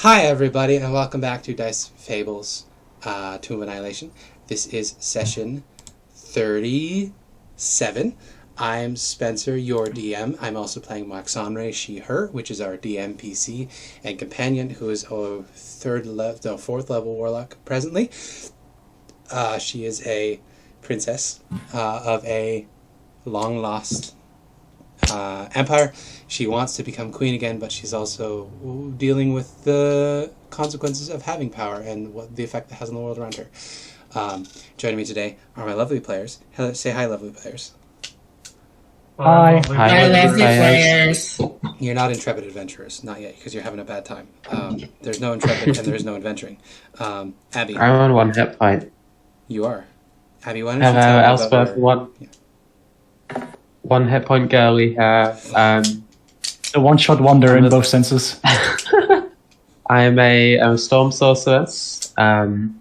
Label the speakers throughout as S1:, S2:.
S1: Hi everybody, and welcome back to Dice Fables, Tomb of Annihilation. This is session 37. I'm Spencer, your DM. I'm also playing Moxonre, she, her, which is our DM PC and companion, who is a fourth level warlock presently. She is a princess of a long lost empire. She wants to become queen again, but she's also dealing with the consequences of having power and what the effect that has on the world around her. Joining me today are my lovely players. Hello, say hi, lovely players.
S2: Hi.
S3: Hi, lovely players.
S1: You're not intrepid adventurers, not yet, because you're having a bad time. There's no intrepid and there's no adventuring. Abby.
S2: I'm on one hit point.
S1: You are. Abby, why don't you tell me
S2: Elspeth,
S1: about
S2: one hit point girly here.
S4: A one-shot wonder in both senses.
S2: I'm a storm sorceress who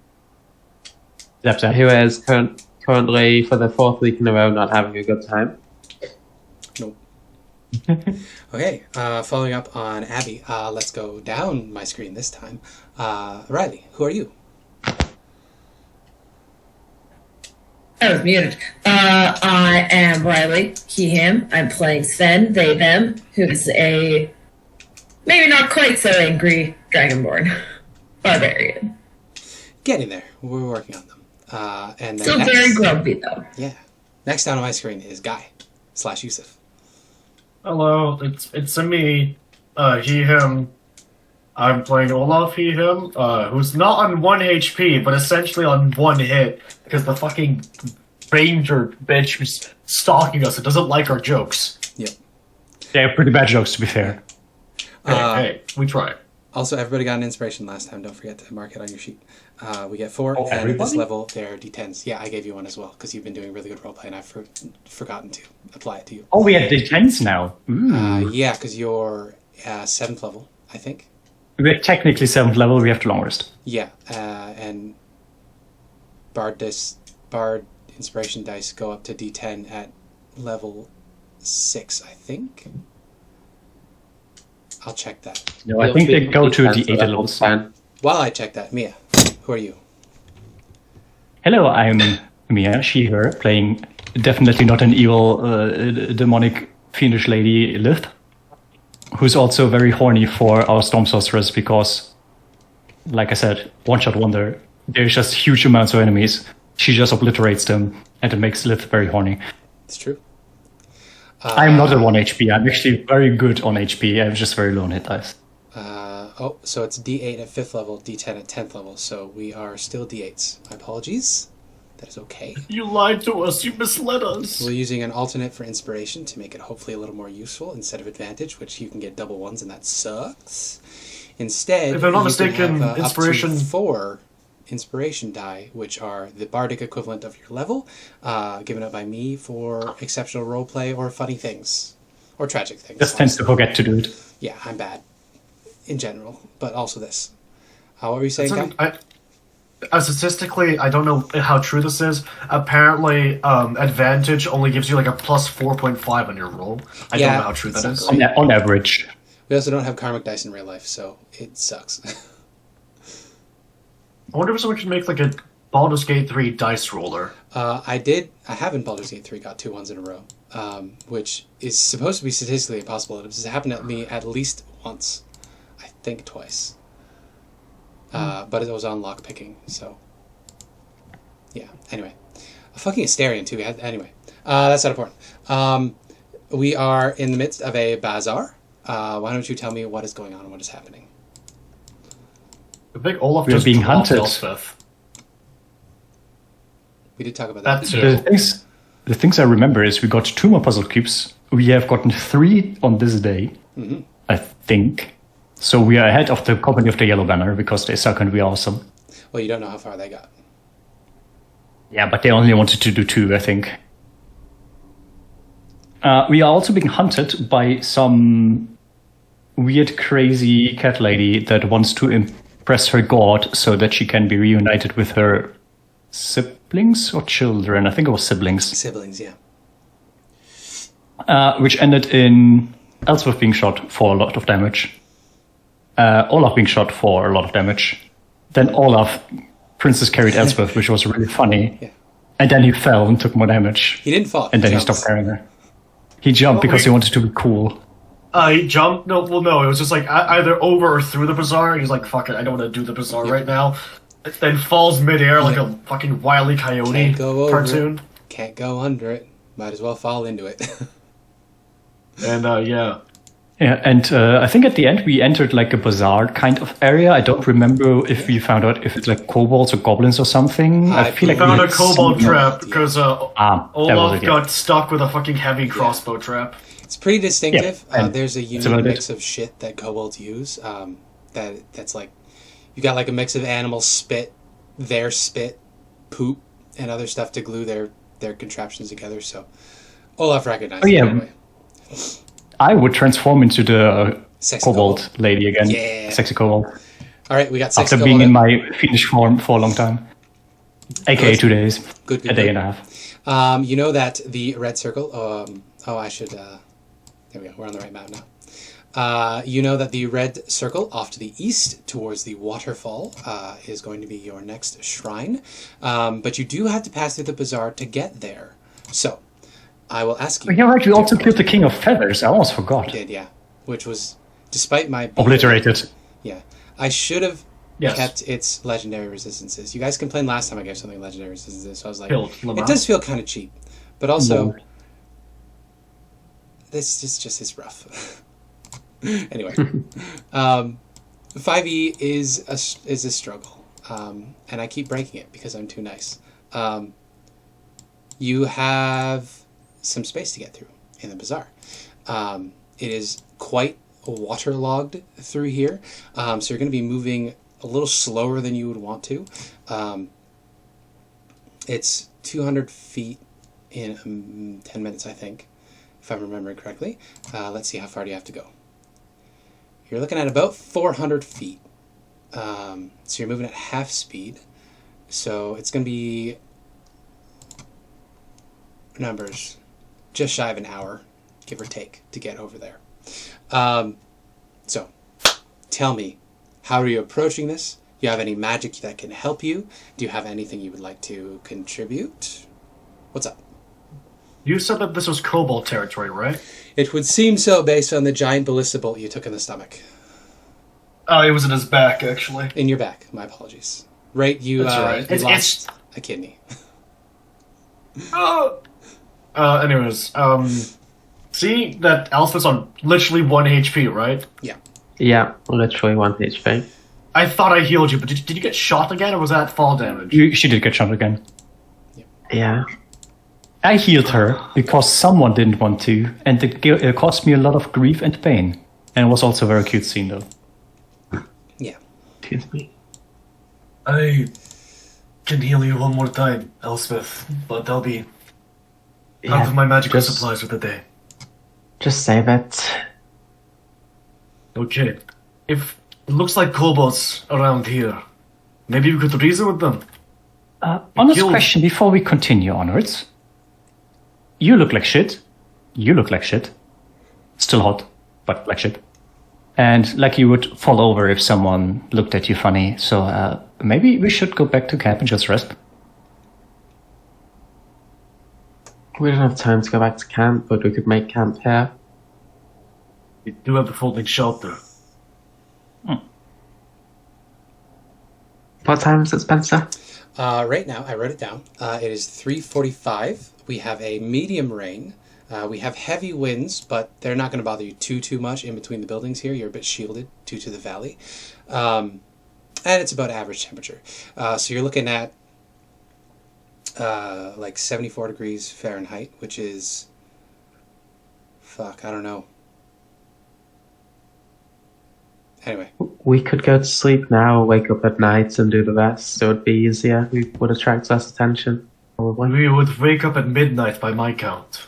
S2: is currently, for the fourth week in a row, not having a good time.
S1: Nope. Okay, following up on Abby, let's go down my screen this time. Riley, who are you?
S3: I was muted. I am Riley, he, him. I'm playing Sven, they, them, who is a maybe not quite so angry Dragonborn Barbarian.
S1: Getting there. We're working on them. And then
S3: Still
S1: next,
S3: very grumpy, though.
S1: Yeah. Next down on my screen is Guy / Yusuf.
S5: Hello, it's me, he, him. I'm playing Olaf, he, him, who's not on 1 HP, but essentially on 1 hit, because the fucking ranger bitch who's stalking us and doesn't like our jokes.
S1: Yep.
S4: They're pretty bad jokes, to be fair.
S5: Hey, we try.
S1: Also, everybody got an inspiration last time. Don't forget to mark it on your sheet. We get 4, and at
S4: everybody?
S1: this level, they're D10s. Yeah, I gave you one as well, because you've been doing really good roleplay, and I've forgotten to apply it to you.
S4: Oh, we have D10s now.
S1: Yeah, because you're 7th level, I think.
S4: We're technically 7th level, we have the long rest.
S1: Yeah, and Bard inspiration dice go up to D10 at level 6, I think. I'll check that.
S4: No, I think they go to the 8 levels.
S1: While I check that, Mia, who are you?
S4: Hello, I'm Mia, she, her, playing definitely not an evil, demonic, fiendish lady, Lith, who's also very horny for our Storm Sorceress because, like I said, one-shot wonder. There's just huge amounts of enemies. She just obliterates them, and it makes Lith very horny.
S1: It's true.
S4: I'm not at 1 HP. I'm actually very good on HP. I'm just very low on hit dice.
S1: So it's D8 at 5th level, D10 at 10th level, so we are still D8s. My apologies. That is okay.
S5: You lied to us, you misled us.
S1: We're using an alternate for inspiration to make it hopefully a little more useful instead of advantage, which you can get double 1s and that sucks. Instead,
S5: If I'm not
S1: you
S5: mistaken,
S1: can have,
S5: inspiration...
S1: up to 4 inspiration die, which are the bardic equivalent of your level, given up by me for exceptional roleplay or funny things. Or tragic things.
S4: Just tends to forget to do it.
S1: Yeah, I'm bad. In general, but also this. What were you saying, Guy?
S5: Statistically, I don't know how true this is. Apparently, advantage only gives you like a plus 4.5 on your roll. I don't know how true that is.
S4: On average.
S1: We also don't have karmic dice in real life, so it sucks.
S5: I wonder if someone could make like a Baldur's Gate 3 dice roller.
S1: I have in Baldur's Gate 3 got 2 1s in a row, which is supposed to be statistically impossible. It has happened to me at least once. I think twice. But it was on lockpicking, so... Yeah, anyway. A fucking Asterion, too. Anyway, that's not important. We are in the midst of a bazaar. Why don't you tell me what is going on and what is happening?
S5: I think Olaf
S4: We're
S5: just
S4: being
S5: dropped
S4: hunted.
S5: Elspeth.
S1: We did talk about that.
S5: That too.
S4: The things I remember is we got 2 more puzzle cubes. We have gotten 3 on this day, I think. So we are ahead of the Company of the Yellow Banner because they suck and we are awesome.
S1: Well, you don't know how far they got.
S4: Yeah, but they only wanted to do 2, I think. We are also being hunted by some weird, crazy cat lady that wants to impress her god so that she can be reunited with her siblings or children. I think it was siblings.
S1: Siblings, yeah.
S4: Which ended in Elspeth being shot for a lot of damage. Olaf being shot for a lot of damage. Then Olaf, Princess carried Elspeth, which was really funny.
S1: Yeah.
S4: And then he fell and took more damage.
S1: He didn't fall.
S4: And then he
S1: jumped.
S4: stopped carrying her. He jumped because he wanted to be cool.
S5: He jumped? No, it was just like either over or through the bazaar. He's like, fuck it, I don't want to do the bazaar right now. Then falls midair like a fucking Wile E. Coyote
S1: Can't go over
S5: cartoon.
S1: it. Can't go under it. Might as well fall into it.
S5: And yeah.
S4: Yeah, and I think at the end we entered like a bazaar kind of area. I don't remember if we found out if it's like kobolds or goblins or something. I feel like
S5: Found
S4: we
S5: a kobold trap because
S4: that was
S5: Olaf
S4: it, yeah.
S5: got stuck with a fucking heavy crossbow trap.
S1: It's pretty distinctive.
S4: Yeah, and
S1: there's a unique
S4: about it.
S1: mix of shit that kobolds use. That's like, you got like a mix of animal spit, their spit, poop, and other stuff to glue their contraptions together. So Olaf recognized it anyway.
S4: I would transform into the
S1: Sexy
S4: kobold lady again.
S1: Yeah.
S4: Sexy kobold.
S1: All right, we got sexy
S4: After being in my fiendish form for a long time. AKA 2 days.
S1: Good.
S4: A day and a half.
S1: You know that the red circle... I should... there we go. We're on the right map now. You know that the red circle off to the east towards the waterfall is going to be your next shrine. But you do have to pass through the bazaar to get there. So, I will ask you...
S4: Yeah, right. We also killed the King of Feathers. I almost forgot.
S1: Did, yeah. Which was, despite my...
S4: Obliterated.
S1: Yeah. I should have
S5: Yes.
S1: kept its legendary resistances. You guys complained last time I gave something legendary resistances, so I was like,
S5: Killed
S1: it
S5: Lamar.
S1: does feel kind of cheap. But also,
S4: No.
S1: this is just it's rough. Anyway, 5e is a struggle, and I keep breaking it because I'm too nice. You have some space to get through in the bazaar. It is quite waterlogged through here, so you're going to be moving a little slower than you would want to. It's 200 feet in 10 minutes, I think, if I'm remembering correctly. Let's see, how far do you have to go? You're looking at about 400 feet. So you're moving at half speed. So it's going to be, numbers, just shy of an hour, give or take, to get over there. So, tell me, how are you approaching this? Do you have any magic that can help you? Do you have anything you would like to contribute? What's up?
S5: You said that this was kobold territory, right?
S1: It would seem so based on the giant ballista bolt you took in the stomach.
S5: Oh, it was in his back, actually.
S1: In your back, my apologies. Right, you,
S5: That's right.
S1: you lost a kidney.
S5: Anyways, see that Elspeth's on literally 1 HP, right?
S1: Yeah.
S2: Yeah, literally 1 HP.
S5: I thought I healed you, but did you get shot again, or was that fall damage?
S4: She did get shot again.
S2: Yeah.
S4: I healed her because someone didn't want to, and it caused me a lot of grief and pain. And it was also a very cute scene, though.
S1: Yeah.
S2: Excuse me.
S5: I can heal you one more time, Elspeth, but I'll be out of my magical supplies for the day.
S2: Just save it.
S5: Okay. If it looks like kobolds around here, maybe we could reason with them.
S4: Honest
S5: killed-
S4: question before we continue onwards. You look like shit. You look like shit. Still hot, but like shit. And like you would fall over if someone looked at you funny. So maybe we should go back to camp and just rest.
S2: We don't have time to go back to camp, but we could make camp here.
S5: We do have the folding shelter.
S2: What time is it, Spencer?
S1: Right now, I wrote it down. It is 3:45. We have a medium rain. We have heavy winds, but they're not going to bother you too much in between the buildings here. You're a bit shielded due to the valley. And it's about average temperature. So you're looking at like 74 degrees Fahrenheit, which is... Fuck, I don't know. Anyway.
S2: We could go to sleep now, wake up at night and do the rest. It would be easier. We would attract less attention, probably.
S5: We would wake up at midnight by my count.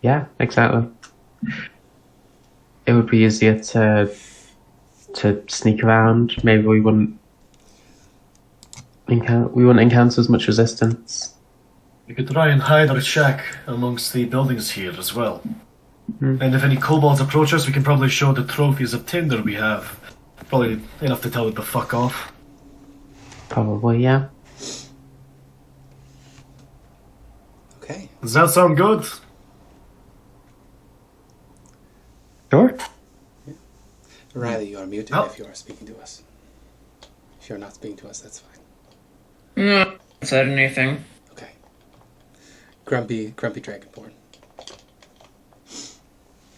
S2: Yeah, exactly. It would be easier to sneak around. Maybe we wouldn't encounter as much resistance.
S5: We could try and hide our shack amongst the buildings here as well. And if any kobolds approach us, we can probably show the trophies of tinder we have. Probably enough to tell it to fuck off.
S2: Probably, yeah.
S1: Okay.
S5: Does that sound good?
S4: Sure.
S1: Riley, you are muted
S5: Oh.
S1: if you are speaking to us. If you're not speaking to us, that's fine.
S3: No, said anything.
S1: Okay. Grumpy Dragonborn.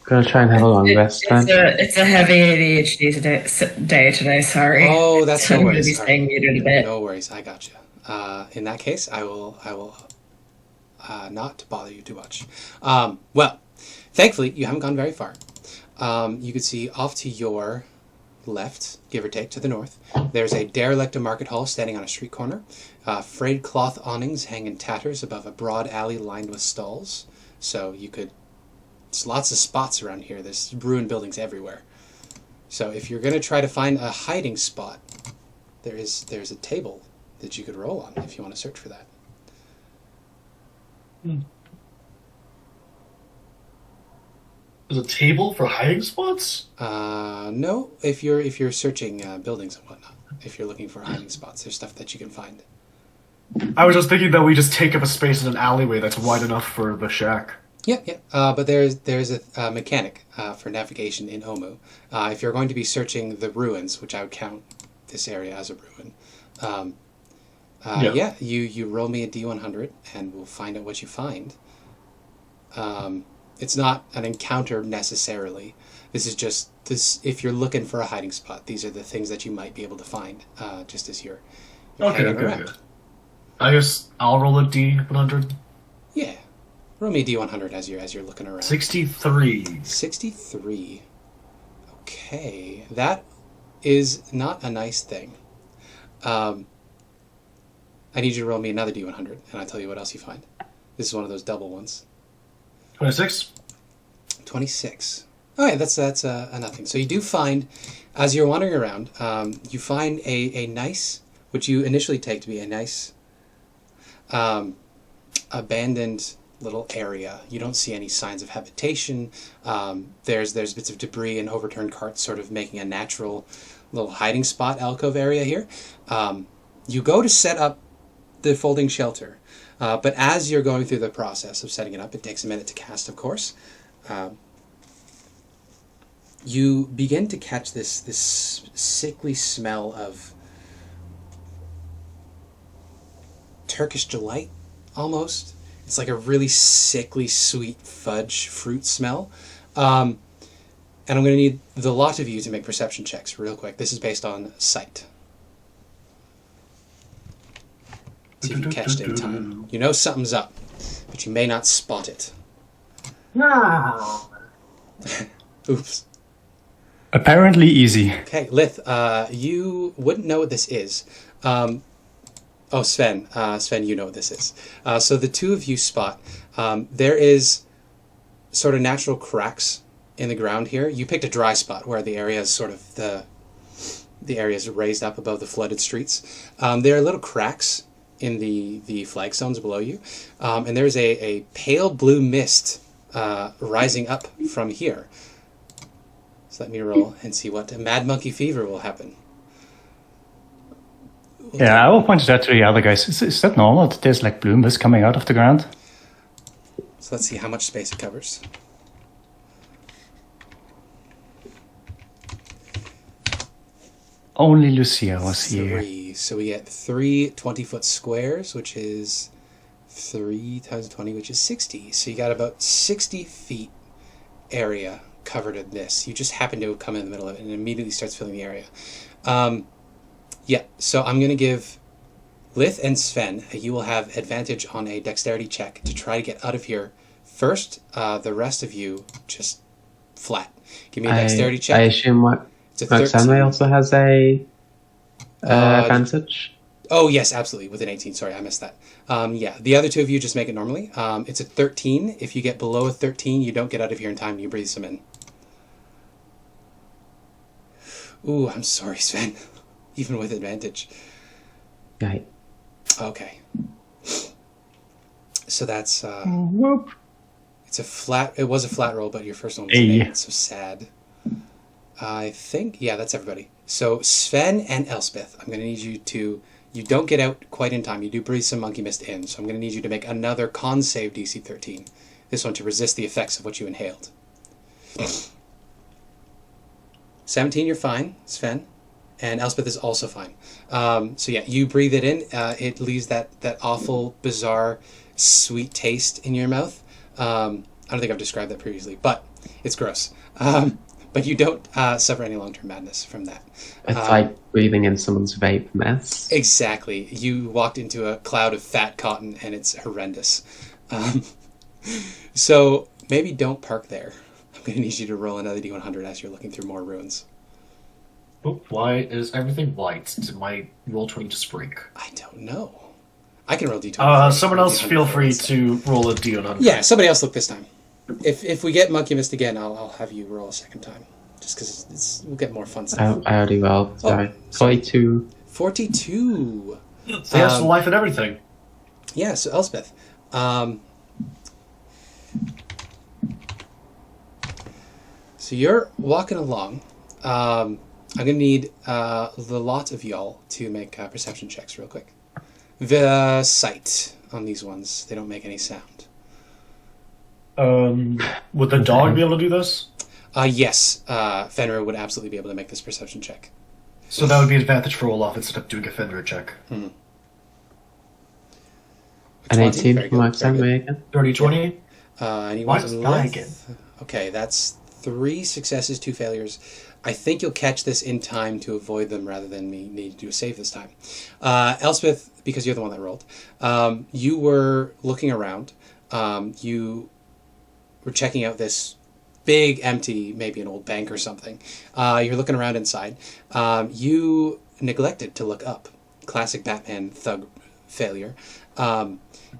S2: Gonna try and have a long rest then.
S3: It's a heavy ADHD day today. Sorry.
S1: Oh, that's
S3: So
S1: no
S3: I'm going to
S1: worries.
S3: be staying muted a bit.
S1: No worries, I got you. In that case, I will not bother you too much. Well, thankfully, you haven't gone very far. You can see off to your left, give or take, to the north, there's a derelict market hall standing on a street corner. Frayed cloth awnings hang in tatters above a broad alley lined with stalls. So you could... There's lots of spots around here. There's ruined buildings everywhere. So if you're going to try to find a hiding spot, there's a table that you could roll on if you want to search for that.
S5: There's a table for hiding spots?
S1: No, if you're searching buildings and whatnot, if you're looking for hiding spots, there's stuff that you can find.
S5: I was just thinking that we just take up a space in an alleyway that's wide enough for the shack.
S1: Yeah. But there's a mechanic for navigation in Omu. If you're going to be searching the ruins, which I would count this area as a ruin, you roll me a D100 and we'll find out what you find. It's not an encounter necessarily. This is just this. If you're looking for a hiding spot, these are the things that you might be able to find just as you're hanging around.
S5: I guess I'll roll a D100.
S1: Yeah. Roll me a D100 as you're looking around.
S5: 63.
S1: 63. Okay. That is not a nice thing. I need you to roll me another D100, and I'll tell you what else you find. This is one of those double ones.
S5: 26.
S1: 26. All right, that's a nothing. So you do find, as you're wandering around, you find a nice, which you initially take to be a nice abandoned little area. You don't see any signs of habitation. There's bits of debris and overturned carts sort of making a natural little hiding spot alcove area here. You go to set up the folding shelter, but as you're going through the process of setting it up, it takes a minute to cast, of course. You begin to catch this sickly smell of Turkish delight, almost. It's like a really sickly sweet fudge fruit smell. And I'm going to need the lot of you to make perception checks real quick. This is based on sight. See if you catch it in time. You know something's up, but you may not spot it.
S5: No.
S1: Oops.
S4: Apparently easy.
S1: Okay, Lith, you wouldn't know what this is. Sven. Sven, you know what this is. So the two of you spot, there is sort of natural cracks in the ground here. You picked a dry spot where the area is sort of the area is raised up above the flooded streets. There are little cracks in the flagstones below you, and there's a pale blue mist rising up from here. So let me roll and see what mad monkey fever will happen.
S4: Yeah, I will point it out to the other guys. Is that normal that there's like blue mist coming out of the ground?
S1: So let's see how much space it covers.
S4: Only Lucia was here.
S1: 3. So we get 3 20-foot squares, which is 3 times 20, which is 60. So you got about 60 feet area covered in this. You just happen to have come in the middle of it and it immediately starts filling the area. So I'm going to give Lith and Sven, you will have advantage on a dexterity check to try to get out of here first. The rest of you just flat. Give me a dexterity check.
S2: I assume Roxanne also has a advantage.
S1: Oh, yes, absolutely. With an 18. Sorry, I missed that. The other two of you just make it normally. It's a 13. If you get below a 13, you don't get out of here in time. You breathe some in. Ooh, I'm sorry, Sven. Even with advantage.
S2: Right.
S1: Okay. So that's...
S4: Whoop.
S1: It was a flat roll, but your first one was an 8, so sad. I think, yeah, that's everybody. So Sven and Elspeth, I'm going to need you to... You don't get out quite in time. You do breathe some monkey mist in, so I'm going to need you to make another con save DC 13. This one to resist the effects of what you inhaled. 17, you're fine, Sven. And Elspeth is also fine. So yeah, you breathe it in. It leaves that awful, bizarre, sweet taste in your mouth. I don't think I've described that previously, but it's gross. But you don't suffer any long-term madness from that.
S2: It's like breathing in someone's vape mess.
S1: Exactly. You walked into a cloud of fat cotton, and it's horrendous. So maybe don't park there. I'm going to need you to roll another D100 as you're looking through more ruins.
S5: Oh, why is everything white? Did my roll 20 just break?
S1: I don't know. I can roll D20.
S5: Someone else feel free to roll a D100.
S1: Yeah, somebody else look this time. If we get Monkey Mist again, I'll have you roll a second time. Just because we'll get more fun stuff.
S2: I already rolled. Sorry. 42.
S1: 42.
S5: So yes, life and everything.
S1: Yeah, so Elspeth. So you're walking along. I'm going to need the lot of y'all to make perception checks real quick. The sight on these ones, they don't make any sound.
S5: Would the dog be able to do this?
S1: Yes, Fenrir would absolutely be able to make this perception check.
S5: So that would be an advantage for Olaf instead of doing a Fenrir check.
S1: Mm-hmm.
S2: An 18 for my again.
S5: 30-20?
S1: Why is that again? Okay, that's 3 successes, 2 failures. I think you'll catch this in time to avoid them rather than me need to do a save this time. Elspeth, because you're the one that rolled, you were looking around. You were checking out this big, empty, maybe an old bank or something. You're looking around inside. You neglected to look up. Classic Batman thug failure.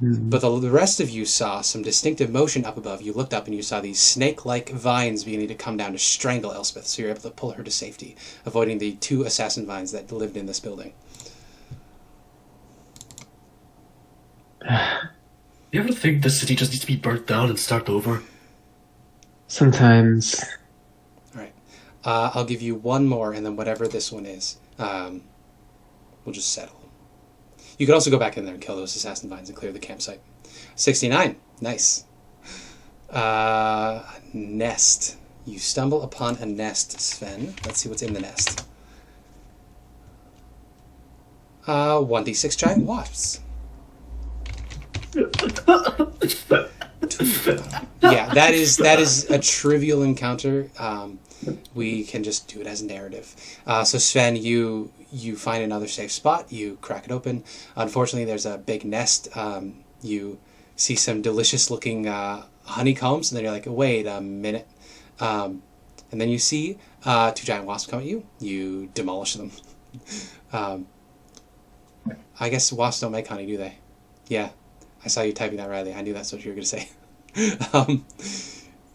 S1: But the rest of you saw some distinctive motion up above. You looked up and you saw these snake-like vines beginning to come down to strangle Elspeth, so you're able to pull her to safety, avoiding the 2 assassin vines that lived in this building.
S5: You ever think the city just needs to be burnt down and start over?
S2: Sometimes.
S1: All right. I'll give you one more, and then whatever this one is, we'll just settle. You could also go back in there and kill those assassin vines and clear the campsite. 69. Nice. Nest. You stumble upon a nest, Sven. Let's see what's in the nest. 1d6 giant wasps. Yeah, that is a trivial encounter. We can just do it as a narrative. So Sven, you find another safe spot. You crack it open. Unfortunately, there's a big nest. You see some delicious-looking honeycombs, and then you're like, wait a minute. And then you see 2 giant wasps come at you. You demolish them. I guess wasps don't make honey, do they? Yeah. I saw you typing that, Riley. I knew that's what you were going to say.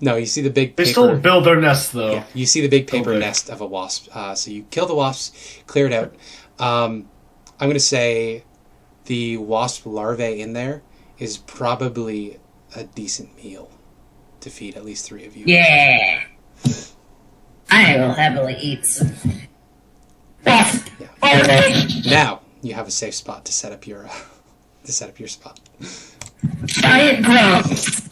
S1: No, you see the big paper...
S5: They still build their nest, though.
S1: Yeah, you see the big paper nest of a wasp. So you kill the wasps, clear it out. I'm going to say the wasp larvae in there is probably a decent meal to feed at least 3 of you.
S3: Yeah. I will happily eat some. Wasp.
S1: Yeah. Now you have a safe spot to set up your spot.
S3: Giant growth.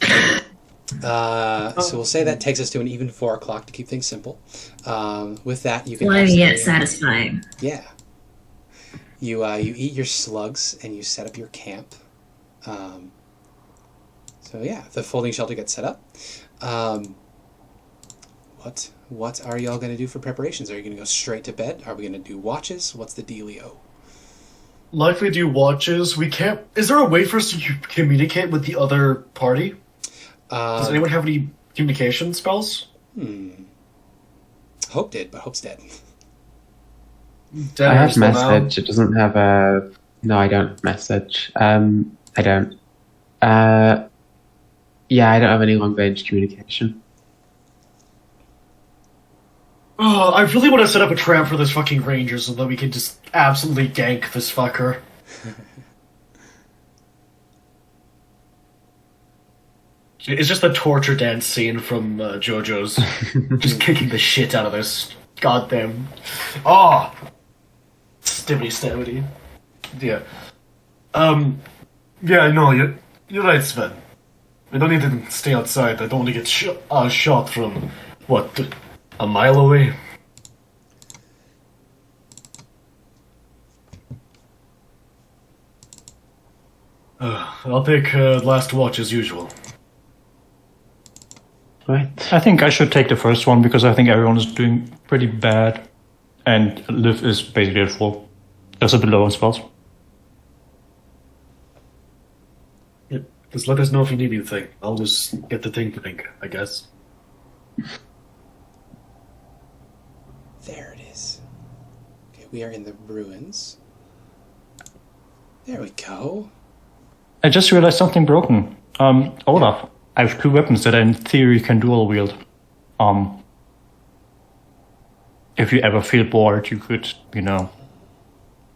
S1: So we'll say that takes us to an even 4 o'clock to keep things simple. With that, you can...
S3: Slimy yet satisfying.
S1: Yeah. You eat your slugs and you set up your camp. So yeah, the folding shelter gets set up. What are y'all going to do for preparations? Are you going to go straight to bed? Are we going to do watches? What's the dealio?
S5: Likely do watches. We can't... Is there a way for us to communicate with the other party? Does anyone have any communication spells?
S1: Hope did, but Hope's dead.
S2: I have message. It doesn't have a... No, I don't have message. I don't. Yeah, I don't have any long-range communication.
S5: Oh, I really want to set up a trap for this fucking ranger so that we can just absolutely gank this fucker. It's just the torture dance scene from JoJo's. Just kicking the shit out of this goddamn... Oh! Stabity. Yeah. Yeah, no, you're right, Sven. We don't need to stay outside. I don't want to get shot from, what, a mile away? I'll take last watch as usual.
S2: Right.
S4: I think I should take the first one because I think everyone is doing pretty bad, and Lith is basically at full. Just a bit low on spells.
S5: Yeah, just let us know if you need anything. I'll just get the thing going, I guess.
S1: There it is. Okay, we are in the ruins. There we go.
S4: I just realized something broken. Olaf, I have 2 weapons that I in theory can dual wield. If you ever feel bored, you could,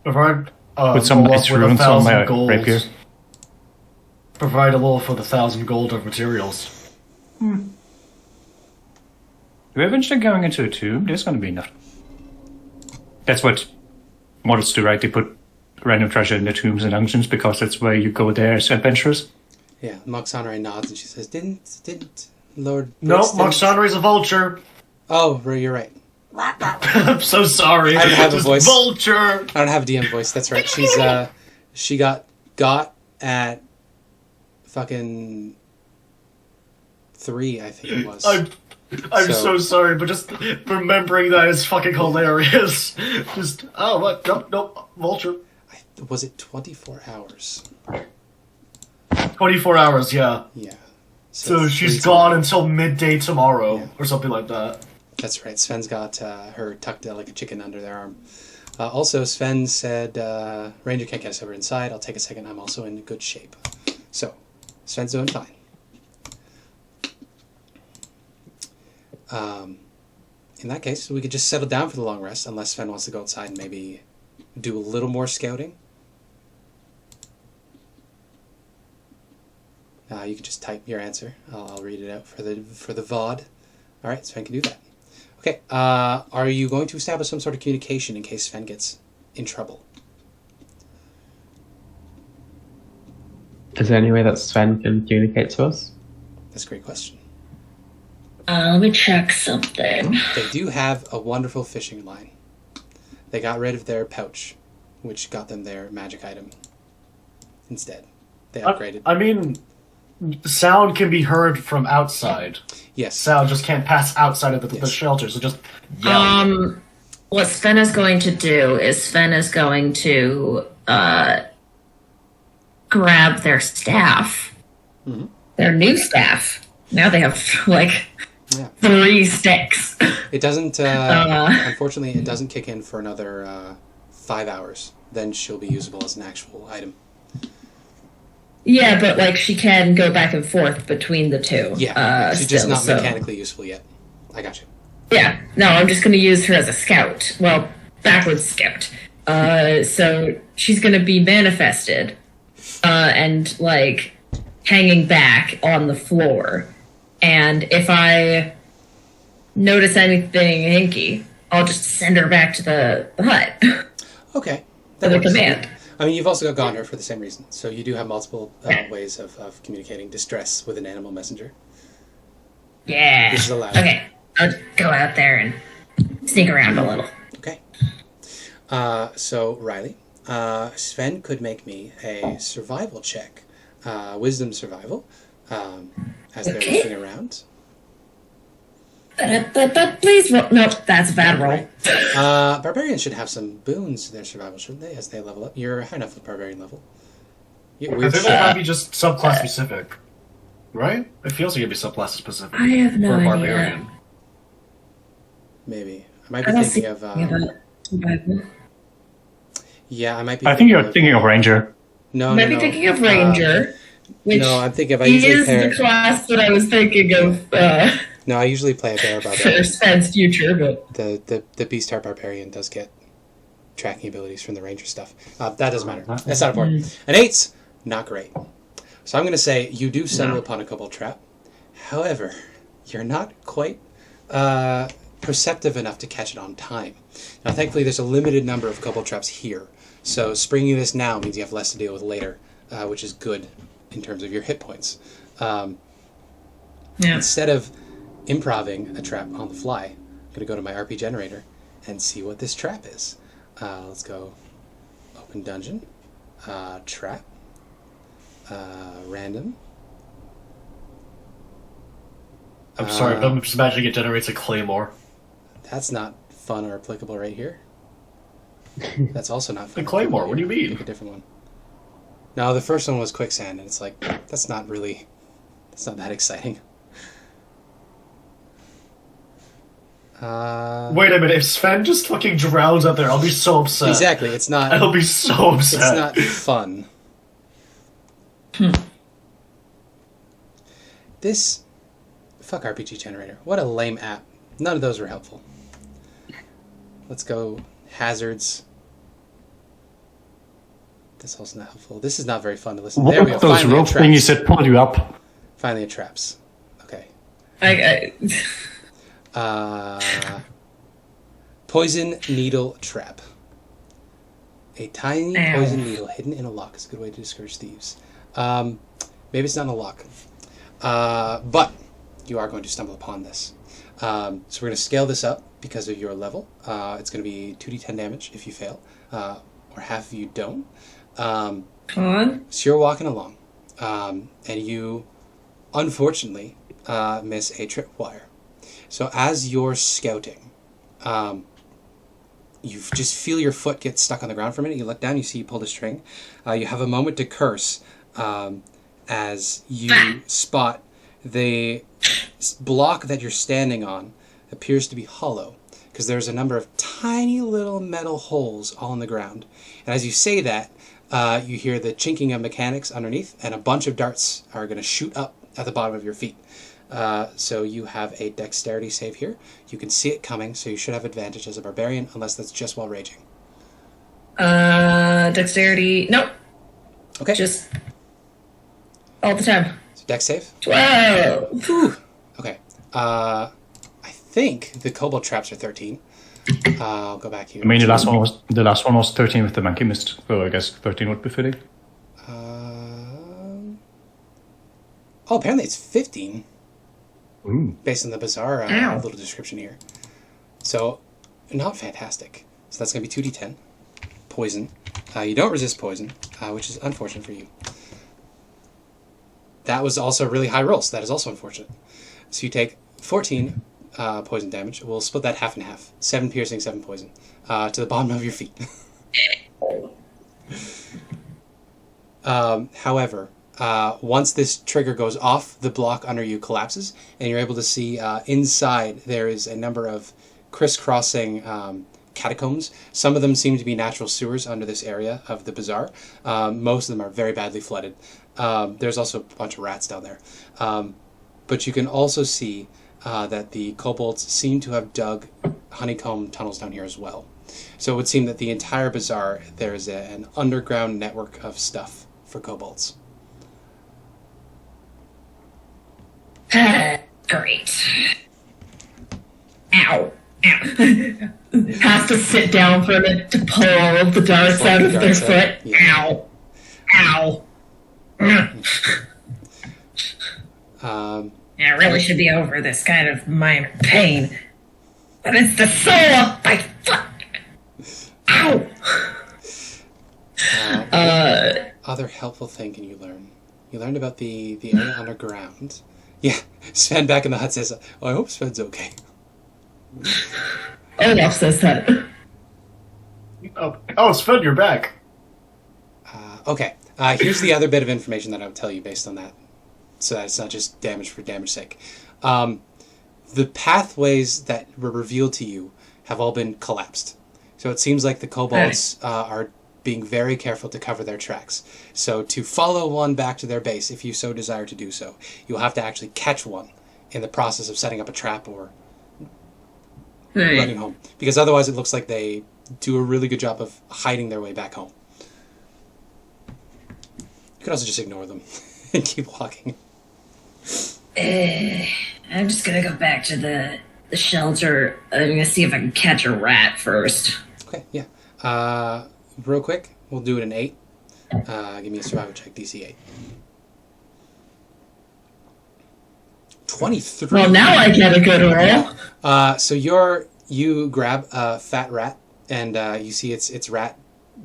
S5: Provide
S4: put some nice runes on my rapier.
S5: Provide a little for the 1,000 gold of materials.
S4: Do we eventually going into a tomb? There's going to be enough. That's what models do, right? They put random treasure in the tombs and dungeons because that's where you go there as adventurers.
S1: Yeah, Moxonray nods and she says, Didn't Lord...
S5: No,
S1: Brixton-"
S5: Moxonry's a vulture.
S1: Oh, you're right.
S5: I'm so sorry.
S1: I don't have a
S5: Just
S1: voice.
S5: Vulture.
S1: I don't have a DM voice. That's right. She got at fucking 3, I think it was.
S5: I'm so sorry, but just remembering that is fucking hilarious. Just what? Nope, vulture.
S1: Was it 24 hours?
S5: 24 hours, yeah.
S1: Yeah.
S5: So
S1: it's
S5: she's
S1: 3
S5: gone until midday tomorrow,
S1: Yeah.
S5: or something like that.
S1: That's right. Sven's got her tucked like a chicken under their arm. Also, Sven said, Ranger can't get us over inside. I'll take a second. I'm also in good shape. So, Sven's doing fine. In that case, we could just settle down for the long rest, unless Sven wants to go outside and maybe do a little more scouting. You can just type your answer. I'll read it out for the VOD. All right, Sven can do that. Okay, are you going to establish some sort of communication in case Sven gets in trouble?
S2: Is there any way that Sven can communicate to us?
S1: That's a great question.
S3: Let me check something.
S1: They do have a wonderful fishing line. They got rid of their pouch, which got them their magic item instead. They upgraded.
S5: I mean, sound can be heard from outside.
S1: Yes.
S5: Sound just can't pass outside of the shelter, so just yell.
S3: What Sven is going to do is Sven is going to grab their staff.
S1: Mm-hmm.
S3: Their new staff. Now they have, 3 sticks.
S1: It doesn't, unfortunately, it doesn't kick in for another 5 hours. Then she'll be usable as an actual item.
S3: Yeah, but, she can go back and forth between the two.
S1: Yeah, she's just not
S3: so.
S1: mechanically useful yet. I got you.
S3: Yeah, no, I'm just going to use her as a scout. Well, backwards scout. So she's going to be manifested and, hanging back on the floor. And if I notice anything hinky, I'll just send her back to the hut.
S1: Okay.
S3: For the command.
S1: I mean, you've also got Gondor for the same reason. So you do have multiple ways of communicating distress with an animal messenger.
S3: Yeah.
S1: This is allowed.
S3: Okay, I'll go out there and sneak around a little.
S1: Okay. So, Riley, Sven could make me a survival check. Wisdom survival. As they're looking around.
S3: Please roll. Nope, that's a bad roll.
S1: Barbarians should have some boons to their survival, shouldn't they, as they level up? You're high enough with Barbarian level.
S5: I think that might be just subclass specific. Right? It feels like it'd be subclass specific.
S3: I have no
S5: for a
S3: idea.
S5: Barbarian.
S1: Maybe. I might be thinking of...
S3: survival.
S1: Yeah, I might be...
S4: I think you're thinking of Ranger.
S1: No,
S3: Maybe thinking of Ranger. Which
S1: no, I'm thinking of... I usually
S3: is
S1: pair...
S3: the class that I was thinking of
S1: No, I usually play a bear
S3: for
S1: barbarian.
S3: Sven's future, but...
S1: The Beast-Heart Barbarian does get tracking abilities from the Ranger stuff. That doesn't matter. That's not important. An 8's not great. So I'm going to say you do stumble upon a kobold trap. However, you're not quite perceptive enough to catch it on time. Now, thankfully, there's a limited number of kobold traps here, so springing this now means you have less to deal with later, which is good in terms of your hit points. Instead of improving a trap on the fly, I'm going to go to my RP generator and see what this trap is. Let's go open dungeon, trap, random.
S5: I'm sorry, but I'm just imagining it generates a claymore.
S1: That's not fun or applicable right here. That's also not fun.
S5: The claymore, what do you mean?
S1: Pick a different one. No, the first one was quicksand, and it's like, that's not that exciting.
S5: Wait a minute, if Sven just fucking drowns out there, I'll be so upset.
S1: Exactly, it's not...
S5: I'll be so upset.
S1: It's not fun. This... Fuck RPG Generator. What a lame app. None of those were helpful. Let's go hazards. This also not helpful. This is not very fun to listen to. There we go.
S4: Those rope thingies that pull you up.
S1: Finally, traps. Okay. Poison needle trap. A tiny poison needle hidden in a lock is a good way to discourage thieves. Maybe it's not in a lock. But you are going to stumble upon this. So we're going to scale this up because of your level. It's going to be 2d10 damage if you fail, or half if you don't. So you're walking along, and you, unfortunately, miss a tripwire. So as you're scouting, you just feel your foot get stuck on the ground for a minute. You look down, you see you pulled a string. You have a moment to curse as you spot the block that you're standing on appears to be hollow because there's a number of tiny little metal holes all in the ground. And as you say that, you hear the chinking of mechanics underneath, and a bunch of darts are going to shoot up at the bottom of your feet. So you have a dexterity save here. You can see it coming, so you should have advantage as a barbarian, unless that's just while raging.
S3: Dexterity, nope.
S1: Okay.
S3: Just all the time.
S1: So dex save?
S3: 12!
S1: Whew. Okay. I think the kobold traps are 13. I'll go back here.
S4: I mean, the last one was 13 with the monkey mist, so I guess 13 would be fitting.
S1: Oh, apparently it's 15.
S4: Ooh.
S1: Based on the bizarre little description here. So, not fantastic. So that's going to be 2d10. Poison. You don't resist poison, which is unfortunate for you. That was also a really high roll, so that is also unfortunate. So you take 14 poison damage. We'll split that half and half. 7 piercing, 7 poison. To the bottom of your feet. However, once this trigger goes off, the block under you collapses, and you're able to see inside there is a number of crisscrossing catacombs. Some of them seem to be natural sewers under this area of the bazaar. Most of them are very badly flooded. There's also a bunch of rats down there. But you can also see that the kobolds seem to have dug honeycomb tunnels down here as well. So it would seem that the entire bazaar, there is an underground network of stuff for kobolds.
S3: Great. Ow. Has to sit down for a minute to pull all of the darts out of their foot. Yeah. Ow. I really should be over this kind of minor pain. But it's the soul of my foot. Ow.
S1: Other helpful thing can you learn? You learned about the area underground. Yeah, Sven back in the hut says, "Oh, I hope Sven's okay."
S3: Olaf says that.
S5: Oh, Sven, you're back.
S1: Okay, here's the other bit of information that I'll tell you based on that, so that it's not just damage for damage's sake. The pathways that were revealed to you have all been collapsed. So it seems like the kobolds are being very careful to cover their tracks. So to follow one back to their base, if you so desire to do so, you'll have to actually catch one in the process of setting up a trap or running home. Because otherwise it looks like they do a really good job of hiding their way back home. You could also just ignore them and keep walking.
S3: I'm just gonna go back to the shelter. I'm gonna see if I can catch a rat first.
S1: Okay, yeah. Real quick, we'll do it in 8. Give me a survival check, DC 8. 23.
S3: Well, now I get a good roll.
S1: So you grab a fat rat, and you see its rat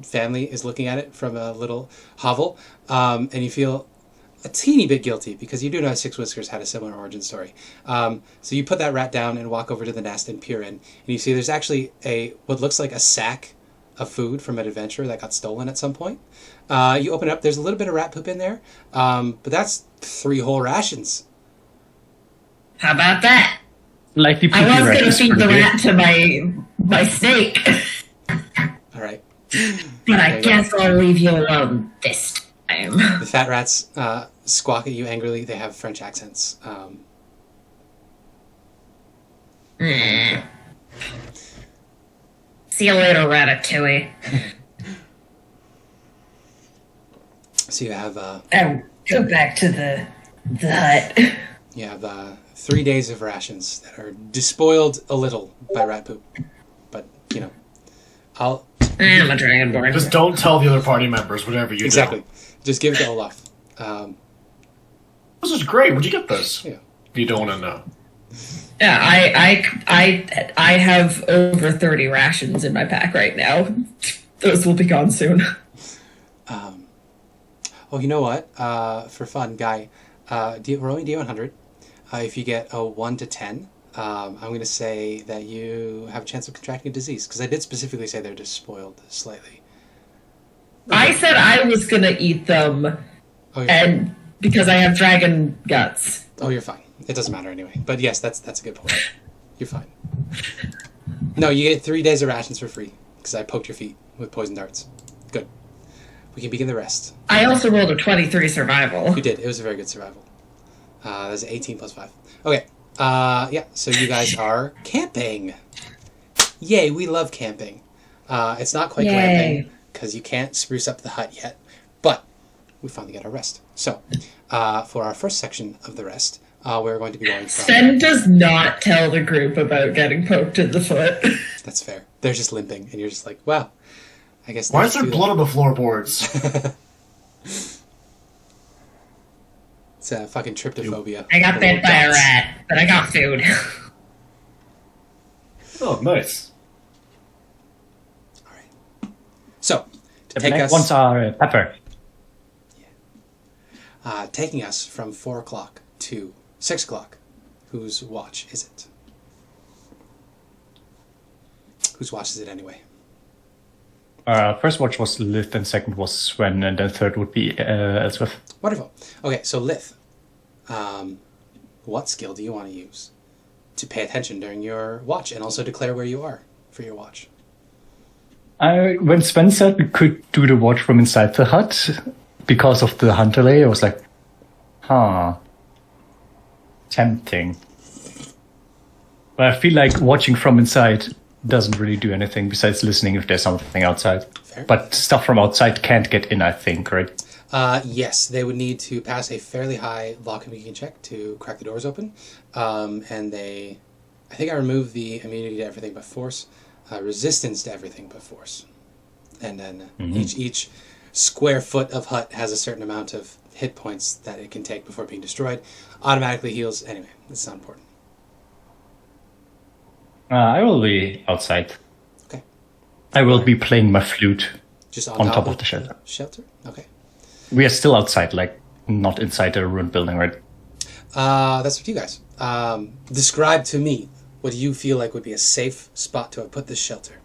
S1: family is looking at it from a little hovel, and you feel a teeny bit guilty because you do know Six Whiskers had a similar origin story. So you put that rat down and walk over to the nest and peer in, and you see there's actually what looks like a sack of food from an adventurer that got stolen at some point. You open it up, there's a little bit of rat poop in there, but that's 3 whole rations.
S3: How about that?
S4: Like the
S3: I was
S4: rat
S3: gonna
S4: is
S3: feed the
S4: pretty
S3: rat to my snake,
S1: All right.
S3: but I guess I'll leave you alone this time.
S1: The fat rats squawk at you angrily. They have French accents.
S3: See you later, Ratatouille.
S1: So you have
S3: And go back to the hut.
S1: you have 3 days of rations that are despoiled a little by rat poop, but I'm
S3: a Dragonborn.
S5: Just don't tell the other party members whatever you
S1: exactly.
S5: do.
S1: Just give it to Olaf.
S5: This is great. Where'd you get this?
S1: Yeah.
S5: If you don't want to know.
S3: Yeah, I have over 30 rations in my pack right now. Those will be gone soon.
S1: Oh, you know what? For fun, Guy, rolling D100. If you get a 1 to 10, I'm going to say that you have a chance of contracting a disease, because I did specifically say they're despoiled slightly.
S3: I said I was gonna eat them, and because I have dragon guts.
S1: Oh, you're fine. It doesn't matter anyway. But yes, that's a good point. You're fine. No, you get 3 days of rations for free, because I poked your feet with poison darts. Good. We can begin the rest.
S3: I also rolled a 23 survival.
S1: You did. It was a very good survival. That's 18 plus 5. Okay. Yeah, so you guys are camping. Yay, we love camping. It's not quite glamping, because you can't spruce up the hut yet, but we finally get our rest. So, for our first section of the rest, we're going to be going from...
S3: Sven does not tell the group about getting poked in the foot.
S1: That's fair. They're just limping, and you're just like, wow, I guess...
S5: Why is there blood on the floorboards?
S1: It's a fucking tryptophobia.
S3: I got bit by a rat, but I got food.
S5: Oh, nice.
S1: All right. So, to take us...
S4: Ones are pepper.
S1: Taking us from 4 o'clock to 6 o'clock. Whose watch is it? Whose watch is it anyway?
S4: First watch was Lith, and second was Sven, and then third would be Elspeth.
S1: Wonderful. Okay, so Lith, what skill do you want to use to pay attention during your watch and also declare where you are for your watch?
S4: When Sven said we could do the watch from inside the hut because of the hunter layer, I was like, tempting. But I feel like watching from inside doesn't really do anything besides listening if there's something outside.
S1: Fair.
S4: But stuff from outside can't get in, I think, right?
S1: Yes, they would need to pass a fairly high lock and beacon check to crack the doors open. And I think I removed the immunity to everything but force, resistance to everything but force. And then each square foot of hut has a certain amount of hit points that it can take before being destroyed. Automatically heals. Anyway, it's not important.
S4: I will be outside.
S1: Okay.
S4: I will be playing my flute
S1: Just
S4: on top of the shelter.
S1: Shelter? Okay.
S4: We are still outside, like, not inside a ruined building, right?
S1: That's up to you guys. Describe to me what you feel like would be a safe spot to have put this shelter.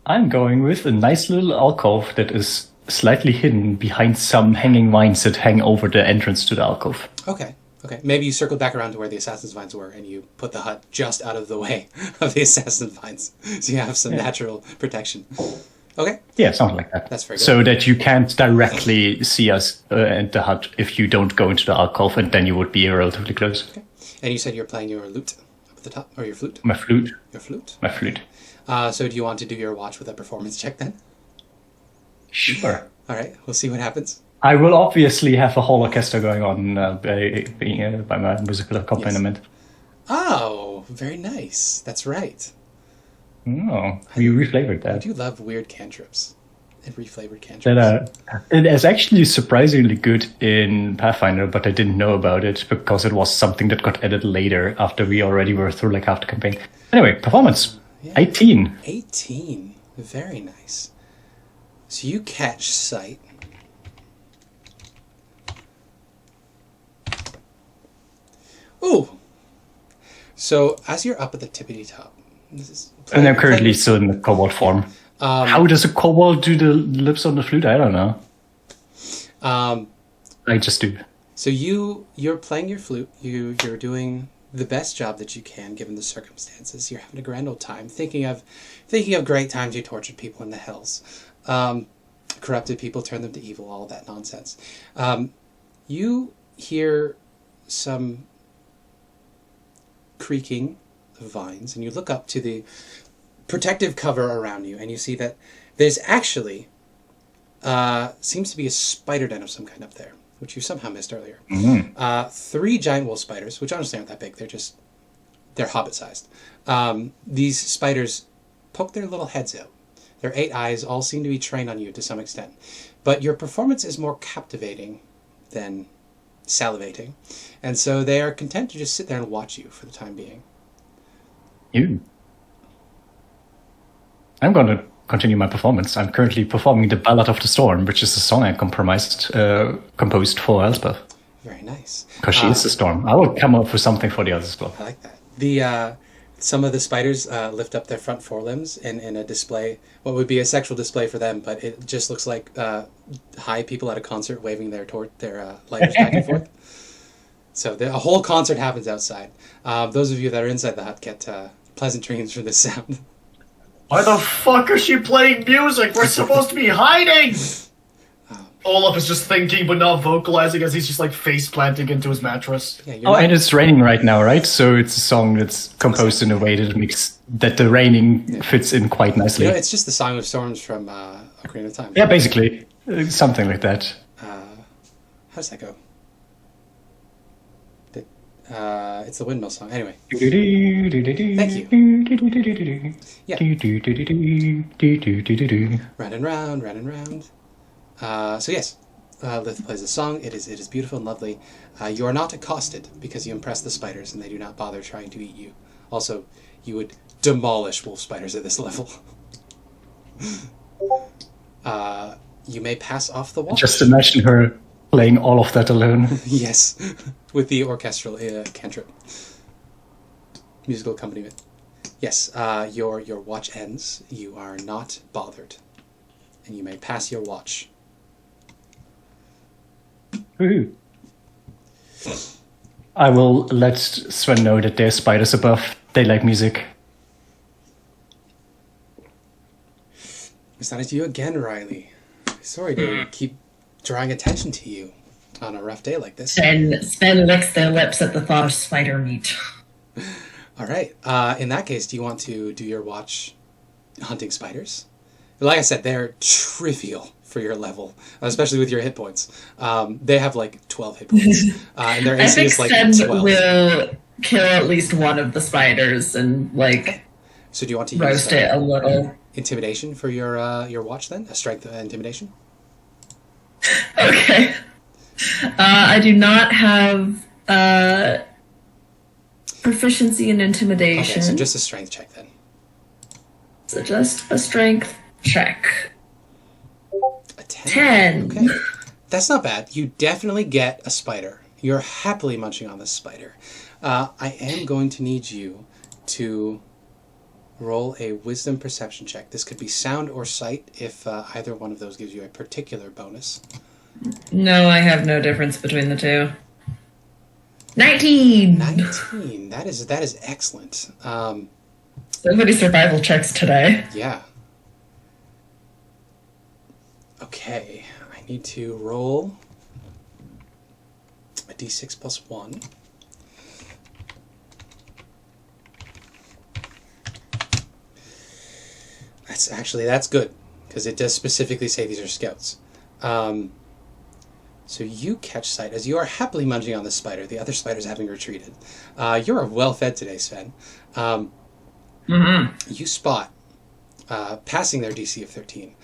S4: I'm going with a nice little alcove that is slightly hidden behind some hanging vines that hang over the entrance to the alcove.
S1: Okay. Maybe you circled back around to where the assassin's vines were and you put the hut just out of the way of the assassin's vines. So you have some natural protection. Okay.
S4: Yeah, something like that.
S1: That's very good.
S4: So that you can't directly see us and the hut if you don't go into the alcove, and then you would be relatively close.
S1: Okay. And you said you're playing your lute up at the top, or your flute?
S4: My flute.
S1: Your flute?
S4: My flute.
S1: So do you want to do your watch with a performance check then?
S4: Sure.
S1: All right, we'll see what happens.
S4: I will obviously have a whole orchestra going on by my musical accompaniment.
S1: Oh, very nice. That's right.
S4: Oh, we reflavored
S1: I
S4: that.
S1: do love weird cantrips and reflavored cantrips.
S4: It is actually surprisingly good in Pathfinder, but I didn't know about it because it was something that got added later after we already were through like half the campaign. Anyway, performance.
S1: Yeah.
S4: 18.
S1: 18. Very nice. So you catch sight. Ooh. So as you're up at the tippity top,
S4: And I'm currently still in the kobold form. How does a kobold do the lips on the flute? I don't know. I just do.
S1: So you're playing your flute. You're doing the best job that you can given the circumstances. You're having a grand old time, thinking of great times you tortured people in the hells, corrupted people, turned them to evil, all that nonsense. You hear some creaking of vines, and you look up to the protective cover around you, and you see that there's actually seems to be a spider den of some kind up there, which you somehow missed earlier. 3 giant wolf spiders, which honestly aren't that big. They're hobbit-sized. These spiders poke their little heads out. Their 8 eyes all seem to be trained on you to some extent. But your performance is more captivating than salivating. And so they are content to just sit there and watch you for the time being.
S4: I'm going to continue my performance. I'm currently performing the Ballad of the Storm, which is a song I composed for Elspeth.
S1: Very nice.
S4: Because she is the storm. I will come up with something for the others as well.
S1: I like that. Some of the spiders lift up their front forelimbs in a display, what would be a sexual display for them, but it just looks like high people at a concert waving their lighters back and forth. So a whole concert happens outside. Those of you that are inside the hut get pleasant dreams from this sound.
S5: Why the fuck is she playing music? We're supposed to be hiding! Olaf is just thinking but not vocalizing as he's just like face planting into his mattress.
S1: Yeah,
S4: and it's raining right now, right? So it's a song that's composed in a way that the raining fits in quite nicely.
S1: It's just the Song of Storms from Ocarina of Time.
S4: Yeah, basically. Something like that.
S1: How does that go? It's the windmill song. Anyway. Thank you. Yeah. Round and round, round and round. So yes, Lith plays a song. It is beautiful and lovely. You are not accosted because you impress the spiders and they do not bother trying to eat you. Also, you would demolish wolf spiders at this level. You may pass off the wall.
S4: Just imagine her playing all of that alone.
S1: Yes, with the orchestral cantrip. Musical accompaniment. Yes, your watch ends. You are not bothered. And you may pass your watch.
S4: Woohoo. I will let Sven know that there's spiders above. They like music.
S1: It's not you again, Riley. Sorry to keep drawing attention to you on a rough day like this.
S3: Sven licks their lips at the thought of spider meat.
S1: All right. In that case, do you want to do your watch hunting spiders? Like I said, they're trivial for your level, especially with your hit points. They have like 12 hit points, and their AC is like 12.
S3: Sven will kill at least one of the spiders and like.
S1: So do you want to
S3: roast it a little?
S1: Intimidation for your watch then? A strength intimidation?
S3: Okay. I do not have proficiency in intimidation.
S1: Okay, so just a strength check then.
S3: So just a strength check.
S1: A 10.
S3: 10.
S1: Okay. That's not bad. You definitely get a spider. You're happily munching on this spider. I am going to need you to roll a wisdom perception check. This could be sound or sight if either one of those gives you a particular bonus.
S3: No, I have no difference between the two. 19!
S1: 19. That is excellent.
S3: So many survival checks today.
S1: Yeah. Okay. I need to roll a d6 plus 1. That's good, because it does specifically say these are scouts. So you catch sight as you are happily munching on the spider. The other spiders having retreated. You're well fed today, Sven. You spot, passing their DC of 13,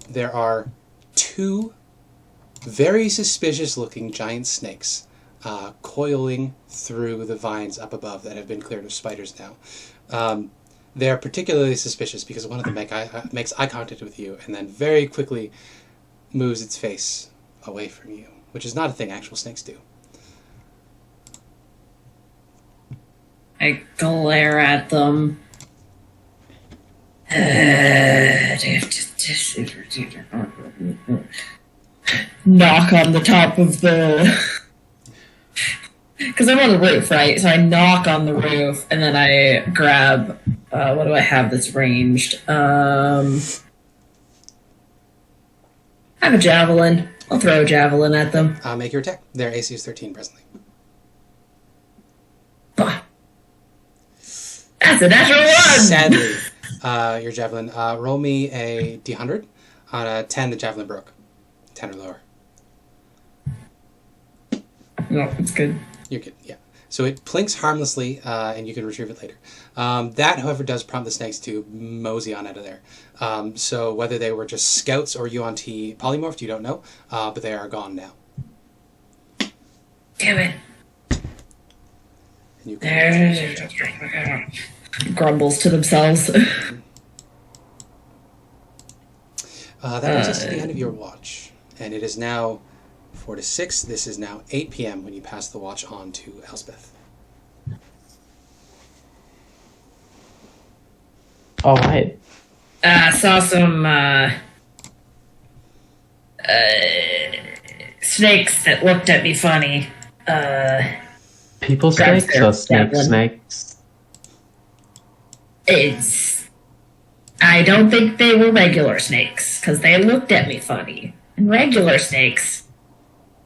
S1: there are 2 very suspicious-looking giant snakes coiling through the vines up above that have been cleared of spiders now. They're particularly suspicious because one of them makes eye contact with you and then very quickly moves its face away from you, which is not a thing actual snakes do.
S3: I glare at them. Knock on the top of the... Because I'm on the roof, right? So I knock on the roof, and then I grab... what do I have that's ranged? I have a javelin. I'll throw a javelin at them.
S1: Make your attack. Their AC is 13 presently.
S3: Bah. That's a natural 1!
S1: Sadly, your javelin. Roll me a D100. On a 10, the javelin broke. 10 or lower.
S3: No, it's good.
S1: You're good, yeah. So it plinks harmlessly, and you can retrieve it later. That, however, does prompt the snakes to mosey on out of there. So whether they were just scouts or UNT polymorphed, you don't know, but they are gone now.
S3: Damn it.
S1: And you can
S3: Grumbles to themselves.
S1: that brings us to the end of your watch. And it is now 4 to 6. This is now 8 p.m. when you pass the watch on to Elspeth.
S2: All right.
S3: Saw some snakes that looked at me funny.
S2: People
S3: Grab
S2: snakes
S3: their
S2: or snake
S3: javelin.
S2: snakes?
S3: I don't think they were regular snakes, because they looked at me funny. And regular snakes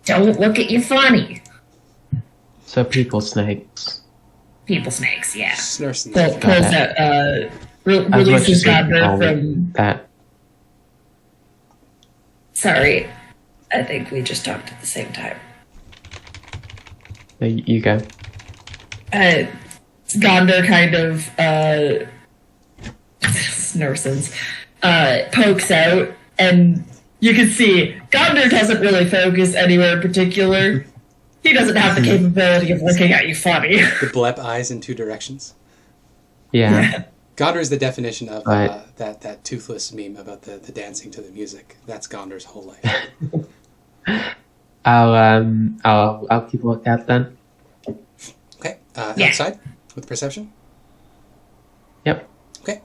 S3: don't look at you funny.
S2: So people snakes.
S3: People snakes, yeah.
S1: Snurse and
S3: Pulls out, releases Godber from...
S2: that.
S3: Sorry, I think we just talked at the same time.
S2: You go.
S3: Gondor kind of, Snursons, pokes out, and you can see Gondor doesn't really focus anywhere in particular. He doesn't have the capability of looking at you funny.
S1: The blep eyes in 2 directions.
S2: Yeah.
S1: Gondor is the definition of
S2: Right.
S1: that toothless meme about the dancing to the music. That's Gondor's whole life.
S2: I'll keep a lookout then.
S1: Okay,
S3: Yeah.
S1: outside with perception.
S2: Yep.
S1: Okay,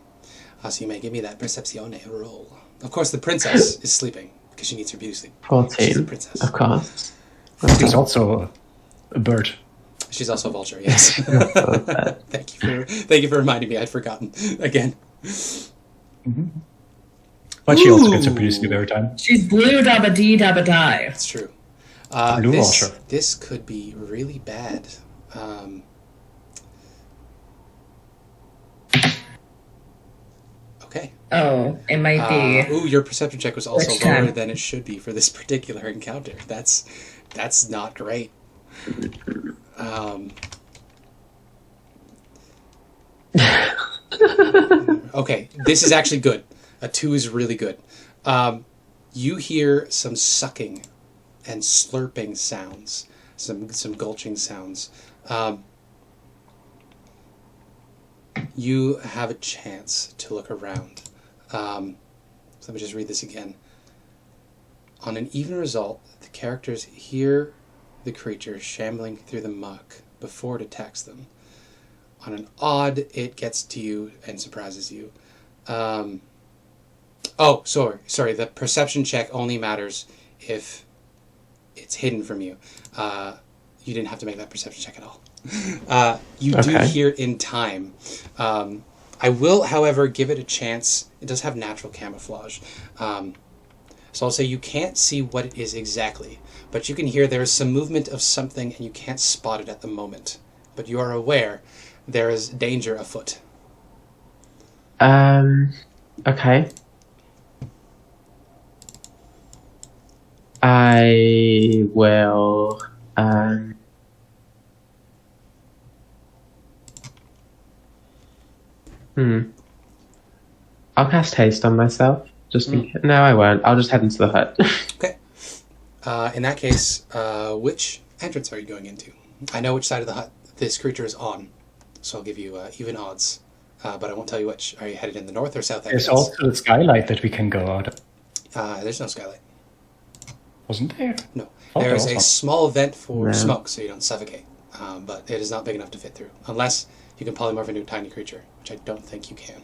S1: so you may give me that percepzione roll. Of course, the princess is sleeping because she needs her beauty sleep. She's a
S2: 14.
S1: princess.
S2: Of course.
S4: She's also a bird.
S1: She's also a vulture. Yes. Thank you for reminding me. I'd forgotten again.
S4: But she also gets a beauty sleep every time.
S3: She's blue dabba dee dabba die.
S1: That's true.
S4: Blue vulture.
S1: This could be really bad. Okay.
S3: Oh, it might be.
S1: Your perception check was also
S3: Which
S1: lower
S3: time?
S1: than it should be for this particular encounter. That's not great. Okay, this is actually good. A 2 is really good. You hear some sucking and slurping sounds, some gulching sounds. You have a chance to look around. So let me just read this again. On an even result, the characters hear the creature shambling through the muck before it attacks them. On an odd, it gets to you and surprises you. Sorry. The perception check only matters if it's hidden from you. You didn't have to make that perception check at all. You do hear it in time. I will, however, give it a chance. It does have natural camouflage. So I'll say you can't see what it is exactly, but you can hear there is some movement of something and you can't spot it at the moment. But you are aware there is danger afoot.
S2: Okay. I will. I'll cast haste on myself. Just in case. No, I won't. I'll just head into the hut.
S1: Okay. In that case, which entrance are you going into? I know which side of the hut this creature is on, so I'll give you even odds. But I won't tell you which. Are you headed in the north or south entrance?
S4: There's also a skylight that we can go out.
S1: There's no skylight.
S4: Wasn't there?
S1: No.
S4: Oh,
S1: There is
S4: there
S1: a
S4: was
S1: small vent for
S2: No.
S1: smoke, so you don't suffocate. But it is not big enough to fit through. Unless you can polymorph into a tiny creature, which I don't think you can.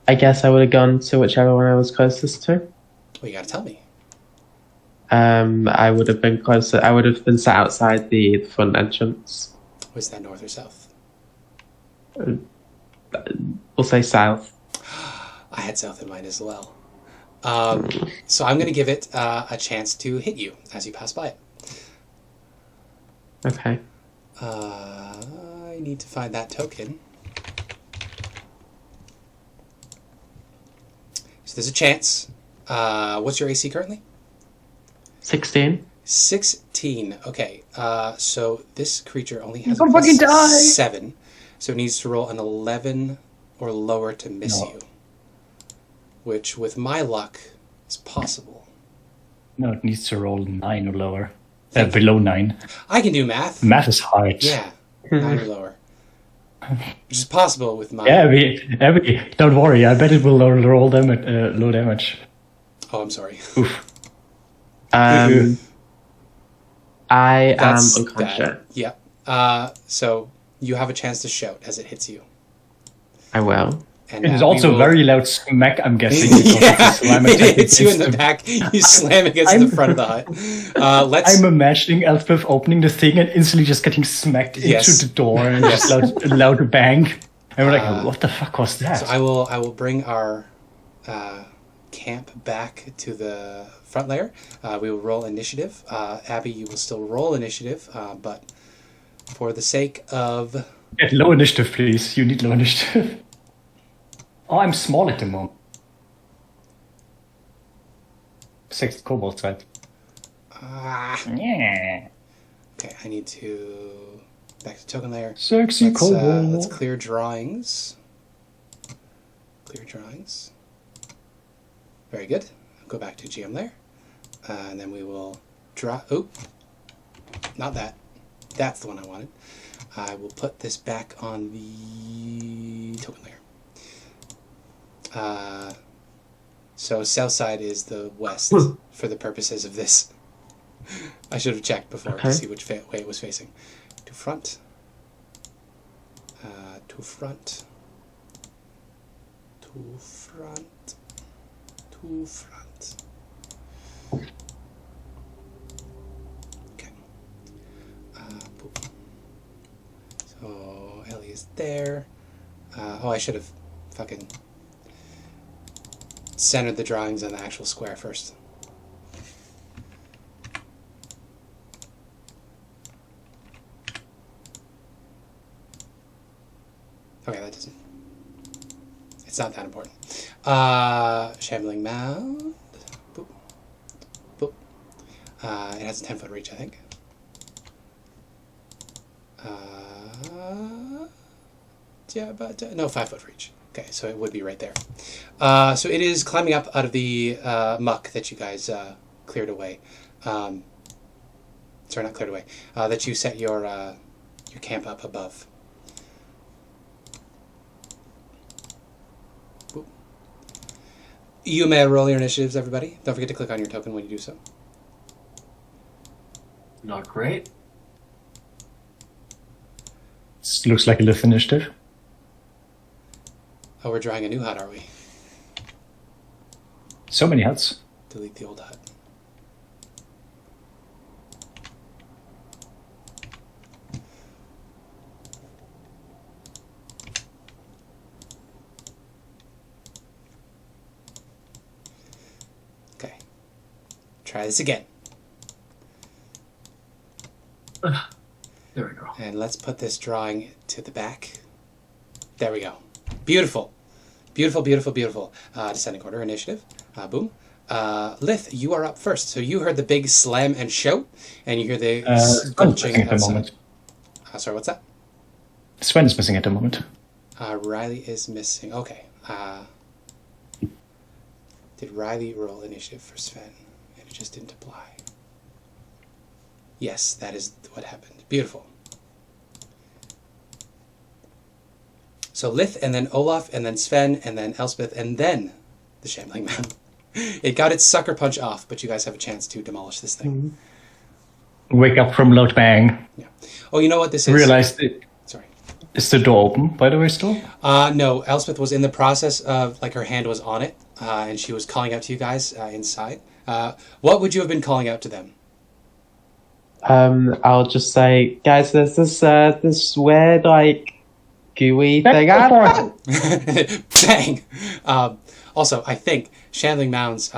S2: I guess I would have gone to whichever one I was closest to.
S1: Well, you gotta tell me.
S2: I would have been closer. I would have been sat outside the front entrance.
S1: Was that north or south?
S2: We'll say south.
S1: I had south in mind as well. So I'm going to give it a chance to hit you as you pass by it.
S2: Okay.
S1: I need to find that token. So there's a chance. What's your AC currently?
S2: 16.
S1: 16. Okay. So this creature only has
S4: Don't fucking die!
S1: 7. So it needs to roll an 11 or lower to miss you. Which, with my luck, is possible.
S4: No, it needs to roll 9 or lower. Below 9.
S1: I can do math.
S4: Math is hard.
S1: Yeah, 9 or lower. Which is possible with my...
S4: Yeah, don't worry. I bet it will roll them at low damage.
S1: Oh, I'm sorry.
S4: Oof.
S2: I am
S1: That's
S2: unconscious.
S1: bad. Yeah. So you have a chance to shout as it hits you.
S2: I will.
S1: And
S4: It is
S1: we
S4: also
S1: will-
S4: very loud smack, I'm guessing. Because
S1: Yeah,
S4: of the slam
S1: it
S4: attack.
S1: hits you in the
S4: It's-
S1: back. You slam against the front of the hut. Let's.
S4: I'm imagining Elspeth opening the thing and instantly just getting smacked
S1: Yes.
S4: into the door and
S1: Yes.
S4: just loud bang. And we're like, what the fuck was that?
S1: So I will bring our camp back to the front layer. We will roll initiative. Abby, you will still roll initiative, but for the sake of...
S4: Get low initiative, please. You need low initiative. Oh, I'm small at the moment. 6 kobolds, right? Yeah.
S1: Okay, I need to... Back to token layer.
S4: Sexy kobold.
S1: Let's clear drawings. Clear drawings. Very good. Go back to GM layer. And then we will draw... Oh! Not that. That's the one I wanted. I will put this back on the token layer. So south side is the west for the purposes of this. I should have checked before to see which way it was facing. To front. To front. To front. To front. Okay. Boom. So Ellie is there. I should have fucking centered the drawings on the actual square first. Okay, that doesn't... It's not that important. Shambling Mound. Boop. Boop. It has a 10-foot reach, I think. Yeah, but... no, 5-foot reach. Okay, so it would be right there. So it is climbing up out of the muck that you guys cleared away. Sorry, not cleared away. That you set your camp up above. Boop. You may roll your initiatives, everybody. Don't forget to click on your token when you do so.
S5: Not great.
S4: This looks like a Lith initiative.
S1: Oh, we're drawing a new hut, are we?
S4: So many huts.
S1: Delete the old hut. Okay. Try this again.
S5: There we go.
S1: And let's put this drawing to the back. There we go. Beautiful. Beautiful, beautiful, beautiful. Descending order, initiative. Boom. Lith, you are up first. So you heard the big slam and shout, and you hear the
S4: Sven's missing
S1: sculpting
S4: at the
S1: outside.
S4: moment.
S1: Sorry, what's that?
S4: Sven is missing at the moment.
S1: Riley is missing. Okay. Did Riley roll initiative for Sven? And it just didn't apply. Yes, that is what happened. Beautiful. So Lith, and then Olaf, and then Sven, and then Elspeth, and then the Shambling Mound. It got its sucker punch off, but you guys have a chance to demolish this thing.
S4: Wake up from load bang.
S1: Yeah. Oh, you know what this is?
S4: Realized it.
S1: Sorry.
S4: Is the door open, by the way, still?
S1: No, Elspeth was in the process of, like, her hand was on it, and she was calling out to you guys inside. What would you have been calling out to them?
S2: I'll just say, guys, there's this weird, like, gooey thing.
S1: Bang! Also, I think Shambling Mounds,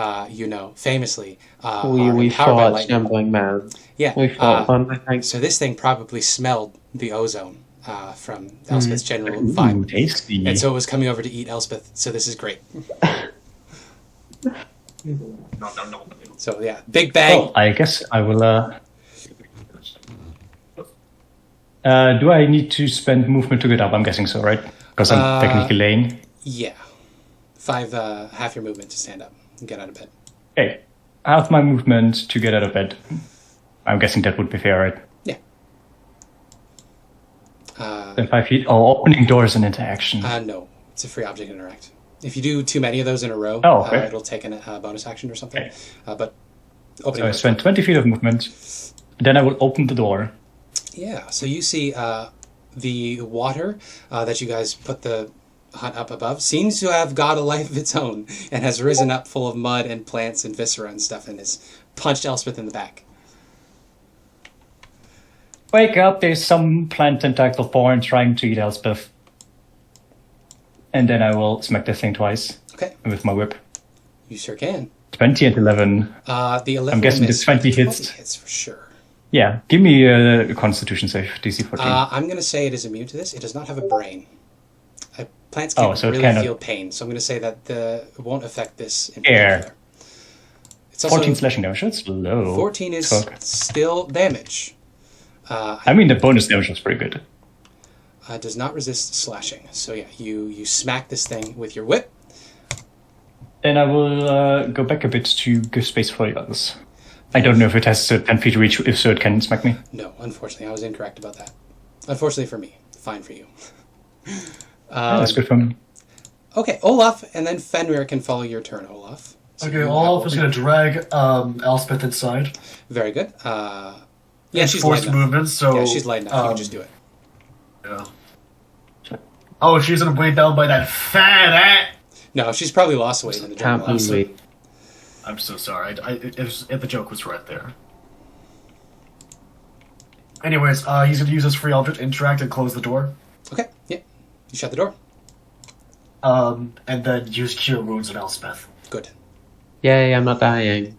S1: famously,
S2: we
S1: are powered by
S2: fought
S1: lightning.
S2: Shambling Mound.
S1: Yeah.
S2: We fought one, I think.
S1: So this thing probably smelled the ozone from Elspeth's general vibe.
S4: Tasty.
S1: And so it was coming over to eat Elspeth, so this is great.
S5: No.
S1: So yeah, big bang.
S4: Well, I guess I will... do I need to spend movement to get up? I'm guessing so, right? Because I'm technically laying.
S1: Yeah. 5, half your movement to stand up and get out of bed.
S4: Okay. Half my movement to get out of bed. I'm guessing that would be fair, right?
S1: Yeah.
S4: Then 5 feet. Oh, opening doors and interaction.
S1: No, it's a free object interact. If you do too many of those in a row,
S4: okay.
S1: It'll take a bonus action or something.
S4: Okay.
S1: But
S4: So
S1: opening
S4: I
S1: doors.
S4: spend 20 feet of movement. Then I will open the door.
S1: Yeah, so you see the water that you guys put the hut up above seems to have got a life of its own and has risen up full of mud and plants and viscera and stuff and has punched Elspeth in the back.
S4: Wake up, there's some plant tentacle form trying to eat Elspeth. And then I will smack this thing twice.
S1: Okay.
S4: With my whip.
S1: You sure can.
S4: 20 and 11.
S1: The 11
S4: I'm guessing the 20 hits.
S1: 20 hits for sure.
S4: Yeah, give me a Constitution save, DC 14.
S1: I'm going to say it is immune to this. It does not have a brain. Plants can't
S4: so it
S1: really
S4: cannot-
S1: feel pain, so I'm going to say that it won't affect this. in
S4: Air.
S1: particular. It's also
S4: 14 slashing damage, that's low.
S1: 14 is
S4: Fuck.
S1: still damage.
S4: I mean, the bonus damage was pretty good.
S1: Does not resist slashing. So yeah, you smack this thing with your whip.
S4: Then I will go back a bit to give space for the others. I don't know if it has 10 feet reach, if so it can smack me.
S1: No, unfortunately, I was incorrect about that. Unfortunately for me, fine for you.
S4: That's good for me.
S1: Okay, Olaf, and then Fenrir can follow your turn, Olaf. So
S5: Okay,
S1: you
S5: Olaf
S1: have-
S5: is gonna drag Elspeth inside.
S1: Very good. Yeah, she's
S5: forced
S1: light enough.
S5: movement, so
S1: Yeah, she's light enough. You can just do it.
S5: Yeah. Oh, she's gonna weighed down by that fat ass.
S1: No, she's probably lost weight in the
S2: Can't
S1: jungle.
S2: believe.
S5: I'm so sorry. The joke was right there. Anyways, he's gonna use his free object interact and close the door.
S1: Okay, yeah. You shut the door.
S5: And then use cure wounds on Elspeth.
S1: Good.
S2: Yay, I'm not dying.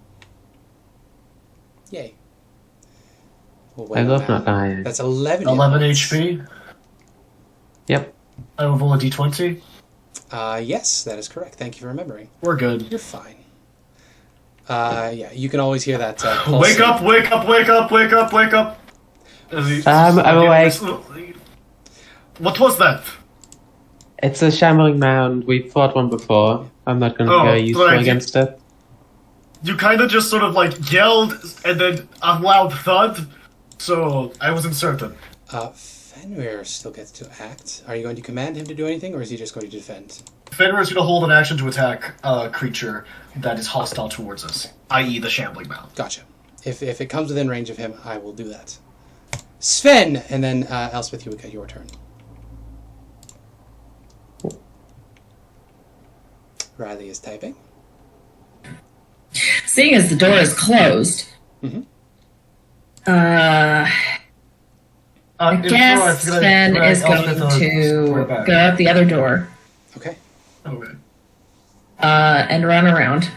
S1: Yay. We'll wait
S2: I
S1: on
S2: love
S1: that.
S2: not dying.
S1: That's 11
S5: 11
S1: hits.
S5: HP.
S2: Yep.
S5: I will roll a d20.
S1: Yes, that is correct. Thank you for remembering.
S5: We're good.
S1: You're fine. Yeah, you can always hear that.
S5: Wake up! Wake up! Wake up! Wake up! Wake up!
S2: I'm awake.
S5: What was that?
S2: It's a shambling mound. We fought one before. I'm not going to
S5: Oh,
S2: go useful
S5: right.
S2: against it.
S5: You kind of just sort of like yelled and then a loud thud, so I wasn't certain.
S1: Fenrir still gets to act. Are you going to command him to do anything, or is he just going to defend?
S5: Fenrir is going to hold an action to attack a creature that is hostile towards us, i.e. the Shambling Mound.
S1: Gotcha. If it comes within range of him, I will do that. Sven, and then Elspeth, you would get your turn. Riley is typing.
S3: Seeing as the door is closed, I guess Sven is going to go out the other door
S1: Okay.
S5: Okay.
S3: and run around.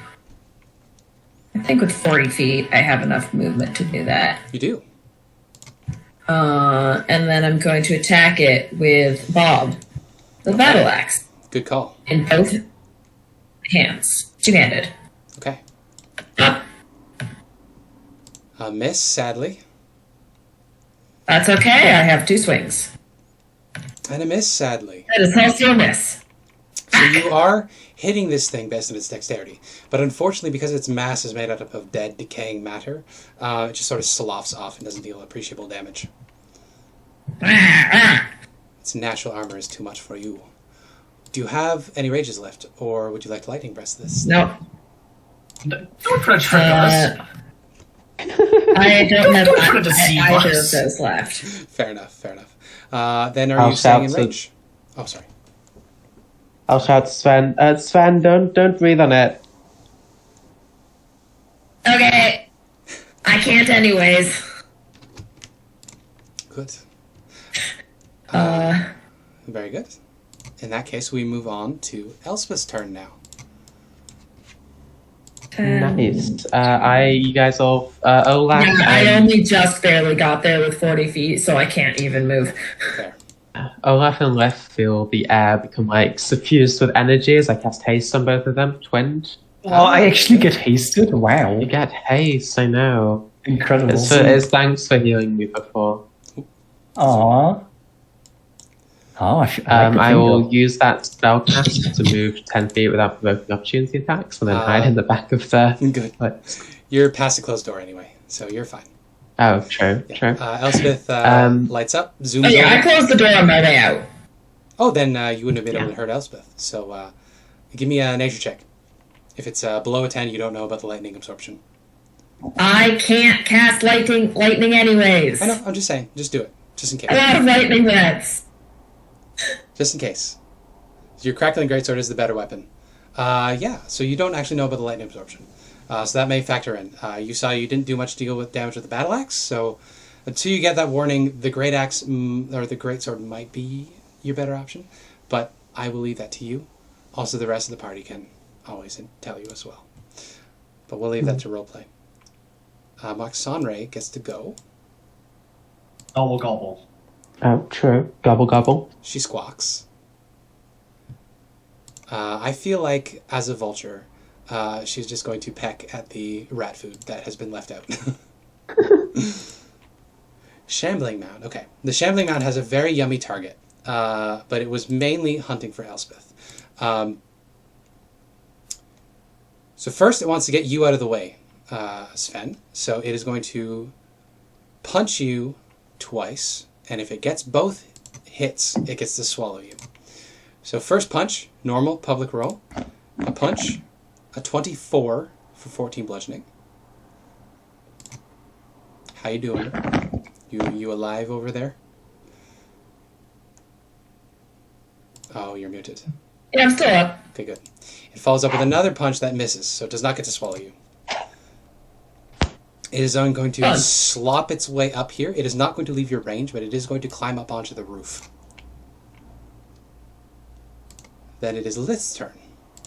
S3: I think with 40 feet, I have enough movement to do that.
S1: You do.
S3: And then I'm going to attack it with Bob, the battle axe,
S1: Good call.
S3: in both hands, two-handed.
S1: Okay. A miss, sadly.
S3: That's okay. I have 2 swings.
S1: And a miss, sadly.
S3: That is also a miss.
S1: So you are hitting this thing based on its dexterity. But unfortunately, because its mass is made up of dead, decaying matter, it just sort of sloughs off and doesn't deal appreciable damage. Its natural armor is too much for you. Do you have any rages left, or would you like to lightning breast this?
S3: No.
S5: Don't try to trick us.
S3: I don't have
S5: try to deceive
S3: either
S5: us.
S3: of those left.
S1: Fair enough. Then are
S2: I'll
S1: you staying in
S2: shout to-
S1: range? Oh, sorry.
S2: I'll shout to Sven. Sven, don't breathe on it.
S3: Okay. I can't anyways.
S1: Good. Very good. In that case, we move on to Elspeth's turn now.
S2: Nice. You guys all, Olaf.
S3: Yeah, I only just barely got there with 40 feet, so I can't even move.
S1: Fair.
S2: Olaf and Lith feel the air become like suffused with energy as I cast haste on both of them, twinned.
S4: Oh, I actually get hasted? Wow.
S2: You get haste, I know.
S4: Incredible.
S2: It's thanks for healing me before.
S4: Aww. Oh,
S2: I will use that spellcast to move 10 feet without provoking opportunity attacks and then hide in the back of the...
S1: Good. You're past the closed door anyway, so you're fine.
S2: Oh, true.
S1: Elspeth lights up, zooms
S3: Oh yeah,
S1: over.
S3: I closed the door on my way out.
S1: Oh, then you wouldn't have been able to hurt Elspeth. So give me a nature check. If it's below a 10, you don't know about the lightning absorption.
S3: I can't cast lightning anyways.
S1: I know, I'm just saying. Just do it. Just in case.
S3: A lot of lightning nets.
S1: Just in case. Your crackling greatsword is the better weapon. So you don't actually know about the lightning absorption. So that may factor in. You saw you didn't do much deal with damage with the battle axe, so until you get that warning, the great axe or the greatsword might be your better option. But I will leave that to you. Also, the rest of the party can always tell you as well. But we'll leave that to roleplay. Moxonray gets to go.
S5: Gobble gobble.
S2: Oh, true. Gobble gobble.
S1: She squawks. I feel like, as a vulture, she's just going to peck at the rat food that has been left out. Shambling Mound. Okay. The Shambling Mound has a very yummy target, but it was mainly hunting for Elspeth. So first it wants to get you out of the way, Sven. So it is going to punch you twice, and if it gets both hits, it gets to swallow you. So first punch, normal, public roll. A punch, a 24 for 14 bludgeoning. How you doing? You alive over there? Oh, you're muted.
S3: Yeah, I'm still up.
S1: Okay, good. It follows up with another punch that misses, so it does not get to swallow you. It is then going to slop its way up here. It is not going to leave your range, but it is going to climb up onto the roof. Then it is Lith's turn.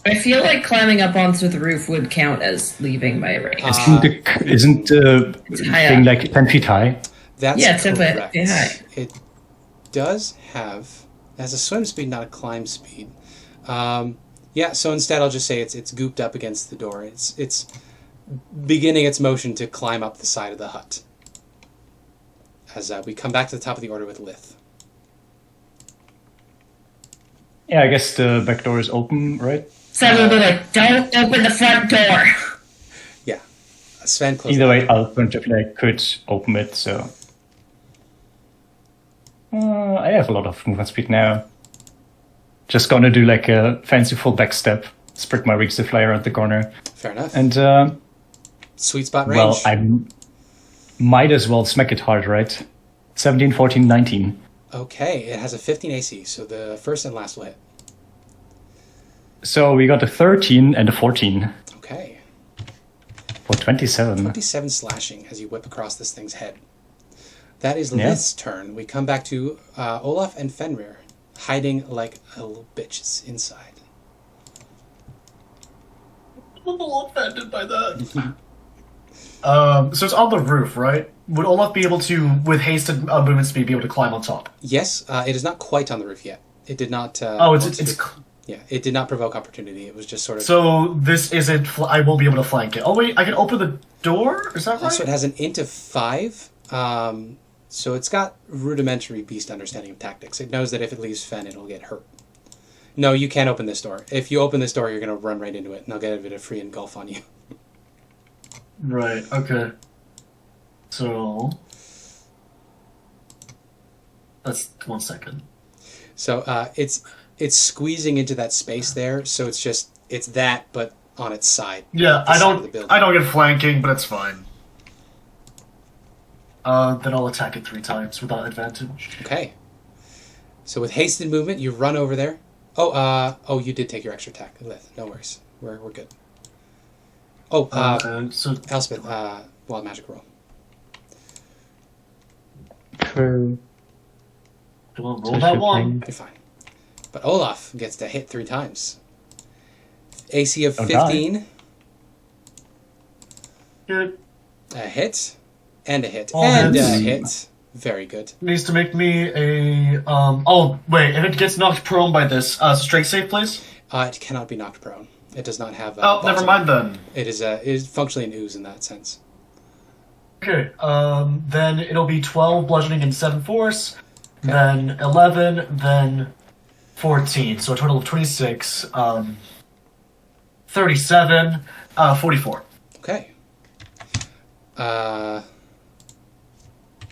S3: I feel like climbing up onto the roof would count as leaving my range.
S4: Isn't the
S3: high
S4: thing
S3: up.
S4: like 10 feet high?
S1: That's
S3: Yeah, it's a bit
S1: correct.
S3: high.
S1: It does have, it has a swim speed, not a climb speed. So instead I'll just say it's gooped up against the door. It's beginning its motion to climb up the side of the hut. As we come back to the top of the order with Lith.
S4: Yeah, I guess the back door is open, right?
S3: Someone will be like, don't open the front door.
S1: Yeah. Sven closed
S4: Either way, alternatively, I could open it, so... I have a lot of movement speed now. Just gonna do like a fanciful backstep, spread my wings to fly around the corner.
S1: Fair enough.
S4: And,
S1: Sweet spot range.
S4: well, I might as well smack it hard, right? 17, 14, 19.
S1: Okay, it has a 15 AC, so the first and last will hit.
S4: So we got a 13 and a 14
S1: Okay.
S4: for 27.
S1: 27 slashing as you whip across this thing's head. That is
S4: Yeah.
S1: Lith's turn. We come back to Olaf and Fenrir, hiding like little bitches inside.
S5: I'm a little offended by that. So it's on the roof, right? Would Olaf be able to, with hasted movement speed, be able to climb on top?
S1: Yes, it is not quite on the roof yet. It did not...
S5: Oh,
S1: want
S5: it's
S1: to. Yeah, it did not provoke opportunity. It was just sort of...
S5: So this isn't... I won't be able to flank it. Oh, wait, I can open the door? Is that right?
S1: Also, it has an int of 5. So it's got rudimentary beast understanding of tactics. It knows that if it leaves Sven, it'll get hurt. No, you can't open this door. If you open this door, you're going to run right into it, and I'll get a free engulf on you.
S5: Right, okay. So... That's 1 second.
S1: So it's squeezing into that space there, so it's that, but on its side.
S5: Yeah, I don't get flanking, but it's fine. Then I'll attack it 3 times without advantage.
S1: Okay. So with hasted movement, you run over there. Oh, you did take your extra attack. Lith, no worries. We're good. Oh,
S5: so
S1: Elspeth, wild magic roll.
S2: True.
S5: Do I roll that one?
S1: You're fine. But Olaf gets to hit 3 times. AC of
S4: Don't
S1: 15.
S4: die.
S5: Good.
S1: A hit. And a hit.
S5: All
S1: and
S5: hits.
S1: a hit. Very good.
S5: Needs to make me a... Oh, wait, if it gets knocked prone by this, strength save, please?
S1: It cannot be knocked prone. It does not have...
S5: Oh, never mind then.
S1: It is functionally an ooze in that sense.
S5: Okay, then it'll be 12 bludgeoning and 7 force, then 11, then 14, so a total of 26, 37, 44.
S1: Okay.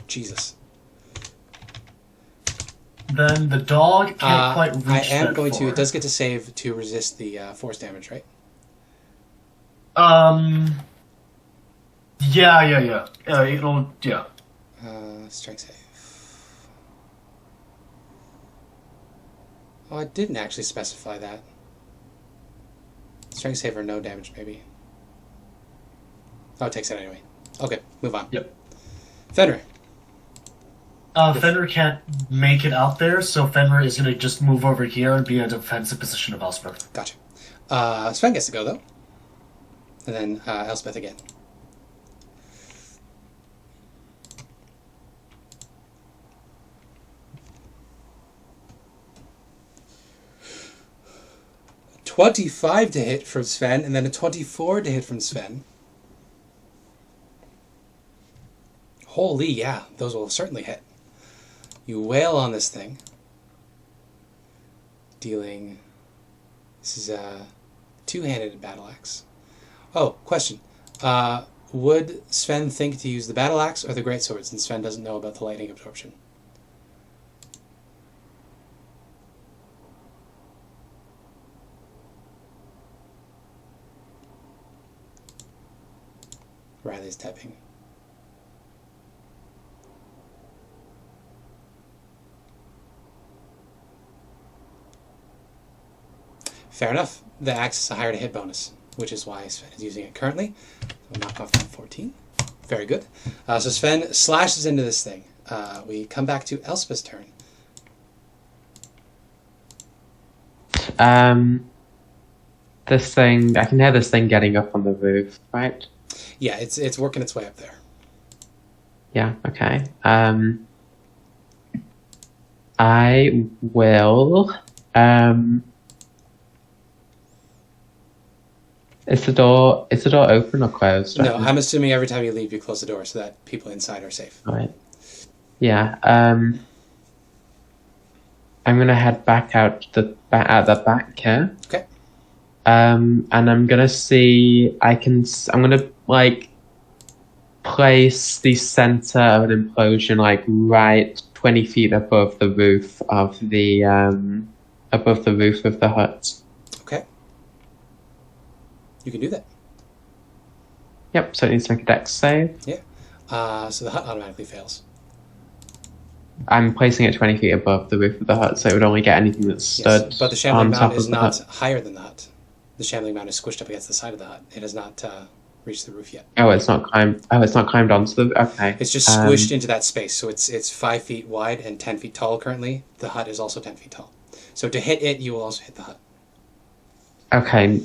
S1: Jesus.
S5: Then the dog can't quite reach
S1: I am
S5: that
S1: going to...
S5: far.
S1: It does get to save to resist the force damage, right?
S5: Yeah. It'll... Yeah.
S1: Strength save. Oh, I didn't actually specify that. Strength save or no damage, maybe. Oh, it takes it anyway. Okay, move on.
S5: Yep.
S1: Fenrir.
S5: Fenrir can't make it out there, so Fenrir is going to just move over here and be in a defensive position of Elspeth.
S1: Gotcha. Sven gets to go, though. And then Elspeth again. A 25 to hit from Sven, and then a 24 to hit from Sven. Holy, yeah, those will certainly hit. You wail on this thing. Dealing... This is a two-handed battle axe. Oh, question. Would Sven think to use the battle axe or the greatsword, since Sven doesn't know about the lightning absorption? Riley's typing. Fair enough. The axe is a higher to hit bonus, which is why Sven is using it currently. So knock off that 14. Very good. So Sven slashes into this thing. We come back to Elspeth's turn.
S2: This thing, I can hear this thing getting up on the roof, right?
S1: Yeah, it's working its way up there.
S2: Yeah, okay. I will... Is the door open or closed?
S1: No, I'm assuming every time you leave, you close the door so that people inside are safe.
S2: Right. Yeah. I'm gonna head back out the back here.
S1: Okay.
S2: And I'm gonna see. I'm gonna like place the center of an implosion like right 20 feet above the roof of the hut.
S1: Okay. You can do that.
S2: Yep. So it needs to make a dex save.
S1: Yeah. So the hut automatically fails.
S2: I'm placing it 20 feet above the roof of the hut, so it would only get anything that's stood
S1: Yes, but the shambling
S2: on
S1: mound
S2: top
S1: is
S2: of the
S1: not
S2: hut.
S1: higher than the hut. The shambling mound is squished up against the side of the hut. It has not reached the roof yet.
S2: Oh, it's not climbed. Oh, it's not climbed onto the. Okay.
S1: It's just squished into that space. So it's 5 feet wide and 10 feet tall currently. The hut is also 10 feet tall. So to hit it, you will also hit the hut.
S2: Okay.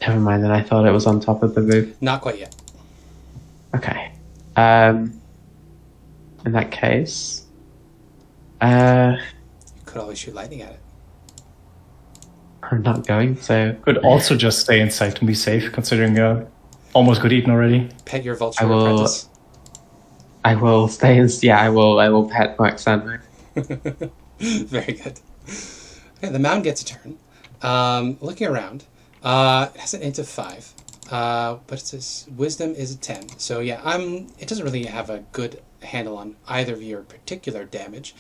S2: Never mind. Then I thought it was on top of the roof.
S1: Not quite yet.
S2: Okay. In that case,
S1: You could always shoot lightning at it.
S2: I'm not going to.
S4: Could also just stay inside to be safe, considering almost got eaten already.
S1: Pet your vulture
S2: I will-
S1: apprentice.
S2: I will stay in. Yeah, I will pet Roxanne.
S1: Very good. Okay, the mound gets a turn. Looking around, it has an int of 5, but it says wisdom is a 10. So yeah, it doesn't really have a good handle on either of your particular damage.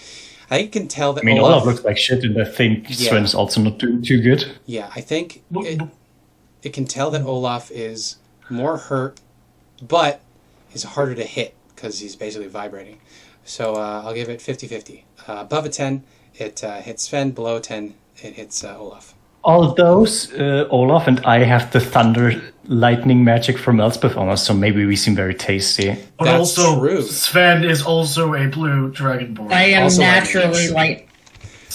S1: I can tell that.
S4: I mean, Olaf looks like shit, and I think Sven's also not doing too good.
S1: Yeah, I think it can tell that Olaf is more hurt, but is harder to hit because he's basically vibrating. So I'll give it 50-50. Above a 10, it hits Sven. Below a 10, it hits Olaf.
S4: All those, Olaf and I have the thunder lightning magic from Elspeth on us, so maybe we seem very tasty.
S5: But
S1: That's
S5: also,
S1: true.
S5: Sven is also a blue Dragonborn.
S3: I am
S1: Also
S3: naturally light.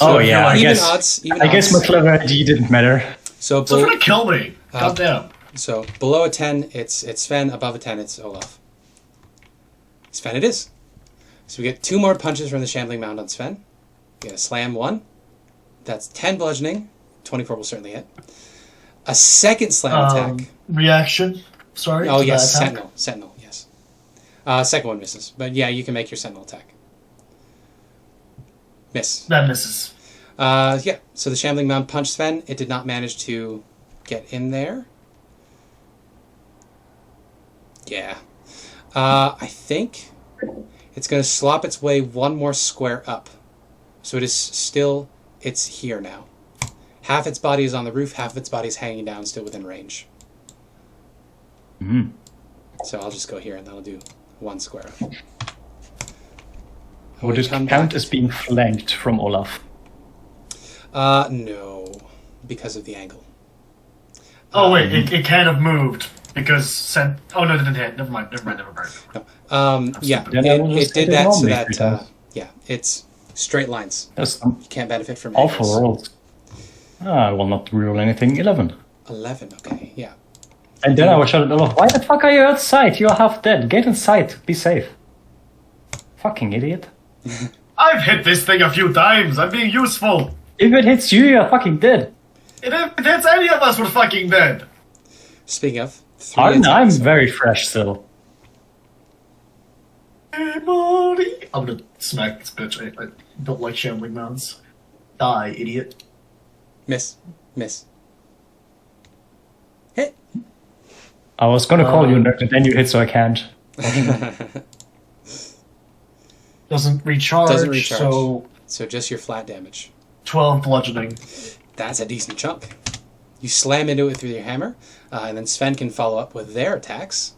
S4: Oh yeah, I
S1: Even
S4: guess.
S1: odds. Even
S4: I guess
S1: odds.
S4: my clever ID didn't matter.
S1: So
S5: It's gonna kill me. Calm down.
S1: So below a 10, it's Sven. Above a 10, it's Olaf. Sven it is. So we get 2 more punches from the shambling mound on Sven. We get a slam 1. That's 10 bludgeoning. 24 will certainly hit. A second slam attack.
S5: Reaction. Sorry.
S1: Oh
S5: to
S1: yes,
S5: that attack.
S1: Sentinel, yes. Second one misses. But yeah, you can make your Sentinel attack. Miss.
S5: That misses.
S1: Yeah, so the shambling mound punched Sven. It did not manage to get in there. Yeah. I think it's going to slop its way 1 more square up. So it's here now. Half its body is on the roof, half of its body is hanging down, still within range.
S4: Mm.
S1: So I'll just go here and that'll do 1 square up.
S4: Would it count as being flanked from Olaf?
S1: No, because of the angle.
S5: Oh wait, it can't have moved because Oh no, it didn't hit. Never mind.
S1: Yeah,
S4: Then I will just
S1: it did
S4: take it
S1: that
S4: on
S1: so
S4: me
S1: that,
S4: 3 times.
S1: yeah, it's straight lines.
S4: That's
S1: You can't benefit from
S4: awful
S1: angles.
S4: rolls. I will not reroll anything. 11.
S1: 11, okay, yeah.
S4: And then I was shouting, Olaf, why the fuck are you outside? You're half dead. Get inside. Be safe. Fucking idiot.
S5: I've hit this thing a few times. I'm being useful.
S4: If it hits you, you're fucking dead.
S5: If it hits any of us, we're fucking dead.
S1: Speaking of, 3
S4: I'm
S1: attacks.
S4: very fresh still.
S5: Hey, buddy. I'm gonna smack this bitch. I don't like shambling mounds. Die, idiot.
S1: Miss. Hit.
S4: I was gonna call you nerd, and then you hit, so I can't.
S5: Doesn't recharge,
S1: Doesn't recharge.
S5: so
S1: So just your flat damage.
S5: 12 bludgeoning.
S1: That's a decent chunk. You slam into it through your hammer, and then Sven can follow up with their attacks.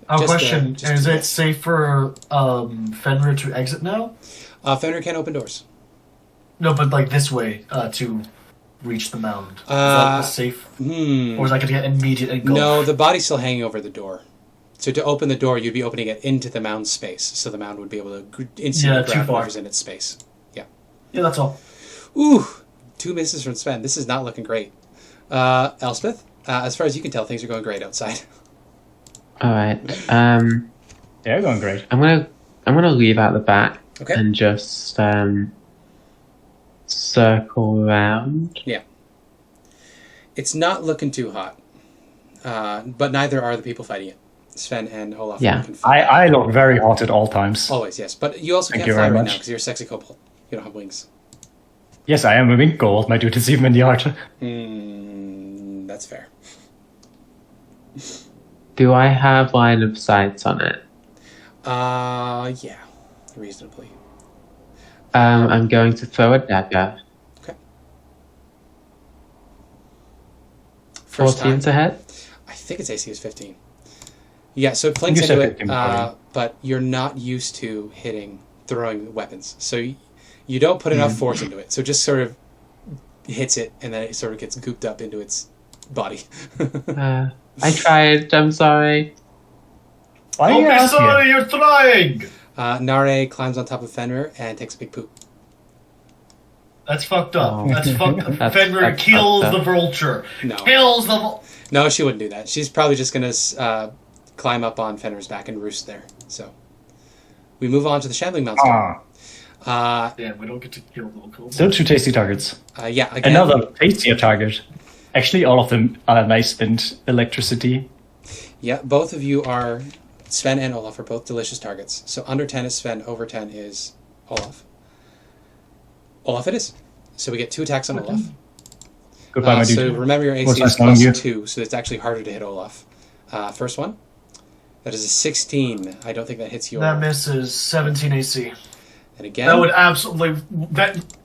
S5: Question,
S1: just
S5: is
S1: to-
S5: it safe for Fenrir to exit now?
S1: Fenrir can't open doors.
S5: No, but like this way, to reach the mound. Is that safe? Or is that gonna get immediate engulf?
S1: No, the body's still hanging over the door. So to open the door, you'd be opening it into the mound space, so the mound would be able to instantly
S5: Yeah, too
S1: grab
S5: far.
S1: whatever's in its space. Yeah.
S5: Yeah, that's all.
S1: Ooh, 2 misses from Sven. This is not looking great. Elspeth, as far as you can tell, things are going great outside.
S2: All right.
S4: Yeah, going great.
S2: I'm gonna leave out the back
S1: Okay.
S2: and just circle around.
S1: Yeah. It's not looking too hot, but neither are the people fighting it. Sven and Olaf.
S2: Yeah.
S1: Can fly.
S4: I look very hot at all times.
S1: Always, yes. But you also
S4: Thank
S1: can't
S4: you
S1: fly
S4: very
S1: right
S4: much.
S1: now because you're a sexy kobold. You don't have wings.
S4: Yes, I am a wing gold. My dude is even in the art.
S1: That's fair.
S2: Do I have line of sight on it?
S1: Yeah, reasonably.
S2: I'm going to throw a dagger.
S1: Okay. First
S2: 14
S1: time.
S2: to hit.
S1: I think its AC is 15. Yeah, so it clings
S4: You said
S1: into it,
S4: 15 before,
S1: but you're not used to throwing weapons. So you don't put enough force into it. So it just sort of hits it, and then it sort of gets gooped up into its body.
S2: I tried. I'm sorry.
S4: Why are
S5: Don't
S4: you
S5: be
S4: asking?
S5: sorry, you're trying!
S1: Nare climbs on top of Fenrir and takes a big poop.
S5: That's fucked up.
S2: Oh.
S5: That's fucked up.
S2: That's
S5: Fenrir
S2: fucked
S5: kills
S2: up.
S5: the vulture.
S1: No.
S5: Kills the
S1: No, she wouldn't do that. She's probably just going to climb up on Fenrir's back and roost there. So we move on to the Shambling Mountain.
S5: Damn, we don't get to kill locals.
S4: Still 2 tasty targets.
S1: Yeah, again,
S4: Another tastier target. Actually, all of them are nice and electricity.
S1: yeah, both of you are, Sven and Olaf are both delicious targets. So under 10 is Sven, over 10 is Olaf. Olaf it is. So we get 2 attacks on Olaf.
S4: Goodbye, my dude.
S1: So remember your AC
S4: Was
S1: is
S4: nice knowing you.
S1: +2, so it's actually harder to hit Olaf. First one. That is a 16. I don't think that hits you.
S5: That misses 17 AC.
S1: And again.
S5: That would absolutely.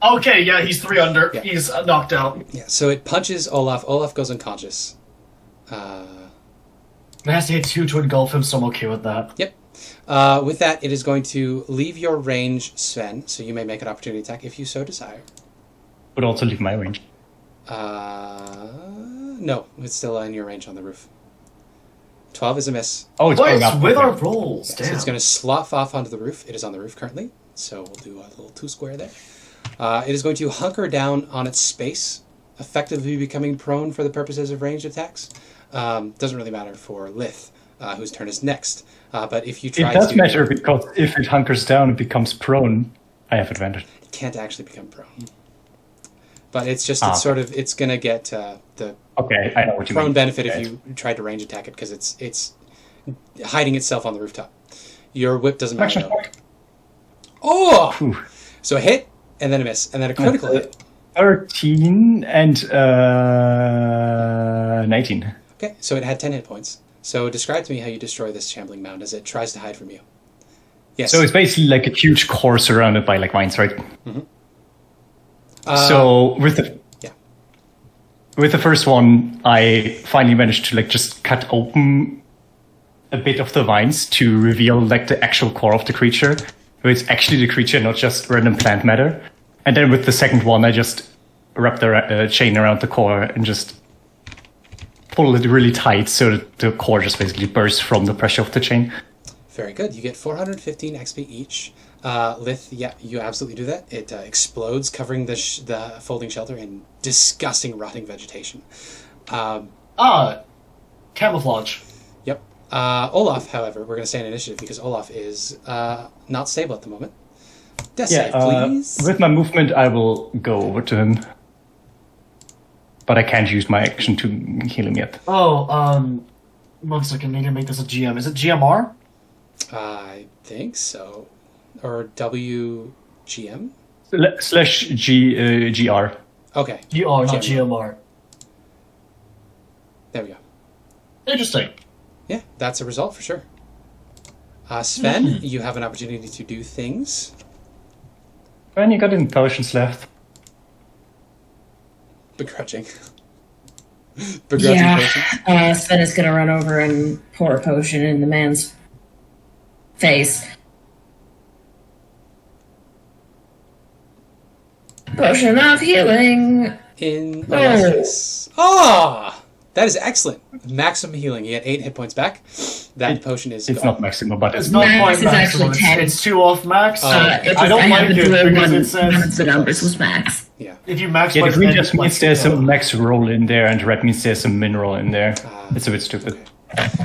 S5: Okay, yeah, he's 3 under.
S1: Yeah.
S5: He's knocked out.
S1: Yeah, so it punches Olaf. Olaf goes unconscious.
S5: It has to hit 2 to engulf him, so I'm okay with that.
S1: Yep. With that, it is going to leave your range, Sven, so you may make an opportunity attack if you so desire.
S4: Would also leave my range.
S1: No, it's still in your range on the roof. 12 is a miss.
S4: Oh, it's going
S5: What's
S4: up.
S5: with
S4: Okay.
S5: our rolls?
S1: So
S5: Damn.
S1: it's going to slough off onto the roof. It is on the roof currently, so we'll do a little 2 square there. It is going to hunker down on its space, effectively becoming prone for the purposes of ranged attacks. Doesn't really matter for Lith, whose turn is next. But if you try
S4: It does
S1: to...
S4: matter because if it hunkers down and becomes prone, I have advantage.
S1: It can't actually become prone. But it's just, it's sort of, it's going to get the
S4: Okay, I know what you
S1: prone
S4: mean.
S1: benefit
S4: Okay.
S1: if you tried to range attack it, because it's hiding itself on the rooftop. Your whip doesn't matter.
S4: Action.
S1: Though. Oh!
S4: Phew.
S1: So a hit, and then a miss, and then a critical hit.
S4: 13 and 19.
S1: Okay, so it had 10 hit points. So describe to me how you destroy this shambling mound as it tries to hide from you. Yes.
S4: So it's basically like a huge core surrounded by like vines, right?
S1: Uh,
S4: So with the
S1: yeah.
S4: with the first one, I finally managed to like just cut open a bit of the vines to reveal like the actual core of the creature. So it's actually the creature, not just random plant matter. And then with the second one, I just wrapped the chain around the core and just pull it really tight so that the core just basically bursts from the pressure of the chain.
S1: Very good. You get 415 XP each. Lith, yeah, you absolutely do that. It explodes, covering the folding shelter in disgusting, rotting vegetation.
S5: Camouflage.
S1: Yep. Olaf, however, we're going to stay in initiative because Olaf is not stable at the moment. Death save, please.
S4: With my movement, I will go over to him. But I can't use my action to heal him yet.
S5: Oh, 1 second, I need to make this a GM. Is it GMR?
S1: I think so. Or WGM?
S4: /GR.
S1: Okay.
S5: GR, not GMR.
S1: There we go.
S5: Interesting.
S1: Yeah, that's a result for sure. Sven, you have an opportunity to do things.
S4: And you got any potions left?
S1: Begrudging. Begrudging potion.
S3: Sven is going to run over and pour a potion in the man's face. Potion of healing.
S1: In the face. Ah! That is excellent. Maximum healing. You get 8 hit points back. That potion is
S4: It's
S1: gone.
S4: not maximum, but
S5: It's
S4: it's
S5: not
S3: Max
S5: quite
S3: is
S5: maximum.
S3: actually 10.
S5: It's 2 off max.
S3: I
S5: don't like
S3: happened
S5: it
S3: to roll
S5: because
S3: one
S5: it says
S3: of the numbers was max.
S1: Yeah.
S5: if you max
S4: yeah,
S5: by
S4: the green
S5: 10,
S4: just means
S5: like,
S4: there's some max roll in there, and red means there's some mineral in there.
S1: Ah.
S4: It's a bit stupid.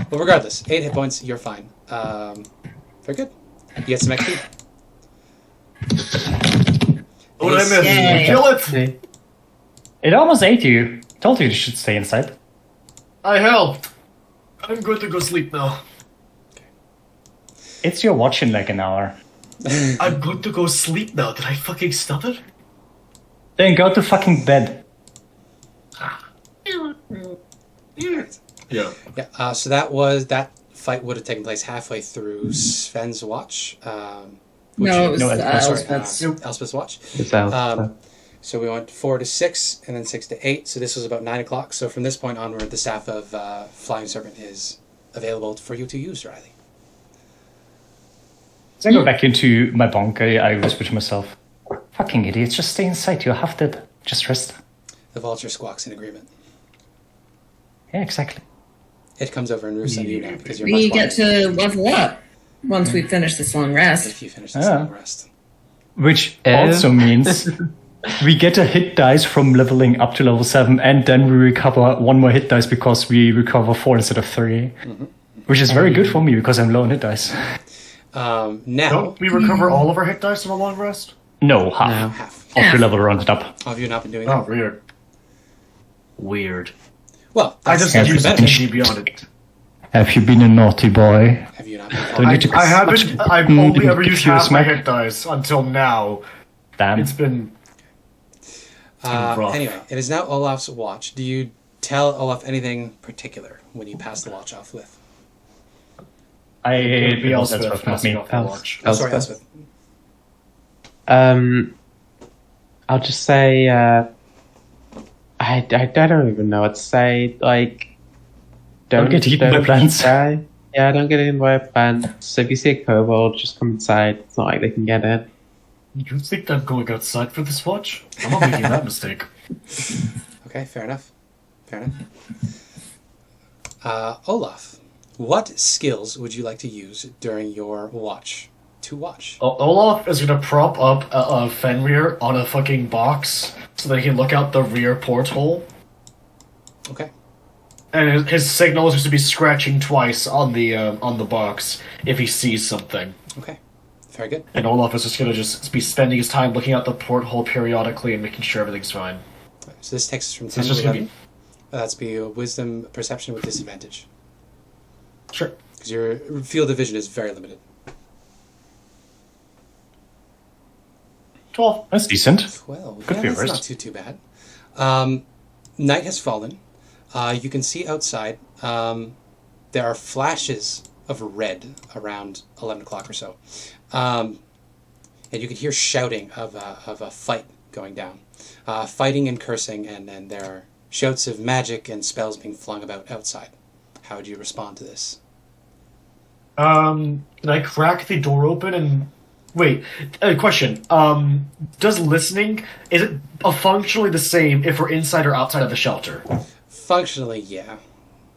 S1: Well, regardless, 8 hit points, you're fine. Very good. You get some XP.
S5: What did I miss?
S3: Yay.
S5: Kill it!
S4: It almost ate you. Told you should stay inside.
S5: I helped. I'm good to go sleep now.
S4: It's your watch in like an hour.
S5: I'm good to go sleep now. Did I fucking stop it?
S4: Then go to fucking bed.
S5: Yeah.
S1: Yeah, so that fight would have taken place halfway through Sven's watch.
S3: No, it was
S4: Elspeth's.
S1: Elspeth's watch.
S2: It's out.
S1: So we went 4 to 6, and then 6 to 8. So this was about 9 o'clock. So from this point onward, the staff of Flying Serpent is available for you to use, Riley.
S4: As I go back into my bunk, I whisper to myself, fucking idiots, just stay inside. You're half dead. Just rest.
S1: The vulture squawks in agreement.
S4: Yeah, exactly.
S1: It comes over and roosts on you now because you're
S3: We
S1: much
S3: get to level up once we finish this long rest.
S1: if you finish this
S4: Ah.
S1: long rest.
S4: Which also means we get a hit dice from leveling up to level 7, and then we recover 1 more hit dice because we recover 4 instead of 3. Which is very good for me because I'm low on hit dice.
S1: Now,
S5: Don't we recover all of our hit dice in a long rest?
S4: No, half.
S2: No.
S1: Half.
S4: Off your level rounded up.
S1: Have you not been doing
S5: Oh,
S1: that?
S5: weird. Weird.
S1: Well,
S5: I
S1: that's
S5: just used
S1: better.
S5: PG beyond it.
S4: Have you been a naughty boy?
S1: Have you not been
S4: Don't
S5: I,
S4: need to-
S5: I haven't. I've
S4: Mm,
S5: only ever used half my
S4: smack.
S5: hit dice until now.
S4: Damn.
S5: It's been rough.
S1: Anyway, it is now Olaf's watch. Do you tell Olaf anything particular when you pass the watch off with?
S5: It'd be
S4: That's
S5: Elspeth
S4: rough, not
S5: passing
S4: me.
S5: off the watch.
S1: Oh, sorry,
S2: Elspeth.
S1: Elspeth.
S2: I'll just say, I don't even know what to say. Like,
S4: Don't get eaten by plants.
S2: die. Yeah, don't get eaten by plants. If you see a kobold, just come inside. It's not like they can get in.
S5: You think I'm going outside for this watch? I'm not making that mistake.
S1: Okay, fair enough. Fair enough. Olaf, what skills would you like to use during your watch? To watch.
S5: Olaf is gonna prop up a Fenrir on a fucking box so that he can look out the rear porthole.
S1: Okay.
S5: And his signal is just to be scratching twice on the box if he sees something.
S1: Okay. Very good.
S5: And Olaf is just gonna just be spending his time looking out the porthole periodically and making sure everything's fine.
S1: So this takes us from
S5: So
S1: 10
S5: it's
S1: to
S5: just gonna
S1: 11. That's be a wisdom perception with disadvantage.
S5: Sure.
S1: Because your field of vision is very limited.
S5: 12.
S4: That's decent.
S1: 12.
S4: Could
S1: Yeah,
S4: be
S1: that's
S4: worse.
S1: not too bad. Night has fallen. You can see outside. There are flashes of red around 11 o'clock or so. And you can hear shouting of a fight going down. Fighting and cursing, and there are shouts of magic and spells being flung about outside. How would you respond to this?
S5: Can I crack the door open and... Wait, question. Does listening... Is it functionally the same if we're inside or outside of the shelter?
S1: Functionally, yeah.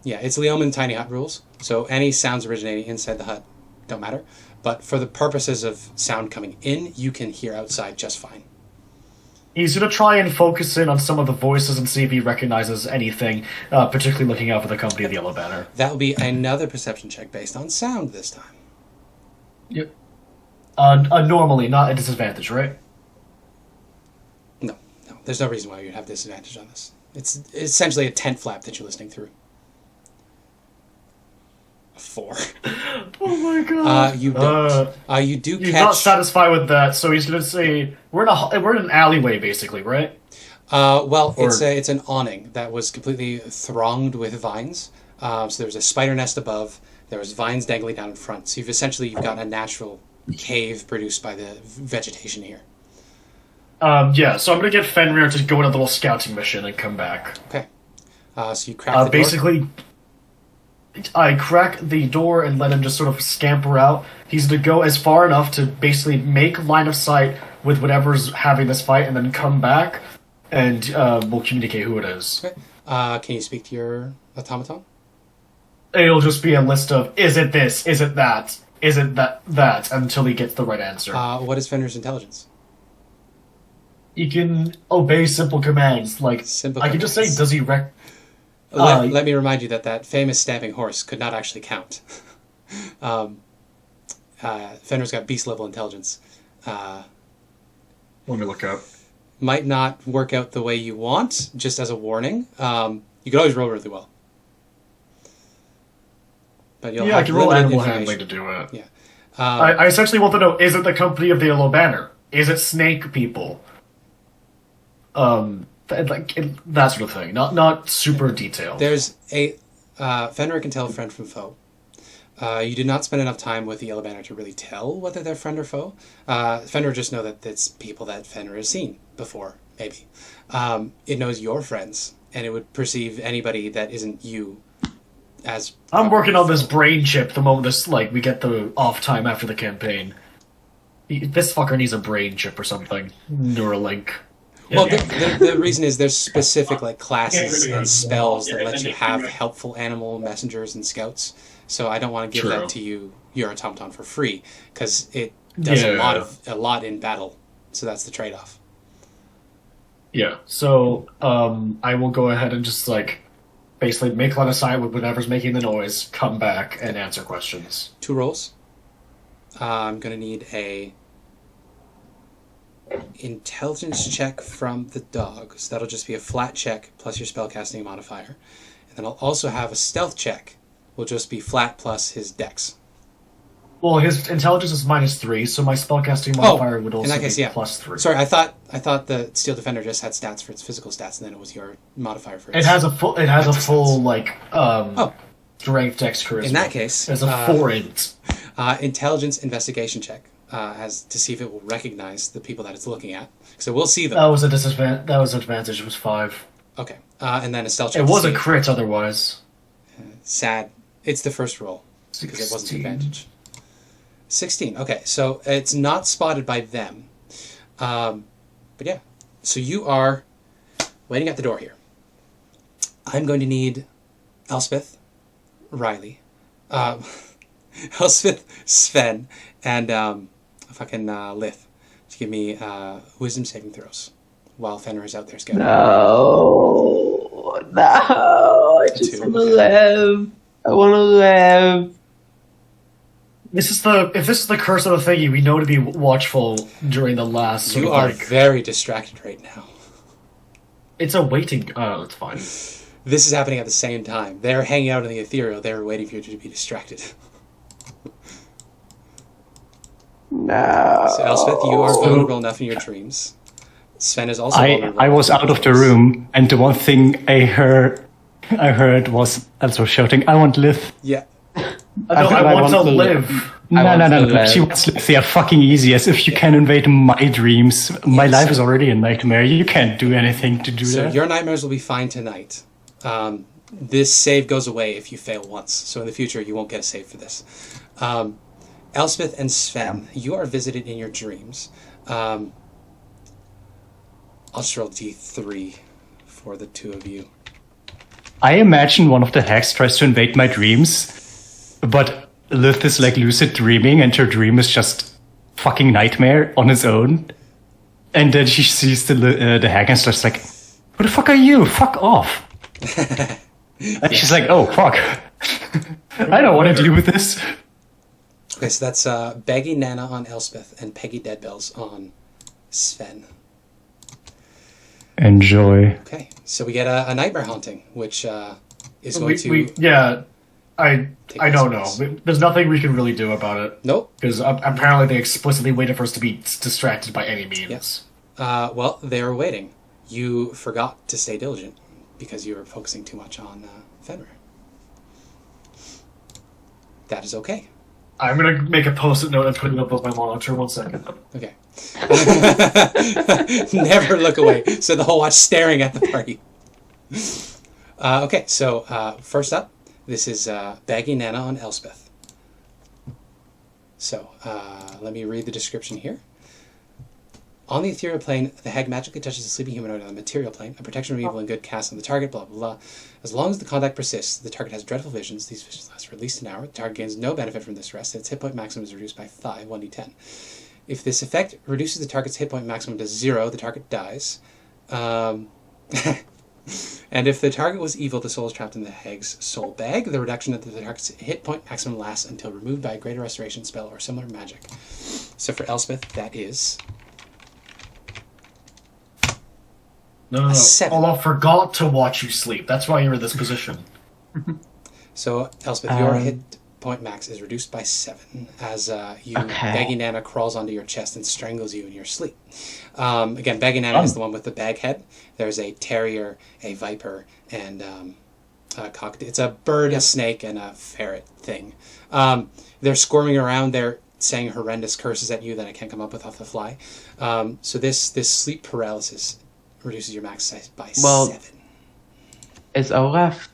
S1: Yeah, it's Leoman Tiny Hut rules, so any sounds originating inside the hut don't matter. But for the purposes of sound coming in, you can hear outside just fine.
S5: He's gonna try and focus in on some of the voices and see if he recognizes anything, particularly looking out for the company of the Yellow Banner.
S1: That will be another perception check based on sound this time.
S5: Yep. Normally, not a disadvantage, right?
S1: No. There's no reason why you'd have disadvantage on this. It's essentially a tent flap that you're listening through. A 4.
S5: Oh my god.
S1: You don't. You do
S5: He's
S1: catch...
S5: not satisfied with that, so he's gonna say we're in an alleyway, basically, right?
S1: Well,
S5: Or-
S1: it's an awning that was completely thronged with vines. So there was a spider nest above. There was vines dangling down in front. So you've got a natural cave produced by the vegetation here.
S5: Yeah. So I'm gonna get Fenrir to go on a little scouting mission and come back.
S1: Okay. So you crack the door.
S5: Basically, I crack the door and let him just sort of scamper out. He's to go as far enough to basically make line of sight with whatever's having this fight, and then come back, and we'll communicate who it is.
S1: Okay. Can you speak to your automaton?
S5: It'll just be a list of, is it this, is it that, is it that, until he gets the right answer.
S1: What is Fenrir's intelligence?
S5: He can obey simple commands, like,
S1: Simple
S5: I can just say,
S1: commands.
S5: does he
S1: Let me remind you that famous stamping horse could not actually count. Fenrir's got beast level intelligence.
S5: Let me look up.
S1: Might not work out the way you want, just as a warning. You could always roll really well. But you'll
S5: Yeah, I
S1: have
S5: can roll
S1: limited
S5: animal
S1: information.
S5: handling to do it.
S1: Yeah.
S5: I essentially want to know, is it the company of the Yellow Banner? Is it snake people? That sort of thing. Not super detailed.
S1: There's a... Fenrir can tell friend from foe. You did not spend enough time with the Yellow Banner to really tell whether they're friend or foe. Fenrir just know that it's people that Fenrir has seen before, maybe. It knows your friends, and it would perceive anybody that isn't you as...
S5: I'm working on this brain chip the moment we get the off time after the campaign. This fucker needs a brain chip or something. Neuralink.
S1: Well, the reason is there's specific classes and spells that let you have helpful animal messengers and scouts. So I don't want to give
S5: True.
S1: that to you, your automaton, for free, because it does a lot in battle. So that's the trade-off.
S5: Yeah. So I will go ahead and just basically make line of sight with whatever's making the noise, come back and answer questions.
S1: 2 rolls. I'm going to need intelligence check from the dog. So that'll just be a flat check plus your spellcasting modifier. And then I'll also have a stealth check. Will just be flat plus his dex.
S5: Well, his intelligence is -3, so my spellcasting modifier would also
S1: in that case,
S5: be
S1: yeah.
S5: +3.
S1: Sorry, I thought the Steel Defender just had stats for its physical stats, and then it was your modifier for its...
S5: It has a full strength, dex, charisma.
S1: In that case...
S5: It's a 4-int.
S1: Intelligence investigation check, as to see if it will recognize the people that it's looking at. So we'll see them.
S5: That was a disadvantage. That was advantage. It was 5.
S1: Okay. And then a stealth check.
S5: It was a crit otherwise.
S1: Sad. It's the first roll, because it wasn't
S5: 16.
S1: advantage. 16. Okay, so it's not spotted by them. But yeah. So you are waiting at the door here. I'm going to need Elspeth, Riley, Elspeth, Sven, and Lith to give me wisdom saving throws while Fenrir is out there scouting.
S2: No, I just want to live. I want to live.
S5: If this is the curse of the thingy, we know to be watchful during the last.
S1: You are very distracted right now.
S5: It's a waiting. Oh, it's fine.
S1: This is happening at the same time. They're hanging out in the ethereal. They're waiting for you to be distracted.
S2: No.
S1: So Elspeth, you are vulnerable enough in your dreams. Sven is also vulnerable.
S4: I was out of the room, and the one thing I heard was also shouting, "I want Lith."
S1: Yeah.
S5: I want to live.
S4: No. She wants Lith. They are fucking easy. As if you can invade my dreams. My life is already a nightmare. You can't do anything to do
S1: So
S4: that.
S1: your nightmares will be fine tonight. This save goes away if you fail once. So in the future, you won't get a save for this. Elspeth and Sven, you are visited in your dreams. I'll just roll D3 for the two of you.
S4: I imagine one of the hacks tries to invade my dreams, but Lith is like lucid dreaming, and her dream is just fucking nightmare on its own. And then she sees the hack and starts like, "Who the fuck are you? Fuck off!" And she's like, "Oh fuck, I don't want to deal with this."
S1: Okay, so that's Baggy Nana on Elspeth and Peggy Deadbells on Sven.
S4: Enjoy.
S1: Okay, so we get a nightmare haunting, which is going to...
S5: I don't know. There's nothing we can really do about it.
S1: Nope.
S5: Because apparently they explicitly waited for us to be distracted by any means.
S1: Yes. Well, they were waiting. You forgot to stay diligent because you were focusing too much on Fenrir. That is okay.
S5: I'm going to make a post-it note and put it up on my monitor. 1 second.
S1: Okay. Never look away. So the whole watch staring at the party. Okay, so first up, this is Baggy Nana on Elspeth. So let me read the description here. On the ethereal plane, the hag magically touches a sleeping humanoid on the material plane. A protection of evil and good cast on the target, blah, blah, blah. As long as the contact persists, the target has dreadful visions. These visions last for at least an hour. The target gains no benefit from this rest. Its hit point maximum is reduced by 5, 1d10. If this effect reduces the target's hit point maximum to 0, the target dies. And if the target was evil, the soul is trapped in the hag's soul bag. The reduction of the target's hit point maximum lasts until removed by a greater restoration spell or similar magic. So for Elspeth, that is...
S5: No.
S1: 7.
S5: Olaf forgot to watch you sleep. That's why you're in this position.
S1: So, Elspeth, your hit point max is reduced by 7 as Baggy Nana crawls onto your chest and strangles you in your sleep. Again, Baggy Nana is the one with the bag head. There's a terrier, a viper, and a cockatiel. It's a bird, a snake, and a ferret thing. They're squirming around. They're saying horrendous curses at you that I can't come up with off the fly. So this sleep paralysis reduces your max size by 7.
S2: Is Olaf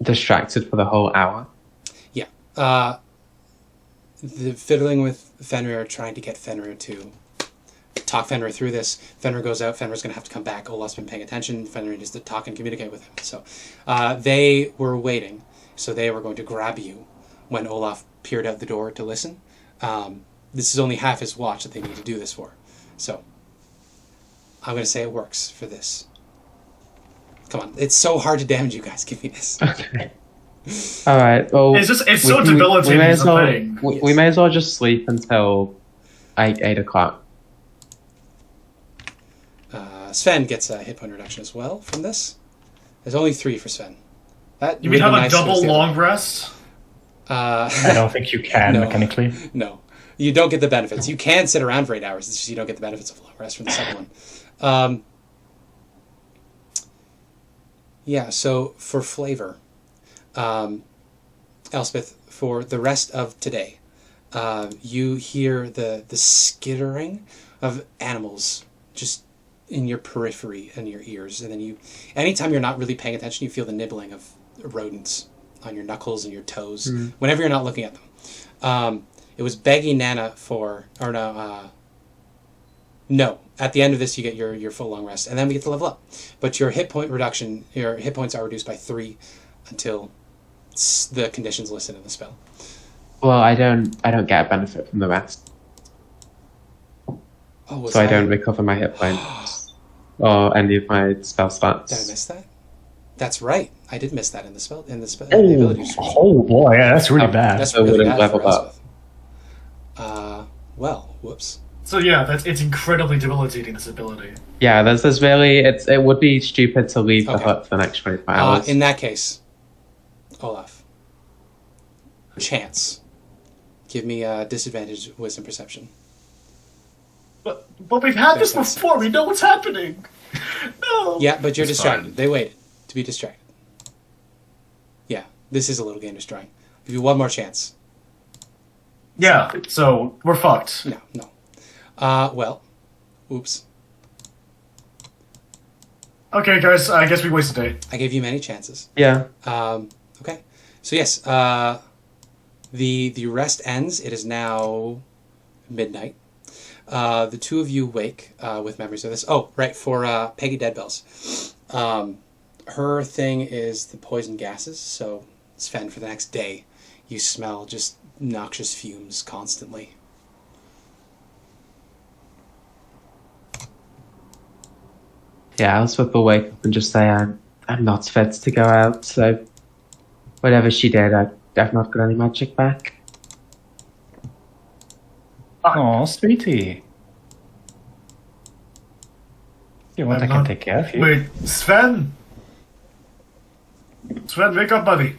S2: distracted for the whole hour?
S1: Yeah. The fiddling with Fenrir, trying to get Fenrir to talk Fenrir through this. Fenrir goes out. Fenrir's going to have to come back. Olaf's been paying attention. Fenrir needs to talk and communicate with him. So they were waiting. So they were going to grab you when Olaf peered out the door to listen. This is only half his watch that they need to do this for. So I'm going to say it works for this. Come on. It's so hard to damage you guys. Give me this.
S2: Okay. All right. Well,
S5: It's so debilitating.
S2: We may as well just sleep until like 8 o'clock.
S1: Sven gets a hit point reduction as well from this. There's only 3 for Sven. That
S5: You mean have
S1: would be
S5: a
S1: nice if it was
S5: double
S1: the other-
S5: long rest?
S4: I don't think you can
S1: No.
S4: mechanically.
S1: No, you don't get the benefits. You can sit around for 8 hours. It's just you don't get the benefits of long rest from the second one. Yeah. So for flavor, Elspeth, for the rest of today, you hear the skittering of animals just in your periphery and your ears, and then anytime you're not really paying attention, you feel the nibbling of rodents on your knuckles and your toes whenever you're not looking at them. It was begging Nana no. At the end of this, you get your full long rest, and then we get to level up. But your hit point reduction, your hit points are reduced by 3 until the conditions listed in the spell.
S2: Well, I don't get a benefit from the rest,
S1: Oh,
S2: so I don't recover my hit points or any of my spell
S1: Did I
S2: slots.
S1: miss that? That's right. I did miss that in the spell in the
S4: Oh,
S1: ability description.
S4: oh boy, yeah, that's really bad.
S1: That's
S2: I
S1: really
S2: wouldn't
S1: bad
S2: level
S1: for
S2: up.
S1: Elspeth. Well, whoops.
S5: So yeah, it's incredibly debilitating, this ability.
S2: Yeah, there's really it would be stupid to leave the
S1: Okay.
S2: hut for the next 24 hours.
S1: In that case, Olaf, chance. Give me a disadvantage wisdom perception.
S5: But we've had this
S1: There's
S5: before, we know what's happening! No!
S1: Yeah, but you're
S5: It's
S1: distracted.
S5: fine.
S1: They waited to be distracted. Yeah, this is a little game destroying. Give you one more chance.
S5: Yeah, so we're fucked.
S1: No. Well, oops.
S5: Okay, guys, I guess we wasted a day.
S1: I gave you many chances.
S2: Yeah.
S1: Okay. So yes, the rest ends. It is now midnight. The two of you wake with memories of this. Oh, right, for Peggy Deadbells. Her thing is the poison gases, so Sven, for the next day, you smell just noxious fumes constantly.
S2: Yeah, Elspeth will wake up and just say, I'm not fit to go out, so whatever she did, I've not got any magic back.
S4: Oh, sweetie. You want
S5: I'm
S4: I can
S5: not-
S4: take care of you?
S5: Wait, Sven! Sven, wake up, buddy.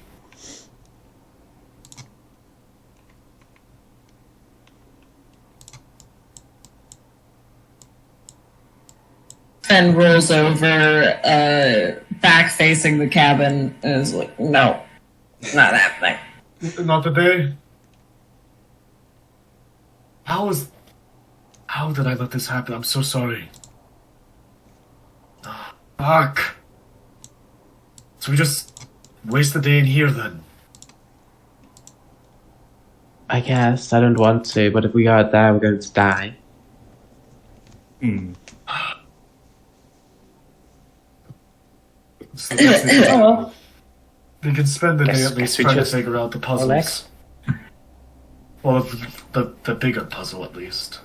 S3: Sven rolls over, back facing the cabin, and is like, no, not happening.
S5: Not today. How did I let this happen? I'm so sorry. Fuck. So we just waste the day in here then?
S2: I guess, I don't want to, but if we go out there, we're going to die.
S4: Hmm.
S5: So that's the-
S3: Oh,
S5: we can spend the day
S4: Guess-
S5: at least
S4: guess we
S5: trying to
S4: just
S5: figure out the puzzles.
S4: relax.
S5: Well, the bigger puzzle at least.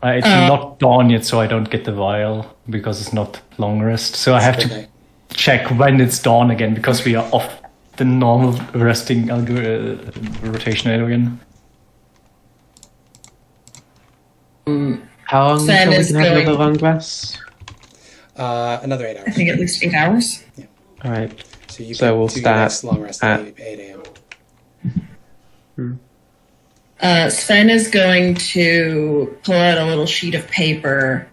S4: It's not dawn yet, so I don't get the vial because it's not long rest. So I have to
S1: Okay.
S4: check when it's dawn again because we are off the normal resting rotation again.
S2: How long
S3: Sven
S2: until we
S3: is
S2: can have
S3: going-
S2: another long rest?
S1: Another 8
S3: I
S1: hours.
S3: think at least 8 hours.
S2: Alright.
S1: So you
S2: So
S1: can
S2: we'll
S1: do your
S2: start
S1: next long rest at
S2: at-
S1: 8 a.m.
S3: Sven is going to pull out a little sheet of paper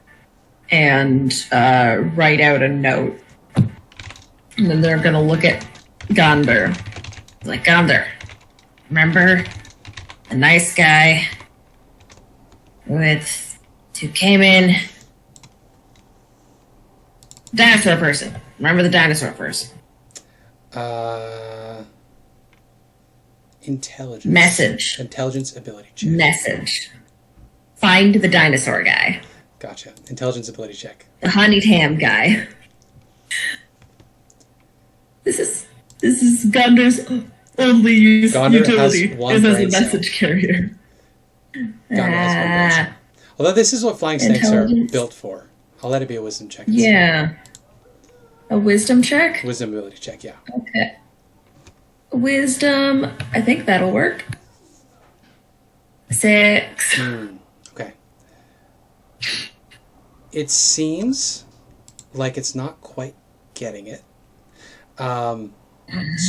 S3: and write out a note. And then they're going to look at Gondor. Like, Gondor, remember the nice guy who came in? Dinosaur person. Remember the dinosaur person?
S1: Intelligence.
S3: Message.
S1: Intelligence ability check.
S3: Message. Find the dinosaur guy.
S1: Gotcha. Intelligence ability check.
S3: The honeyed ham guy. This is Gondor's only
S1: Gondor has
S3: utility
S1: one
S3: is as a
S1: brain cell.
S3: message carrier.
S1: Gondor has one brain cell. Although this is what flying snakes are
S3: Intelligence.
S1: built for. I'll let it be a wisdom check.
S3: Yeah. A wisdom check?
S1: Wisdom ability check, yeah.
S3: Okay. Wisdom. I think that'll work. 6.
S1: Okay. It seems like it's not quite getting it. So I'm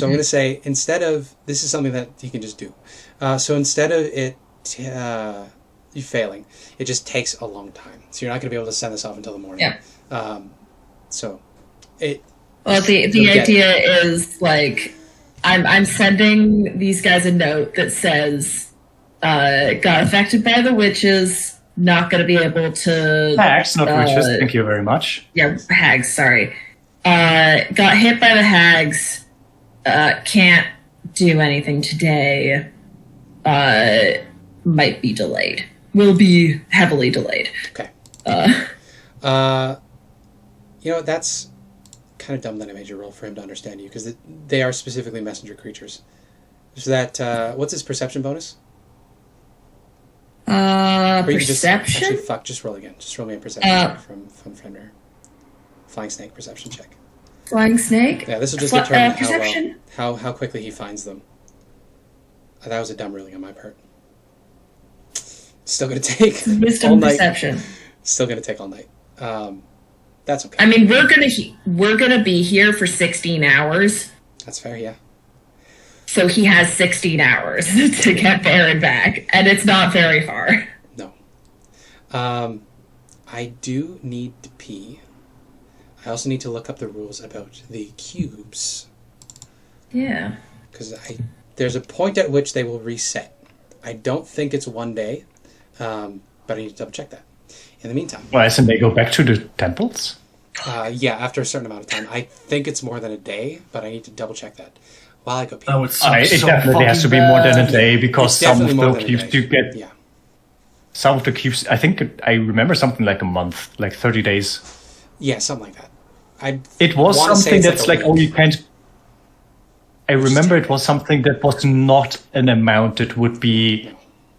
S1: going to say, instead of... This is something that you can just do. So instead of it you failing, it just takes a long time. So you're not going to be able to send this off until the morning.
S3: Yeah.
S1: So it...
S3: Well, the idea is, like, I'm sending these guys a note that says, got affected by the witches, not going to be able to...
S4: Hags, not witches, thank you very much.
S3: Yeah, hags, sorry. Got hit by the hags, can't do anything today, might be delayed. Will be heavily delayed.
S1: Okay. You know, that's kind of dumb that I made you roll for him to understand you, because they are specifically messenger creatures. So that, what's his perception bonus?
S3: Perception?
S1: Just roll again. Just roll me a perception check from Fenrir. Flying snake perception check.
S3: Flying snake?
S1: Yeah, this will just determine
S3: perception?
S1: how quickly he finds them. That was a dumb ruling on my part. Still going to take
S3: Wisdom
S1: all night.
S3: perception.
S1: Still going to take all night. That's okay.
S3: I mean, we're gonna be here for 16 hours.
S1: That's fair, yeah.
S3: So he has 16 hours to get Baron back, and it's not very far.
S1: No. I do need to pee. I also need to look up the rules about the cubes.
S3: Yeah.
S1: Because there's a point at which they will reset. I don't think it's 1 day, but I need to double check that. In the meantime...
S4: Well, isn't they go back to the temples?
S1: Yeah, after a certain amount of time. I think it's more than a day, but I need to double check that. While I go pee.
S5: That would suck
S4: It
S5: so
S4: definitely has to be
S5: fucking
S4: more than a
S5: bad.
S4: day, because
S1: It's
S4: some of
S1: definitely more
S4: the
S1: than a
S4: cubes
S1: day.
S4: do get...
S1: Yeah.
S4: Some of the cubes, I think, I remember something like a month, like 30 days.
S1: Yeah, something like that.
S4: It was
S1: wanna say
S4: something
S1: it's
S4: that's
S1: like
S4: like,
S1: a
S4: oh,
S1: week.
S4: you can't... I remember it was something that was not an amount that would be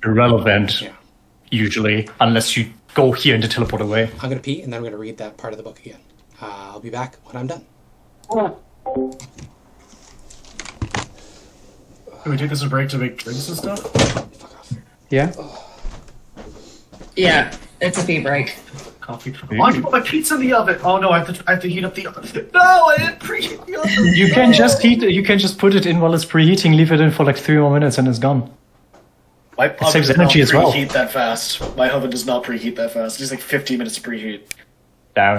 S4: relevant,
S1: Yeah.
S4: usually, unless you go here and teleport away.
S1: I'm going to pee, and then I'm going to read that part of the book again. I'll be back when I'm done.
S5: Can we take us a break to make drinks and stuff?
S1: Fuck off.
S2: Yeah.
S3: Yeah, it's a pee break.
S5: Coffee. Oh, I put my pizza in the oven. Oh no, I have to heat up the oven. No, I didn't preheat the oven.
S4: You can just heat it, you can just put it in while it's preheating, leave it in for like 3 more minutes and it's gone.
S5: My oven
S4: saves
S5: does
S4: energy
S5: not
S4: as well.
S5: preheat that fast. My oven does not preheat that fast. It's like 15 minutes to preheat.
S3: I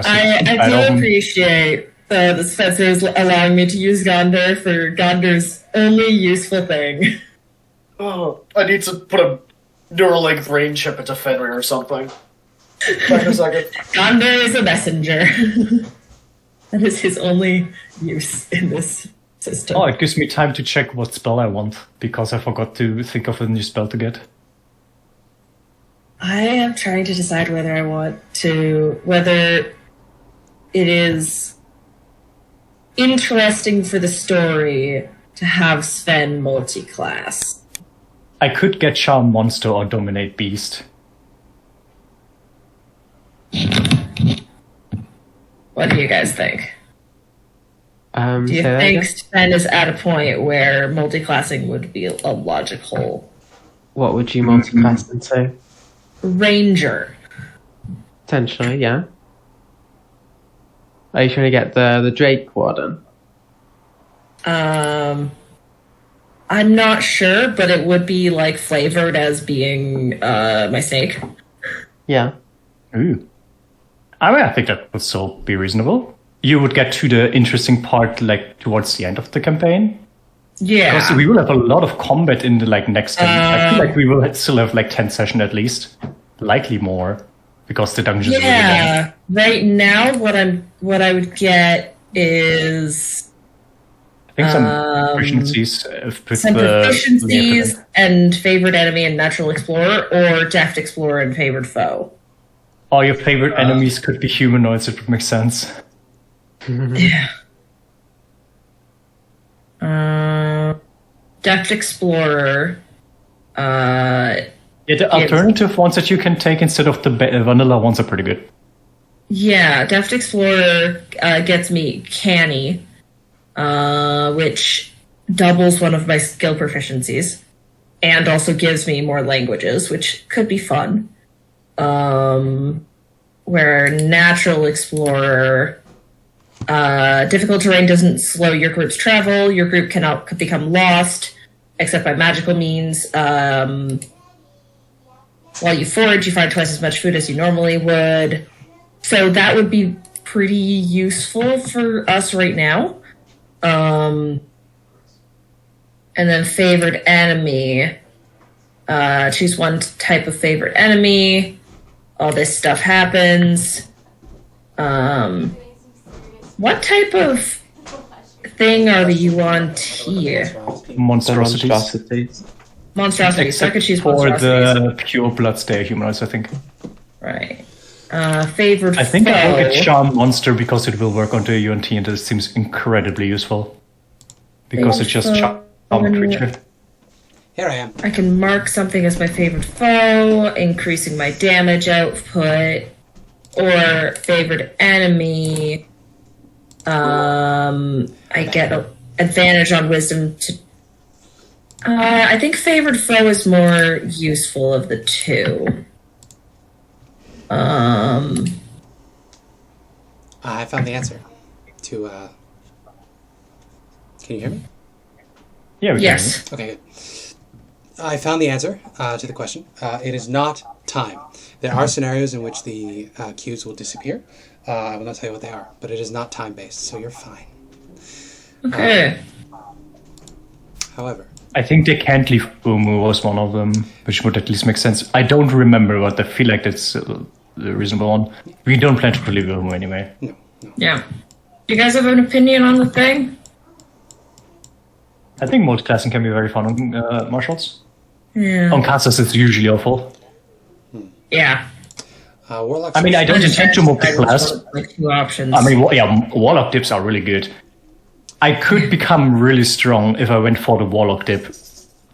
S3: do appreciate the Spencer's allowing me to use Gondor for Gondor's only useful thing.
S5: Oh, I need to put a Neuralink brain chip into Fenrir or something. Back in a second.
S3: Gondor is a messenger. That is his only use in this system.
S4: Oh, it gives me time to check what spell I want, because I forgot to think of a new spell to get.
S3: I am trying to decide whether it is interesting for the story to have Sven multi-class.
S4: I could get Charm Monster or Dominate Beast.
S3: What do you guys think? Do you
S2: say that
S3: think
S2: again?
S3: Sven is at a point where multi-classing would be a logical
S2: What would you multi-class into?
S3: ranger?
S2: Potentially, yeah. Are you trying to get the Drake Warden?
S3: I'm not sure, but it would be like flavored as being my snake.
S2: Yeah.
S4: Ooh. I think that would still be reasonable. You would get to the interesting part like towards the end of the campaign.
S3: Yeah.
S4: Because we will have a lot of combat in the like next 10. I feel like we will still have like 10 sessions at least. Likely more. Because the dungeons are really long.
S3: Yeah. Right now what I would get is
S4: I think some proficiencies with
S3: some
S4: the
S3: proficiencies and favored enemy and natural explorer, or deft explorer and favored foe.
S4: All your favorite enemies could be humanoids, it would make sense.
S3: Yeah. Deft explorer.
S4: Yeah, the alternative ones that you can take instead of the vanilla ones are pretty good.
S3: Yeah, deft explorer gets me canny, which doubles one of my skill proficiencies. and also gives me more languages, which could be fun. Where Natural Explorer, difficult terrain doesn't slow your group's travel. Your group could become lost, except by magical means. While you forage, you find twice as much food as you normally would. So that would be pretty useful for us right now. And then favored enemy. Choose one type of favorite enemy. All this stuff happens. What type of thing are you want here?
S4: Monstrosities.
S3: Monstrosities. So I could choose
S4: for
S3: monstrosities.
S4: the pure bloodstare humanoids, I think.
S3: Right. Favored
S4: I think I will
S3: foe.
S4: get Charm Monster because it will work onto a UNT and it seems incredibly useful. Because it's just Charm creature.
S1: Here I am.
S3: I can mark something as my favorite foe, increasing my damage output, or favored enemy. I get an advantage on wisdom to. I think favored foe is more useful of the two.
S1: I found the answer to. Can you hear me?
S4: Yeah, we
S3: Yes.
S1: Okay, good. I found the answer to the question. It is not time. There are scenarios in which the cues will disappear. I will not tell you what they are, but it is not time-based, so you're fine.
S3: Okay.
S1: However,
S4: I think they can't leave Umu was one of them, which would at least make sense. I don't remember, but I feel like that's the reasonable one. We don't plan to leave Umu anyway.
S1: no.
S3: Yeah. Do you guys have an opinion on the thing?
S4: I think multiclassing can be very fun on martials.
S3: Yeah.
S4: On casters, it's usually awful.
S3: Yeah.
S1: Warlock.
S4: I mean, I don't intend to multi-class.
S3: Like two options.
S4: I mean, Warlock dips are really good. I could become really strong if I went for the Warlock dip,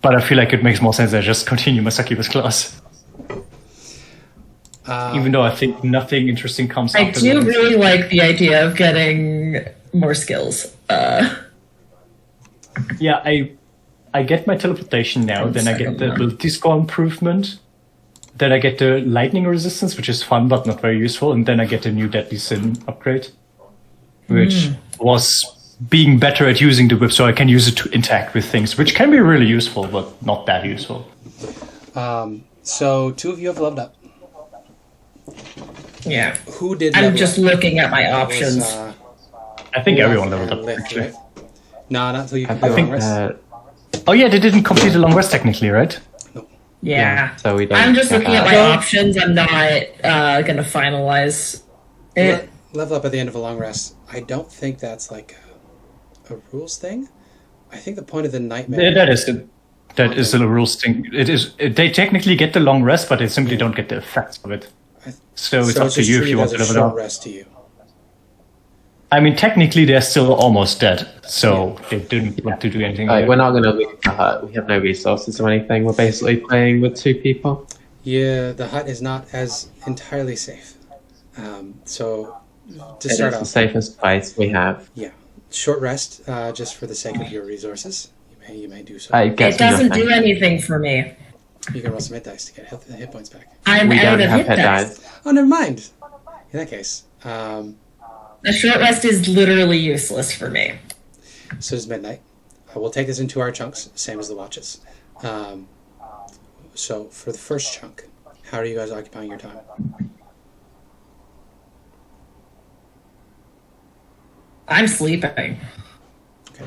S4: but I feel like it makes more sense that I just continue my Succubus class. Even though I think nothing interesting comes
S3: I
S4: after
S3: do
S4: that.
S3: really like the idea of getting more skills.
S4: Yeah, I get my teleportation now, then I get the ability score improvement, then I get the lightning resistance, which is fun but not very useful, and then I get a new Deadly Sin upgrade, which was being better at using the whip, so I can use it to interact with things, which can be really useful, but not that useful.
S1: So two of you have leveled up.
S3: Yeah.
S1: Who did?
S3: I'm
S1: level
S3: just
S1: up?
S3: looking at my
S1: It was,
S3: options.
S4: I think
S1: Olaf
S4: everyone leveled
S1: and
S4: up,
S1: Lith,
S4: actually.
S1: right? No, not until you
S2: I
S1: complete a long
S2: think
S1: rest.
S4: Oh yeah, they didn't complete the long rest technically, right?
S3: Yeah.
S2: so we don't.
S3: I'm just looking at my
S1: Well-
S3: options. I'm not going to finalize it.
S1: Level up at the end of a long rest. I don't think that's like a rules thing. I think the point of the nightmare.
S4: That is a rules thing. It is. They technically get the long rest, but they simply don't get the effects of it. So it's up to
S1: just
S4: you if
S1: treated
S4: you want
S1: as
S4: to
S1: a
S4: level
S1: short
S4: up.
S1: rest to you.
S4: I mean, technically they're still almost dead, so they didn't want to do anything.
S2: Like, we're not going to leave the hut. We have no resources or anything. We're basically playing with two people.
S1: Yeah, the hut is not as entirely safe. So to
S2: It
S1: start
S2: is the
S1: off,
S2: safest place we have.
S1: yeah, short rest just for the sake of your resources. You may do so.
S2: It gets
S3: It doesn't
S2: nothing.
S3: do anything for me.
S1: You can roll some hit dice to get hit points back.
S3: I'm
S2: We
S3: out
S2: don't
S3: of
S2: have
S3: hit
S2: head
S3: dice.
S2: dice.
S1: Oh, never mind. In that case,
S3: A short rest is literally useless for me.
S1: so it's midnight. We'll take this into our chunks, same as the watches. So for the first chunk, how are you guys occupying your time?
S3: I'm sleeping.
S1: Okay.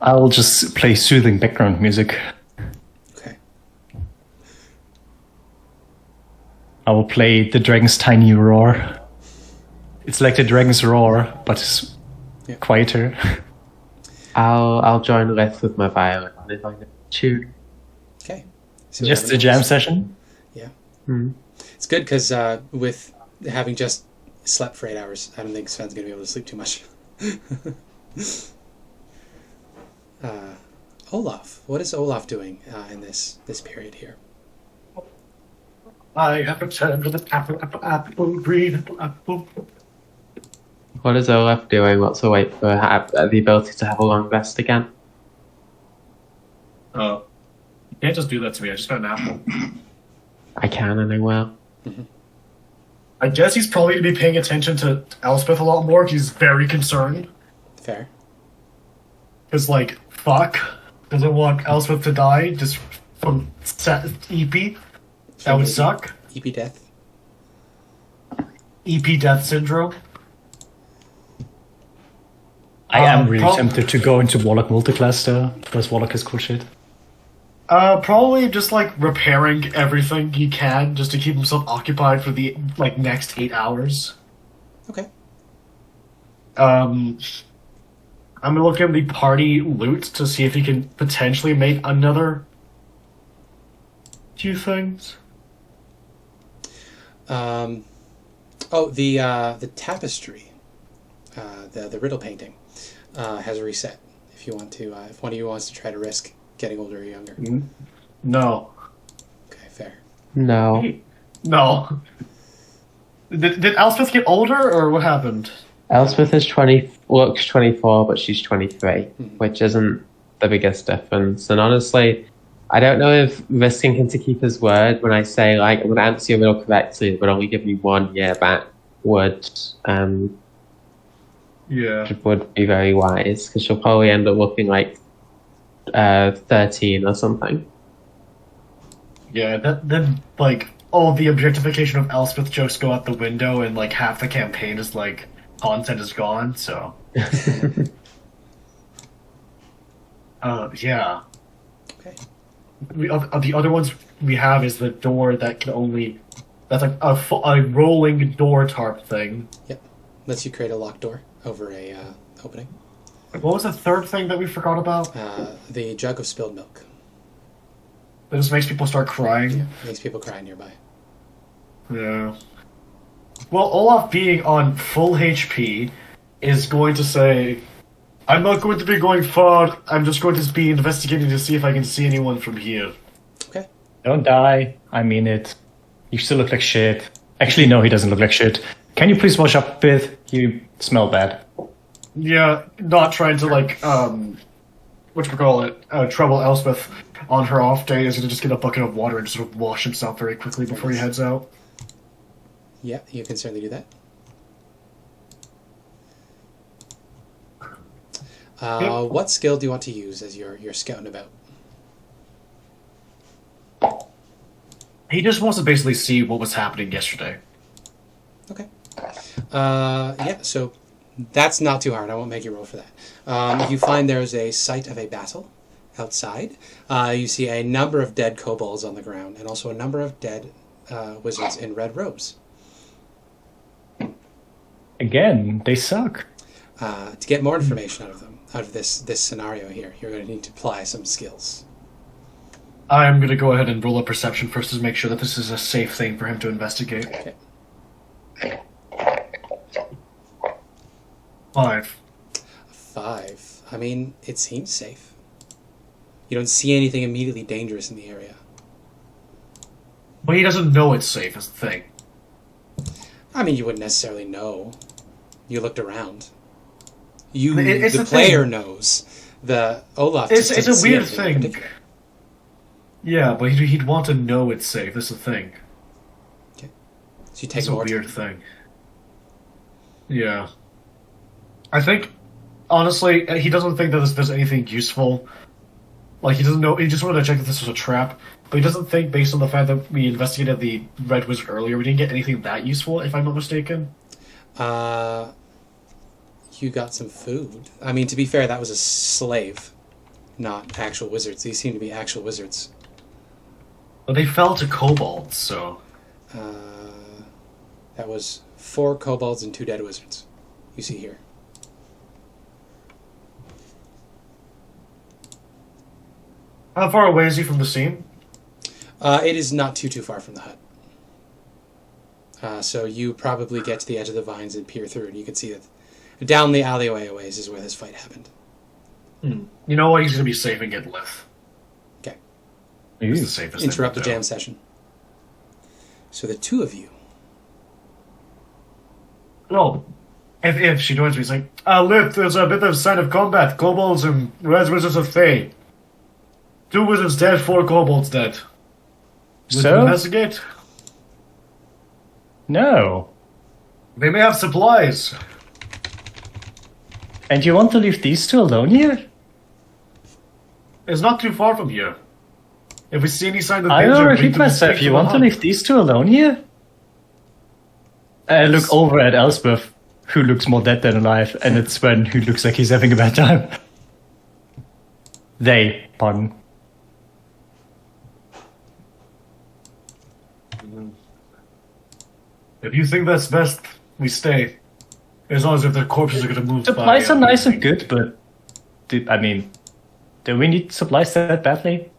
S4: I'll just play soothing background music.
S1: Okay.
S4: I will play the dragon's tiny roar. It's like the dragon's roar, but it's quieter.
S2: I'll join Lith with my violin if I can tune.
S1: Okay. So
S4: Just a jam session.
S1: Yeah.
S2: Hmm.
S1: It's good because with having just slept for 8 hours, I don't think Sven's going to be able to sleep too much. Olaf. What is Olaf doing in this period here?
S5: I have returned with an apple, green apple.
S2: What is Olaf doing? What's the wait for the ability to have a long rest again?
S5: can't just do that to me. I just got an apple.
S2: I can and I will.
S5: I guess he's probably going to be paying attention to Elspeth a lot more. He's very concerned.
S1: Fair.
S5: Because, like, fuck. Doesn't want Elspeth to die just from EP. That would suck.
S1: EP death.
S5: EP death syndrome.
S4: I am really tempted to go into Warlock multiclass though, because Warlock is cool shit.
S5: Probably just like repairing everything he can just to keep himself occupied for the like next 8 hours.
S1: Okay.
S5: I'm gonna look at the party loot to see if he can potentially make another few things.
S1: The tapestry, the riddle painting, has a reset. If you want to, if one of you wants to try to risk getting older or younger.
S5: No.
S1: Okay, fair.
S2: No.
S5: No. Did Elspeth get older, or what happened?
S2: Elspeth is looks 24, but she's 23, which isn't the biggest difference. And honestly, I don't know if risking him to keep his word when I say, like, I'm going to answer your riddle correctly, but only give me 1 year back would be very wise, because she'll probably end up looking like 13 or something.
S5: Yeah, then like all the objectification of Elspeth jokes go out the window, and like half the campaign is like content is gone. So, yeah.
S1: Okay.
S5: The other ones we have is the door that can only that's like a rolling door tarp thing.
S1: Yep, lets you create a locked door over a opening.
S5: What was the third thing that we forgot about?
S1: The jug of spilled milk.
S5: That just makes people start crying.
S1: Yeah, makes people cry nearby.
S5: Yeah. Well, Olaf being on full HP is going to say, I'm not going to be going far, I'm just going to be investigating to see if I can see anyone from here.
S1: Okay.
S4: Don't die. I mean it. You still look like shit. Actually, no, he doesn't look like shit. Can you please wash up a bit? You smell bad.
S5: Yeah, not trying to, like, trouble Elspeth on her off day is going to just get a bucket of water and just sort of wash himself very quickly before he heads out.
S1: Yeah, you can certainly do that. What skill do you want to use as you're scouting about?
S5: He just wants to basically see what was happening yesterday.
S1: Okay. Yeah, so that's not too hard. I won't make you roll for that. You find there's a site of a battle outside. You see a number of dead kobolds on the ground, and also a number of dead wizards in red robes.
S4: Again, they suck.
S1: To get more information out of them, out of this scenario here, you're going to need to apply some skills.
S5: I'm going to go ahead and roll a perception first to make sure that this is a safe thing for him to investigate.
S1: Okay.
S5: 5.
S1: 5. I mean, it seems safe. You don't see anything immediately dangerous in the area.
S5: But he doesn't know it's safe, is the thing.
S1: I mean, you wouldn't necessarily know. You looked around. The player knows. The Olaf.
S5: It's a weird thing. Yeah, but he'd want to know it's safe. That's the thing.
S1: Okay. So you take
S5: it's
S1: more
S5: a weird
S1: time.
S5: thing. Yeah. I think, honestly, he doesn't think that there's anything useful. Like, he doesn't know. He just wanted to check if this was a trap. But he doesn't think, based on the fact that we investigated the Red Wizard earlier, we didn't get anything that useful, if I'm not mistaken.
S1: You got some food. I mean, to be fair, that was a slave, not actual wizards. These seem to be actual wizards.
S5: But they fell to kobolds, so...
S1: That was 4 kobolds and 2 dead wizards. You see here.
S5: How far away is he from the scene?
S1: It is not too far from the hut. So you probably get to the edge of the vines and peer through, and you can see that down the alleyway a ways is where this fight happened.
S5: You know what? He's going to be safe and get Lith.
S1: Okay.
S5: It's the safest
S1: Interrupt
S5: thing
S1: the
S5: to do.
S1: jam session. So the 2 of you.
S5: No. If she joins me, it's like, Lith, there's a bit of sign of combat. Kobolds and Red Wizards of Fae. 2 wizards dead, 4 kobolds dead. Would you
S4: So?
S5: investigate?
S4: No.
S5: They may have supplies.
S4: And you want to leave these two alone here?
S5: It's not too far from here. If we see any sign of
S4: I
S5: danger,
S4: will
S5: we
S4: repeat
S5: can
S4: myself.
S5: speak
S4: You
S5: to
S4: want
S5: the
S4: to
S5: hunt.
S4: leave these two alone here? I look over at Elspeth, who looks more dead than alive, and it's Sven, who looks like he's having a bad time. Pardon.
S5: If you think that's best, we stay. As long as if the corpses are going to move
S4: Supplies
S5: by,
S4: are nice and good, but do we need supplies that badly?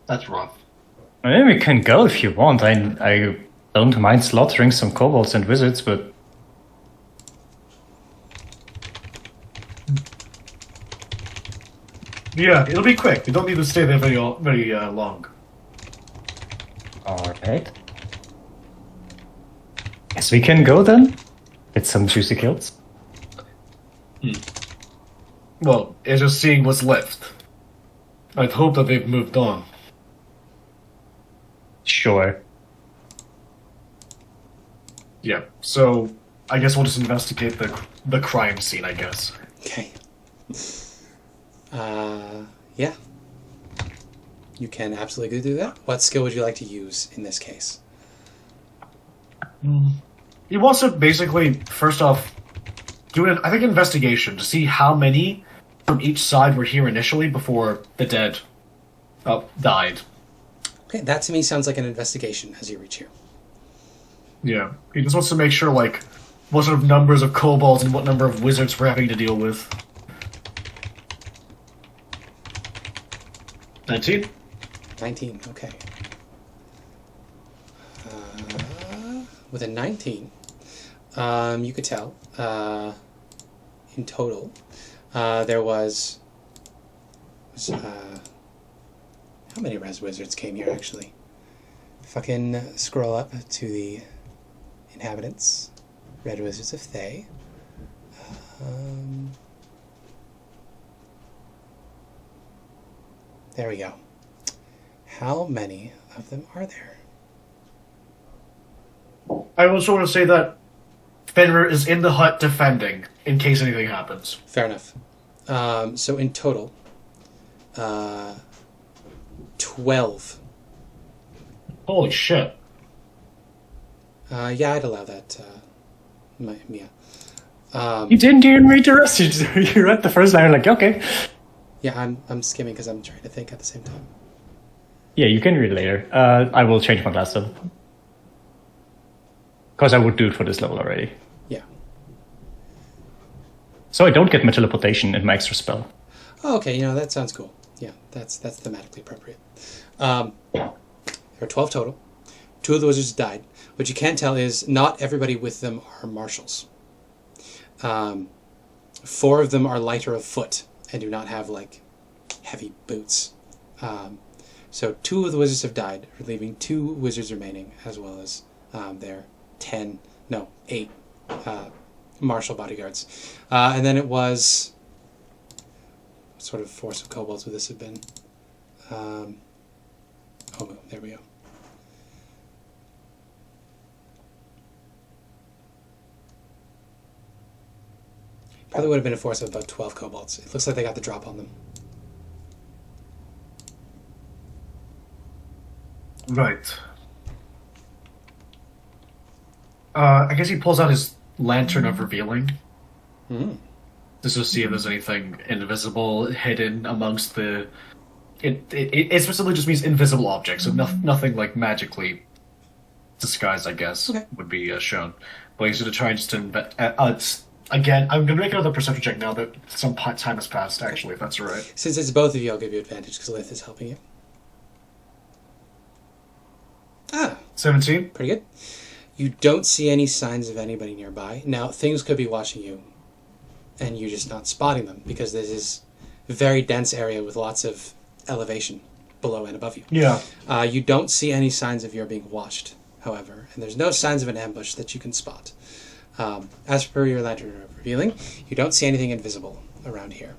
S5: That's rough.
S4: I mean, we can go if you want. I don't mind slaughtering some kobolds and wizards, but
S5: Yeah, it'll be quick. We don't need to stay there very long.
S4: alright. Guess we can go then. Get some juicy kills.
S5: Well, it's just seeing what's left. I'd hope that they've moved on.
S4: Sure.
S5: Yeah, so I guess we'll just investigate the crime scene, I guess.
S1: Okay. Yeah. You can absolutely do that. What skill would you like to use in this case?
S5: He wants to basically, first off, do an, I think, investigation to see how many from each side were here initially before the dead died.
S1: Okay, that to me sounds like an investigation as you reach here.
S5: Yeah, he just wants to make sure, like, what sort of numbers of kobolds and what number of wizards we're having to deal with. 19?
S1: 19, okay. With a 19, you could tell, in total, there was how many res wizards came here, actually? Fucking scroll up to the inhabitants. Red Wizards of Thay. There we go. How many of them are there?
S5: I will sort of say that Fenrir is in the hut defending, in case anything happens.
S1: Fair enough. So in total, 12.
S5: Holy shit.
S1: Yeah, I'd allow that, Mia.
S4: You didn't even read the rest. You read the first line, like, okay.
S1: Yeah, I'm skimming because I'm trying to think at the same time.
S4: Yeah, you can read it later. I will change my last one. Because I would do it for this level already.
S1: Yeah.
S4: So I don't get my teleportation in my extra spell.
S1: Oh, okay, that sounds cool. Yeah, that's thematically appropriate. There are 12 total. 2 of the wizards died. What you can tell is not everybody with them are marshals. 4 of them are lighter of foot and do not have, like, heavy boots. So 2 of the wizards have died, leaving 2 wizards remaining, as well as their 8 martial bodyguards. And then it was... What sort of force of kobolds would this have been? Oh, there we go. Probably would have been a force of about 12 kobolds. It looks like they got the drop on them.
S5: Right. I guess he pulls out his lantern of revealing. Just to see if there's anything invisible hidden amongst the... It specifically just means invisible objects, so nothing like magically disguised, I guess, would be shown. But he's going to try just to... again, I'm going to make another perception check now that some time has passed, actually, if that's all right.
S1: Since it's both of you, I'll give you advantage because Lith is helping you.
S5: 17?
S1: Pretty good. You don't see any signs of anybody nearby. Now, things could be watching you, and you're just not spotting them because this is a very dense area with lots of elevation below and above you.
S5: Yeah.
S1: You don't see any signs of your being watched however, and there's no signs of an ambush that you can spot. As per your lantern of revealing, you don't see anything invisible around here.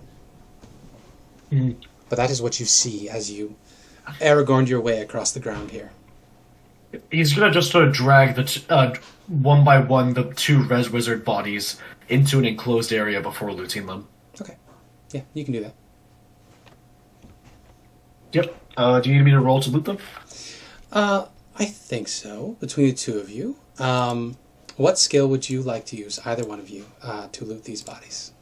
S1: But that is what you see as you Aragorn your way across the ground here.
S5: He's gonna just sort of drag the one by one the 2 res wizard bodies into an enclosed area before looting them.
S1: Okay. Yeah, you can do that.
S5: Yep. Do you need me to roll to loot them?
S1: I think so, between the two of you. What skill would you like to use, either one of you, to loot these bodies?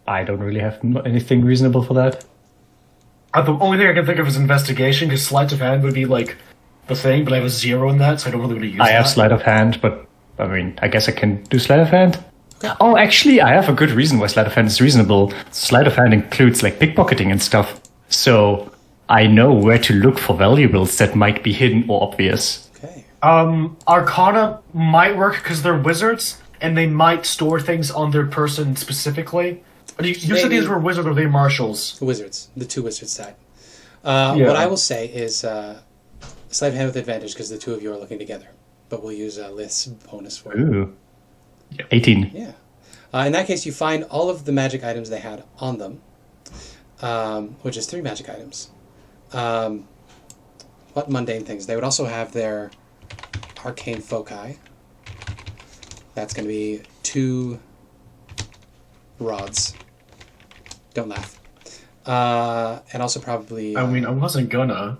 S4: I don't really have anything reasonable for that.
S5: The only thing I can think of is investigation, because sleight of hand would be like the thing, but I have a 0 in that, so I don't really want to use
S4: I
S5: that.
S4: have sleight of hand, but I mean, I guess I can do sleight of hand. Oh, actually, I have a good reason why sleight of hand is reasonable. Sleight of hand includes like pickpocketing and stuff, so I know where to look for valuables that might be hidden or obvious.
S1: Okay.
S5: Arcana might work because they're wizards, and they might store things on their person specifically. You said these were wizards or they marshals?
S1: The wizards. The 2 wizards died. What I will say is sleight of hand with advantage because the 2 of you are looking together. But we'll use Lith's bonus for it.
S4: Ooh. 18.
S1: Yeah. In that case, you find all of the magic items they had on them, which is 3 magic items. What mundane things? They would also have their arcane foci. That's going to be 2 rods. Don't laugh. And also probably...
S5: I mean, I wasn't gonna.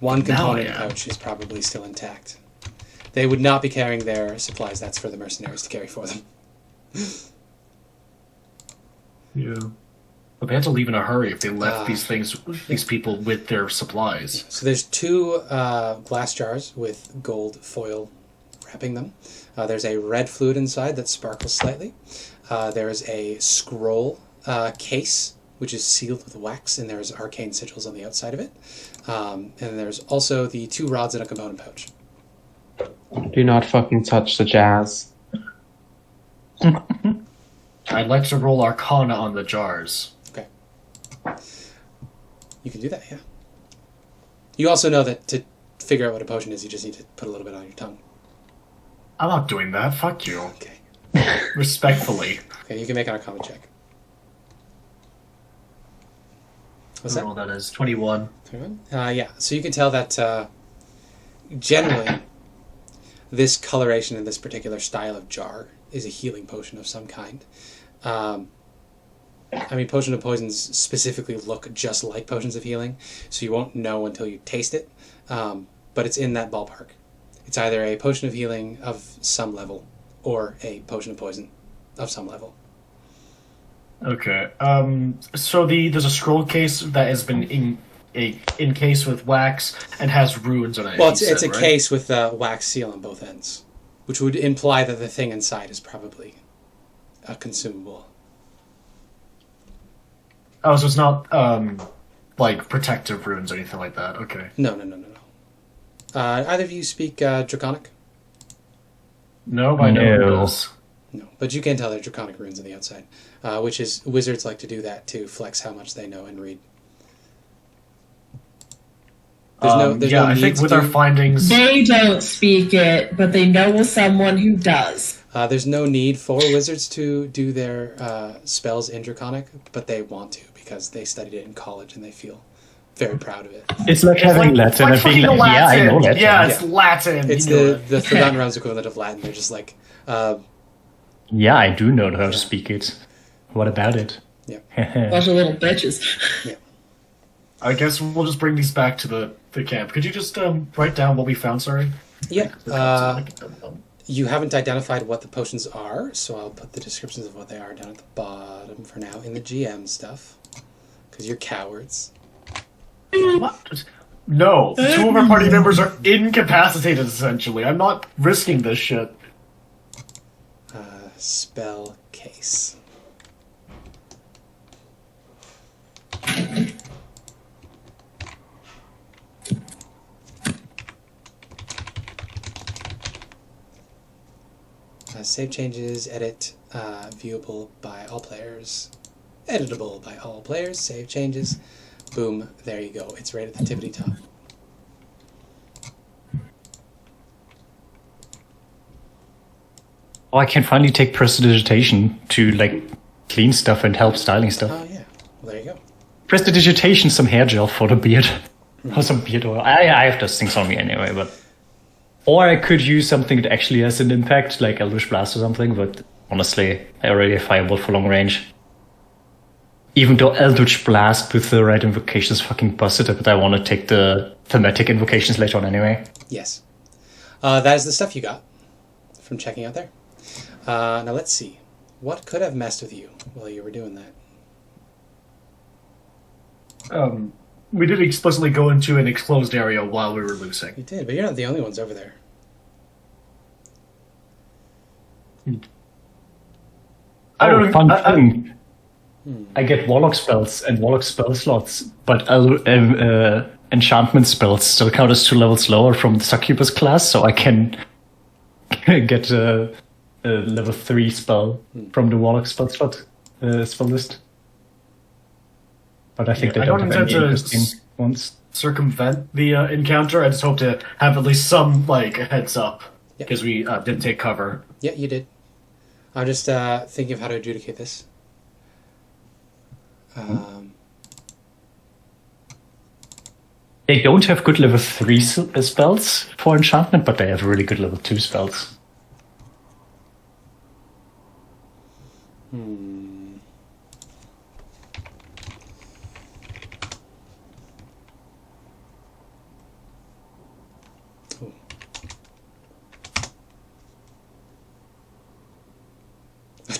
S1: 1 component
S5: yeah.
S1: pouch is probably still intact. They would not be carrying their supplies. That's for the mercenaries to carry for them.
S5: Yeah. But they had to leave in a hurry if they left these people with their supplies.
S1: So there's 2 glass jars with gold foil wrapping them. There's a red fluid inside that sparkles slightly. There is a scroll case, which is sealed with wax, and there's arcane sigils on the outside of it. And there's also the 2 rods in a component pouch.
S2: Do not fucking touch the jazz.
S5: I'd like to roll Arcana on the jars.
S1: Okay. You can do that, yeah. You also know that to figure out what a potion is, you just need to put a little bit on your tongue.
S5: I'm not doing that. Fuck you.
S1: Okay.
S5: Respectfully.
S1: Okay, you can make an Arcana check. What's that?
S5: Roll that is 21.
S1: 21? Yeah, so you can tell that generally this coloration in this particular style of jar is a healing potion of some kind. I mean, potion of poisons specifically look just like potions of healing, so you won't know until you taste it, but it's in that ballpark. It's either a potion of healing of some level or a potion of poison of some level.
S5: Okay. So there's a scroll case that has been encased with wax and has runes on it.
S1: Well, it's a case with a wax seal on both ends, which would imply that the thing inside is probably a consumable.
S5: Oh, so it's not like protective runes or anything like that. Okay.
S1: No. Either of you speak Draconic?
S5: No, by no rules.
S1: No, but you can tell they're Draconic runes on the outside, which is wizards like to do that to flex how much they know and read.
S5: I think with our findings,
S3: They don't speak it, but they know someone who does.
S1: There's no need for wizards to do their spells in Draconic, but they want to because they studied it in college and they feel very proud of it.
S4: It's like having Latin and being like, yeah, I know Latin.
S5: Yeah, it's Latin.
S1: It's the Forgotten Realms equivalent of Latin. They're just like...
S4: yeah, I do know how to speak it. What about it?
S1: Yeah.
S3: Bunch of little bitches.
S1: Yeah.
S5: I guess we'll just bring these back to the camp. Could you just write down what we found, sorry?
S1: Yeah. You haven't identified what the potions are, so I'll put the descriptions of what they are down at the bottom for now in the GM stuff. Because you're cowards.
S5: What? No. 2 of our party members are incapacitated, essentially. I'm not risking this shit.
S1: Spell case. Save changes, edit, viewable by all players, editable by all players, save changes. Boom, there you go. It's right at the tippity top.
S4: Oh, I can finally take prestidigitation to like clean stuff and help styling stuff.
S1: Oh yeah. Well, there you go.
S4: Prestidigitation, some hair gel for the beard. Or some beard oil. I have those things on me anyway, but... Or I could use something that actually has an impact, like Eldritch Blast or something, but honestly, I already have Firebolt for long range. Even though Eldritch Blast with the right invocation is fucking busted, but I want to take the thematic invocations later on anyway.
S1: Yes. That is the stuff you got from checking out there. Now let's see. What could have messed with you while you were doing that?
S5: We did explicitly go into an enclosed area while we were
S1: You
S5: losing.
S1: did, but you're not the only ones over there.
S4: Fun thing. I get Warlock spells and Warlock spell slots, but enchantment spells still count as 2 levels lower from the Succubus class, so I can get a level 3 spell from the Warlock spell slot spell list. But I think they don't have any interesting ones.
S5: Circumvent the encounter. I just hope to have at least some like heads up because we did take cover.
S1: Yeah, you did. I'm just thinking of how to adjudicate this.
S4: They don't have good level 3 spells for enchantment, but they have really good level 2 spells.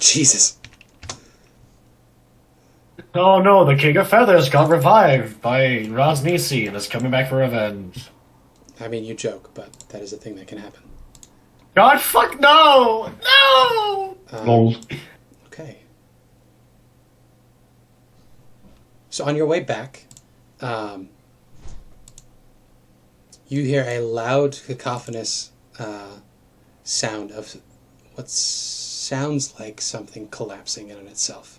S1: Jesus.
S5: Oh no, the King of Feathers got revived by Raznisi and is coming back for revenge.
S1: I mean, you joke, but that is a thing that can happen.
S5: God, fuck no! No!
S4: Lol.
S1: Okay. So on your way back, you hear a loud, cacophonous sound of what sounds like something collapsing in on itself.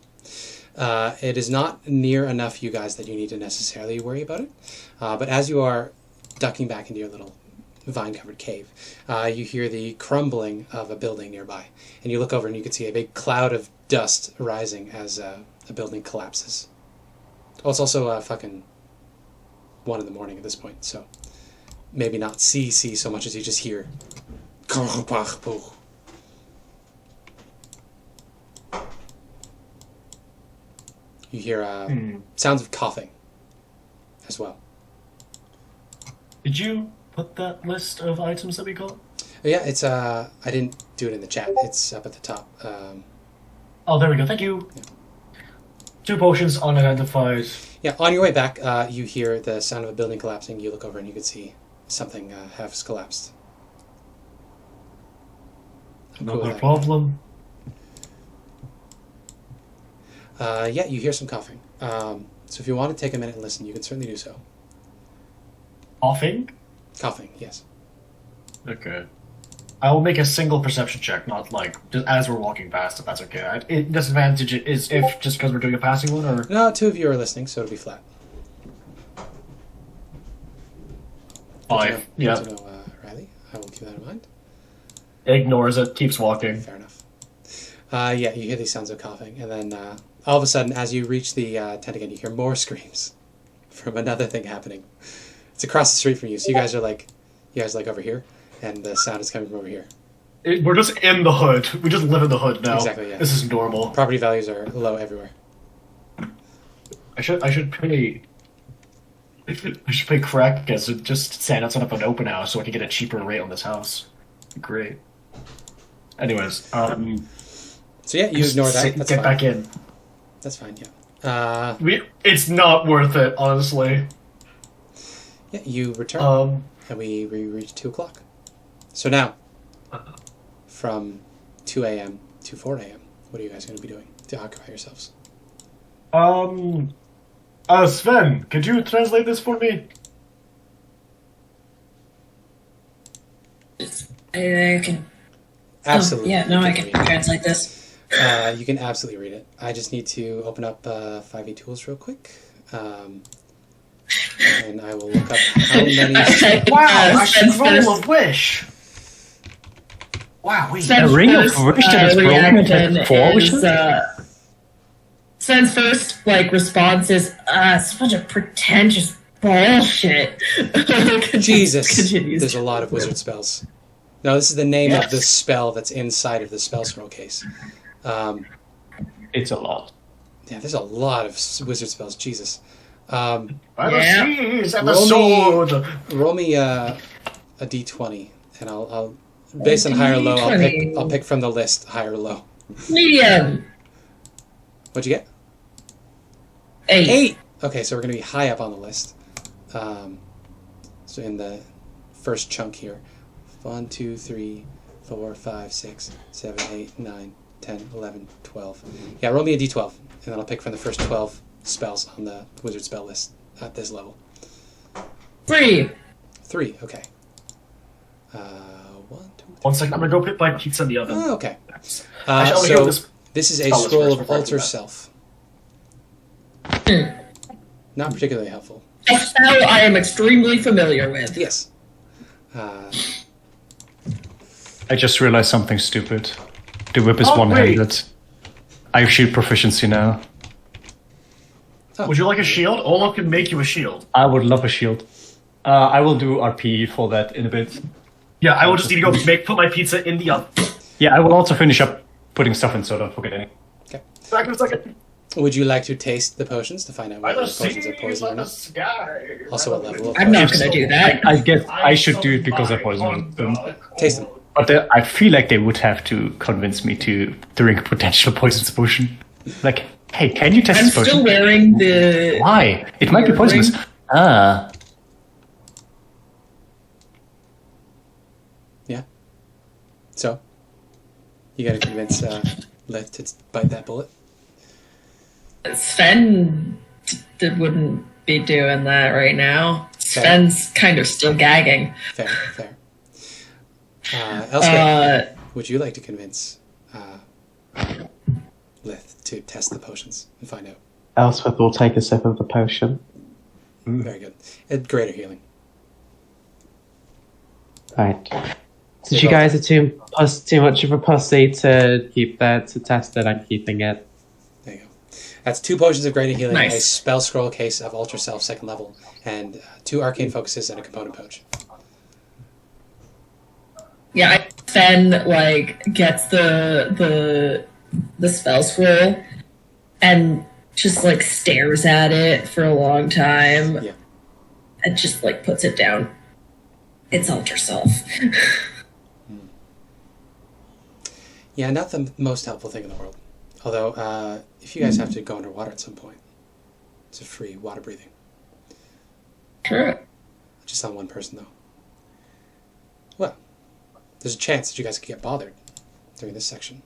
S1: It is not near enough you guys that you need to necessarily worry about it. But as you are ducking back into your little vine-covered cave, you hear the crumbling of a building nearby. And you look over and you can see a big cloud of dust rising as a building collapses. Oh, it's also fucking 1 a.m. at this point, so maybe not see so much as you just hear. You hear sounds of coughing as well.
S5: Did you put that list of items that we got?
S1: Oh, yeah, it's I didn't do it in the chat. It's up at the top.
S5: Oh, there we go. Thank you.
S1: Yeah.
S5: 2 potions unidentified.
S1: Yeah, on your way back, you hear the sound of a building collapsing. You look over and you can see something half collapsed.
S5: No problem.
S1: Yeah, you hear some coughing. So if you want to take a minute and listen, you can certainly do so.
S5: Coughing?
S1: Coughing, yes.
S5: Okay. I will make a single perception check, not like just as we're walking past, if that's okay. Disadvantage is if just because we're doing a passing one, or
S1: No, 2 of you are listening, so it'll be flat.
S5: 5. Yeah.
S1: Good to know, Riley. I will keep that in mind.
S5: Ignores it, keeps walking.
S1: Fair enough. Yeah, you hear these sounds of coughing, and then all of a sudden, as you reach the tent again, you hear more screams from another thing happening. It's across the street from you, so you guys are like over here, and the sound is coming from over here.
S5: We're just in the hood. We just live in the hood now.
S1: Exactly, yeah.
S5: This is normal.
S1: Property values are low everywhere.
S5: I should pay. I should pay crack as just stand outside of an open house so I can get a cheaper rate on this house. Great. Anyways,
S1: So yeah, you ignore that. That's
S5: get
S1: fine.
S5: back in.
S1: That's fine. Yeah.
S5: It's not worth it, honestly.
S1: Yeah, you return, and we reach 2:00. So now, from 2 a.m. to 4 a.m., what are you guys going to be doing to occupy yourselves?
S5: Sven, could you translate this for me?
S3: I can.
S1: Absolutely.
S3: Oh, yeah, no, I can
S1: read it.
S3: translate this.
S1: You can absolutely read it. I just need to open up 5e tools real quick. And I will look up how many...
S5: Wow, a scroll of wish! Wow, wait.
S3: Sven's
S4: A ring of
S3: first,
S4: wish that is broken and
S3: reaction
S4: has 4 wishes?
S3: Sven's first response is, it's a bunch of pretentious bullshit.
S1: Jesus.
S3: Continues.
S1: There's a lot of wizard spells. No, this is the name of the spell that's inside of the spell scroll case.
S4: It's a lot.
S1: Yeah, there's a lot of wizard spells. Jesus.
S5: By the seas and the sword.
S1: Roll me a d20, and I'll based on high or low. I'll pick from the list high or low.
S3: Medium.
S1: What'd you get?
S3: 8.
S1: Okay, so we're gonna be high up on the list. So in the first chunk here, 1, 2, 3, 4, 5, 6, 7, 8, 9, 10, 11, 12. Yeah, roll me a d12, and then I'll pick from the first 12 spells on the wizard spell list at this level.
S3: 3.
S1: 3, okay. 1, 2, 3.
S5: 1 second, I'm gonna go put my pizza in the oven.
S1: Oh, okay.
S5: Actually, I'm gonna
S1: So
S5: go
S1: this is a
S5: spell
S1: scroll
S5: first
S1: of
S5: before I do
S1: alter
S5: that.
S1: self. Not particularly helpful.
S3: A spell I am extremely familiar with.
S1: Yes.
S4: I just realized something stupid. The whip is
S5: Oh,
S4: one-handed. I have shield proficiency now.
S5: Would you like a shield? Olaf can make you a shield.
S4: I would love a shield. I will do RP for that in a bit.
S5: Yeah, I will just need to go put my pizza in the oven.
S4: Yeah, I will also finish up putting stuff in, so don't forget any.
S1: Okay.
S5: Back in a second.
S1: Would you like to taste the potions to find out
S5: By
S1: whether
S5: the
S1: the potions are
S5: seas
S1: poison or
S5: and the
S1: not?
S5: sky.
S1: Also, what level of
S3: I'm not
S1: potions?
S3: going to do that.
S4: I guess I should do it because I poisoned them.
S1: Taste them.
S4: But I feel like they would have to convince me to drink a potential poisonous potion. Like, hey, can you test
S3: I'm
S4: this potion?
S3: still wearing the...
S4: Why? It might be poisonous. Ah.
S1: Yeah. So, you got to convince Lith to bite that bullet.
S3: Sven wouldn't be doing that right now. Sven's kind of still gagging.
S1: Fair, fair. Elspeth, would you like to convince Lith to test the potions and find out?
S2: Elspeth will take a sip of the potion.
S1: Very good. Greater healing.
S2: Right. Since you guys are too much of a pussy to keep that to test it, I'm keeping it.
S1: There you go. That's 2 potions of greater healing,
S3: Nice.
S1: a spell scroll case of Alter Self 2nd level, and 2 arcane focuses and a component pouch.
S3: Yeah, Sven gets the spell scroll and just stares at it for a long time.
S1: Yeah.
S3: And just puts it down. It's Alter Self.
S1: Yeah, not the most helpful thing in the world. Although, if you guys have to go underwater at some point, it's a free water breathing.
S3: Sure.
S1: Just on one person, though. Well, there's a chance that you guys could get bothered during this section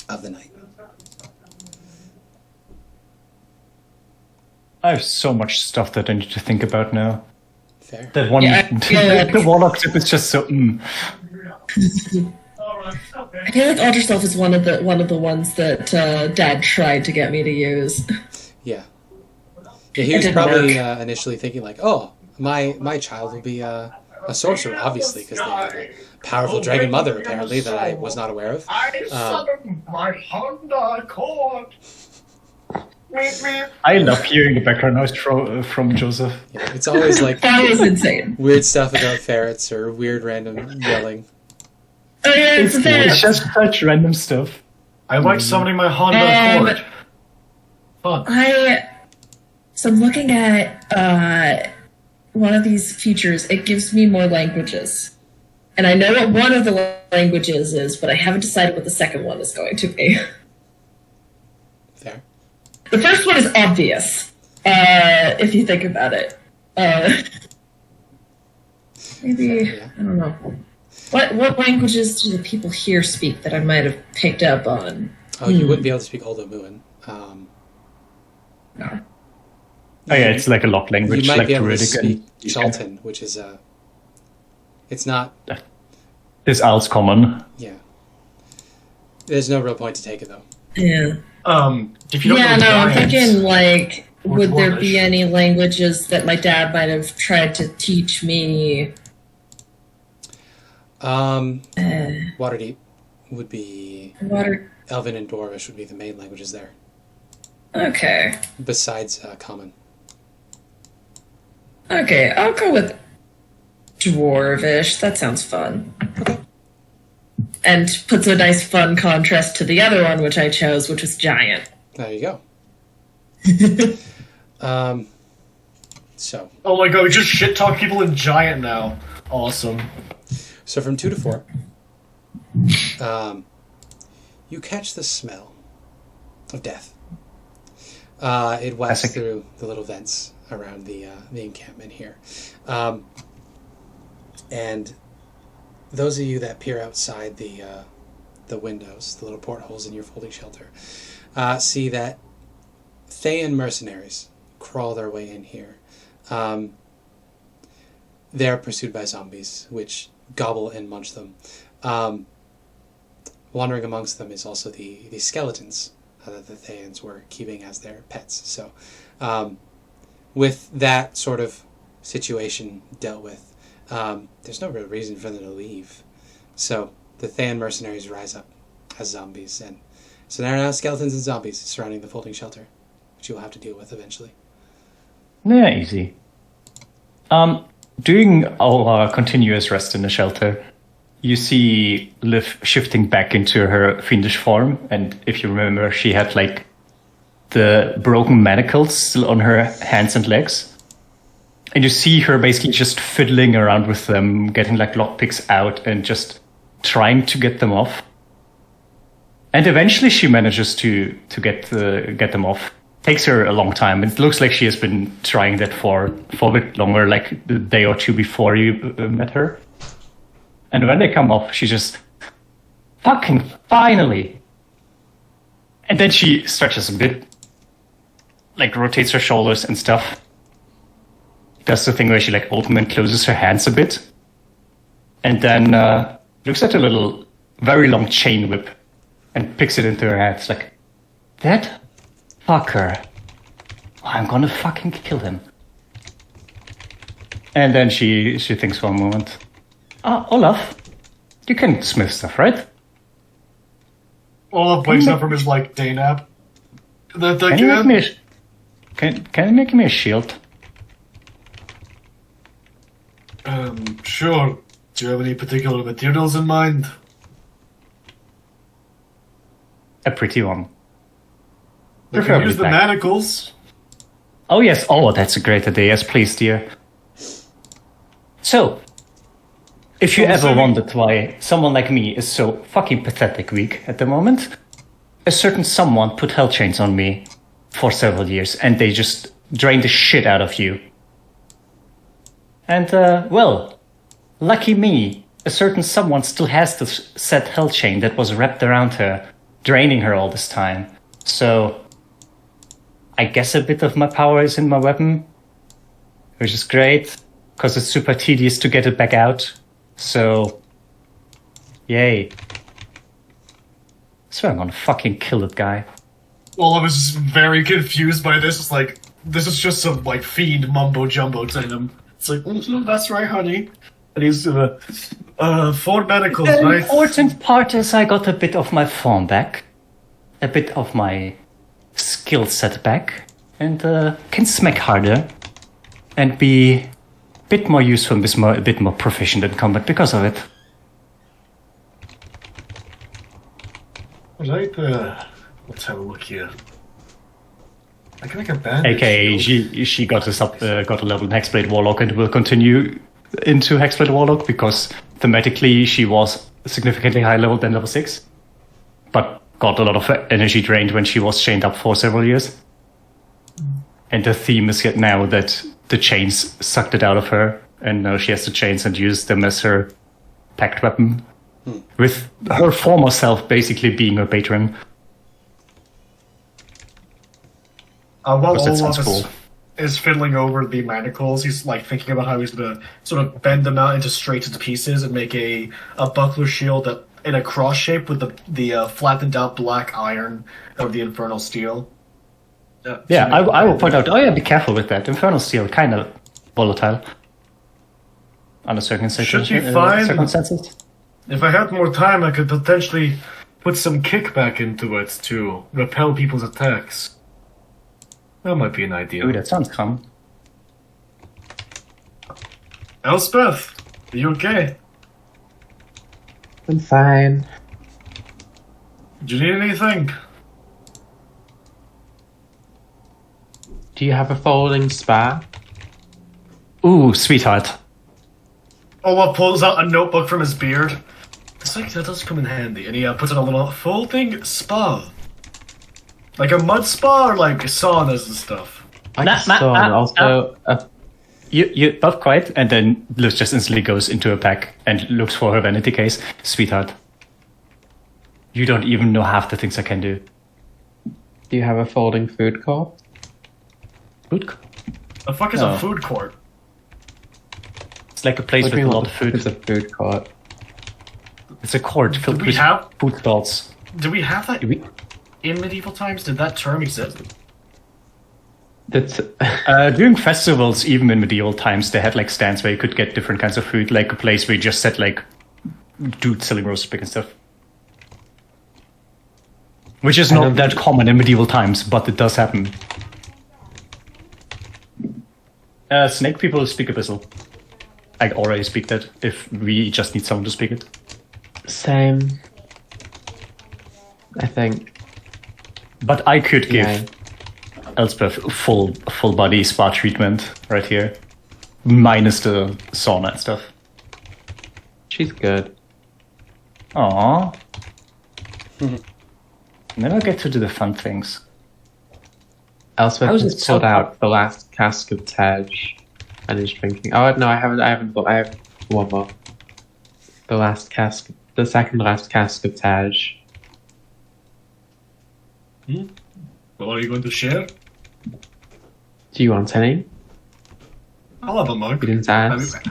S1: of the night.
S4: I have so much stuff that I need to think about now.
S1: Fair.
S4: That one,
S3: Yeah, I feel like-
S4: the warlock tip is just so.
S3: I feel like Alter Self is one of the ones that Dad tried to get me to use.
S1: Yeah. Yeah, he was
S3: didn't
S1: probably
S3: work.
S1: initially thinking oh, my child will be a sorcerer, obviously, because they have a powerful dragon mother, apparently, that I was not aware of.
S5: I summoned my Honda Accord.
S4: I love hearing the background noise from Joseph.
S1: Yeah, it's always
S3: That was insane.
S1: weird stuff about ferrets or weird random yelling.
S3: Oh yeah, it's
S4: It's
S3: that.
S4: just such random stuff.
S5: I like summoning my Honda Accord. Fun.
S3: So I'm looking at one of these features. It gives me more languages. And I know what one of the languages is, but I haven't decided what the second one is going to be.
S1: Fair.
S3: The first one is obvious, if you think about it. Maybe,
S1: Yeah.
S3: I don't know. What languages do the people here speak that I might have picked up on?
S1: Oh, you wouldn't be able to speak Oldomuan.
S3: No.
S4: Oh yeah, it's like a lock language,
S1: You might
S4: like
S1: be able to
S4: Druidic
S1: speak
S4: and
S1: Chultan, which is it's not.
S4: This Owl's common.
S1: Yeah. There's no real point to take it though.
S3: Yeah.
S5: If you don't
S3: Yeah,
S5: know
S3: no, I'm
S5: giants,
S3: thinking, would there
S5: Dwarvish.
S3: be any languages that my dad might have tried to teach me?
S1: Waterdeep would be...
S3: Water.
S1: Elven and Dwarvish would be the main languages there.
S3: Okay.
S1: Besides Common.
S3: Okay, I'll go with Dwarvish. That sounds fun.
S1: Okay.
S3: And puts a nice fun contrast to the other one, which I chose, which was Giant.
S1: There you go. So.
S5: Oh my god, we just shit talk people in Giant now. Awesome.
S1: So from 2 to 4, you catch the smell of death. It wafts through the little vents around the encampment here. And those of you that peer outside the windows, the little portholes in your folding shelter, see that Thayan mercenaries crawl their way in here. They're pursued by zombies, which gobble and munch them. Wandering amongst them is also the skeletons that the Thayans were keeping as their pets. So with that sort of situation dealt with, there's no real reason for them to leave. So the Thayan mercenaries rise up as zombies, and so there are now skeletons and zombies surrounding the folding shelter, which you'll have to deal with eventually.
S4: Yeah, easy. During our continuous rest in the shelter, you see Liv shifting back into her fiendish form, and if you remember, she had like the broken manacles still on her hands and legs. And you see her basically just fiddling around with them, getting like lockpicks out and just trying to get them off. And eventually she manages to get them off. Takes her a long time. It looks like she has been trying that for a bit longer, like a day or two before you met her. And when they come off, she just, fucking finally. And then she stretches a bit, like rotates her shoulders and stuff. Does the thing where she like opens and closes her hands a bit. And then looks at a little, very long chain whip and picks it into her hands like, that fucker. I'm gonna fucking kill him. And then she thinks for a moment. Olaf, you can smith stuff, right?
S5: Olaf wakes up from his like day nap.
S4: Can you make me a shield?
S5: Sure. Do you have any particular materials in mind?
S4: A pretty one.
S5: We can use the manacles.
S4: Oh yes, that's a great idea. Yes, please, dear. So, if you ever wondered why someone like me is so fucking pathetic weak at the moment, a certain someone put hell chains on me for several years, and they just drained the shit out of you. And, well, lucky me, a certain someone still has the said hell chain that was wrapped around her, draining her all this time. So, I guess a bit of my power is in my weapon, which is great, because it's super tedious to get it back out. So, yay. I swear I'm gonna fucking kill that guy.
S5: Well, I was very confused by this. It's like, this is just some, like, fiend mumbo-jumbo to him. It's like, that's right, honey. And he's, 4 manacles,
S4: the
S5: right?
S4: The important part is I got a bit of my form back. A bit of my skill set back. And, can smack harder. And be a bit more useful, a bit more proficient in combat because of it.
S5: Right, let's have a look here. I can make a bandage.
S4: AKA, she got a level in Hexblade Warlock and will continue into Hexblade Warlock because thematically she was significantly higher level than level 6, but got a lot of energy drained when she was chained up for several years. And the theme is yet now that the chains sucked it out of her, and now she has the chains and used them as her pact weapon. With her former self basically being her patron.
S5: While Olaf is fiddling over the manacles, he's like thinking about how he's gonna sort of bend them out into straightened pieces and make a buckler shield that in a cross shape with the flattened out black iron of the infernal steel.
S4: I will point out. Be careful with that. Infernal steel, kind of volatile under certain circumstances.
S5: If I had more time, I could potentially put some kickback into it to repel people's attacks. That might be an idea.
S4: Ooh, that sounds calm.
S5: Elspeth, are you okay?
S2: I'm fine.
S5: Do you need anything?
S2: Do you have a folding spar?
S4: Ooh, sweetheart.
S5: Olaf pulls out a notebook from his beard. It's like, that does come in handy. And he puts in a little folding spa. Like a mud spa or like saunas and stuff?
S2: Like a sauna, also a
S4: You not quite, and then Lith just instantly goes into a pack and looks for her vanity case. Sweetheart, you don't even know half the things I can do.
S2: Do you have a folding food court?
S4: Food?
S5: The fuck is
S4: Oh.
S5: a food court?
S4: It's like a place with a lot of food.
S2: It's a food court.
S4: It's a court filled
S5: we
S4: with
S5: have-
S4: food stalls.
S5: Do we have that
S4: Do we?
S5: in medieval times? Did that term exist?
S2: That's
S4: During festivals, even in medieval times, they had like stands where you could get different kinds of food, like a place where you just said like dudes selling roast pig and stuff. Which is not that common in medieval times, but it does happen. Snake people speak Abyssal. I already speak that if we just need someone to speak it.
S2: same. I think.
S4: But I could give
S2: Yeah.
S4: Elspeth full body spa treatment right here. Minus the sauna and stuff.
S2: She's good.
S4: Aww. Then I'll get to do the fun things.
S2: Elspeth
S4: How is
S2: has
S4: it so
S2: pulled out the last cask of Tej and is drinking. Oh no, I haven't. But I have one more. The last cask, the second last cask of Tej.
S5: Well, are you going to share?
S2: Do you want any?
S5: I'll have a mug.
S2: You didn't
S5: I
S2: ask.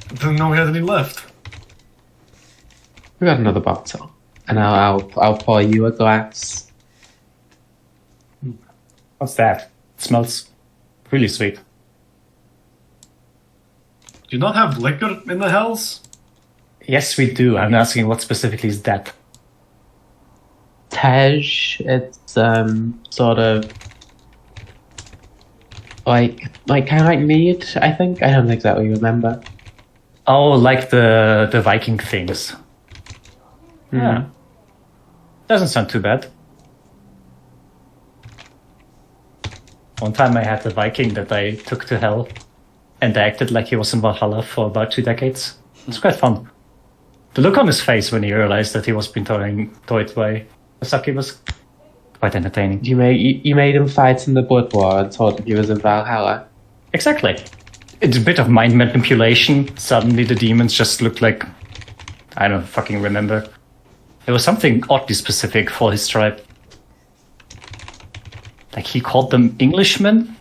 S5: didn't know we had any left.
S2: We got another bottle, and I'll pour you a glass.
S4: What's that? It smells really sweet.
S5: Do you not have liquor in the hells?
S4: Yes, we do. I'm asking what specifically is that?
S2: Tej, it's sort of like kind of like mead. I think I don't exactly remember.
S4: Oh, like the Viking things. Yeah. Doesn't sound too bad. One time I had a Viking that I took to hell and I acted like he was in Valhalla for about 2 decades. It's quite fun. The look on his face when he realized that he was being toyed by a succubus, quite entertaining.
S2: You made him fight in the Blood War and told him he was in Valhalla.
S4: Exactly. It's a bit of mind manipulation. Suddenly the demons just looked like... I don't fucking remember. There was something oddly specific for his tribe. Like he called them Englishmen?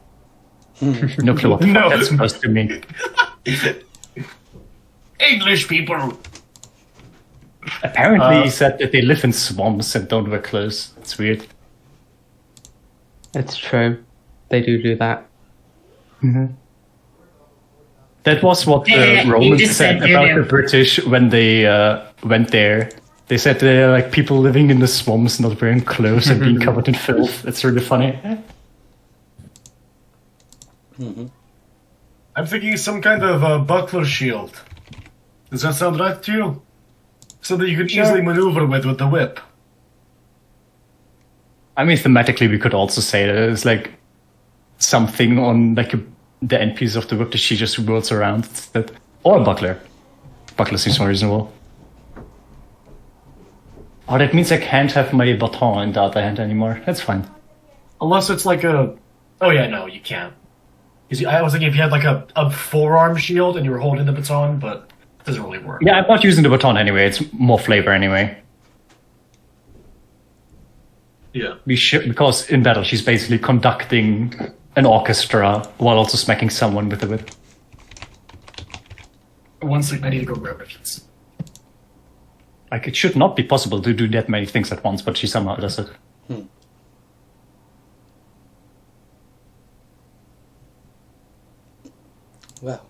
S4: No clue what the fuck that's supposed to mean.
S5: English people!
S4: Apparently he said that they live in swamps and don't wear clothes. It's weird.
S2: It's true. They do that.
S4: That was what the
S3: You
S4: Romans
S3: just
S4: said
S3: said
S4: about
S3: doo-doo.
S4: the British when they went there. They said they're like people living in the swamps, not wearing clothes and being covered in filth. It's really funny.
S5: I'm thinking some kind of buckler shield. Does that sound right to you? So that you could easily maneuver with the whip.
S4: I mean, thematically, we could also say that it's like something on like the end piece of the whip that she just whirls around. That, or a buckler. Buckler seems more reasonable. Oh, that means I can't have my baton in the other hand anymore. That's fine.
S5: Unless it's like a... Oh yeah, no, you can't. 'Cause I was thinking if you had like a forearm shield and you were holding the baton, but it doesn't really work.
S4: Yeah, I'm not using the baton anyway. It's more flavor anyway.
S5: Yeah.
S4: Because in battle, she's basically conducting an orchestra while also smacking someone with the whip.
S5: One second, I need to go grab it.
S4: Like, it should not be possible to do that many things at once, but she somehow does it.
S1: Well,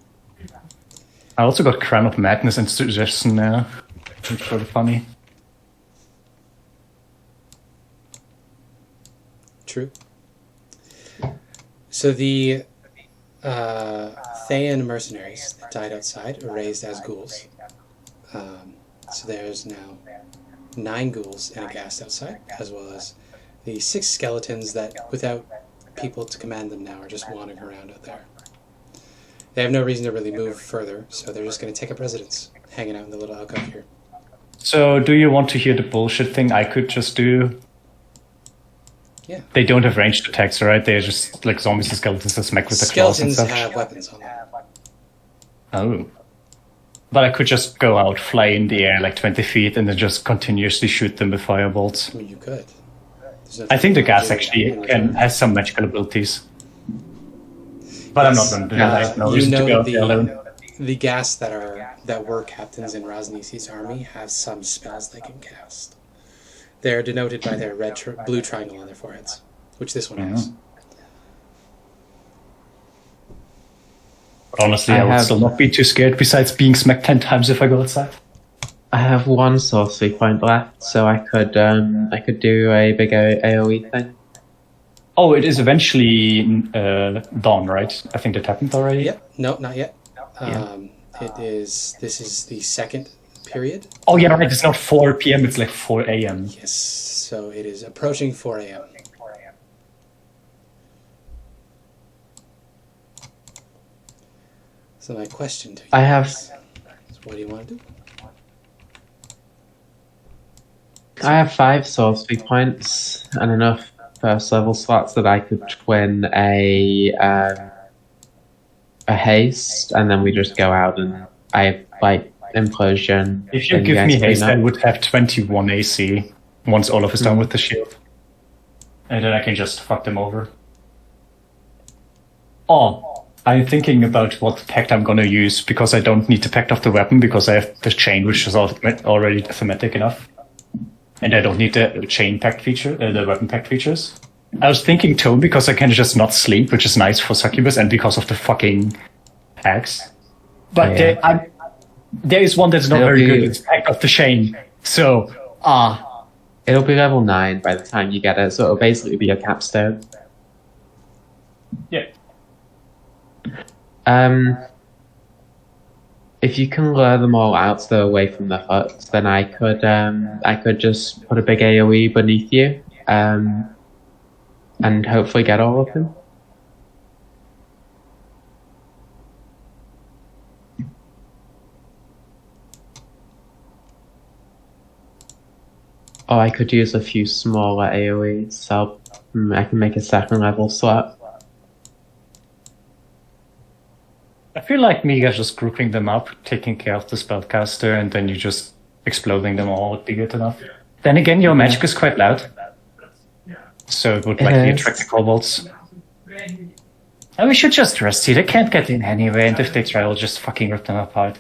S4: I also got Crown of Madness and Suggestion now. It's sort of funny.
S1: True. So the Thayan mercenaries that died outside are raised as ghouls. So there's now 9 ghouls and a ghast outside, as well as the 6 skeletons that, without people to command them now, are just wandering around out there. They have no reason to really move further, so they're just going to take up residence, hanging out in the little alcove here.
S4: So, do you want to hear the bullshit thing I could just do?
S1: Yeah.
S4: They don't have ranged attacks, right? They're just like zombies and skeletons that smack with the claws and
S1: Skeletons
S4: stuff.
S1: have weapons on them.
S4: Oh. But I could just go out, fly in the air like 20 feet, and then just continuously shoot them with firebolts.
S1: I mean, you could.
S4: I think the gas actually has some magical abilities. But I'm not going to do that. I have no reason to go there alone.
S1: The gas that were captains in Rosnisi's army have some spells they can cast. They're denoted by their blue triangle on their foreheads, which this one has.
S4: Honestly, I would still not be too scared, besides being smacked 10 times if I go outside.
S2: I have 1 sorcery point left, so I could do a big AoE thing.
S4: Oh, it is eventually dawn, right? I think that happened already.
S1: Yep. No, not yet. This is the second period.
S4: Oh yeah, right. It's not 4 p.m. It's like 4 a.m.
S1: Yes. So it is approaching 4 a.m. So my question to you is, what do you want to do?
S2: I have 5 sorcery points and enough first level slots that I could twin a haste, and then we just go out and I have like implosion.
S4: If you give me haste, I would have 21 AC once Olaf is done with the shield, and then I can just fuck them over. Oh, I'm thinking about what pact I'm gonna use, because I don't need to pact off the weapon because I have the chain, which is already thematic enough. And I don't need the chain pact feature, the weapon pact features. I was thinking tone because I can just not sleep, which is nice for Succubus, and because of the fucking axe. But there is one that's not very good. It's pact off the chain. So,
S2: it'll be level 9 by the time you get it, so it'll basically be a capstone.
S4: Yeah.
S2: If you can lure them all out so they're away from the hut, then I could just put a big AoE beneath you, and hopefully get all of them. Or I could use a few smaller AoEs, so I can make a 2nd level slot.
S4: I feel like Miga just grouping them up, taking care of the spellcaster, and then you just exploding them all would be good enough. Then again, your magic is quite loud, so it would likely attract the kobolds. And we should just rest here. They can't get in anyway, and if they try, we'll just fucking rip them apart.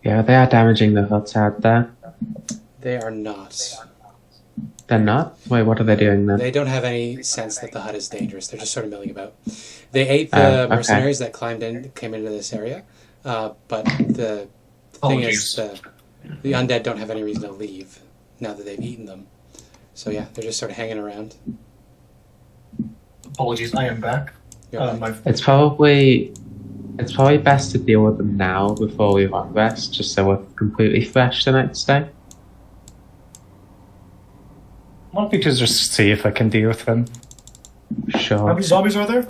S2: Yeah, they are damaging the huts out there.
S1: They are not.
S2: They're not? Wait, what are they doing then?
S1: They don't have any sense that the hut is dangerous. They're just sort of milling about. They ate the mercenaries that came into this area, but the thing is, the undead don't have any reason to leave now that they've eaten them. So yeah, they're just sort of hanging around.
S5: Apologies, I am back.
S2: It's probably best to deal with them now before we long rest, just so we're completely fresh the next day.
S4: I want me to just see if I can deal with them.
S2: Sure.
S5: How many zombies are there?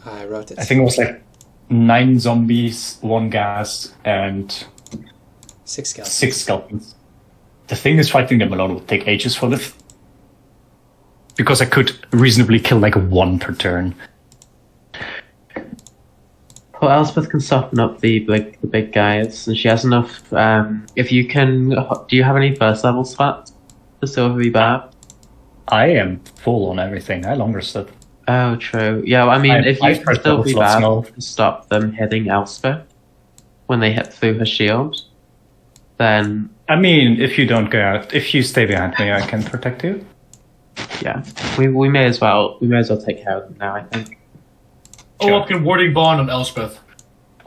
S1: I wrote it.
S4: I think it was like 9 zombies, 1 ghast, and
S1: 6 skeletons.
S4: 6 skeletons. The thing is, fighting them alone would take ages for Lith. Because I could reasonably kill like 1 per turn.
S2: Well, Elspeth can soften up the big guys, and she has enough. If you can, do you have any first level slots? The silvery barb?
S4: I am full on everything. I long rested.
S2: Oh, true. Yeah, I mean, if you can silvery barb to stop them hitting Elspeth when they hit through her shield, then...
S4: I mean, if you don't go out, if you stay behind me, I can protect you.
S2: Yeah, we may as well take care of them now, I think.
S5: Olaf can warding bond on Elspeth.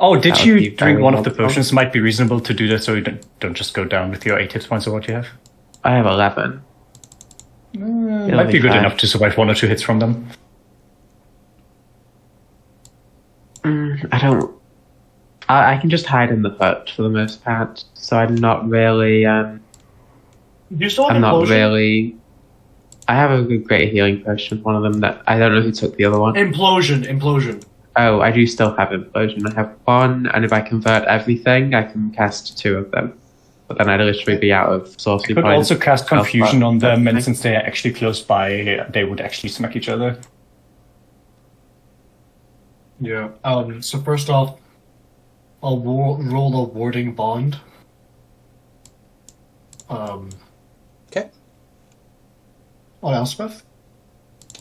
S4: Oh, did
S2: That would
S4: you
S2: be
S4: drink
S2: very
S4: one of the
S2: helpful.
S4: potions? Might be reasonable to do that so you don't just go down with your 8 hit points or what you have.
S2: I have 11.
S4: Might be good
S2: fine.
S4: enough to survive 1 or 2 hits from them.
S2: I don't. I can just hide in the hut for the most part, so I'm not really.
S5: You still have
S2: I'm not
S5: implosion?
S2: really. I have a great healing potion. One of them that I don't know who took the other one.
S5: Implosion.
S2: Oh, I do still have implosion. I have one, and if I convert everything, I can cast 2 of them. But then I'd literally be out of sorcery
S4: You could
S2: points.
S4: also cast
S2: health
S4: confusion
S2: bar,
S4: on them, and
S2: everything.
S4: since they are actually close by, they would actually smack each other.
S5: Yeah. So first off, I'll roll a warding bond.
S1: Okay.
S5: On Elspeth.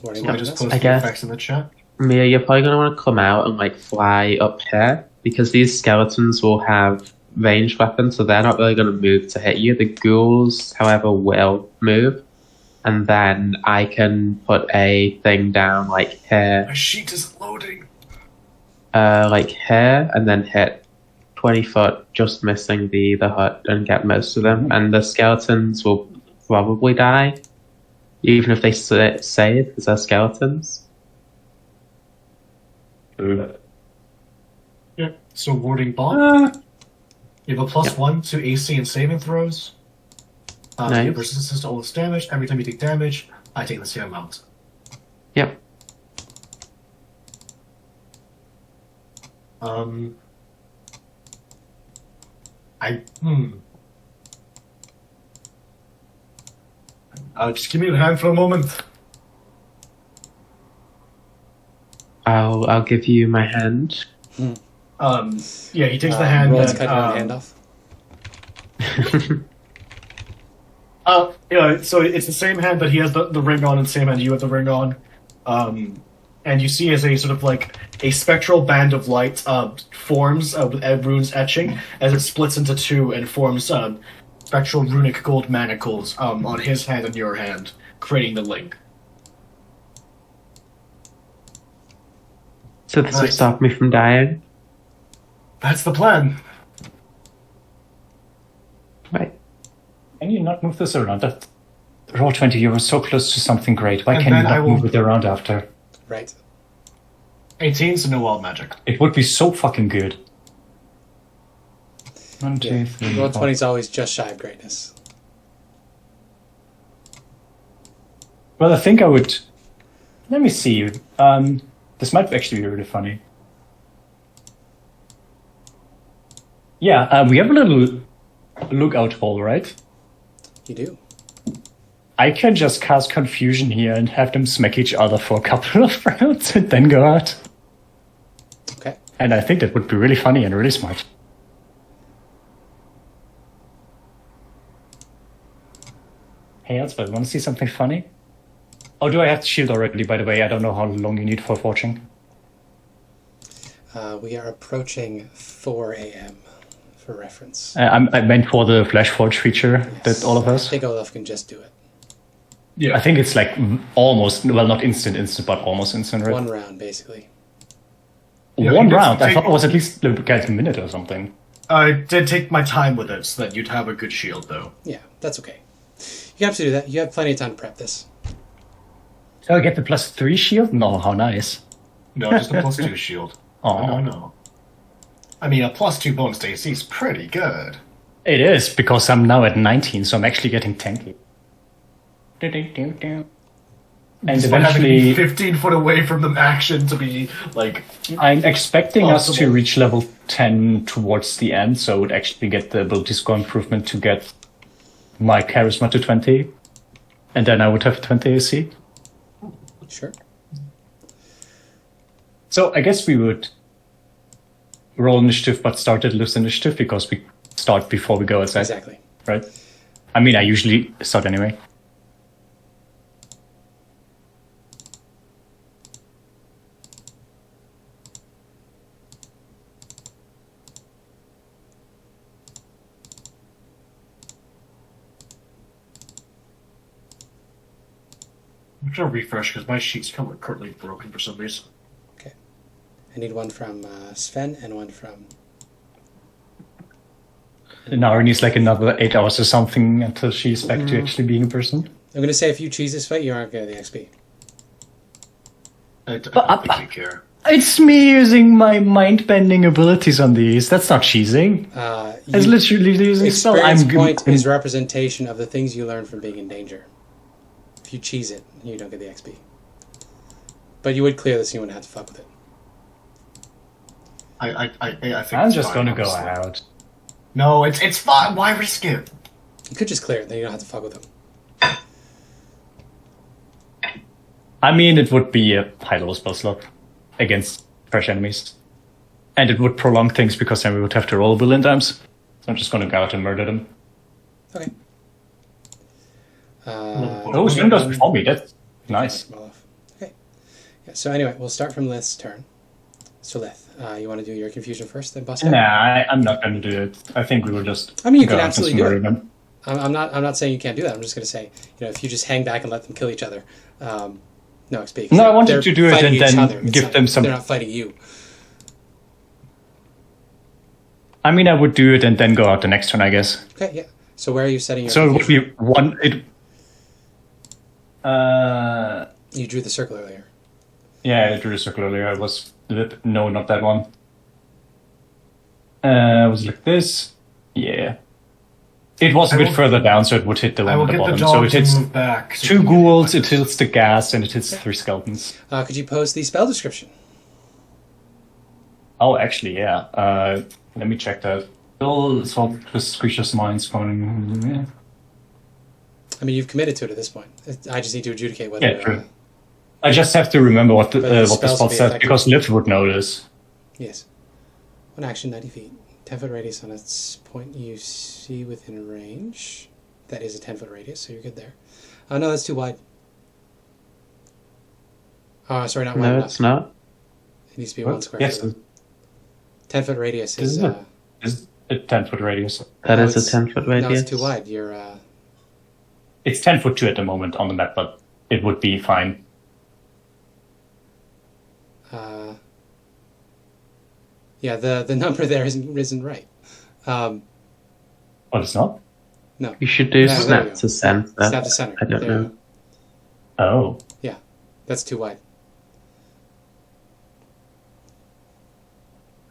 S1: Warding
S5: So I
S1: bond
S5: just
S1: is-
S5: post
S2: I
S5: the
S2: guess.
S5: effects in the chat.
S2: Mia, you're probably going to want to come out and like fly up here because these skeletons will have ranged weapons, so they're not really going to move to hit you. The ghouls, however, will move, and then I can put a thing down like here,
S5: My sheet is loading.
S2: like here, and then hit 20 foot, just missing the hut, and get most of them. And the skeletons will probably die, even if they save, because they're skeletons.
S5: Yeah. So warding bond.
S4: Uh,
S5: You have a +1 to AC and saving throws. You
S2: Nice.
S5: have resistance to all this damage. Every time you take damage, I take the same amount.
S2: Yep.
S5: Just give me the hand for a moment.
S2: I'll give you my hand.
S5: Yeah, he takes the hand.
S1: Roll to
S5: and,
S1: cut your own hand off.
S5: Yeah, so it's the same hand that he has the ring on, and the same hand you have the ring on. And you see as a sort of like a spectral band of light forms with runes etching as it splits into 2 and forms spectral runic gold manacles on his hand and your hand, creating the link.
S2: So this will
S5: Nice.
S2: stop me from dying.
S5: That's the plan.
S2: Right.
S4: can you not move this around? That roll 20, you were so close to something great. Why
S5: And
S4: can you
S5: then I
S4: not
S5: will-
S4: move it around after?
S1: Right.
S5: 18, so no wild magic.
S4: It would be so fucking good. 1, 2,
S1: Yeah.
S4: 3,
S1: Roll
S4: 4.
S1: 20 is always just shy of greatness.
S4: Well, I think I would. Let me see. This might actually be really funny. Yeah, we have a little lookout hole, right?
S1: You do.
S4: I can just cast confusion here and have them smack each other for a couple of rounds and then go out.
S1: Okay.
S4: And I think that would be really funny and really smart. Hey, Elspeth, want to see something funny? Oh, do I have to shield already, by the way? I don't know how long you need for forging.
S1: We are approaching 4 a.m. for reference.
S4: I meant for the Flash Forge feature that all of
S1: I
S4: us.
S1: think Olaf can just do it.
S5: Yeah.
S4: I think it's like almost, well, not instant, but almost instant, right?
S1: One round, basically.
S5: Yeah,
S4: One
S5: you
S4: round? I
S5: take-
S4: thought it was at least like a minute or something.
S5: I did take my time with it so that you'd have a good shield, though.
S1: Yeah, that's okay. You have to do that. You have plenty of time to prep this.
S4: So I get the +3 shield? No, how nice.
S5: No, just a +2 shield.
S4: Oh,
S5: No. I mean, a +2 bonus to AC is pretty good.
S4: It is, because I'm now at 19, so I'm actually getting tanky. And
S5: Despite having to be
S4: eventually,
S5: 15 foot away from the action to be, like...
S4: I'm expecting us to
S5: Possible.
S4: reach level 10 towards the end, so I would actually get the ability score improvement to get my charisma to 20. And then I would have 20 AC.
S1: Sure.
S4: So I guess we would roll initiative, but start at loose initiative because we start before we go outside,
S1: Exactly.
S4: right? I mean, I usually start anyway.
S5: I'm trying to refresh because my sheet's currently broken for some reason.
S1: Okay. I need one from Sven and one from...
S4: Nara needs like another 8 hours or something until she's back to actually being a person.
S1: I'm going to say if you cheese this fight, you aren't getting the XP.
S5: I don't really care.
S4: It's me using my mind-bending abilities on these. That's not cheesing. It's literally using spell.
S1: Experience point is representation of the things you learn from being in danger. If you cheese it, you don't get the XP. But you would clear this and you wouldn't have to fuck with it.
S5: I think
S4: I'm
S5: it's
S4: just
S5: fine,
S4: gonna go
S5: honestly.
S4: out.
S5: No, it's fine. Why risk it?
S1: You could just clear it, then you don't have to fuck with them.
S4: I mean, it would be a high-level spell slot against fresh enemies. And it would prolong things because then we would have to roll a billion times. So I'm just gonna go out and murder them.
S1: Okay.
S4: Oh, Sven goes before me. That's nice.
S1: Olaf. Okay. Yeah, so anyway, we'll start from Lith's turn. So Lith, you want to do your confusion first, then bust out?
S4: Nah, I'm not gonna do it. I think we will just.
S1: I mean, you
S4: go
S1: can
S4: out and
S1: absolutely do
S4: murder
S1: it.
S4: them.
S1: I'm not saying you can't do that. I'm just going to say, if you just hang back and let them kill each other, no XP.
S4: No, I wanted
S1: They're
S4: to do it
S1: fighting
S4: and
S1: each
S4: then
S1: other.
S4: give them some.
S1: They're not fighting you.
S4: I mean, I would do it and then go out the next turn, I guess.
S1: Okay, yeah. So where are you setting your
S4: So it would
S1: confusion?
S4: be one.
S1: You drew the circle earlier.
S4: Yeah, I drew a circle earlier. I was no, not that one. It was like this. Yeah. It was a bit further down, so it would hit the
S5: I
S4: one
S5: will
S4: at the
S5: get the
S4: bottom.
S5: dog
S4: So it
S5: to
S4: hits
S5: move back. so
S4: 2
S5: we can get
S4: ghouls,
S5: like
S4: it hits the ghast, and it hits 3 skeletons.
S1: Could you post the spell description?
S4: Oh, actually, yeah. Let me check that. All sort of creatures' minds going.
S1: I mean, you've committed to it at this point. I just need to adjudicate whether...
S4: Yeah, true. I just have to remember what the
S1: But the spells
S4: spell
S1: will be
S4: says,
S1: effective.
S4: because Lith would know this.
S1: Yes. One action, 90 feet. 10-foot radius on its point you see within range. That is a 10-foot radius, so you're good there. Oh, no, that's too wide. Oh, sorry, not wide
S2: No,
S1: enough.
S2: it's not.
S1: It needs to be 1 square
S4: Yes,
S1: foot. 10-foot radius
S4: This
S1: is...
S4: is it's a 10-foot radius.
S2: That
S1: no,
S2: is a
S1: it's-
S2: 10-foot
S1: No,
S2: radius.
S1: it's too wide. You're...
S4: It's 10-foot 2 at the moment on the map, but it would be fine.
S1: Yeah, the number there isn't right.
S4: Oh, it's not?
S1: No.
S2: You should do
S1: Yeah, there you
S2: snap
S1: go.
S2: to center.
S1: Snap to center.
S2: I don't
S1: There you
S2: know.
S1: go.
S4: Oh.
S1: Yeah, that's too wide.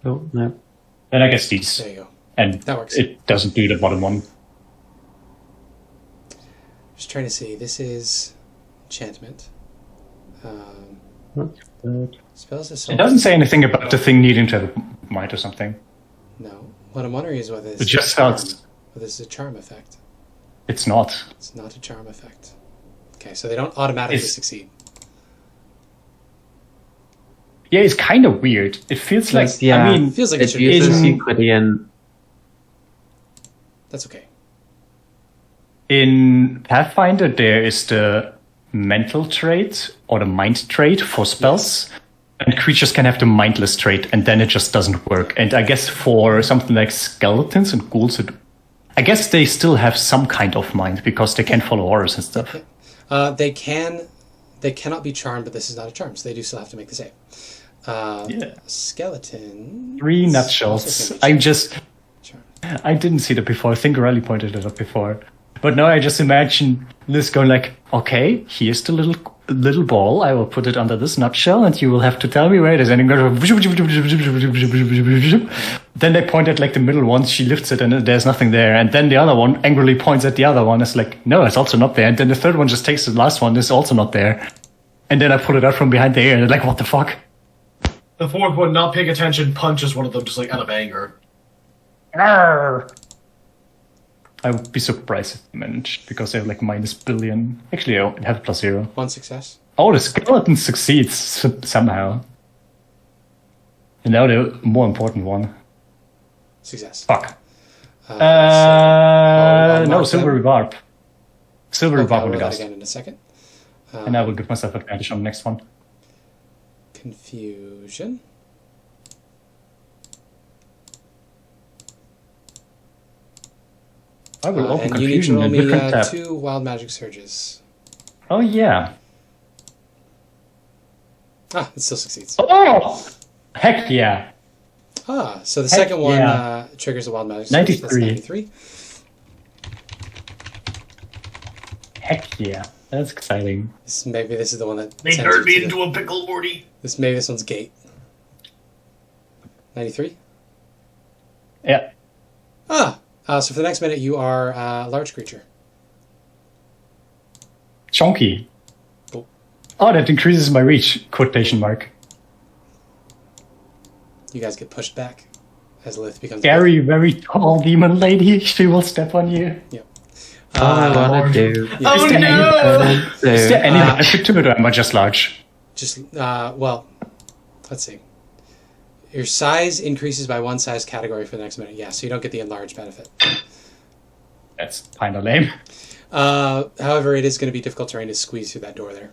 S2: Oh, no.
S4: Then I guess these.
S1: There you go.
S4: And
S1: That works.
S4: it doesn't do the bottom one.
S1: Just trying to see. This is enchantment.
S2: That's good.
S1: Spells
S4: It
S1: assault.
S4: doesn't say anything about the thing needing to have might or something.
S1: No. What I'm wondering is whether
S4: It just starts.
S1: whether this is a charm effect.
S4: It's not.
S1: It's not a charm effect. Okay, so they don't automatically
S4: It's-
S1: succeed.
S4: Yeah, it's kind of weird. It feels like.
S2: Yeah,
S4: I mean,
S1: It feels like it
S2: it
S1: should be.
S2: uses
S4: in-
S2: Euclidean.
S1: That's okay.
S4: in Pathfinder, there is the mental trait or the mind trait for spells. And creatures can have the mindless trait, and then it just doesn't work. And I guess for something like skeletons and ghouls, I guess they still have some kind of mind because they can follow auras and stuff.
S1: They cannot be charmed, but this is not a charm, so they do still have to make the save.
S4: Yeah.
S1: Skeleton.
S4: 3 nutshells. I didn't see that before. I think Riley pointed it out before. But now I just imagine Liz going like, okay, here's the little ball. I will put it under this nutshell, and you will have to tell me where it is. And it goes. Then they point at like the middle one. She lifts it, and there's nothing there. And then the other one angrily points at the other one. It's like, no, it's also not there. And then the third one just takes the last one. It's also not there. And then I pull it out from behind the ear, and they're like, what the fuck?
S5: The fourth one, not paying attention, punches one of them just like out of anger.
S4: I would be surprised if they managed, because they have like minus billion. Actually, I have +0.
S1: 1 success.
S4: Oh, the skeleton succeeds somehow. And now the more important one.
S1: Success.
S4: Fuck.
S1: I'll
S4: No,
S1: mark
S4: silver
S1: them.
S4: rebarb. Silver
S1: Okay,
S4: rebarb
S1: I'll
S4: with the
S1: roll that
S4: gust.
S1: again in a second.
S4: And I will give myself advantage on the next one.
S1: Confusion.
S4: I will open
S1: And you need to
S4: confusion
S1: roll
S4: in a
S1: me
S4: different tab.
S1: 2 wild magic surges.
S4: Oh, yeah.
S1: Ah, it still succeeds.
S4: Oh! Heck yeah.
S1: So the second one
S4: yeah.
S1: triggers a wild magic.
S4: 93.
S1: That's 93.
S4: Heck yeah. That's exciting.
S1: Maybe this is the one that
S5: They
S1: sends
S5: turned me
S1: you to
S5: into a pickle, Morty.
S1: maybe this one's gate. 93.
S4: Yeah.
S1: So for the next minute, you are a large creature.
S4: Chonky.
S1: Oh.
S4: Oh, that increases my reach, quotation mark.
S1: You guys get pushed back as Lith becomes
S4: Very, very tall demon lady. She will step on you.
S1: Yep.
S2: All I wanna do.
S1: Yeah.
S5: Oh no!
S4: Is there any magic to it, or am I just large?
S1: Just well, let's see. Your size increases by one size category for the next minute. Yeah, so you don't get the enlarged benefit.
S4: That's kind of lame.
S1: However, it is going to be difficult terrain to squeeze through that door there.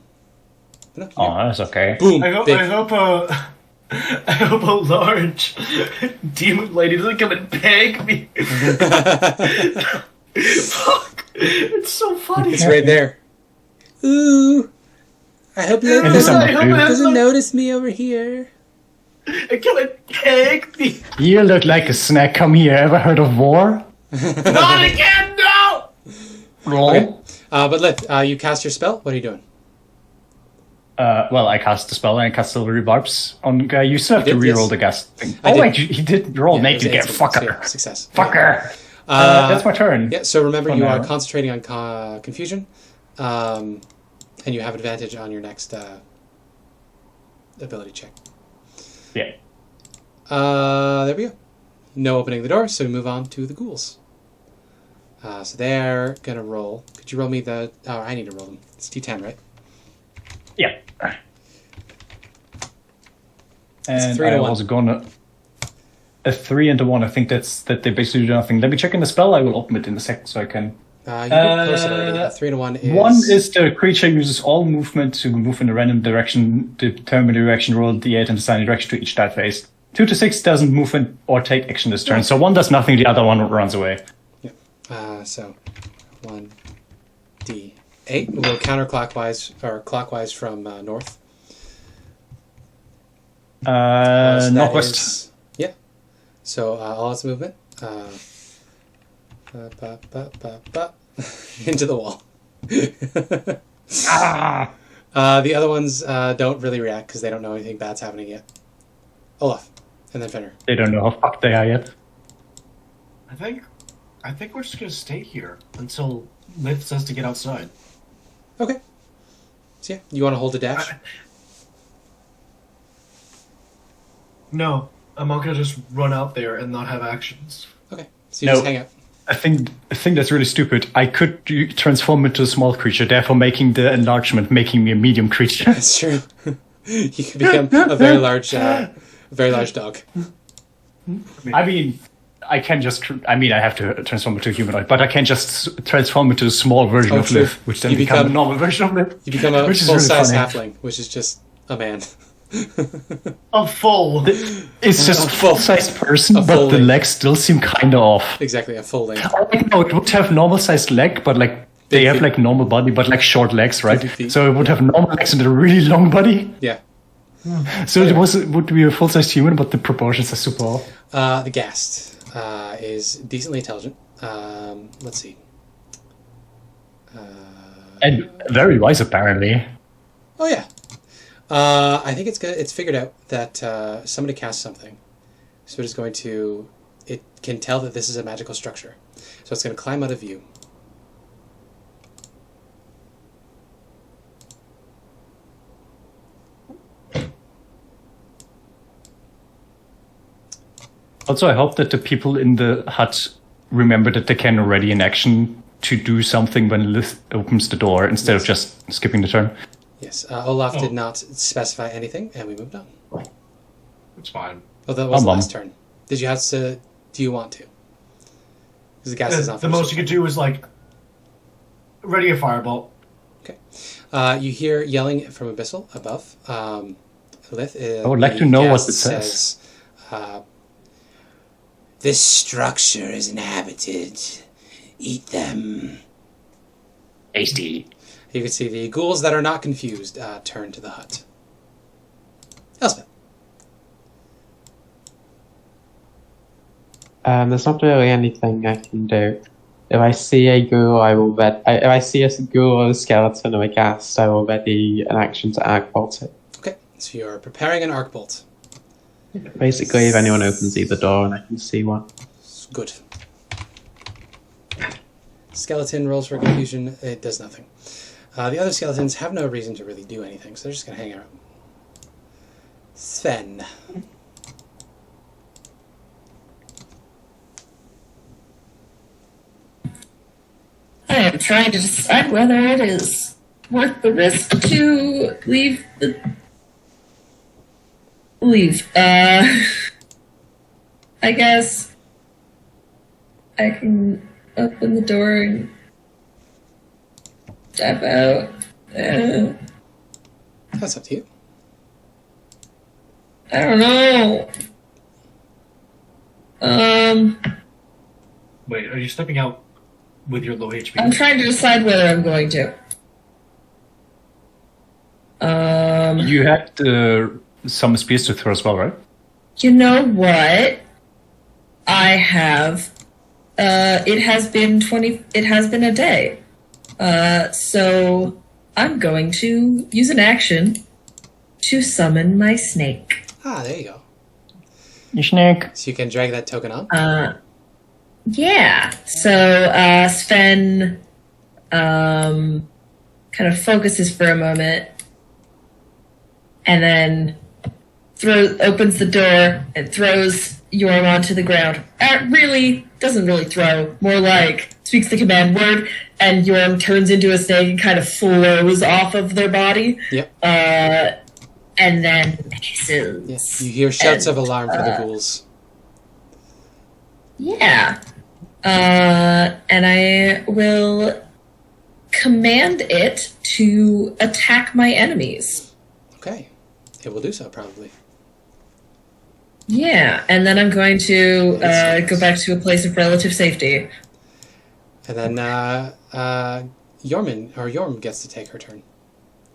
S1: No,
S4: Oh, that's okay.
S1: boom!
S5: I hope
S1: big.
S5: I hope a large demon lady doesn't come and peg me. Fuck! It's so funny.
S1: It's right there. Ooh! I hope Lith
S4: it
S1: doesn't notice me over here.
S5: It come and peg me.
S4: You look like a snack. Come here. Ever heard of war?
S5: Not again! No!
S4: Roll.
S1: Okay. But Lith, you cast your spell. What are you doing?
S4: Well, I cast the spell and I cast Silvery Barbs on guy. You still have to
S1: You did,
S4: reroll
S1: yes.
S4: the gas thing.
S1: I
S4: Oh
S1: did.
S4: wait, he did roll.
S1: Yeah,
S4: Make
S1: it
S4: it
S1: was
S4: get
S1: 18, so
S4: fucker.
S1: yeah, success.
S4: Fucker.
S1: Yeah.
S4: That's my turn.
S1: Yeah, so remember
S4: For
S1: you
S4: now.
S1: are concentrating on confusion, and you have advantage on your next ability check.
S4: Yeah.
S1: There we go. No opening the door, so we move on to the ghouls. So they're gonna roll. Could you roll me the... Oh, I need to roll them. It's D10, right?
S4: Yeah.
S1: It's
S4: And
S1: 3 to
S4: I
S1: 1.
S4: was gonna a 3 and a 1. I think that they basically do nothing. Let me check in the spell. I will open it in a second so I can.
S1: You can post it already. 3 to 1 is...
S4: One is the creature uses all movement to move in a random direction, determine the direction, roll d8 and assign a direction to each die phase. 2 to 6 doesn't move or take action this turn. So one does nothing, the other one runs away.
S1: Yeah. So 1 D8. We'll go counterclockwise or clockwise from north. So that
S4: Northwest.
S1: is- yeah. So all its movement. Into the wall.
S4: Ah!
S1: The other ones don't really react because they don't know anything bad's happening yet. Olaf, and then Fenrir.
S4: They don't know how fucked they are yet.
S5: I think we're just gonna stay here until Lith says to get outside.
S1: Okay. So yeah, you want to hold a dash?
S5: No, I'm not gonna just run out there and not have actions.
S1: Okay. So you
S4: No.
S1: just hang out.
S4: I think that's really stupid. I could transform into a small creature, therefore making the enlargement, making me a medium creature.
S1: That's true. You could become a very large dog.
S4: I mean, I can just. I mean, I have to transform into a humanoid, but I can just transform into a small version
S1: Oh,
S4: of
S1: true.
S4: Lith, which then
S1: You
S4: become a
S1: become-
S4: normal version of Lith.
S1: You become a
S4: Which is really
S1: full-size
S4: funny.
S1: halfling, which is just a man.
S5: A full.
S4: It's just a full-sized person,
S1: A
S4: but the
S1: full-length.
S4: legs still seem kind of off.
S1: Exactly, a full length.
S4: Oh, no, it would have normal-sized leg, but like they
S1: Big
S4: have
S1: feet.
S4: like normal body, but like short legs, right?
S1: Big feet.
S4: So it would have normal legs and a really long body.
S1: Yeah.
S4: So it would be a full-sized human, but the proportions are super off.
S1: The Ghast is decently intelligent. Let's see.
S4: And very wise, apparently.
S1: Oh yeah. I think it's good. It's figured out that somebody cast something, so it is going to. It can tell that this is a magical structure, so it's going to climb out of view.
S4: Also, I hope that the people in the hut remember that they can already in action to do something when Lith opens the door instead of just skipping the turn.
S1: Yes, Olaf did not specify anything, and we moved on.
S5: It's fine.
S1: Oh, that was the
S4: Mum.
S1: last turn. Did you have to? Do you want to? Because the Ghast is not
S5: The most you could do is like ready a firebolt.
S1: Okay. You hear yelling from Abyssal above. Lith.
S4: I would like to know what
S1: Ghast
S4: it says.
S1: This structure is inhabited. Eat them.
S4: Hasty.
S1: You can see the ghouls that are not confused turn to the hut. Elspeth.
S2: There's not really anything I can do. If I see a ghoul, if I see a ghoul or a skeleton or a ghast, I will ready an action to arc bolt it.
S1: Okay, so you're preparing an arc bolt.
S2: Basically, if anyone opens either door and I can see one.
S1: Good. Skeleton rolls for confusion. It does nothing. The other skeletons have no reason to really do anything, so they're just going to hang out. Sven.
S3: I am trying to decide whether it is worth the risk to leave. I guess I can open the door and step out.
S1: That's up to you.
S3: I don't know.
S5: Wait, are you stepping out with your low HP?
S3: I'm trying to decide whether I'm going to.
S4: You had some spears to throw as well, right?
S3: You know what? I have. It has been a day. So I'm going to use an action to summon my snake.
S1: Ah, there you go.
S4: You snake.
S1: So you can drag that token on?
S3: Yeah. So Sven kind of focuses for a moment and then opens the door and throws Yorm onto the ground. Doesn't really throw, more like speaks the command word, and Yorm turns into a snake and kind of flows off of their body.
S1: Yep.
S3: And then hisses.
S1: Yes. You hear shouts of alarm for the ghouls.
S3: Yeah. And I will command it to attack my enemies.
S1: Okay. It will do so, probably.
S3: Yeah, and then I'm going to go back to a place of relative safety.
S1: And then Yorm gets to take her turn.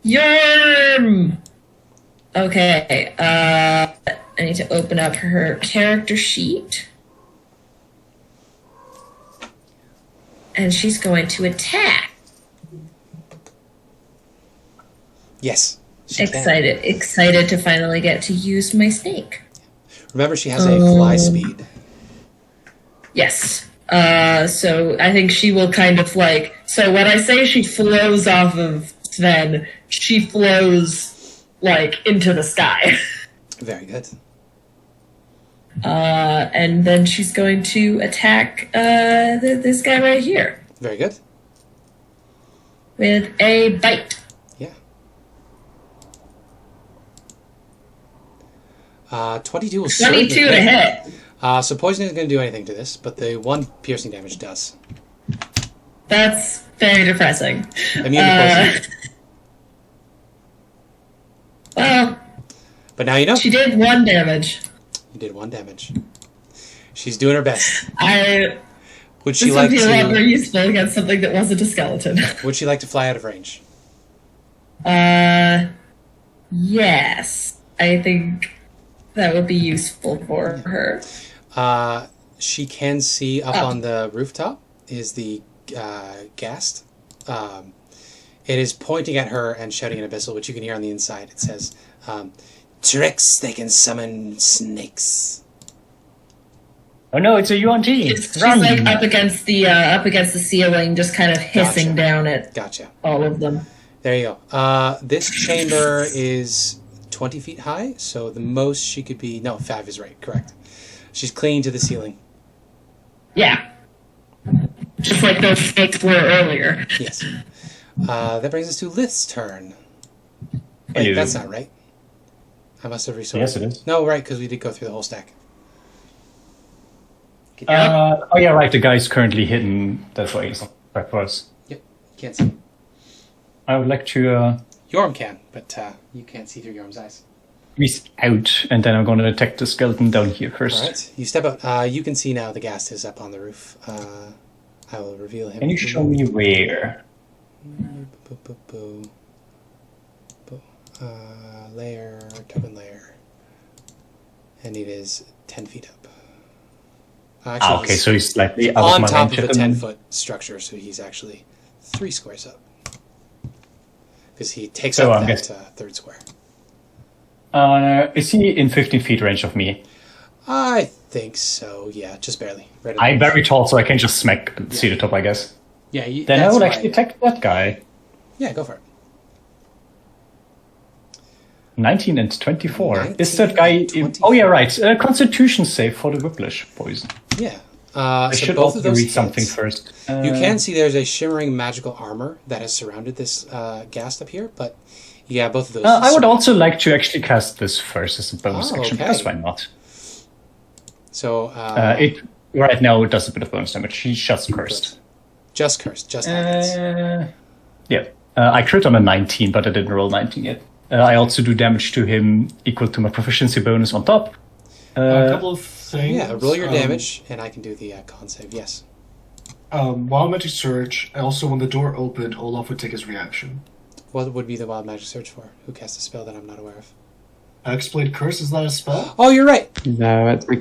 S3: Yorm! Okay, I need to open up her character sheet. And she's going to attack.
S1: Yes. She can.
S3: Excited to finally get to use my snake.
S1: Remember, she has a fly speed.
S3: Yes. So I think she will kind of like... So when I say she flows off of Sven, she flows, like, into the sky.
S1: Very good.
S3: And then she's going to attack this guy right here.
S1: Very good.
S3: With a bite.
S1: Yeah. 22 will
S3: 22 to hit.
S1: So poison isn't going to do anything to this, but the 1 piercing damage does.
S3: That's very depressing.
S1: Immune to poison.
S3: Well,
S1: But now you know.
S3: she did 1 damage.
S1: You did 1 damage. She's doing her best. Would she
S3: This
S1: like
S3: would be a lot more
S1: to?
S3: useful against something that wasn't a skeleton.
S1: Would she like to fly out of range?
S3: Yes. I think that would be useful for her.
S1: She can see up on the rooftop is the ghast. It is pointing at her and shouting in Abyssal, which you can hear on the inside. It says, "Tricks, they can summon snakes."
S4: Oh no, it's a UNT.
S3: She's like up against the ceiling, just kind of hissing down at all of them.
S1: There you go. This chamber is 20 feet high, so the most she could be... No, Fav is right, correct. She's clinging to the ceiling.
S3: Yeah. Just like those snakes were earlier.
S1: Yes. That brings us to Lith's turn. Wait, that's not right. I must have resorted.
S4: Yes, it is.
S1: No, right, because we did go through the whole stack.
S4: Oh yeah, right, the guy's currently hidden. That's why he's not right for us.
S1: Yep, can't see.
S4: I would like to...
S1: Yorm can, but you can't see through Yorm's eyes.
S4: He's out, and then I'm going to attack the skeleton down here first.
S1: Alright, you step out. You can see now the ghast is up on the roof. I will reveal him.
S4: Can you show me where?
S1: Layer, token layer. And it is 10 feet up. Actually,
S4: so he's slightly out
S1: on
S4: of my
S1: top
S4: range
S1: of a
S4: at the moment.
S1: 10-foot structure, so he's actually 3 squares up. Because he takes up
S4: I'm
S1: that
S4: guessing-
S1: third square.
S4: Is he in 15 feet range of me?
S1: I think so, yeah, just barely. Right on
S4: I'm
S1: the-
S4: very tall, so I can just smack see the top, I guess.
S1: Yeah,
S4: Then I
S1: that's
S4: will
S1: why-
S4: actually attack that guy.
S1: Yeah, go for it.
S4: 19 and 24.
S1: 19
S4: Is that guy...
S1: and 24.
S4: Oh, yeah, right. Constitution save for the whiplash poison.
S1: Yeah.
S4: I
S1: So
S4: should
S1: both
S4: also
S1: of those
S4: read
S1: hits,
S4: something first.
S1: You can see there's a shimmering magical armor that has surrounded this ghast up here, but yeah, both of those.
S4: I would also like to actually cast this first as a bonus action,
S1: okay.
S4: because why not?
S1: So
S4: It right now it does a bit of bonus damage. He's just cursed.
S1: just cursed, just happens.
S4: Yeah. I crit on a 19, but I didn't roll 19 yet. I also do damage to him equal to my proficiency bonus on top.
S5: A couple of things.
S1: Yeah, roll your damage, and I can do the con save. Yes.
S5: Wild Magic Surge. Also, when the door opened, Olaf would take his reaction.
S1: What would be the wild magic search for? Who cast a spell that I'm not aware of?
S5: Hexblade Curse, is that a spell?
S1: Oh, you're right.
S2: No, it's a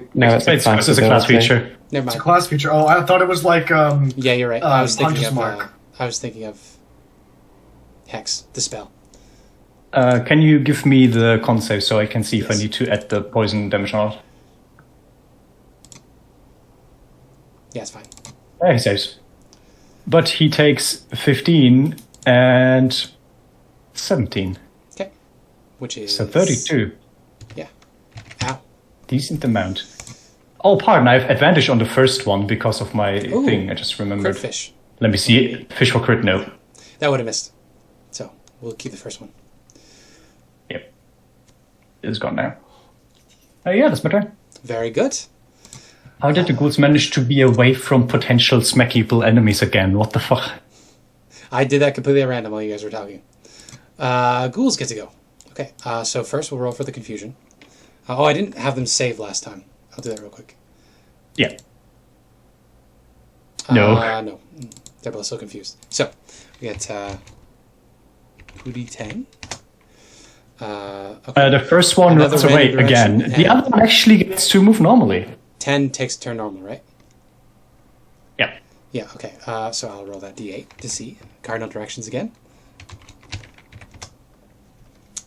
S4: It's
S2: class
S4: a class
S2: ability.
S4: feature.
S1: Never
S5: It's a
S1: mind.
S5: class feature. Oh, I thought it was like,
S1: Yeah, you're right. I was thinking
S5: Hunter's
S1: of.
S5: Mark.
S1: I was thinking of Hex, the spell.
S4: Can you give me the con save so I can see if I need to add the poison damage or not?
S1: Yeah, it's fine.
S4: Yeah, he saves. But he takes 15 and 17.
S1: Okay. Which is
S4: So 32.
S1: Yeah. Ow.
S4: Decent amount. Oh, pardon, I have advantage on the first one because of my
S1: Ooh,
S4: thing. I just remembered.
S1: Crit fish.
S4: Let me see. Fish for crit, no.
S1: That would have missed. So we'll keep the first one.
S4: Yep. It's gone now. Yeah, that's my turn.
S1: Very good.
S4: How did the ghouls manage to be away from potential smackable enemies again? What the fuck?
S1: I did that completely at random while you guys were talking. Ghouls get to go. Okay, so first we'll roll for the confusion. I didn't have them save last time. I'll do that real quick.
S4: Yeah. No.
S1: No. They're both so confused. So, we get Pudi Tang. Okay.
S4: The first one
S1: Another
S4: runs away
S1: random
S4: again.
S1: direction,
S4: The
S1: and-
S4: other one actually gets to move normally.
S1: 10 takes a turn normal, right?
S4: Yeah.
S1: Yeah, okay. So I'll roll that d8 to see. Cardinal directions again.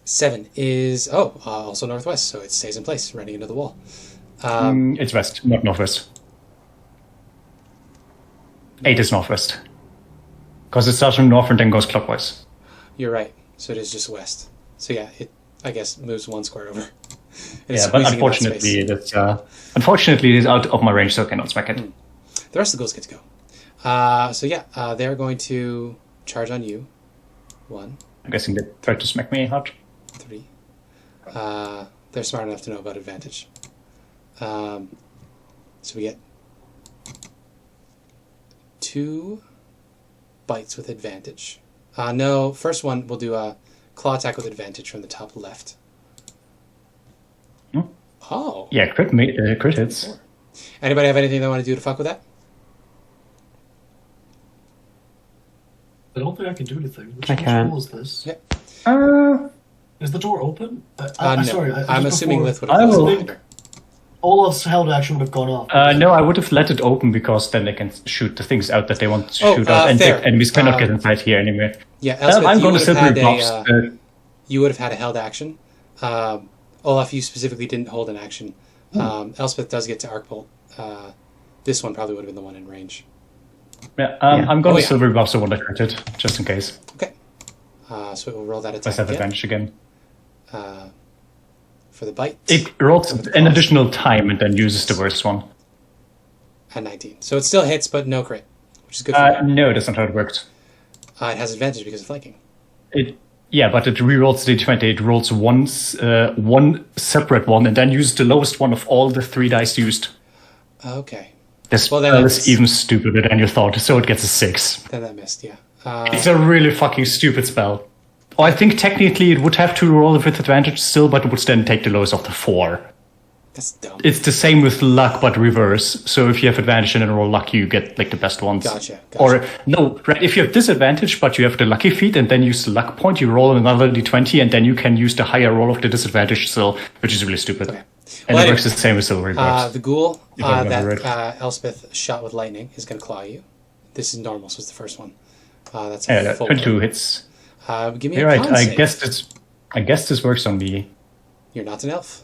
S1: 7 is, also northwest, so it stays in place, running into the wall.
S4: It's west, not northwest. 8 is northwest. Because it starts from north and then goes clockwise.
S1: You're right. So it is just west. So yeah, it, I guess, moves 1 square over. And
S4: Yeah,
S1: it's
S4: but
S1: squeezing in that space.
S4: unfortunately, it is out of my range, so I cannot smack it.
S1: The rest of the ghouls get to go. So yeah, they're going to charge on you. 1,
S4: I'm guessing they tried to smack me hard.
S1: 3. They're smart enough to know about advantage. So we get 2 bites with advantage. No, first one we'll do a claw attack with advantage from the top left.
S4: Hmm.
S1: Oh.
S4: Yeah, crit hits.
S1: Anybody have anything they want to do to fuck with that?
S5: I don't think I can do anything. Which
S2: I can.
S5: rule is this?
S1: Yeah.
S5: Is the door open?
S1: No.
S5: Sorry,
S1: I'm
S5: just
S1: assuming
S5: before-
S1: Lith would have
S4: I
S1: closed
S4: will-
S1: it behind her.
S5: Olaf's held action would have gone off.
S4: No, I would have let it open because then they can shoot the things out that they want to
S1: Oh,
S4: shoot out, and
S1: fair.
S4: the enemies cannot get inside here anyway.
S1: Yeah, Elspeth,
S4: I'm
S1: you
S4: going
S1: would
S4: to
S1: have
S4: simply
S1: had
S4: buffs.
S1: you would have had a held action. Olaf, you specifically didn't hold an action. Elspeth does get to arc bolt. This one probably would have been the one in range.
S4: I'm going
S1: Oh,
S4: to
S1: yeah.
S4: silver buffs the one that critted, just in case.
S1: Okay. So we'll roll that
S4: Let's
S1: attack
S4: have
S1: again.
S4: advantage again.
S1: For the bite.
S4: It rolls an additional time and then uses the worst one.
S1: At 19. So it still hits, but no crit, which is good for me.
S4: No, that's not how it works.
S1: It has advantage because of flanking.
S4: Yeah, but it re-rolls the d20. It rolls one separate one and then uses the lowest one of all the 3 dice used.
S1: Okay.
S4: This
S1: Well, then
S4: spell
S1: it's-
S4: is even stupider than you thought, so it gets a 6.
S1: Then that missed, yeah.
S4: It's a really fucking stupid spell. Oh, I think technically it would have to roll with advantage still, but it would then take the lowest of the 4.
S1: That's dumb.
S4: It's the same with luck, but reverse. So if you have advantage and then roll luck, you get like the best ones.
S1: Gotcha.
S4: Or no, right? If you have disadvantage, but you have the lucky feat, and then use the luck point, you roll another d20, and then you can use the higher roll of the disadvantage still, which is really stupid.
S1: Okay.
S4: And
S1: Well,
S4: it works the same as silver buffs.
S1: the ghoul
S4: If I
S1: that
S4: remember right.
S1: Elspeth shot with lightning is going to claw you. This is normal, so it's the first one. That's a
S4: Yeah,
S1: full
S4: 22
S1: hit.
S4: hits.
S1: Give me
S4: You're
S1: a
S4: right.
S1: con save.
S4: I guess this works on me.
S1: You're not an elf.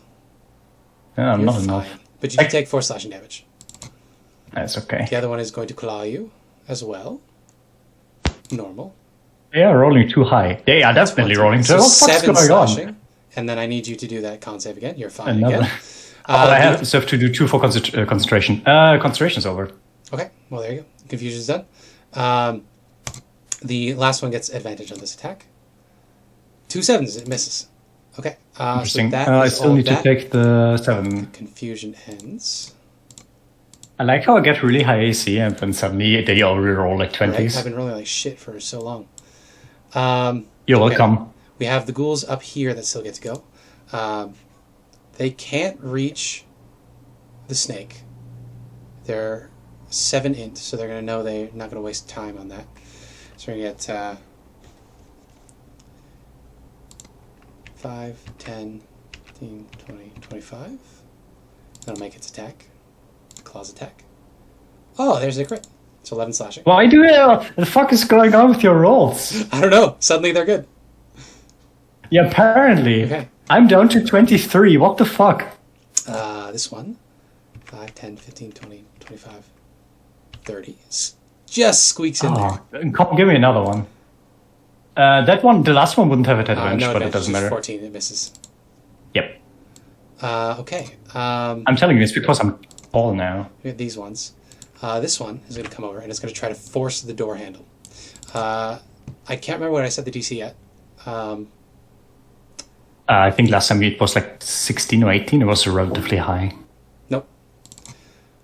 S4: I'm
S1: You're
S4: not
S1: fine.
S4: enough.
S1: But you can take 4 slashing damage.
S4: That's okay.
S1: The other one is going to claw you as well. Normal.
S4: They are rolling too high. They are definitely rolling too.
S1: So
S4: What the fuck's
S1: 7
S4: going
S1: slashing.
S4: on?
S1: And then I need you to do that con save again. You're fine
S4: Another.
S1: again.
S4: I have to do 2 for concentration. Concentration's over.
S1: Okay, well, there you go. Confusion's done. The last one gets advantage on this attack. 2 sevens, it misses. Okay,
S4: Interesting.
S1: so that
S4: I
S1: is
S4: still
S1: all
S4: need to
S1: that.
S4: take the 7.
S1: Confusion ends.
S4: I like how I get really high AC and then suddenly they all reroll like 20s.
S1: Right? I've been rolling like shit for so long.
S4: You're
S1: okay.
S4: welcome.
S1: We have the ghouls up here that still get to go. They can't reach the snake. They're 7 int, so they're going to know they're not going to waste time on that. So we're going to get 5, 10, 15, 20, 25. That'll make its attack. Claws attack. Oh, there's a crit. It's 11 slashing.
S4: Why do you... What the fuck is going on with your rolls?
S1: I don't know. Suddenly they're good.
S4: Yeah, apparently.
S1: Okay.
S4: I'm down to 23. What the fuck?
S1: This one. 5, 10, 15, 20, 25, 30. Just squeaks in there.
S4: Come, give me another one. That one, the last one wouldn't have advantage,
S1: No
S4: but
S1: advantage,
S4: it doesn't
S1: just
S4: matter.
S1: 14, it misses.
S4: Yep.
S1: Okay.
S4: I'm telling you, it's because I'm tall now.
S1: We have these ones. This one is going to come over and it's going to try to force the door handle. I can't remember what I set the DC at.
S4: I think last time it was like 16 or 18. It was relatively high.
S1: Nope.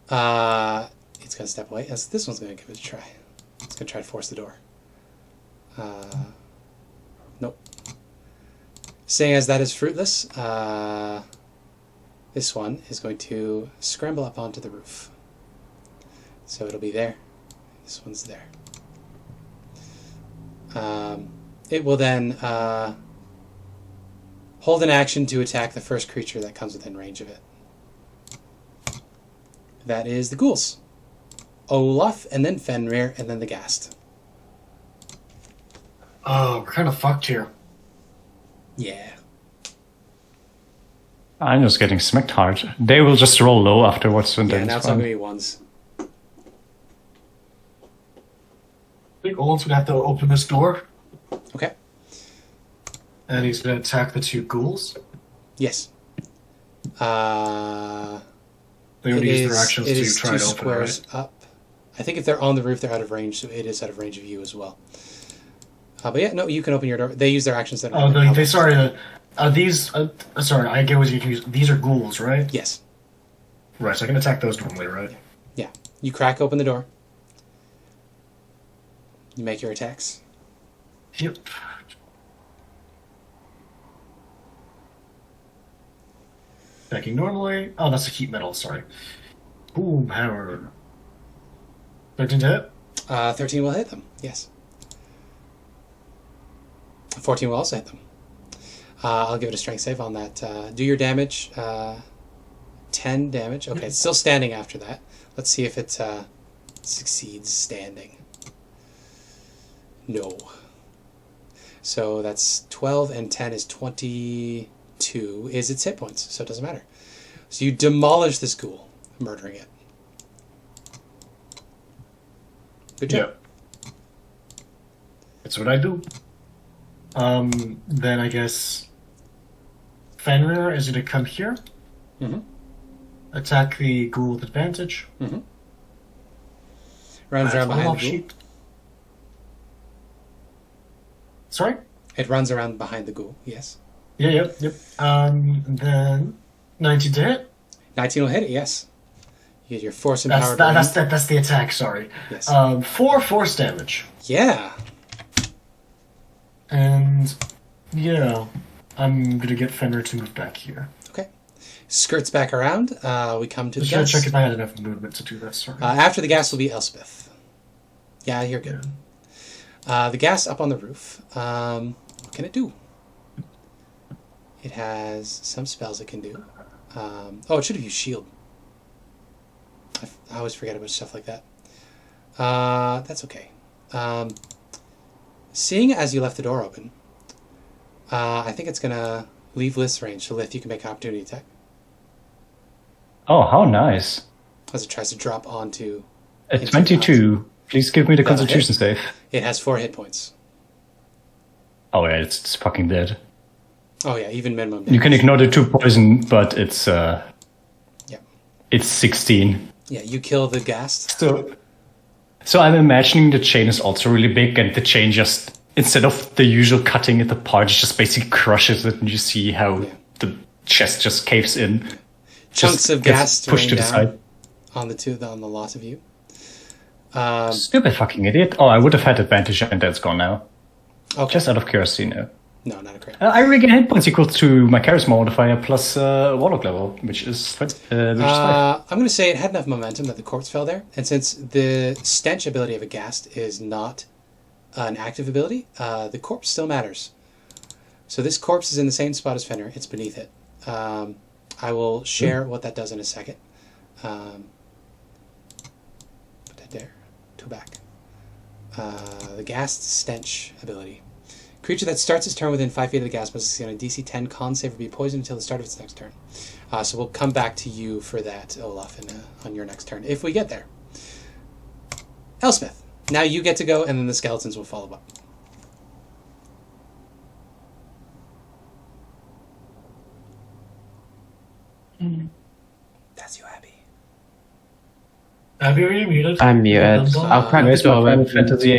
S1: It's going to step away. This one's going to give it a try. It's going to try to force the door. Nope. Seeing as that is fruitless, this one is going to scramble up onto the roof. So it'll be there. This one's there. It will then hold an action to attack the first creature that comes within range of it. That is the ghouls. Olaf, and then Fenrir, and then the Ghast.
S5: Oh, we're kind of fucked here.
S1: Yeah.
S4: I'm just getting smacked hard. They will just roll low afterwards when
S1: Yeah,
S4: they're
S1: now it's all going to be ones.
S5: I think Olaf's gonna have to open this door,
S1: Okay.
S5: and he's gonna attack the 2 ghouls.
S1: Yes.
S5: They would use their actions
S1: it
S5: to
S1: is
S5: try
S1: 2
S5: to open it,
S1: squares
S5: right?
S1: up. I think if they're on the roof, they're out of range, so it is out of range of you as well. But yeah, no, you can open your door. They use their actions that
S5: Oh,
S1: are...
S5: they sorry. These. Sorry, I get what you confused. These are ghouls, right?
S1: Yes.
S5: Right, so I can attack those normally, right?
S1: Yeah. You crack open the door. You make your attacks.
S5: Yep. Attacking normally. Oh, that's a heat metal. Sorry. Boom, hammer. 13 to hit.
S1: 13 will hit them, yes. 14 will also hit them. I'll give it a strength save on that. Do your damage. 10 damage. Okay, it's still standing after that. Let's see if it succeeds standing. No. So that's 12 and 10 is 22 is its hit points, so it doesn't matter. So you demolish this ghoul, murdering it. Good job.
S5: Yep. That's what I do. Then I guess Fenrir is going to come here.
S1: Mm-hmm.
S5: Attack the ghoul with advantage.
S1: Mm-hmm. Runs around behind the ghoul.
S5: Sheet. Sorry?
S1: It runs around behind the ghoul, yes.
S5: Yeah, yep. Then 19 to hit.
S1: 19 will hit it, yes. You get your force
S5: That's
S1: empowered.
S5: that's the attack. Sorry.
S1: Yes.
S5: 4 force damage.
S1: Yeah.
S5: And yeah, I'm gonna get Fenrir to move back here.
S1: Okay. Skirts back around. We come to the
S5: Just gotta
S1: gas.
S5: check if I had enough movement to do this. Sorry.
S1: After the gas will be Elspeth. Yeah, you're good. The gas up on the roof. What can it do? It has some spells it can do. Oh, it should have used shield. I always forget about stuff like that. That's okay. Seeing as you left the door open, I think it's going to leave Lith's range. So Lith, you can make an opportunity attack.
S4: Oh, how nice.
S1: As it tries to drop onto...
S4: A 22. Please give me the Constitution save.
S1: It has 4 hit points.
S4: Oh yeah, it's fucking dead.
S1: Oh yeah, even minimum damage.
S4: You can ignore the 2 poison, but it's it's 16.
S1: Yeah, you kill the ghast.
S4: So I'm imagining the chain is also really big, and the chain just, instead of the usual cutting it apart, it just basically crushes it, and you see how the chest just caves in.
S1: Chunks of ghast
S4: pushed to the
S1: down
S4: side.
S1: On the lot of you.
S4: Stupid fucking idiot. Oh, I would have had advantage, and that's gone now.
S1: Okay.
S4: Just out of curiosity, no.
S1: No, not a crit.
S4: I regain hit points equal to my charisma modifier plus warlock level, which is 5.
S1: I'm going to say it had enough momentum that the corpse fell there, and since the stench ability of a ghast is not an active ability, the corpse still matters. So this corpse is in the same spot as Fenrir. It's beneath it. I will share what that does in a second. Put that there. Two back. The ghast stench ability. Creature that starts its turn within 5 feet of the ghast must succeed on a DC 10 con save or be poisoned until the start of its next turn. So we'll come back to you for that, Olaf, on your next turn, if we get there. Elspeth, now you get to go, and then the skeletons will follow up. That's you, Abby.
S5: Abby, are you muted?
S2: I'm muted. I'll crack the
S4: Where's
S2: door
S4: my
S2: open.
S4: fantasy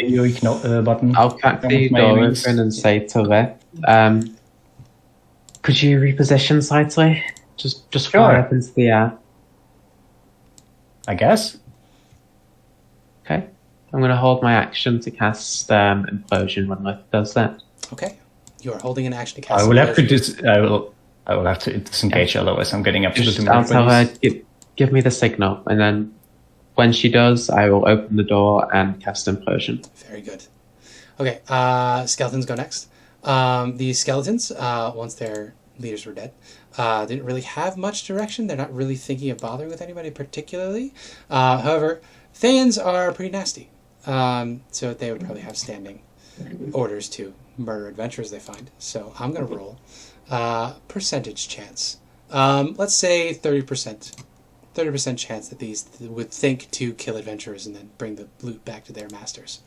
S4: button?
S2: I'll crack the
S4: My
S2: door
S4: enemies.
S2: open and say to Lith, could you reposition slightly? Just fly
S4: Sure.
S2: up into the air.
S4: I guess.
S2: Okay. I'm going to hold my action to cast Implosion when Lith does that.
S1: Okay. You are holding an action to cast.
S4: I will have to
S1: Implosion.
S4: I will have to disengage, otherwise I'm getting absolutely
S2: I'll tell her,
S4: murdered.
S2: give me the signal, and then when she does, I will open the door and cast Implosion.
S1: Very good. Okay, skeletons go next. These skeletons, once their leaders were dead, didn't really have much direction. They're not really thinking of bothering with anybody particularly. However, Thayans are pretty nasty. So they would probably have standing orders to murder adventurers they find. So I'm going to roll percentage chance. Let's say 30%. 30% chance that these would think to kill adventurers and then bring the loot back to their masters.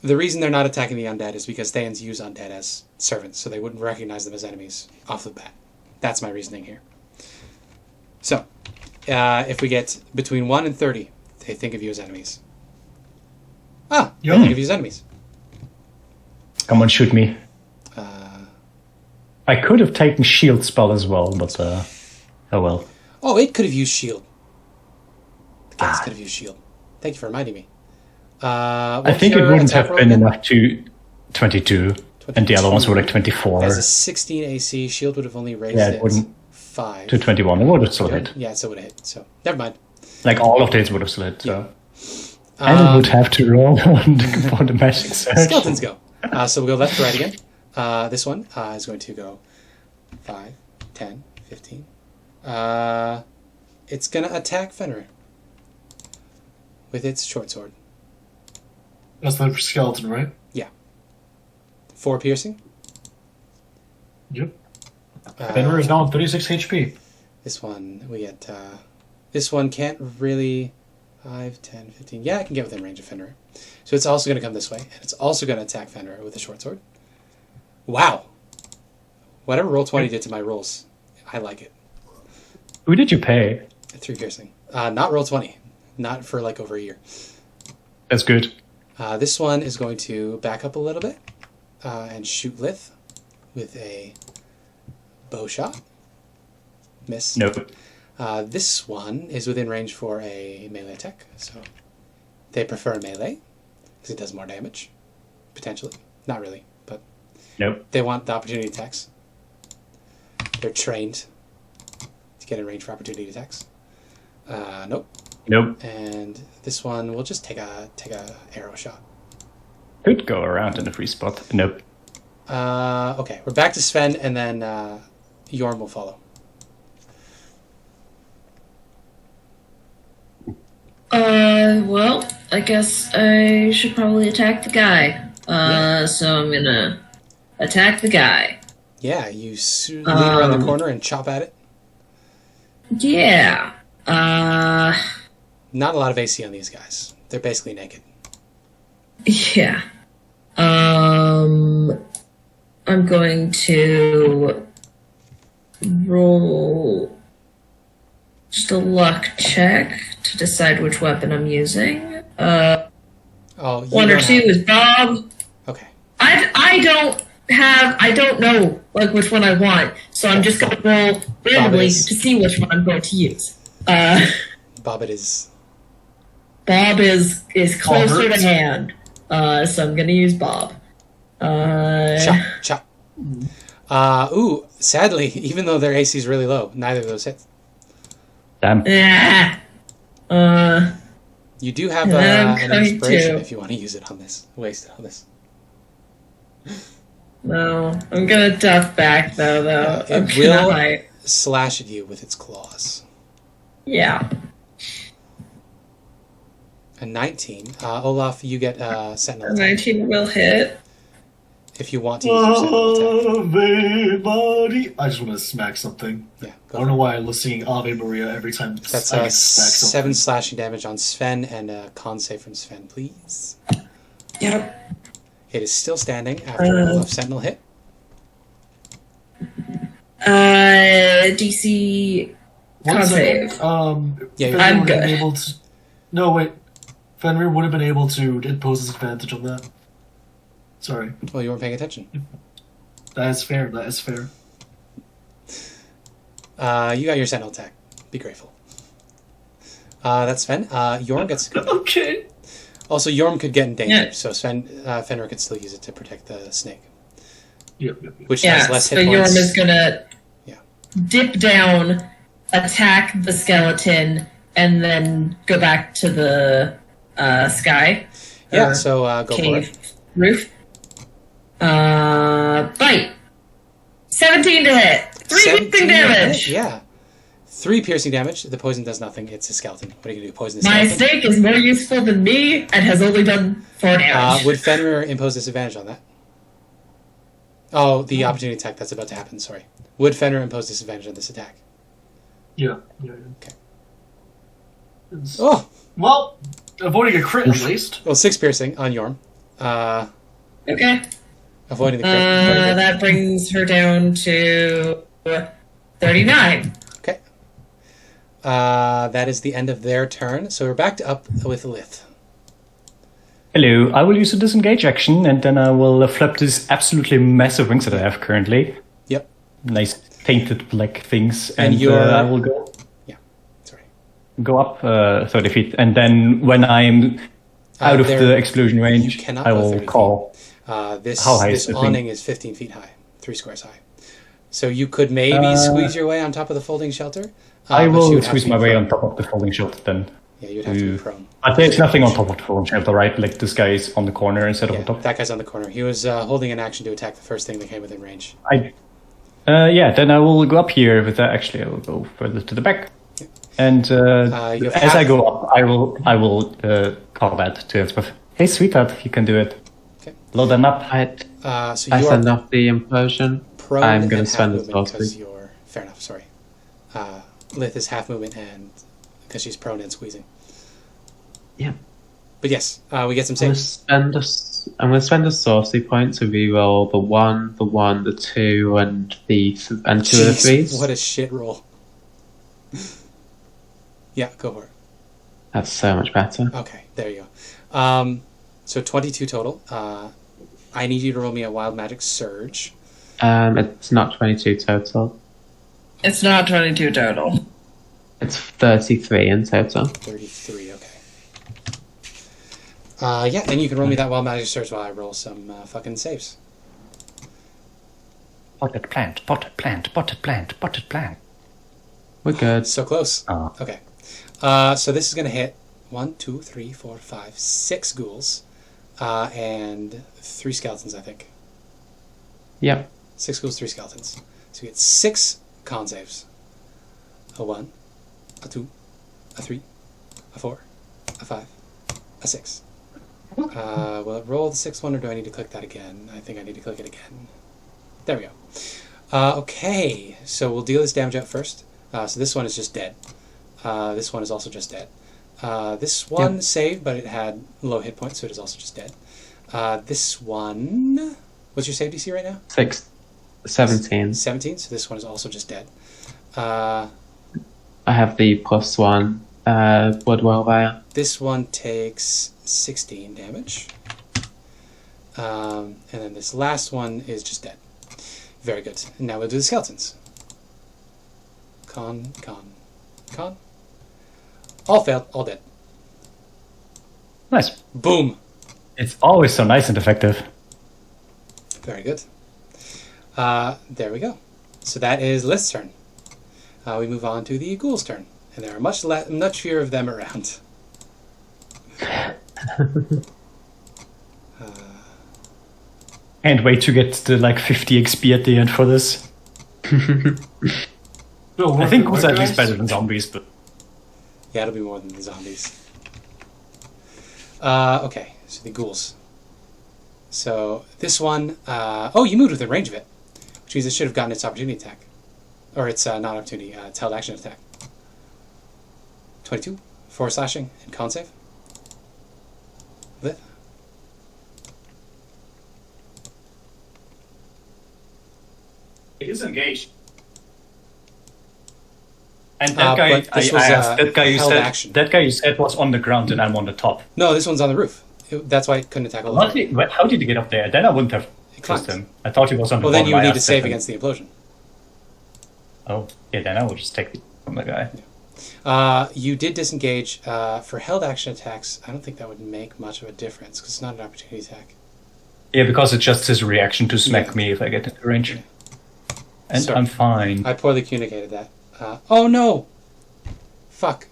S1: The reason they're not attacking the undead is because Thayans use undead as servants, so they wouldn't recognize them as enemies off the bat. That's my reasoning here. So, if we get between 1 and 30, they think of you as enemies. They think of you as enemies.
S4: Come on, shoot me. I could have taken shield spell as well, but oh well.
S1: Oh, it could have used shield. The gas could have used shield. Thank you for reminding me.
S4: I think it wouldn't have been enough to 22, and the other ones were like 24.
S1: As a 16 AC, shield would have only raised
S4: it wouldn't
S1: 5.
S4: to 21. It would have still hit.
S1: Yeah, so it would have hit. So, never mind.
S4: Like all of these would have still hit. So. And it would have to roll on for the magic search.
S1: Skeletons go. So we'll go left to right again. This one is going to go 5, 10, 15. It's going to attack Fenrir with its short sword.
S5: That's the skeleton, right?
S1: Yeah. 4 piercing.
S5: Yep. Fenrir is now on 36 HP.
S1: This one, we get... this one can't really... 5, 10, 15... Yeah, I can get within range of Fenrir. So it's also going to come this way, and it's also going to attack Fenrir with a short sword. Wow. Whatever Roll20 did to my rolls, I like it.
S4: Who did you pay?
S1: 3 piercing. Not Roll20. Not for like over a year.
S4: That's good.
S1: This one is going to back up a little bit and shoot Lith with a bow shot. Miss.
S4: Nope.
S1: This one is within range for a melee attack, so they prefer melee because it does more damage, potentially. Not really, but
S4: nope.
S1: They want the opportunity attacks. They're trained to get in range for opportunity attacks. Nope.
S4: Nope.
S1: And this one will just take a arrow shot.
S4: Could go around in a free spot. Nope.
S1: Okay, we're back to Sven, and then Yorm will follow.
S3: Well, I guess I should probably attack the guy. So I'm gonna attack the guy.
S1: Yeah, you lean around the corner and chop at it.
S3: Yeah.
S1: Not a lot of AC on these guys. They're basically naked.
S3: Yeah. I'm going to roll just a luck check to decide which weapon I'm using. One or two is Bob.
S1: Okay.
S3: I don't know like which one I want, so I'm just gonna roll randomly to see which one I'm going to use.
S1: Bob it is.
S3: Bob is closer to hand, so I'm gonna use Bob.
S1: Chop. Ooh, sadly, even though their AC is really low, neither of those hit.
S4: Damn.
S1: You do have an inspiration if you want to use it on this. Waste it on this.
S3: No, I'm gonna duck back though.
S1: It will slash at you with its claws.
S3: Yeah.
S1: A 19. Olaf, you get Sentinel attack.
S3: 19 will hit.
S1: If you want to use your Sentinel attack.
S5: Everybody. I just want to smack something.
S1: Yeah,
S5: I don't know why I was singing Ave Maria every time.
S1: That's
S5: I smack
S1: 7 slashing damage on Sven, and a con save from Sven, please.
S3: Yep.
S1: It is still standing after Olaf's Sentinel hit.
S3: DC con save.
S1: Yeah,
S3: I'm good.
S5: Able to... No, wait. Fenrir would have been able to impose disadvantage on that. Sorry.
S1: Well, you weren't paying attention.
S5: That is fair. That is fair.
S1: You got your Sentinel attack. Be grateful. That's Sven. Yorm gets to go.
S5: Okay.
S1: Also, Yorm could get in danger,
S3: Yeah.
S1: so Fenrir could still use it to protect the snake.
S5: Yep.
S1: Which has less hit
S3: so
S1: points.
S3: Yorm is gonna
S1: Yeah.
S3: dip down, attack the skeleton, and then go back to the sky.
S1: Yeah, so go for
S3: cave
S1: it.
S3: roof. Bite. 17 to hit. 3 piercing damage.
S1: Yeah. 3 piercing damage. The poison does nothing. It's a skeleton. What are you going to do? Poison the
S3: My
S1: skeleton?
S3: snake is more useful than me and has only done 4 damage.
S1: Would Fenrir impose disadvantage on that? Oh, the opportunity attack that's about to happen. Sorry. Would Fenrir impose disadvantage on this attack?
S5: Yeah.
S1: Okay. Oh!
S5: Well, avoiding a crit at least.
S1: Well, 6 piercing on Yorm.
S3: Okay.
S1: Avoiding the crit.
S3: That brings her down to 39.
S1: Okay. That is the end of their turn. So we're back to up with Lith.
S4: Hello, I will use a disengage action, and then I will flip these absolutely massive wings that I have currently.
S1: Yep.
S4: Nice painted black things,
S1: And
S4: and I will go.
S1: Yeah, sorry.
S4: Go up 30 feet, and then when I'm out of the explosion range,
S1: cannot
S4: I
S1: go
S4: will
S1: 30
S4: call.
S1: This
S4: How high is the thing?
S1: awning is 15 feet high, 3 squares high. So you could maybe squeeze your way on top of the folding shelter.
S4: I
S1: but you
S4: will
S1: would have
S4: squeeze
S1: to be
S4: my way
S1: prone.
S4: on top of the folding shelter then.
S1: Yeah, you'd have to be prone.
S4: But there's nothing on top of the folding shelter, right? Like this guy is on the corner instead of
S1: Yeah,
S4: on top.
S1: that guy's on the corner. He was holding an action to attack the first thing that came within range.
S4: Yeah, then I will go up here with that. Actually, I will go further to the back. And as I go up, I will call that to Elspeth. Hey, sweetheart, you can do it.
S1: Okay.
S4: Load them up.
S1: So
S2: I
S1: you
S2: send
S1: are
S2: off the implosion.
S1: prone
S2: I'm
S1: and
S2: going
S1: half
S2: to spend the
S1: movement
S2: spell
S1: because
S2: speed.
S1: you're... Fair enough, sorry. Lith is half movement and because she's prone and squeezing.
S2: Yeah.
S1: But yes, we get some
S2: I'm
S1: saves.
S2: going to spend a sorcery point to reroll the 1, the 2, and the 2 of the
S1: Jeez,
S2: 3s.
S1: what a shit roll. Yeah, go for it.
S2: That's so much better.
S1: Okay, there you go. So 22 total. I need you to roll me a wild magic surge.
S2: It's not 22 total.
S3: It's not 22 total.
S2: It's 33 in total.
S1: 33, okay. Yeah, and you can roll me that wild magic surge while I roll some fucking saves.
S4: Potted plant, potted plant, potted plant, potted plant.
S2: We're good.
S1: So close.
S4: Oh.
S1: Okay. So this is going to hit 1, 2, 3, 4, 5, 6 ghouls and 3 skeletons, I think.
S2: Yep.
S1: 6 ghouls, 3 skeletons. So you get 6 con saves. A 1, a 2, a 3, a 4, a 5, a 6. Will it roll the 6th one, or do I need to click that again? I think I need to click it again. There we go. Okay, so we'll deal this damage out first. So this one is just dead. This one is also just dead. This one saved, but it had low hit points, so it is also just dead. This one... What's your save DC right now?
S2: 17.
S1: 17, so this one is also just dead.
S2: I have the +1 Bloodwell there.
S1: This one takes 16 damage. And then this last one is just dead. Very good. And now we'll do the skeletons. Con. All failed, all dead.
S4: Nice.
S1: Boom!
S4: It's always so nice and effective.
S1: Very good. There we go. So that is Lith's turn. We move on to the ghoul's turn. And there are much fewer of them around.
S4: Can't wait to get the 50 XP at the end for this. I think it was at least better than zombies, but...
S1: Yeah, it'll be more than the zombies. Okay, so the ghouls. So this one... oh, you moved within range of it. Which means it should have gotten its opportunity attack. Or its not opportunity, its held action attack. 22, 4 slashing, and con save. Lith.
S4: It is engaged. And that guy,
S1: but this was,
S4: that guy
S1: held action.
S4: That guy you said was on the ground, and I'm on the top.
S1: No, this one's on the roof. That's why it couldn't attack all of them.
S4: How did he get up there? Then I wouldn't have trust him. I thought he was on the
S1: Well,
S4: bottom.
S1: then you would
S4: I
S1: need to
S4: asked
S1: save
S4: him.
S1: against the implosion.
S4: Oh, yeah, then I would just take it from the guy.
S1: You did disengage. For held action attacks, I don't think that would make much of a difference, because it's not an opportunity attack.
S4: Yeah, because it's just his reaction to smack me if I get in range. And
S1: Sorry.
S4: I'm fine.
S1: I poorly communicated that. Oh no! Fuck.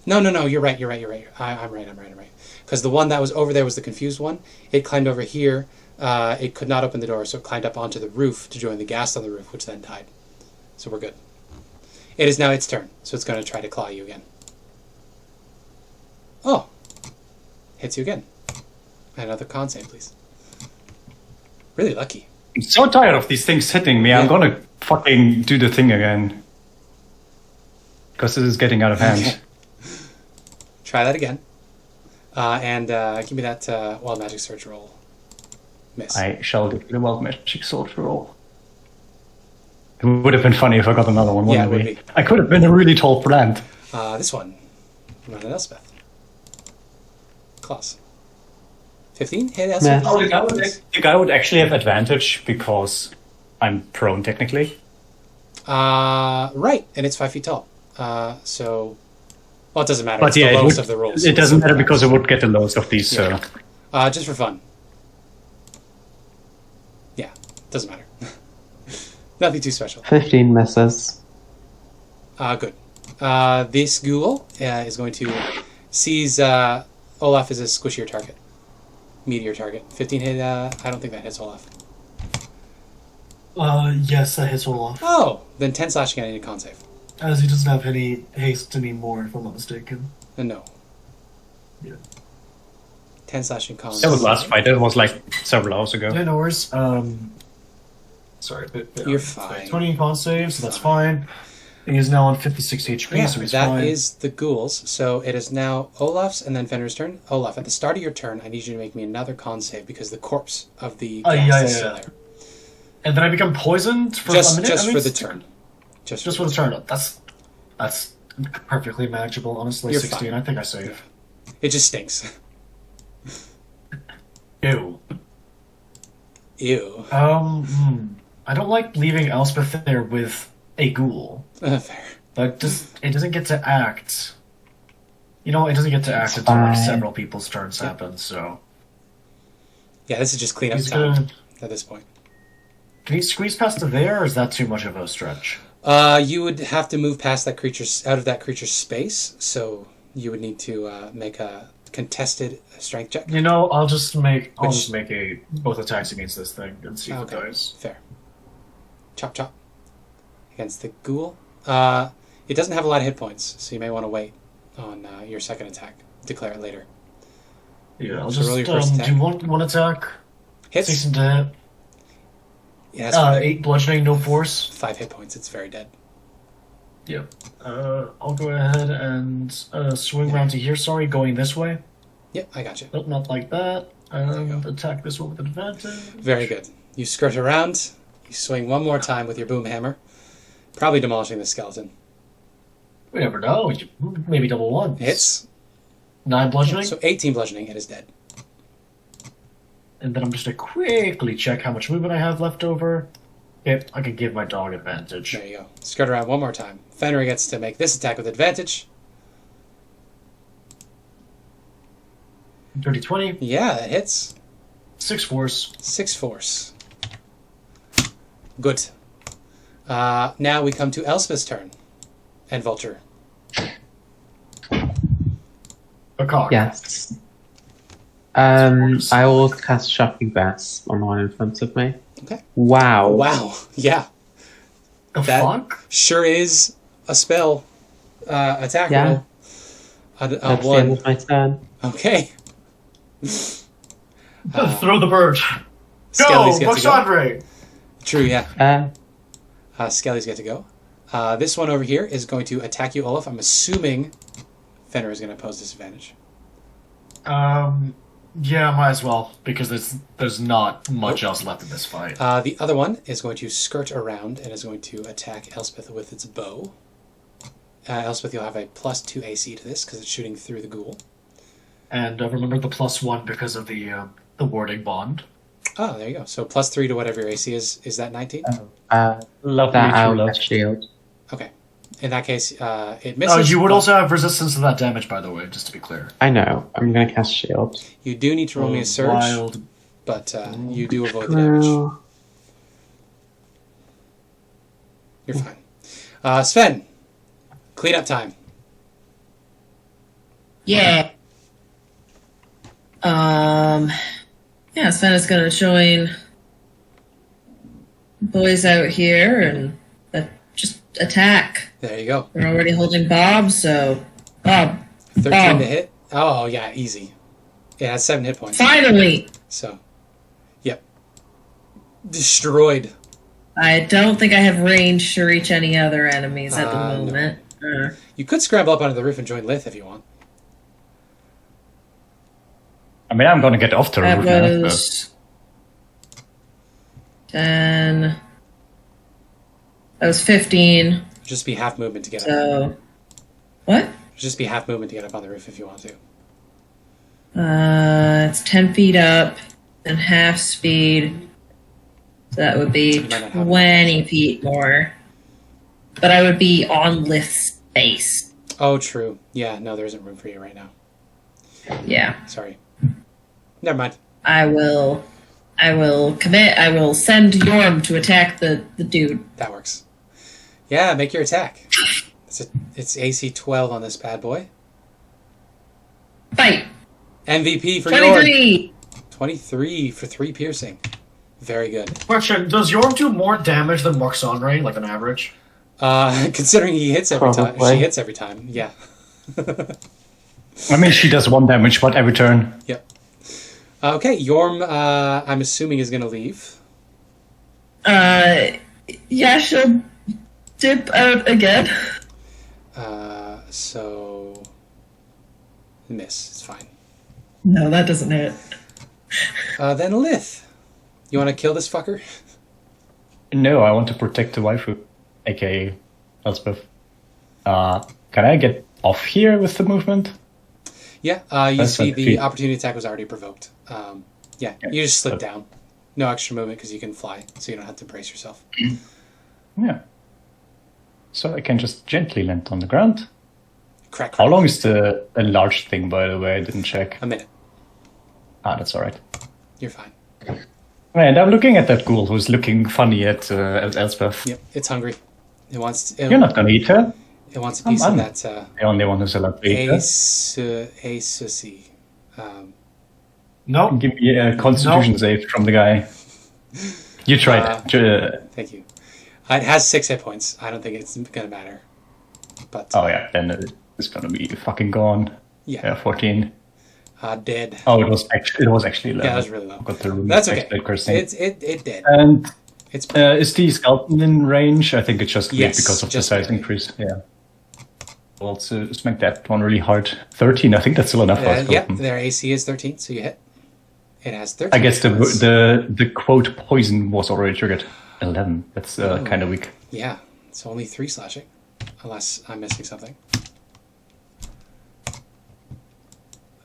S1: No, you're right. I'm right. Because the one that was over there was the confused one. It climbed over here. It could not open the door, so it climbed up onto the roof to join the ghast on the roof, which then died. So we're good. It is now its turn, so it's going to try to claw you again. Oh! Hits you again. Another con save, please. Really lucky.
S4: I'm so tired of these things hitting me.
S1: Yeah.
S4: I'm gonna fucking do the thing again. Because this is getting out of hand.
S1: Try that again. And give me that wild magic search roll. Miss.
S4: I shall give you the wild magic sword roll. It would have been funny if I got another one,
S1: Yeah,
S4: wouldn't
S1: it
S4: it?
S1: would be.
S4: I could have been a really tall plant.
S1: This one. Run an Elspeth. Claws. 15? Hit Elspeth.
S2: Yeah.
S4: Oh, the guy would actually have advantage because I'm prone technically.
S1: Right, and it's 5 feet tall. So, well, it doesn't matter.
S4: But
S1: It's
S4: yeah,
S1: the
S4: it,
S1: lowest
S4: would,
S1: of the rolls.
S4: it doesn't matter because it would get the lowest of these. So.
S1: Just for fun. Yeah, doesn't matter. Nothing too special.
S2: 15 misses.
S1: Good. This ghoul is going to seize Olaf as a squishier target. Meteor target. 15 hit, I don't think that hits Olaf.
S6: Yes, that hits Olaf.
S1: Oh! Then 10 slashing and I need a con save.
S6: As he doesn't have any haste anymore, if I'm not mistaken.
S1: No.
S6: Yeah.
S1: 10 slashing con.
S4: That was last fight. That was several hours ago.
S6: Yeah, no worries. Sorry,
S1: You're fine.
S6: 20 con saves, so that's fine. He is now on 56 HP,
S1: Yeah,
S6: so he's
S1: that
S6: fine.
S1: is the ghouls. So it is now Olaf's and then Fenrir's turn. Olaf, at the start of your turn, I need you to make me another con save because the corpse of the ghast is still there.
S6: And then I become poisoned for a minute?
S1: Just for the turn.
S6: Just for the turn. That's perfectly manageable, honestly.
S1: You're
S6: 16,
S1: fine.
S6: I think I save.
S1: It just stinks.
S6: Ew.
S1: Ew.
S6: I don't like leaving Elspeth there with a ghoul.
S1: Fair.
S6: But it doesn't get to act. You know, it doesn't get to act until
S2: fine.
S6: several people's turns happen, so...
S1: Yeah, this is just cleanup
S6: He's
S1: time
S6: gonna...
S1: at this point.
S6: Can he squeeze past to there, or is that too much of a stretch?
S1: You would have to move past that creature's out of that creature's space, so you would need to make a contested strength check.
S6: You know, I'll just make a both attacks against this thing and see if it dies.
S1: Fair. Chop chop. Against the ghoul. It doesn't have a lot of hit points, so you may want to wait on your second attack. Declare it later.
S6: Yeah, I'll
S1: So roll your first
S6: just
S1: attack.
S6: do one attack.
S1: Hits.
S6: 6 to hit.
S1: Yeah, that's fine.
S6: 8 bludgeoning, no force.
S1: 5 hit points. It's very dead.
S6: Yep. I'll go ahead and swing around to here. Sorry, going this way.
S1: Yep, I got you.
S6: Nope, not like that. And attack this one with advantage.
S1: Very good. You skirt around. You swing one more time with your boom hammer, probably demolishing the skeleton.
S6: We never know. Maybe double one.
S1: Hits.
S6: 9 bludgeoning.
S1: So 18 bludgeoning. It is dead.
S6: And then I'm just going to quickly check how much movement I have left over. Yep, I can give my dog advantage.
S1: There you go. Skirt around one more time. Fenrir gets to make this attack with advantage.
S6: Dirty 20.
S1: Yeah, that hits.
S6: 6 force.
S1: 6 force. Good. Now we come to Elspeth's turn. And Vulture.
S6: A cock.
S2: Yes. I will cast Shocking Grasp on the one in front of me.
S1: Okay.
S2: Wow.
S1: Wow. Yeah.
S6: The
S1: That
S6: fuck?
S1: sure is a spell attack
S2: Yeah.
S1: roll.
S2: That's the end of my turn.
S1: Okay.
S6: Throw the bird. Go,
S1: Skelly's get to go.
S6: Boxandre!
S1: True, yeah.
S2: Skelly's
S1: Skelly's get to go. This one over here is going to attack you, Olaf. I'm assuming Fenrir is going to pose disadvantage.
S6: Yeah, might as well, because there's not much else left in this fight.
S1: The other one is going to skirt around and is going to attack Elspeth with its bow. Elspeth, you'll have a +2 AC to this because it's shooting through the ghoul.
S6: And remember the +1 because of the warding bond.
S1: Oh, there you go. So +3 to whatever your AC is. Is that 19?
S4: Lovely,
S2: that I'll
S4: true love.
S2: cast shield.
S1: Okay. In that case, it misses.
S6: You would
S1: but
S6: also have resistance to that damage, by the way, just to be clear.
S2: I know. I'm going to cast shield.
S1: You do need to roll me a surge,
S6: Wild.
S1: but you do avoid the damage.
S2: Well,
S1: You're fine. Sven, cleanup time.
S3: Yeah. Yeah, Sven is gonna join boys out here and just attack.
S1: There you go.
S3: They're already holding Bob, so Bob.
S1: 13 to hit. Oh, yeah, easy. It has 7 hit points.
S3: Finally!
S1: So, yep. Destroyed.
S3: I don't think I have range to reach any other enemies at the
S1: No.
S3: moment.
S1: You could scramble up onto the roof and join Lith if you want.
S4: I mean, I'm gonna get off the
S3: That
S4: roof now.
S3: was 10. That was 15.
S1: Just be half movement to get up.
S3: So, what?
S1: Just be half movement to get up on the roof if you want to.
S3: It's 10 feet up and half speed. So that would be
S1: You might not have
S3: 20 feet more. But I would be on Lith's face.
S1: Oh, true. Yeah, no, there isn't room for you right now.
S3: Yeah.
S1: Sorry. Never mind.
S3: I will commit. I will send Yorm to attack the dude.
S1: That works. Yeah, make your attack. It's AC 12 on this bad boy.
S3: Fight!
S1: MVP for Yorm.
S3: 23!
S1: 23 for 3 piercing. Very good.
S6: Question, does Yorm do more damage than Moxonray, like on average?
S1: Considering he hits every time.
S2: Probably.
S1: She hits every time, yeah.
S4: I mean, she does 1 damage, but every turn.
S1: Yep. Okay, Yorm, I'm assuming is going to leave.
S3: Yeah, she'll dip out again.
S1: So... Miss. It's fine.
S3: No, that doesn't hit.
S1: Then Lith. You want to kill this fucker?
S4: No, I want to protect the waifu, aka Elspeth. Can I get off here with the movement?
S1: Yeah, you
S4: That's
S1: see
S4: like
S1: the
S4: feet.
S1: opportunity attack was already provoked. Yeah, you just slip down. No extra movement because you can fly, so you don't have to brace yourself.
S4: Yeah. So I can just gently land on the ground.
S1: Crack.
S4: How long is the large thing, by the way? I didn't check.
S1: A minute.
S4: That's alright.
S1: You're fine.
S4: And I'm looking at that ghoul who's looking funny at Elspeth.
S1: Yep, it's hungry. It wants.
S4: You're not gonna eat her.
S1: It wants a piece of
S4: I'm
S1: that
S4: the only one who's allowed to eat her.
S1: Asusi.
S6: No.
S4: Give me a constitution save from the guy. You tried it.
S1: Thank you. It has 6 hit points. I don't think it's gonna matter. But
S4: Oh yeah, then It's gonna be fucking gone.
S1: Yeah.
S4: 14.
S1: Dead.
S4: Oh, it was actually 11.
S1: Yeah, that was really low.
S4: Got the
S1: That's okay.
S4: It's
S1: It did.
S4: And
S1: It's
S4: is the skeleton in range? I think it's just
S1: Yes,
S4: because of the
S1: just
S4: size
S1: barely.
S4: increase. Yeah. We'll also smack that one really hard. 13. I think that's still enough for a
S1: yeah,
S4: skeleton.
S1: their AC is 13, so you hit. It has 13.
S4: I guess
S1: points.
S4: the quote poison was already triggered. 11. That's kind of weak.
S1: Yeah, it's only 3 slashing, unless I'm missing something.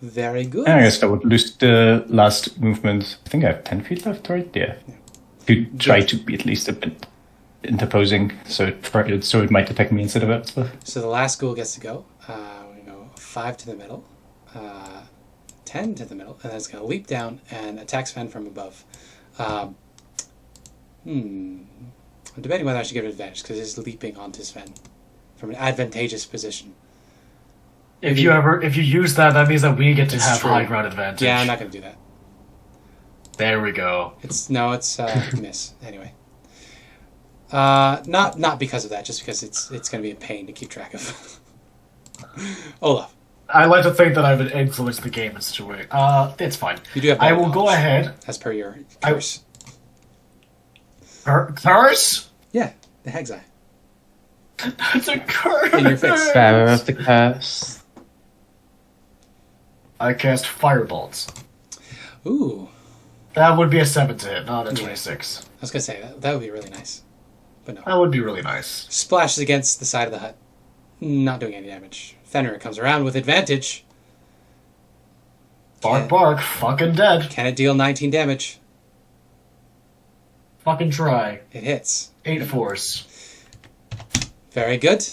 S1: Very good.
S4: I guess I would lose the last movement. I think I have 10 feet left, right? Yeah. To try to be at least a bit interposing, so it might attack me instead of Elspeth.
S1: So the last ghoul gets to go. We're going to go 5 to the middle, 10 to the middle, and then it's going to leap down and attack Sven from above. I'm debating whether I should give it advantage, because it's leaping onto Sven from an advantageous position.
S6: If you use that, that means that we get to
S1: It's
S6: have
S1: true.
S6: high ground advantage.
S1: Yeah, I'm not going to do that.
S6: There we go.
S1: It's miss anyway. Not because of that, just because it's going to be a pain to keep track of. Olaf,
S6: I like to think that I've influenced the game in such a way. It's fine.
S1: you do have.
S6: I
S1: better
S6: will go
S1: knowledge,
S6: ahead.
S1: as per your curse.
S6: Curse?
S1: Yeah, the hag's eye
S6: That's a curse.
S1: in your face.
S2: Bearer of the curse.
S6: I cast firebolts.
S1: Ooh,
S6: That would be a 7 to hit, not a
S1: Yeah.
S6: 26.
S1: I was gonna say that would be really nice, but no.
S6: That would be really nice.
S1: Splashes against the side of the hut, not doing any damage. Fenrir comes around with advantage.
S6: Bark, bark, fucking dead.
S1: Can it deal 19 damage?
S6: Fucking try.
S1: It hits.
S6: 8 force.
S1: Very good.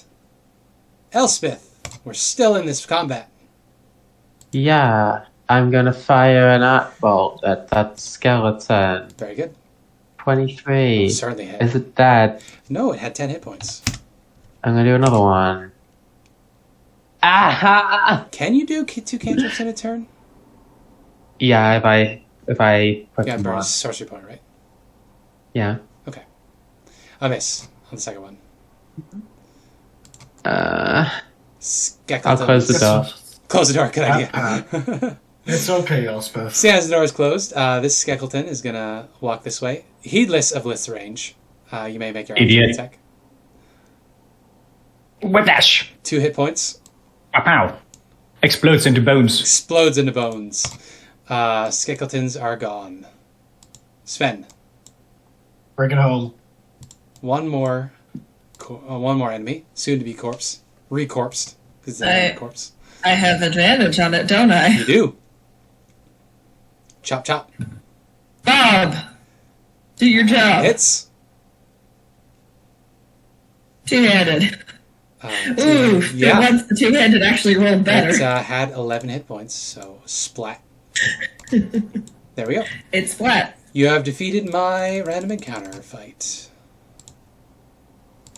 S1: Elspeth, we're still in this combat.
S2: Yeah, I'm gonna fire an arc bolt at that skeleton.
S1: Very good.
S2: 23.
S1: Certainly hit.
S2: Is it dead?
S1: No, it had 10 hit points.
S2: I'm gonna do another one. Ah!
S1: Can you do 2 cantrips in a turn?
S2: Yeah, if I put
S1: Yeah,
S2: them
S1: burn a
S2: on.
S1: sorcery point, right?
S2: Yeah.
S1: Okay. A miss on the second one.
S2: I'll
S1: Skeckleton.
S2: close the door.
S1: Close the door, good idea.
S6: It's okay, Elspeth.
S1: See, as the door is closed, this Skeckleton is going to walk this way. Heedless of Lith's range. You may make your
S4: Idiot.
S1: attack.
S4: Whiplash!
S1: 2 hit points.
S4: Pow! Explodes into bones.
S1: Explodes into bones. Skeckletons are gone. Sven.
S6: Bring it home.
S1: One more enemy. Soon to be corpse. Recorpsed. Because it's a corpse.
S3: I have advantage on it, don't I?
S1: You do. Chop, chop.
S3: Bob, do your job.
S1: Hits.
S3: Two-handed.
S1: Two-
S3: Ooh,
S1: yeah.
S3: once the two-handed actually rolled better.
S1: It had 11 hit points, so splat. There we go.
S3: It's flat.
S1: You have defeated my random encounter fight.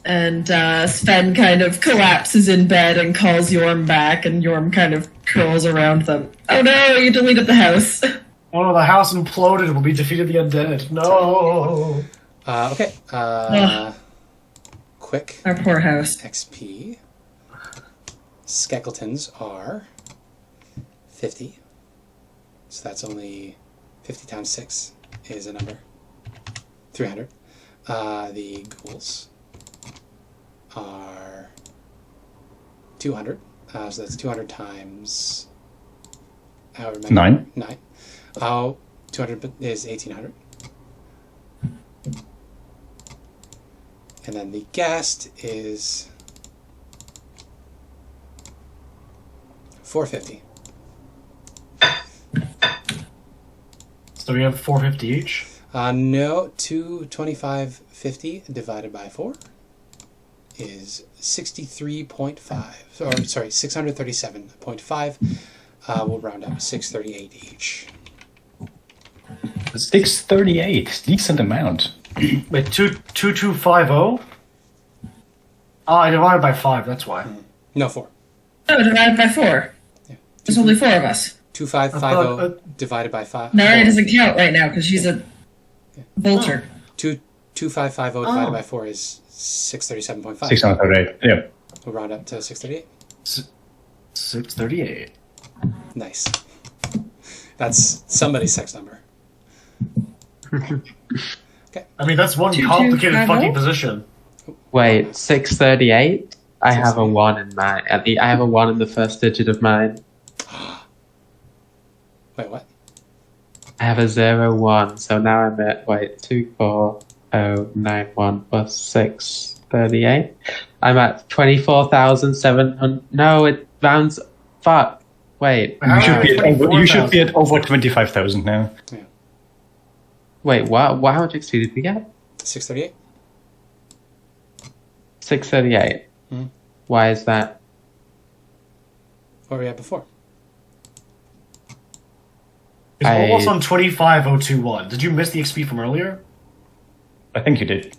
S3: And Sven kind of collapses in bed and calls Yorm back, and Yorm kind of curls around them. Oh no, you deleted the house.
S6: Oh, the house imploded. We defeated the undead. No.
S1: Okay. Quick
S3: Our poor house.
S1: XP. Skeckletons are 50. So that's only 50 times 6 is a number. 300. The ghouls are 200. So that's 200 times... however many.
S4: 9.
S1: 9. 200 is 1800. And then the ghast is 450.
S6: So we have 450 each.
S1: No, 225.50 divided by 4 is 63.5. Or sorry, 637.5. We'll round up 638 each.
S4: 638. Decent amount.
S6: Wait, 2250? Oh, I divided by 5, that's why.
S1: No, 4.
S3: No, divided by 4.
S1: Yeah.
S3: There's only 4 of us.
S1: 2550 divided by 5.
S3: Nari doesn't count right now because she's a vulture.
S1: 2550 divided by 4 is 637.5.
S4: 638. Yeah.
S1: We'll round up to 638.
S4: 638.
S1: Nice. That's somebody's sex number.
S5: I mean, that's one
S3: Two, two,
S5: complicated
S3: five,
S5: fucking
S3: oh?
S5: position.
S2: Wait, 638? I have a 1 in mine. I have a 1 in the first digit of mine.
S1: Wait, what?
S2: I have a 0, 1, so now I'm at, 24091 plus 638. I'm at 24,700. No, it rounds. Fuck. Wait.
S5: How
S4: You should
S5: are
S4: be at over 25,000 now.
S2: Wait, what? How much XP did we get?
S1: 638?
S2: 638.
S1: Hmm.
S2: Why is that?
S1: What were we at before?
S5: It's almost on 25021. Did you miss the XP from earlier?
S4: I think you did.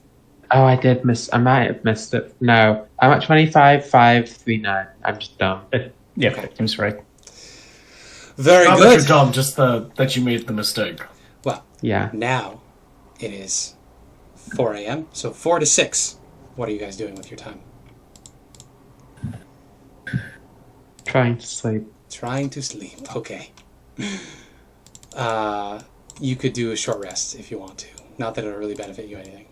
S2: Oh, I did miss. I might have missed it. No, I'm at 25,539. I'm just dumb.
S4: Yeah,
S1: Okay.
S4: that seems right.
S1: Very
S5: Not that
S1: good.
S5: you're dumb, just that you made the mistake.
S1: Well,
S2: Yeah.
S1: now it is 4 a.m. So 4 to 6. What are you guys doing with your time?
S2: Trying to sleep.
S1: Trying to sleep. Okay. You could do a short rest if you want to. Not that it'll really benefit you anything.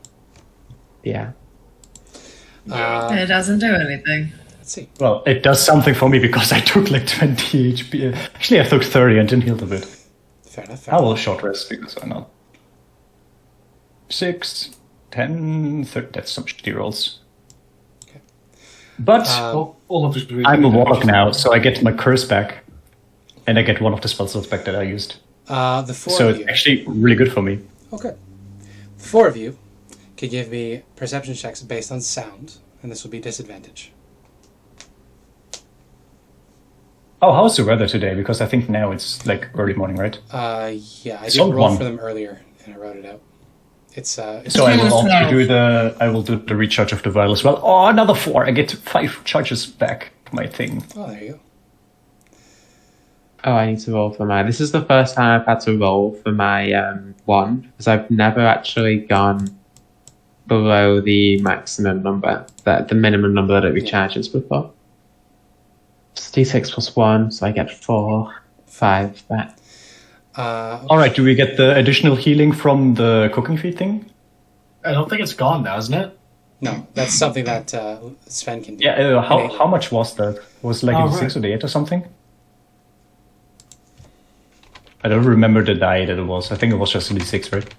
S2: Yeah.
S3: It doesn't do anything.
S1: Let's see.
S4: Well, it does something for me because I took like 20 HP. Actually, I took 30 and didn't heal a bit.
S1: Fair enough.
S4: I will short rest because why not? 6, 10, 30. That's some shitty rolls.
S1: Okay.
S4: But
S5: Olaf is doing
S4: I'm a warlock now, so I get my curse back. And I get one of the spell slots back that I used.
S1: The four
S4: So
S1: of
S4: it's
S1: you.
S4: actually really good for me.
S1: Okay. The four of you could give me perception checks based on sound, and this will be disadvantage.
S4: Oh, how's the weather today? Because I think now it's like early morning, right?
S1: Yeah, I
S4: It's
S1: did
S4: on
S1: roll
S4: one.
S1: for them earlier, and I wrote it out. It's
S4: So
S3: It's
S4: I will
S3: minus
S4: also
S3: 12.
S4: do the recharge of the vial as well. Oh, another 4. I get 5 charges back to my thing.
S1: oh, there you go.
S2: Oh, I need to roll for mine. This is the first time I've had to roll for my one, because I've never actually gone below the maximum number, the minimum number that it recharges before. It's D6 plus 1, so I get 4, 5 back.
S4: Alright, do we get the additional healing from the cooking feed thing?
S5: I don't think it's gone now, isn't it?
S1: No, that's something that Sven can do.
S4: Yeah, how much was that? Was it like
S5: Oh,
S4: a 6
S5: right.
S4: or the 8 or something? I don't remember the die that it was. I think it was just a D6, right?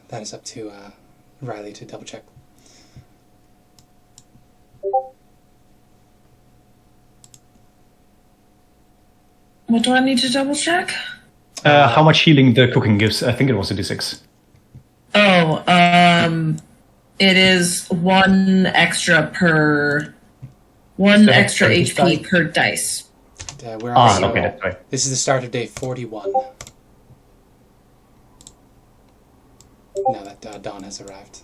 S1: That is up to Riley to double check.
S3: What do I need to double check?
S4: How much healing the cooking gives? I think it was a D6.
S3: Oh, it is 1 extra per... 1
S4: So
S3: extra
S4: per
S3: HP
S4: die?
S3: per dice.
S1: We're on
S4: Okay, that's right.
S1: This is the start of day 41. Now that Dawn has arrived.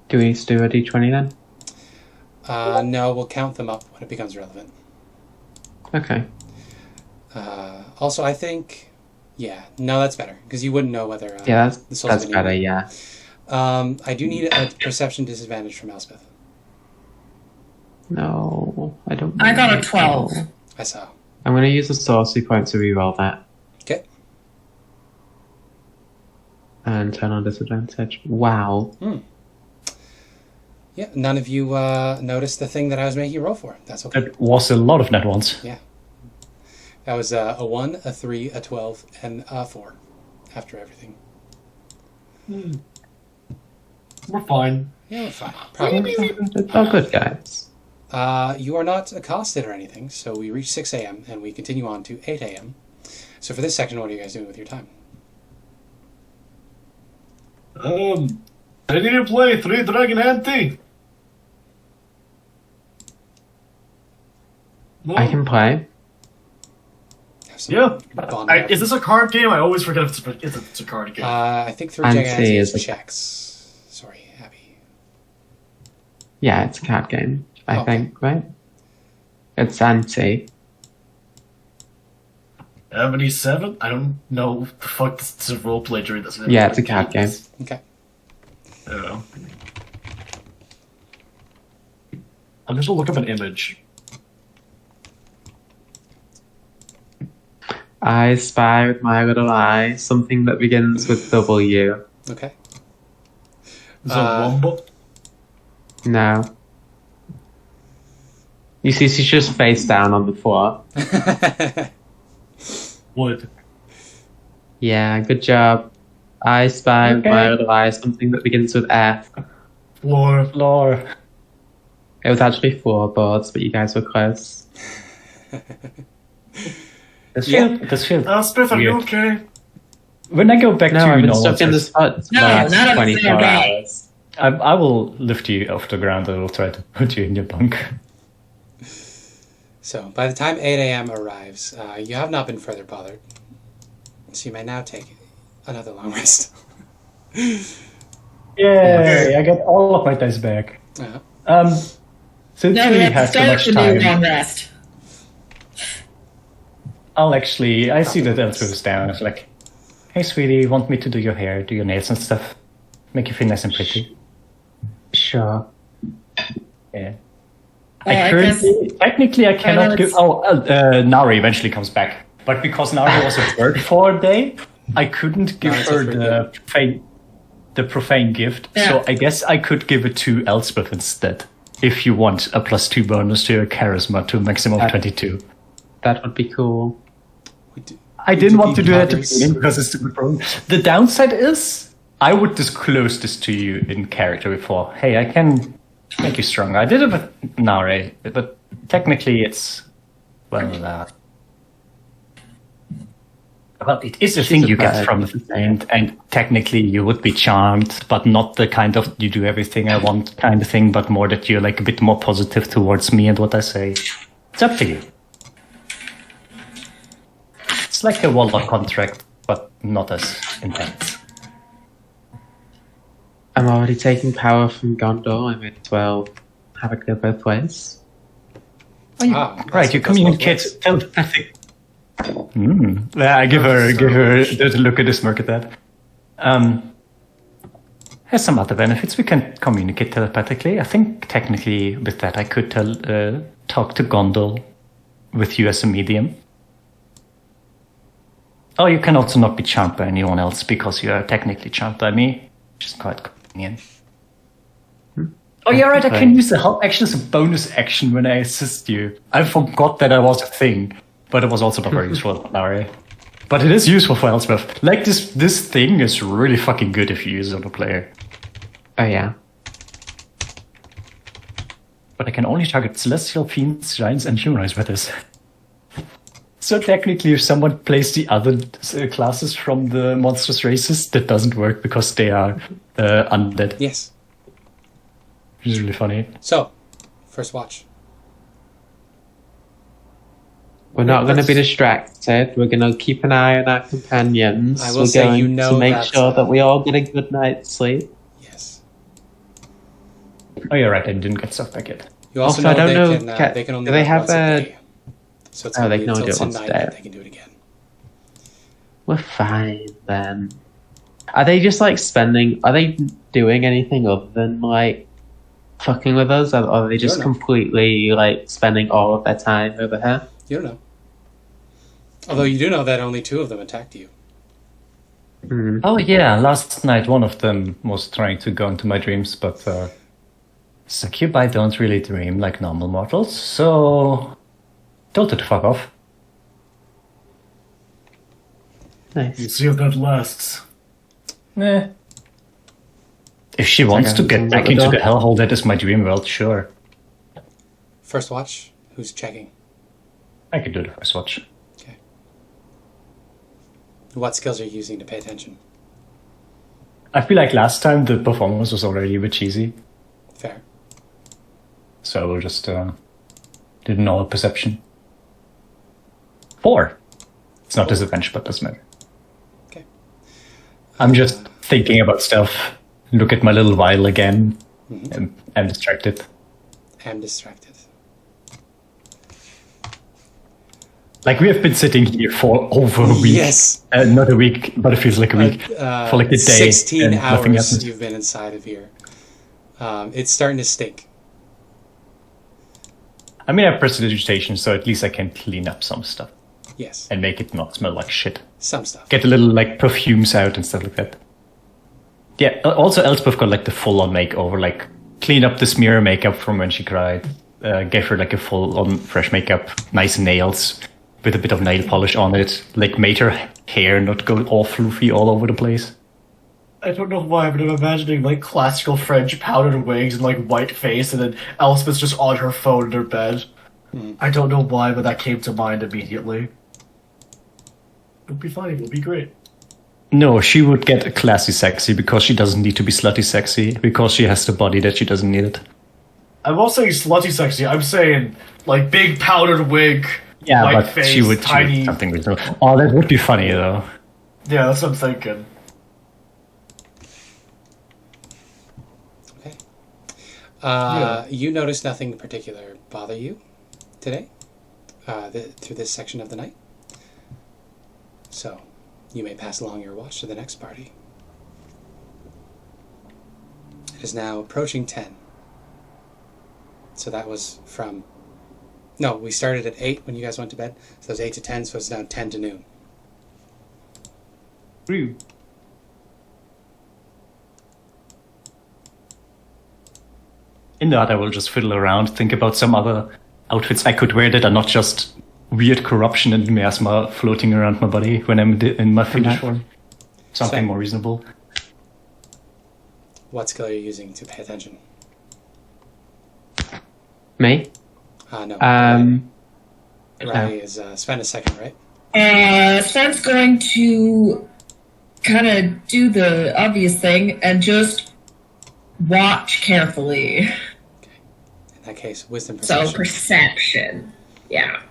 S2: Do we need to do a d20 then?
S1: No, we'll count them up when it becomes relevant.
S2: Okay.
S1: Also, I think... Yeah, no, that's better, because you wouldn't know whether...
S2: Yeah,
S1: the souls
S2: that's
S1: have been
S2: better,
S1: used.
S2: yeah.
S1: I do need a perception disadvantage from Elspeth.
S2: No, I don't.
S3: I got a
S2: want
S3: 12.
S2: to.
S1: I saw.
S2: I'm going to use a sorcery point to reroll that.
S1: Okay.
S2: And turn on disadvantage. Wow.
S1: Yeah, none of you noticed the thing that I was making you roll for. That's okay.
S4: That was a lot of net ones.
S1: Yeah. That was a 1, a 3, a 12, and a 4 after everything.
S5: We're fine.
S1: Yeah, we're fine. Probably.
S2: It's all good, guys.
S1: You are not accosted or anything, so we reach 6 a.m. and we continue on to 8 a.m. So for this section, what are you guys doing with your time?
S5: I need to play 3 Dragon Ante. No.
S2: I can play.
S1: Have some
S5: Yeah.
S1: bond
S5: Is this a card game? I always forget if it's a card game.
S1: I think 3
S2: Ante
S1: Gigantes
S2: is
S1: is
S2: a-
S1: checks. Sorry, Abby.
S2: Yeah, it's a card game, I
S1: Okay.
S2: think, right? It's anti.
S5: 77? I don't know what the fuck this is a roleplay during this.
S2: Yeah, it's a card game.
S1: Okay.
S6: Yeah. I'm just look up an image.
S2: I spy with my little eye something that begins with W.
S1: Okay.
S6: Zawamba?
S2: No. You see, she's just face down on the floor.
S6: Wood.
S2: Yeah, good job. I spy with my little eye something that begins with F.
S6: Floor.
S2: It was actually floorboards, but you guys were close.
S4: This feels
S6: Elspeth, are you
S4: weird.
S6: okay?
S4: When I go back
S2: No,
S4: to
S2: I've been
S4: normal
S2: stuck in the
S4: size,
S2: spot for
S3: No,
S2: the last
S3: not
S2: 24
S3: okay.
S2: hours.
S4: I will lift you off the ground and I will try to put you in your bunk.
S1: So, by the time 8 a.m. arrives, you have not been further bothered. So you may now take another long rest.
S4: Yay! I got all of my dice back.
S1: Uh-huh.
S4: Since
S3: No,
S4: we
S3: we have to
S4: have so
S3: start
S4: much
S3: the new long
S4: time,
S3: rest.
S4: I see that Elspeth is down. It's like, hey sweetie, want me to do your hair, do your nails and stuff? Make you feel nice and pretty.
S2: Sure.
S4: Yeah.
S3: I
S4: Technically, I cannot give.
S3: it's-
S4: Nari eventually comes back, but because Nari was a bird for a day, I couldn't give
S1: Nari's
S4: her
S1: a free
S4: the profane gift.
S3: Yeah.
S4: So I guess I could give it to Elspeth instead. If you want a +2 bonus to your charisma to a maximum of 22.
S2: That would be cool.
S4: I didn't want to do that at the
S1: others?
S4: beginning because it's super prone. The downside is I would disclose this to you in character before. Hey, I can make you stronger. I did it with Nare, but technically it's well, it is a thing you get from it, and technically you would be charmed, but not the kind of you do everything I want kind of thing, but more that you're like a bit more positive towards me and what I say. It's up to you. It's like a Warlock contract, but not as intense.
S2: I'm already taking power from Gondor. I may as well have it go both ways.
S4: Right, you communicate telepathic. Yeah, I give her a look at the smirk at that. Has some other benefits. We can communicate telepathically. I think technically with that I could talk to Gondor with you as a medium. Oh, you can also not be charmed by anyone else because you are technically charmed by me, which is quite convenient. Oh, yeah, right. I can use the help action as a bonus action when I assist you. I forgot that was a thing, but it was also not very useful, Larry. But it is useful for Elspeth. Like this thing is really fucking good if you use it on a player.
S2: Oh yeah.
S4: But I can only target celestial fiends, giants, and humanoids with this. So technically, if someone plays the other classes from the monstrous races, that doesn't work because they are undead.
S1: Yes.
S4: Which is really funny.
S1: So, first watch.
S2: We're not going to be distracted. We're going to keep an eye on our companions.
S1: I will
S2: We're
S1: say,
S2: going
S1: you know
S2: to make
S1: that's,
S2: sure that we all get a good night's sleep.
S1: Yes.
S4: Oh, you're right. I didn't get stuff back yet.
S1: You also
S2: Also, I don't
S1: know
S2: know,
S1: they can only
S2: do they
S1: do it
S2: have
S1: once a
S2: a-
S1: day. So it's
S2: Oh,
S1: gonna
S2: they
S1: be
S2: can only
S1: until
S2: do it once a
S1: tonight
S2: day.
S1: that they can do it again.
S2: We're fine then. Are they just like are they doing anything other than like fucking with us? Or are they just
S1: don't know.
S2: completely like spending all of their time over here?
S1: You don't know. Although you do know that only 2 of them attacked you.
S2: Hmm.
S4: Oh yeah, last night one of them was trying to go into my dreams, but Succubine don't really dream like normal mortals, so told her to fuck off.
S6: You
S2: Nice.
S6: see if that lasts.
S4: Nah. If she wants to get back into the hellhole that is my dream world, sure.
S1: First watch. Who's checking?
S4: I can do the first watch.
S1: Okay. What skills are you using to pay attention?
S4: I feel like last time the performance was already a bit cheesy,
S1: Fair.
S4: so we'll just do normal perception. 4. It's not disadvantage, but doesn't matter.
S1: Okay.
S4: I'm just thinking about stuff. Look at my little vial again. And I'm distracted.
S1: I'm distracted.
S4: Like, we have been sitting here for over a week.
S1: Yes.
S4: Not a week, but it feels like a week. For like a day.
S1: 16
S4: and nothing
S1: hours
S4: happens.
S1: you've been inside of here. It's starting to stink.
S4: I mean, I have prestidigitation, so at least I can clean up some stuff.
S1: Yes.
S4: And make it not smell like shit.
S1: Some stuff.
S4: Get a little, like, perfumes out and stuff like that. Yeah, also Elspeth got, like, the full-on makeover, like, clean up the smear makeup from when she cried. Gave her, like, a full-on fresh makeup, nice nails, with a bit of nail polish on it. Like, made her hair not go all floofy all over the place.
S5: I don't know why, but I'm imagining like classical French powdered wigs and like white face, and then Elspeth's just on her phone in her bed. I don't know why, but that came to mind immediately. It'll be fine. It'll be great.
S4: No, she would get a classy sexy because she doesn't need to be slutty sexy because she has the body that she doesn't need it.
S5: I'm not saying slutty sexy. I'm saying like big powdered wig,
S4: Yeah,
S5: white
S4: but
S5: face,
S4: she would
S5: tiny.
S4: something reasonable. Oh, that would be funny though.
S5: Yeah, that's what I'm thinking.
S1: You notice nothing particular bother you today through this section of the night. So you may pass along your watch to the next party. It is now approaching 10. So that was from... No, we started at 8 when you guys went to bed. So it was 8 to 10, so it's now 10 to noon.
S4: Rude. In that, I will just fiddle around, think about some other outfits I could wear that are not just weird corruption and miasma floating around my body when I'm in my fiendish form. Something
S1: Sven.
S4: more reasonable.
S1: What skill are you using to pay attention?
S2: Me?
S1: No.
S2: No.
S1: Riley is Sven is second, right?
S3: Sven's going to kind of do the obvious thing and just watch carefully.
S1: In that case, wisdom
S3: So
S1: perception.
S3: perception. Yeah.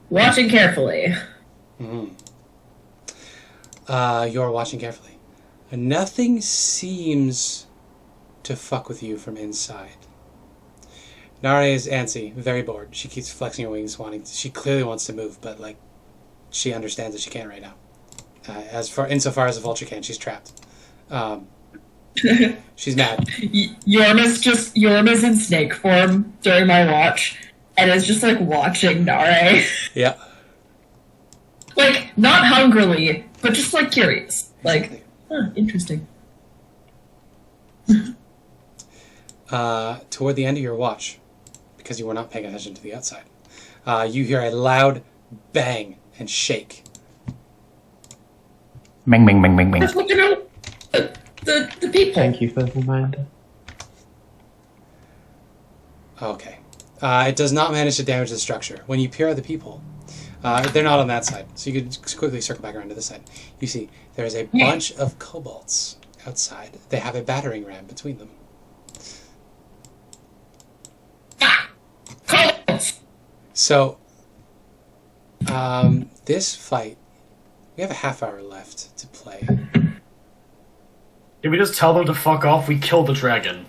S3: Watching carefully.
S1: You're watching carefully. Nothing seems to fuck with you from inside. Nare is antsy, very bored. She keeps flexing her wings, she clearly wants to move, but like, she understands that she can't right now. Insofar as a vulture can, she's trapped. She's mad.
S3: Yorma's in snake form during my watch, and is just like watching Nare.
S1: Yeah.
S3: Like, not hungrily, but just like curious. Like, interesting.
S1: Toward the end of your watch, because you were not paying attention to the outside, you hear a loud bang and shake.
S4: Bang, bang, bang, bang, bang.
S3: Just looking out the people.
S2: Thank you for the reminder.
S1: Okay. It does not manage to damage the structure. When you peer at the people, they're not on that side, so you could quickly circle back around to this side. You see, there is a bunch of kobolds outside. They have a battering ram between them. So, this fight, we have a half hour left to play.
S5: Did we just tell them to fuck off? We killed the dragon.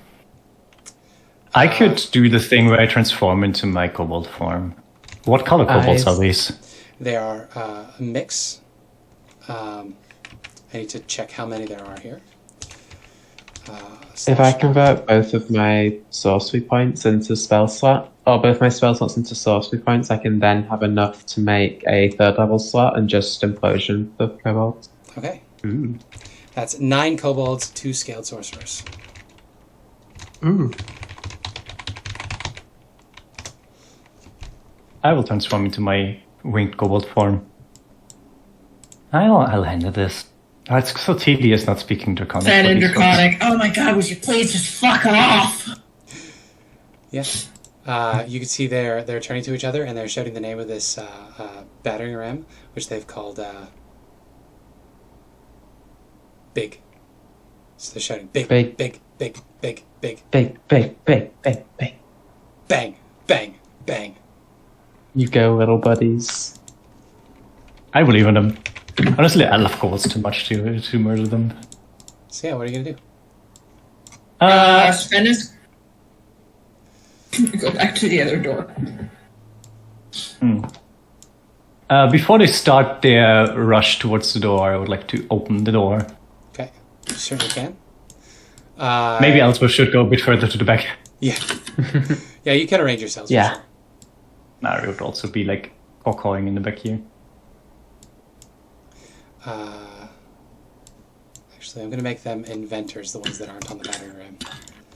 S4: I could do the thing where I transform into my kobold form. What color kobolds are these?
S1: They are a mix. I need to check how many there are here.
S2: If I convert both of my sorcery points into spell slot, or both my spell slots into sorcery points, I can then have enough to make a third level slot and just implosion for kobolds.
S1: Okay.
S4: Ooh.
S1: That's 9 kobolds, 2 scaled sorcerers.
S2: Ooh.
S4: I will transform into my winged kobold form. I'll handle this. Oh, it's so tedious not speaking Draconic.
S3: Sven
S4: for
S3: and
S4: these
S3: Draconic. Oh my god, would you please just fuck off?
S1: Yes. You can see they're turning to each other and they're shouting the name of this battering ram, which they've called Big. So they're shouting big,
S2: Big.
S1: big, big, big, big,
S2: Big, big, big, big, big.
S1: bang, bang, bang.
S2: You go, little buddies.
S4: I believe in them. Honestly, I love kobolds too much to murder them.
S1: So yeah, what are you gonna do?
S3: Sven is... Go back to the other door.
S4: Before they start their rush towards the door, I would like to open the door.
S1: Okay, you certainly can.
S4: Maybe Elspeth should go a bit further to the back.
S1: Yeah. Yeah, you can arrange yourselves. for
S2: Yeah.
S1: sure.
S4: No, it would also be like cockawing in the back here.
S1: Actually, I'm going to make them inventors, the ones that aren't on the battering ram.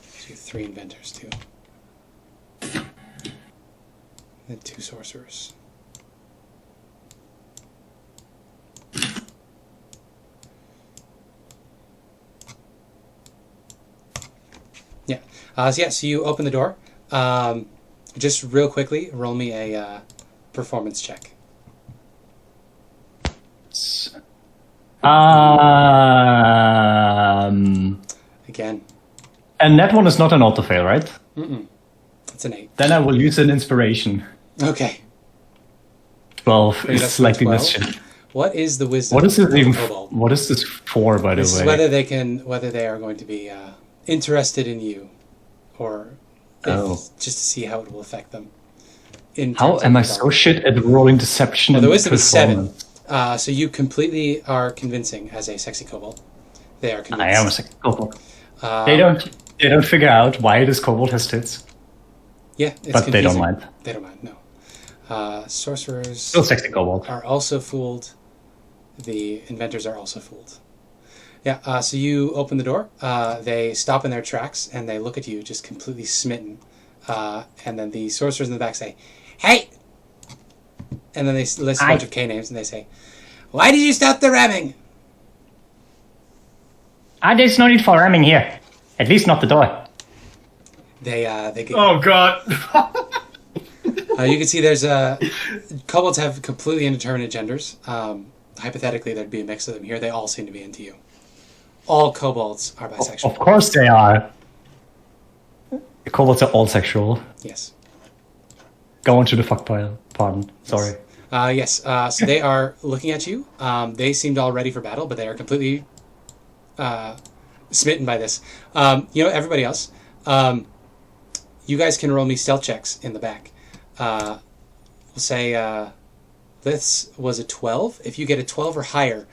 S1: So 3 inventors, too. And 2 sorcerers. Yeah. So you open the door. Just real quickly, roll me a performance check. Again.
S4: And that one is not an auto fail, right?
S1: It's an 8.
S4: Then I will use an inspiration.
S1: Okay.
S4: 12
S1: Okay,
S4: is
S1: that's
S4: slightly
S1: 12.
S4: mischief.
S1: What is the wisdom?
S4: What is this
S1: of a
S4: even?
S1: kobold?
S4: What is this for, by the
S1: This is
S4: way?
S1: whether they are going to be interested in you, or just to see how it will affect them.
S4: How am I so shit at rolling deception?
S1: Well,
S4: and
S1: the wisdom is 7.
S4: performance?
S1: So you completely are convincing as a sexy kobold. They are convinced.
S4: I am a second kobold. They don't figure out why this kobold has tits,
S1: Yeah, it's
S4: but they don't
S1: confusing.
S4: mind.
S1: They don't mind. No. Sorcerers
S4: Still sexy kobold.
S1: are also fooled. The inventors are also fooled. Yeah. So you open the door. They stop in their tracks and they look at you, just completely smitten. And then the sorcerers in the back say, "Hey!" And then they list a bunch of K names and they say, "Why did you stop the ramming?"
S4: There's no need for ramming here. At least not the door.
S1: They get.
S5: Oh god.
S1: You can see there's kobolds have completely indeterminate genders. Hypothetically, there'd be a mix of them here. They all seem to be into you. All kobolds are bisexual.
S4: Of course they are. The kobolds are all sexual.
S1: Yes.
S4: Go on to the fuck pile. Pardon. Sorry.
S1: Yes. So they are looking at you. They seemed all ready for battle, but they are completely smitten by this. Everybody else. You guys can roll me stealth checks in the back. We'll say Lith's was a 12. If you get a 12 or higher,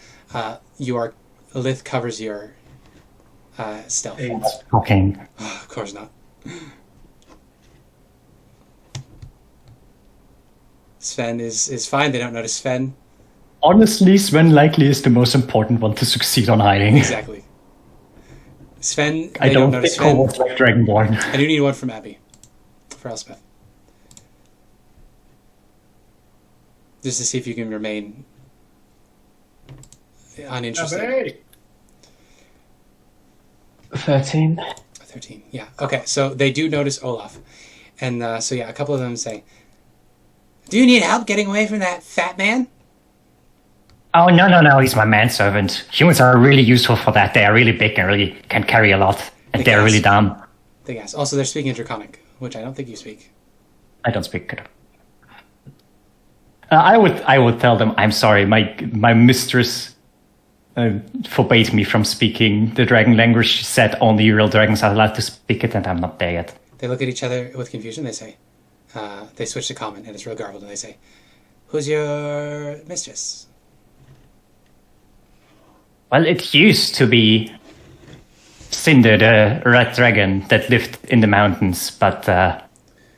S1: Lith covers your stealth.
S4: Okay.
S1: Of course not. Sven is fine. They don't notice Sven.
S4: Honestly, Sven likely is the most important one to succeed on hiding.
S1: Exactly. Sven,
S4: I
S1: they
S4: don't
S1: notice
S4: think
S1: Sven.
S4: kobolds like Dragonborn.
S1: I do need one from Abby. For Elspeth. Just to see if you can remain uninterested.
S5: Abby!
S2: 13.
S1: 13, yeah. Okay, so they do notice Olaf. And a couple of them say, "Do you need help getting away from that fat man?"
S7: Oh, no, he's my manservant. Humans are really useful for that. They are really big and really can carry a lot. And they're really dumb.
S1: They guess. Also, they're speaking in Draconic, which I don't think you speak.
S7: I don't speak good. I would tell them, I'm sorry, my mistress forbade me from speaking the dragon language. She said only real dragons are allowed to speak it, and I'm not there yet.
S1: They look at each other with confusion. They say, they switch to common, and it's real garbled, and they say, "Who's your mistress?"
S7: Well, it used to be Cinder, the red dragon that lived in the mountains, but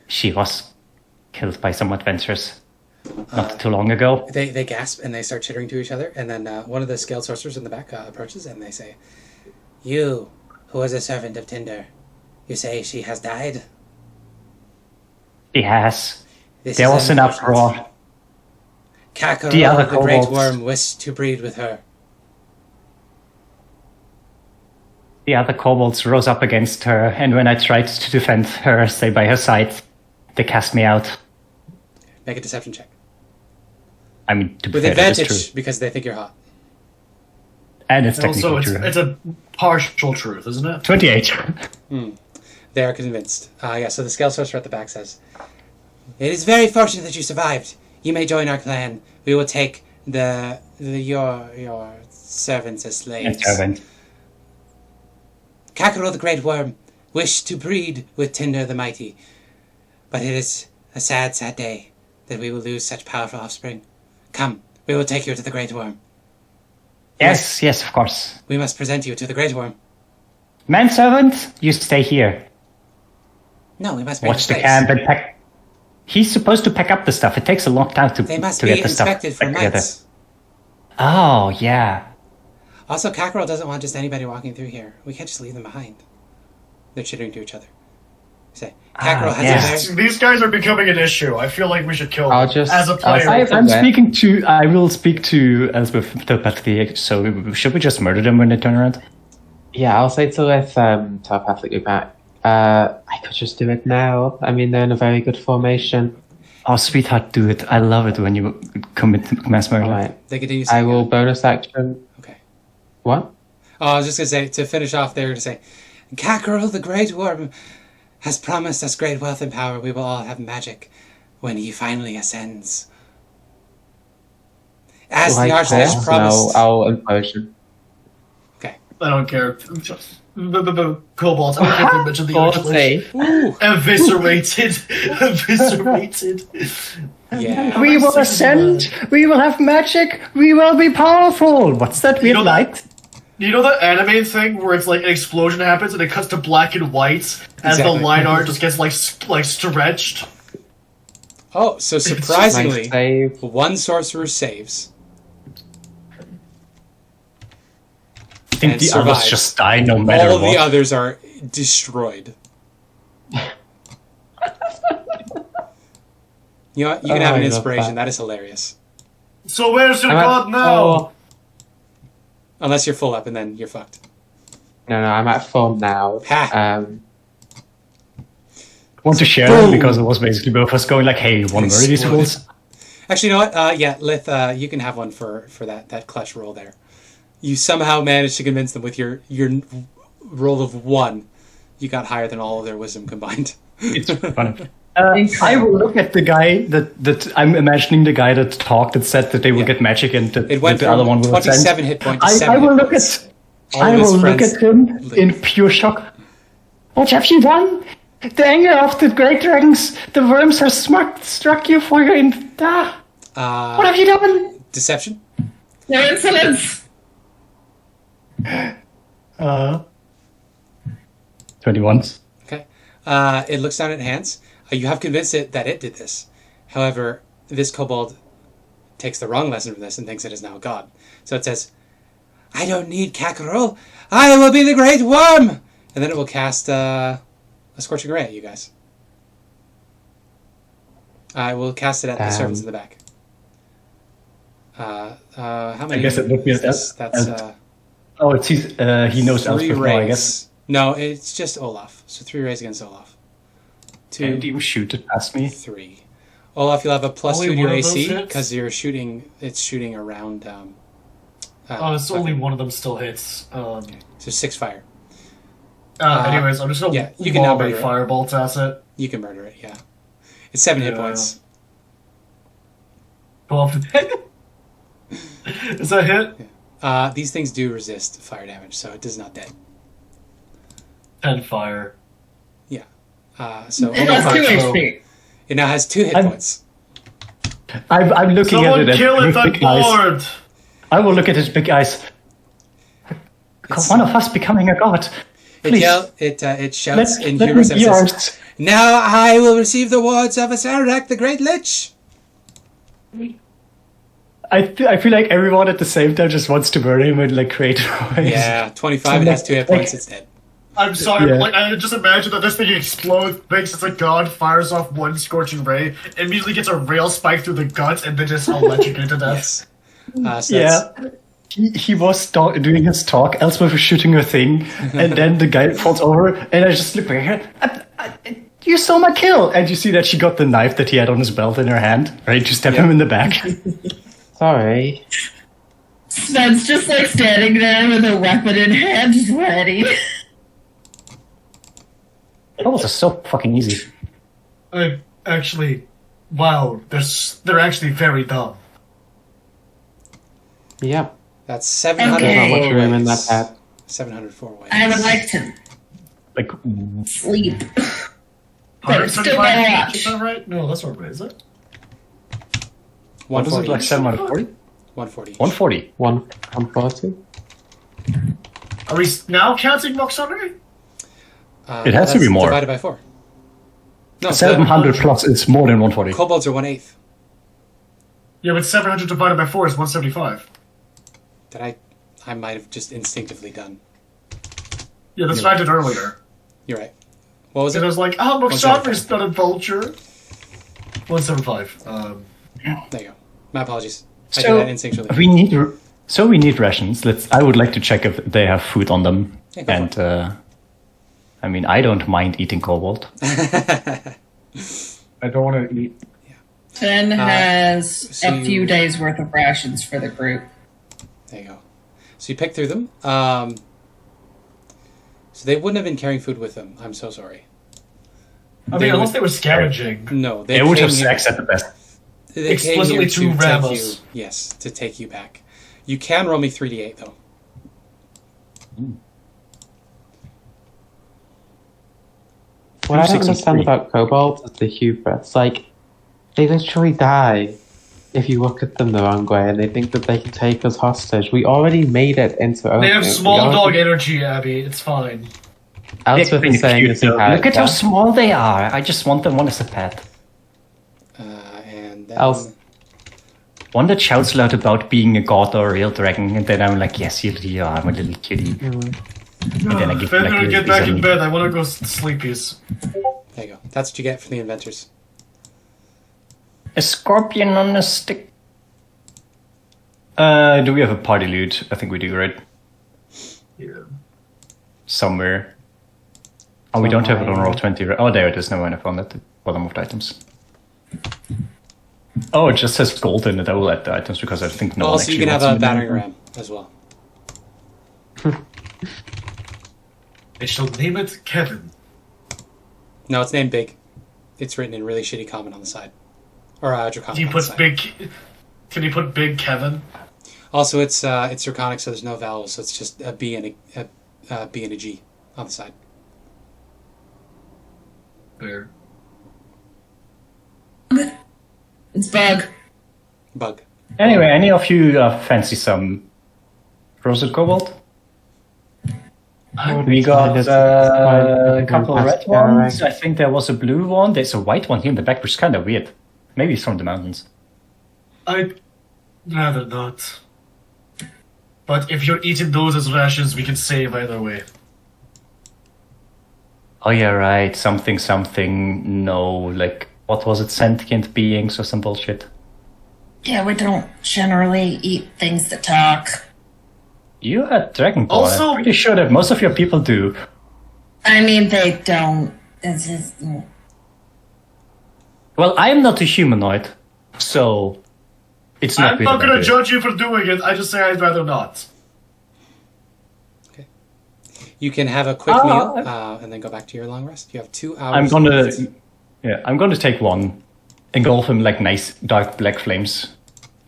S7: she was killed by some adventurers not too long ago.
S1: They gasp and they start chittering to each other, and then one of the scaled sorcerers in the back approaches and they say, "You, who was a servant of Tinder, you say she has died?"
S7: She has.
S1: This
S7: There
S1: is
S7: was an
S1: unfortunate.
S7: uproar.
S1: Kakarot,
S7: The other
S1: the great
S7: kobolds.
S1: worm, wished to breed with her.
S7: The other kobolds rose up against her, and when I tried to defend her, stay by her side, they cast me out.
S1: Make a deception check.
S7: I mean, to be
S1: With
S7: fair, that is
S1: advantage,
S7: true.
S1: because they think you're hot.
S7: And it's
S5: And also,
S7: technically
S5: it's
S7: true.
S5: a partial truth, isn't it?
S7: 28.
S1: They are convinced. So the scale sorcerer at the back says, "It is very fortunate that you survived. You may join our clan. We will take your servants as slaves."
S7: Servant.
S1: Kakarot the Great Worm wished to breed with Tinder the Mighty, but it is a sad, sad day. that we will lose such powerful offspring. Come, we will take you to the Great Worm.
S7: Yes, yes, of course.
S1: We must present you to the Great Worm.
S7: Manservant, you stay here.
S1: No, we must bring
S7: Watch the
S1: place.
S7: camp and pack. He's supposed to pack up the stuff. It takes a long time to
S1: They must
S7: to
S1: be
S7: get the stuff
S1: inspected for
S7: back together.
S1: mites.
S7: Oh yeah.
S1: Also, Cackerel doesn't want just anybody walking through here. We can't just leave them behind. They're chittering to each other. Say, Cackerel has
S7: yes.
S1: a
S5: These guys are becoming an issue. I feel like we should kill
S2: I'll
S5: them
S2: just-
S5: as a
S2: I'll
S5: player.
S2: say-
S7: I'm
S2: Yeah.
S7: speaking to. I will speak to Elspeth telepathically. So should we just murder them when they turn around?
S2: Yeah, I'll say to Lith telepathically back. I could just do it now. I mean, they're in a very good formation.
S7: Oh, sweetheart, do it. I love it when you commit mass murder.
S2: Alright.
S1: They continue
S2: I
S1: saying,
S2: will bonus action.
S1: Okay.
S2: What?
S1: Oh, I was just going to say, to finish off there, to say, Cackerel, the Great Worm, has promised us great wealth and power. We will all have magic when he finally ascends. As the Archmage promised.
S2: No, I'll implosion.
S1: Okay.
S5: I don't care. The Cobalt, I don't care if you mentioned the Archmage.
S1: Ooh.
S5: Eviscerated. Eviscerated.
S1: Yeah.
S7: We will ascend. We will have magic. We will be powerful. What's that weird
S5: know
S7: light?
S5: that- You know the anime thing where it's like an explosion happens and it cuts to black and white as
S1: Exactly.
S5: the line art just gets like stretched?
S1: Oh, so
S2: Nice
S1: surprisingly,
S2: save.
S1: one sorcerer saves.
S7: I think
S1: And
S7: the others
S1: survives.
S7: just die no matter
S1: All
S7: what.
S1: the others are destroyed. You know what? You can
S2: Oh,
S1: have an
S2: I love
S1: inspiration.
S2: that.
S1: That is hilarious.
S5: So where's your
S2: I'm at-
S5: god now?
S2: oh,
S1: Unless you're full up and then you're fucked.
S2: no, I'm at 4 now.
S1: Ha.
S7: Want to share
S1: Boom.
S7: it because it was basically both of us going like, "Hey, you want to murder these
S1: Exploded.
S7: fools?"
S1: Actually, you know what? Yeah, Lith, you can have one for that clutch roll there. You somehow managed to convince them with your roll of 1. You got higher than all of their wisdom combined.
S7: It's funny. I will look at the guy that I'm imagining the guy that talked that said that they will
S1: Yeah.
S7: get magic and that
S1: It went
S7: the
S1: from
S7: other one will
S1: 27
S7: ascend.
S1: hit points to 7
S7: I will
S1: hit
S7: look
S1: points.
S7: at
S1: All
S7: I
S1: of his
S7: will look
S1: friends
S7: at him
S1: leave.
S7: in pure shock. What have you done? The anger of the great dragons, the worms have struck you for your what have you done?
S1: Deception?
S3: No insolence!
S7: 21.
S1: Okay. It looks down at hands. You have convinced it that it did this. However, this kobold takes the wrong lesson from this and thinks it is now God. So it says, I don't need Cackerel. I will be the Great Worm! And then it will cast a Scorching Ray at you guys. I will cast it at the servants in the back. How many?
S7: guess it would be
S1: is
S7: at
S1: this?
S7: that.
S1: That's
S7: Oh, it's he knows
S1: 3
S7: Elspeth
S1: rays.
S7: now, I guess.
S1: No, it's just Olaf. So 3 rays against Olaf. 2,
S7: Can't even shoot it past me.
S1: 3. Olaf, you'll have a +2
S5: Only
S1: to your
S5: one of those
S1: AC
S5: hits?
S1: because you're shooting. It's shooting around.
S5: It's only one of them still hits.
S1: So 6 fire.
S5: Anyways, I'm just gonna
S1: yeah, you can
S5: lob
S1: now
S5: a
S1: murder it.
S5: firebolt at it.
S1: You can murder it. Yeah, it's 7 hit
S5: Yeah.
S1: points.
S5: 12 to hit. Is that hit?
S1: These things do resist fire damage, so it is not dead.
S5: 10 fire.
S1: So
S3: It has
S1: Olaf,
S3: 2
S5: so-
S3: HP.
S1: it now has 2 hit
S7: I'm-
S1: points.
S7: I'm looking
S5: Someone
S7: at it.
S5: kill
S7: with
S5: it,
S7: big eyes.
S5: board!
S7: I will look at his big eyes. One of us becoming a god. Please.
S1: It shouts in
S7: let me
S1: humorous
S7: be
S1: emphasis.
S7: yours.
S1: Now I will receive the wards of Asarak, the Great Lich.
S7: I feel like everyone at the same time just wants to murder him in like creative ways.
S1: Yeah, 25. It has 2 hit points. It's dead.
S5: I'm sorry,
S7: Yeah.
S5: like, I just imagine that this thing explodes, thinks it's a god, fires off 1 scorching ray, immediately gets a rail spike through the guts, and then just electrocuted to death.
S1: Yes. So
S7: Yeah. He was doing his talk, Elspeth was shooting her thing, and then the guy falls over, and I just look at her. You saw my kill! And you see that she got the knife that he had on his belt in her hand, right? To stab him in the back.
S2: Sorry.
S3: Sven's just like standing there with a weapon in hand, just ready.
S7: Those are so fucking easy.
S5: Wow, they're actually very dumb.
S2: Yep.
S1: That's
S3: Okay.
S1: 704
S3: There's
S2: not much room in that
S1: ways.
S2: pad.
S1: 704 ways.
S3: I would like to
S7: Like,
S3: sleep. But it's still my
S5: 175,
S3: watch.
S5: is that right? No, that's not right, is it?
S4: What is it,
S1: 140.
S4: like 7 out of 40?
S1: 140.
S4: 140.
S2: 140.
S5: Are we now counting Moxonry?
S4: It has to be more.
S1: Divided by 4. No,
S4: 700 plus is more than 140.
S1: Kobolds are 1/8.
S5: Yeah, but 700 divided by 4 is 175.
S1: That I might have just instinctively done.
S5: Yeah, that's what I did earlier.
S1: You're right. What was
S5: And I
S1: it?
S5: was like, oh, Moxonry's not a vulture. 175.
S1: There you go. My apologies. I did that instinctually.
S4: We need rations. I would like to check if they have food on them.
S1: Yeah, go
S4: And I mean, I don't mind eating kobold.
S5: I don't want to eat.
S3: Sven has
S1: so
S3: a few days worth of rations for the group.
S1: There you go. So you pick through them. So they wouldn't have been carrying food with them. I'm so sorry.
S5: I mean, unless they were scavenging.
S1: No,
S4: They would have
S1: came here-
S4: snacks at the best.
S1: They came
S5: Explicitly
S1: here
S5: to
S1: to
S5: ram
S1: take you.
S5: us.
S1: Yes, to take you back. You can roll me 3d8 though.
S2: What I don't
S4: 6 and
S2: understand
S4: 3.
S2: about kobolds is the hubris. Like, they literally die if you look at them the wrong way, and they think that they can take us hostage. We already made it into
S5: They have
S2: opening.
S5: small dog energy, Abby. It's fine.
S2: Elspeth is saying this in
S7: Look at how
S2: character.
S7: small they are. I just want them one as a pet.
S1: And then
S7: One that shouts loud about being a god or a real dragon, and then I'm like, yes, you are, I'm a little kitty. And then I give them,
S5: Better
S7: like,
S5: get back in bed. I want to go sleepies.
S1: there you go. That's what you get from the inventors.
S7: a scorpion on a stick.
S4: Do we have a party loot? I think we do, right?
S5: Yeah.
S4: Somewhere. Oh, we don't have it on roll 20. Right? Oh, there it is. Never mind. I found it at the bottom of the items. Oh, it just says gold in it. I will add the items because I think no one
S1: Also, you
S4: actually
S1: can have
S4: wants
S1: a
S4: them.
S1: battering ram as well.
S5: They shall name it Kevin.
S1: No, it's named Big. It's written in really shitty common on the side. Or Draconic
S5: Can you
S1: on the
S5: put
S1: side.
S5: big? Can you put Big Kevin?
S1: Also, it's Draconic, so there's no vowels, so it's just a B and a B and a G on the side.
S5: There.
S3: It's Bug.
S1: Bug.
S4: Anyway, any of you fancy some roasted cobalt? We got a couple of red ones. I think there was a blue one. There's a white one here in the back, which is kind of weird. Maybe it's from the mountains.
S5: I'd rather not. But if you're eating those as rations, we can save either way.
S4: Oh yeah, right. Something. No, like what was it? Sentient beings or some bullshit.
S3: Yeah, we don't generally eat things that talk.
S4: You had Dragonborn.
S5: Also-
S4: I'm pretty sure that most of your people do.
S3: I mean, they don't. It's just,
S4: Well, I'm not a humanoid, so it's not.
S5: I'm
S4: really
S5: not
S4: that
S5: gonna
S4: good.
S5: judge you for doing it. I just say I'd rather not.
S1: You can have a quick meal and then go back to your long rest. You have 2 hours.
S4: I'm gonna take one, engulf him like nice dark black flames,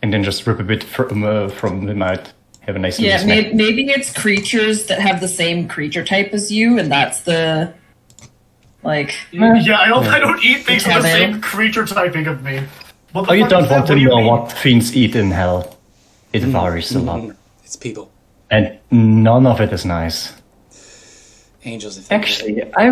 S4: and then just rip a bit from him out. Have a nice
S3: yeah,
S4: little snack.
S3: maybe it's creatures that have the same creature type as you, and that's the like.
S5: Yeah, I don't eat things with the
S3: Kevin.
S5: same creature typing of me. What the
S4: Oh, you
S5: fuck
S4: don't
S5: is that?
S4: want to
S5: What do you
S4: know
S5: mean?
S4: what fiends eat in hell. It varies a lot,
S1: It's people.
S4: and none of it is nice.
S1: Angels, if they
S4: Actually, I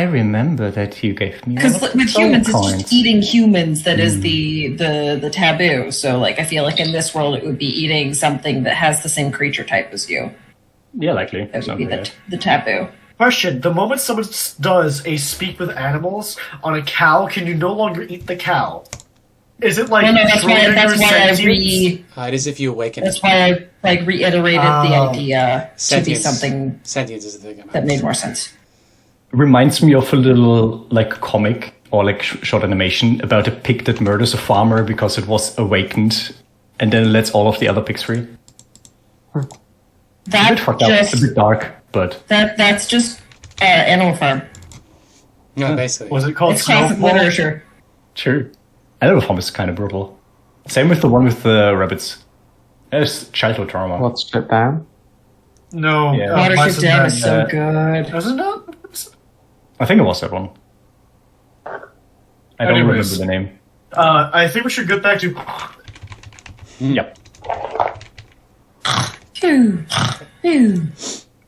S4: remember that you gave me
S3: Because
S4: one of
S3: with
S4: the soul
S3: humans, it's
S4: coins.
S3: just eating humans that is the taboo. So, like, I feel like in this world, it would be eating something that has the same creature type as you.
S4: Yeah, likely.
S3: That would be
S4: Something
S3: the taboo.
S5: Question: the moment someone does a speak with animals on a cow, can you no longer eat the cow? Is it like
S3: Well, no, that's why
S5: Schrodinger's sentience?
S1: it is if you awaken.
S3: That's why I like reiterated the idea to be
S1: Sentience.
S3: something
S1: Sentience is the thing.
S3: that made more sense.
S4: reminds me of a little like comic or like short animation about a pig that murders a farmer because it was awakened, and then lets all of the other pigs free. A
S3: That
S4: bit fucked up, a bit dark, but
S3: that's just Animal Farm.
S1: No, basically.
S5: Was it called
S3: It's classic
S5: Snowfall?
S3: literature.
S4: sure. Animal Farm is kind of brutal. Same with the one with the rabbits. There's childhood trauma.
S2: What's shut down?
S5: No.
S4: Yeah.
S3: Watership
S5: Mice and
S3: Dam
S5: Men,
S3: is so good.
S5: Was it not?
S4: I think it was that one. I don't
S5: Anyways.
S4: remember the name.
S5: I think we should get back to
S4: Yep.
S3: Phew. Phew.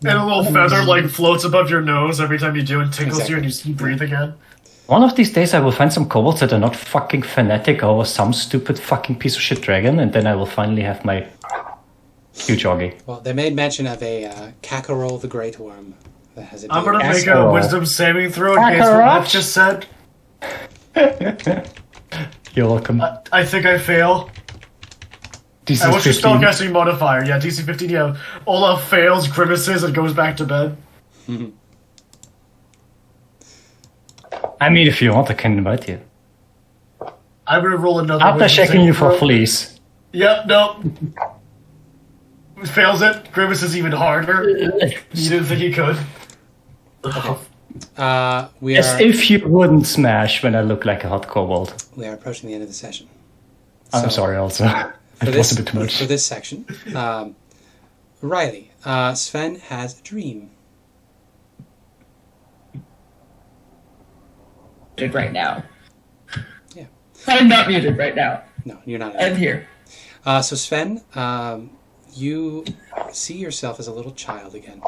S5: And a little feather like floats above your nose every time you do and tickles you and you breathe again.
S4: One of these days I will find some kobolds that are not fucking fanatic or some stupid fucking piece of shit dragon, and then I will finally have my huge orgy.
S1: Well, they made mention of a Kakarol the Great Worm that has a
S5: I'm gonna make a
S4: Asshole.
S5: wisdom saving throw against what Lith just said.
S4: You're welcome.
S5: I think I fail.
S4: DC
S5: And what's your
S4: 15.
S5: spellcasting modifier? Yeah, DC 15, yeah. Olaf fails, grimaces, and goes back to bed.
S4: I mean, if you want, I can invite you.
S5: I'm gonna roll another
S4: After
S5: wisdom
S4: checking you
S5: saving
S4: for
S5: throw.
S4: fleas.
S5: Yep, nope. Fails it. Grimaces even harder. You didn't think he could.
S1: We
S4: As
S1: are
S4: if you wouldn't smash when I look like a hot kobold.
S1: we are approaching the end of the session.
S4: I'm
S1: So,
S4: sorry also.
S1: For
S4: It
S1: this,
S4: was a bit too much.
S1: For this section, Riley, Sven has a dream.
S3: Muted right now.
S1: Yeah.
S3: I'm not muted right now.
S1: No, you're not.
S3: I'm here.
S1: So Sven, you see yourself as a little child again.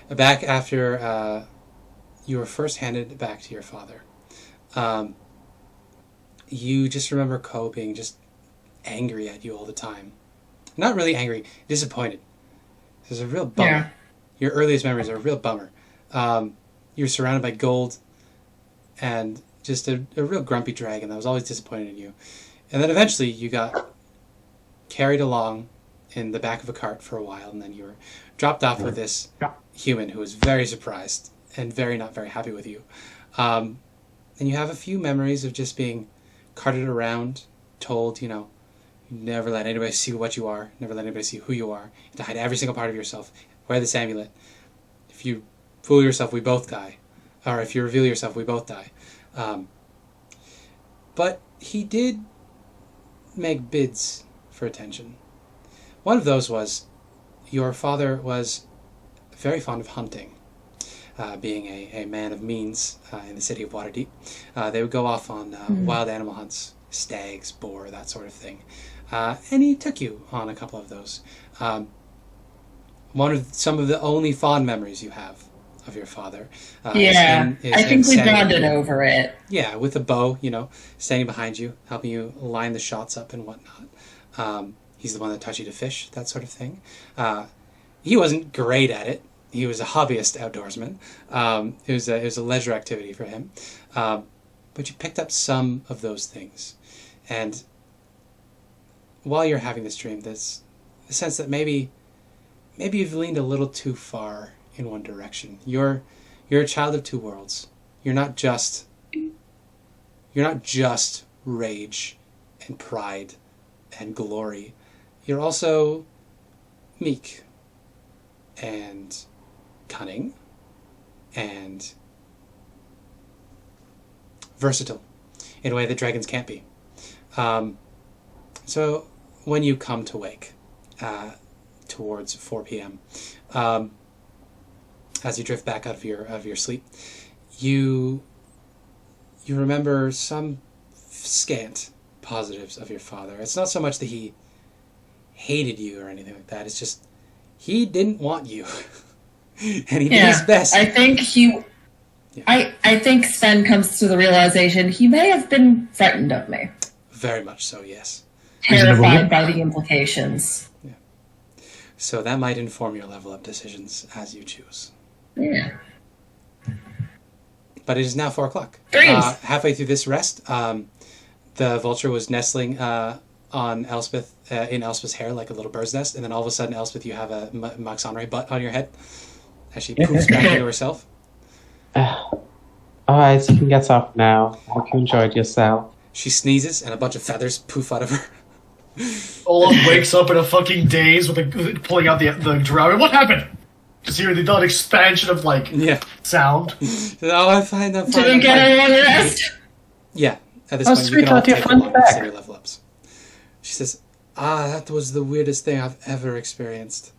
S1: Back after you were first handed back to your father. You just remember Ko being just angry at you all the time. Not really angry, disappointed. It was a real bummer.
S3: Yeah.
S1: Your earliest memories are a real bummer. You're surrounded by gold and just a real grumpy dragon that was always disappointed in you. And then eventually you got carried along in the back of a cart for a while, and then you were dropped off with this human who was very surprised and not very happy with you. And you have a few memories of just being carted around, told, never let anybody see what you are, never let anybody see who you are, you have to hide every single part of yourself, wear this amulet. If you fool yourself, we both die. Or if you reveal yourself, we both die. But he did make bids for attention. One of those was your father was very fond of hunting. Being a man of means in the city of Waterdeep, they would go off on wild animal hunts, stags, boar, that sort of thing. And he took you on a couple of those. Some of the only fond memories you have of your father.
S3: Yeah,
S1: is
S3: I think we
S1: standing-
S3: bonded over it.
S1: Yeah, with a bow, standing behind you, helping you line the shots up and whatnot. He's the one that taught you to fish, that sort of thing. He wasn't great at it. He was a hobbyist outdoorsman. It was a leisure activity for him. But you picked up some of those things. And while you're having this dream, there's the sense that maybe you've leaned a little too far in one direction. You're a child of two worlds. You're not just rage and pride and glory. You're also meek and cunning and versatile in a way that dragons can't be. So when you come to wake towards 4 p.m., as you drift back out of your sleep, you remember some scant positives of your father. It's not so much that he hated you or anything like that. It's just he didn't want you, and he did his best.
S3: I think I think Sven comes to the realization he may have been frightened of me,
S1: Very much so, yes.
S3: terrified by the implications.
S1: So that might inform your level up decisions as you choose.
S3: Yeah.
S1: But it is now 4 o'clock.
S3: Dreams.
S1: Halfway through this rest, the vulture was nestling on Elspeth, in Elspeth's hair like a little bird's nest, and then all of a sudden, Elspeth, you have a Maxonray butt on your head as she poofs back into herself.
S2: Alright, you can get up now. I hope you enjoyed yourself.
S1: She sneezes, and a bunch of feathers poof out of her.
S5: Olaf wakes up in a fucking daze with pulling out the dragon. What happened? Just hear the expansion of sound.
S1: Oh, I'm fine.
S3: Didn't get a long rest.
S1: Yeah, at this
S4: Oh,
S1: point, you can all
S4: sweetheart, you're
S1: take
S4: fun
S1: along
S4: back.
S1: city level ups. She says, that was the weirdest thing I've ever experienced.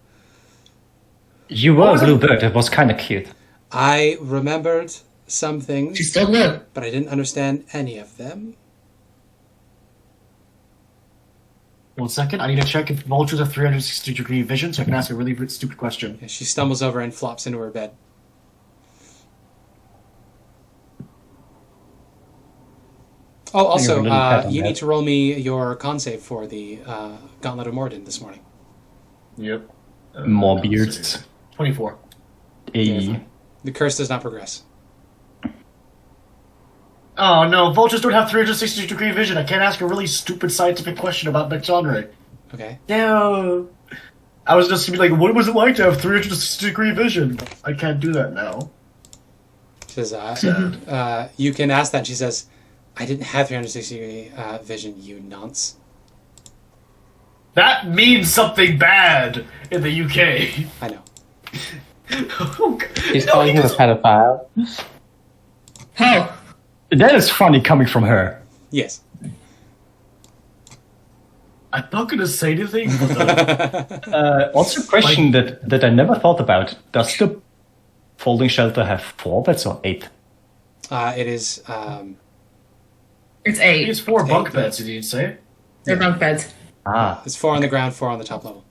S4: You were a blue bird. It was kind of cute.
S1: I remembered some things,
S3: She's still blue.
S1: but I didn't understand any of them.
S6: 1 second. I need to check if vultures have 360-degree vision, so I can ask a really stupid question.
S1: Yeah, she stumbles over and flops into her bed. Oh, also, you need to roll me your con save for the Gauntlet of Morden this morning.
S6: Yep.
S7: More beards.
S6: 24.
S7: A.
S1: The curse does not progress.
S6: Oh no, vultures don't have 360-degree vision. I can't ask a really stupid scientific question about Mexonre.
S1: Okay.
S6: No. I was just gonna be like, what was it like to have 360-degree vision? I can't do that now.
S1: She says, you can ask that. She says, I didn't have 360-degree vision, you nonce.
S6: That means something bad in the UK.
S1: I know.
S2: He's calling him a pedophile.
S3: Oh.
S4: That is funny coming from her.
S1: Yes.
S6: I'm not gonna say anything. But,
S4: Also a question that I never thought about. Does the folding shelter have 4 beds or 8?
S1: It is...
S3: It's 8.
S6: it's 4 bunk
S1: Eight
S6: beds, did you say?
S3: They're bunk beds.
S1: It's 4 on the ground, 4 on the top level.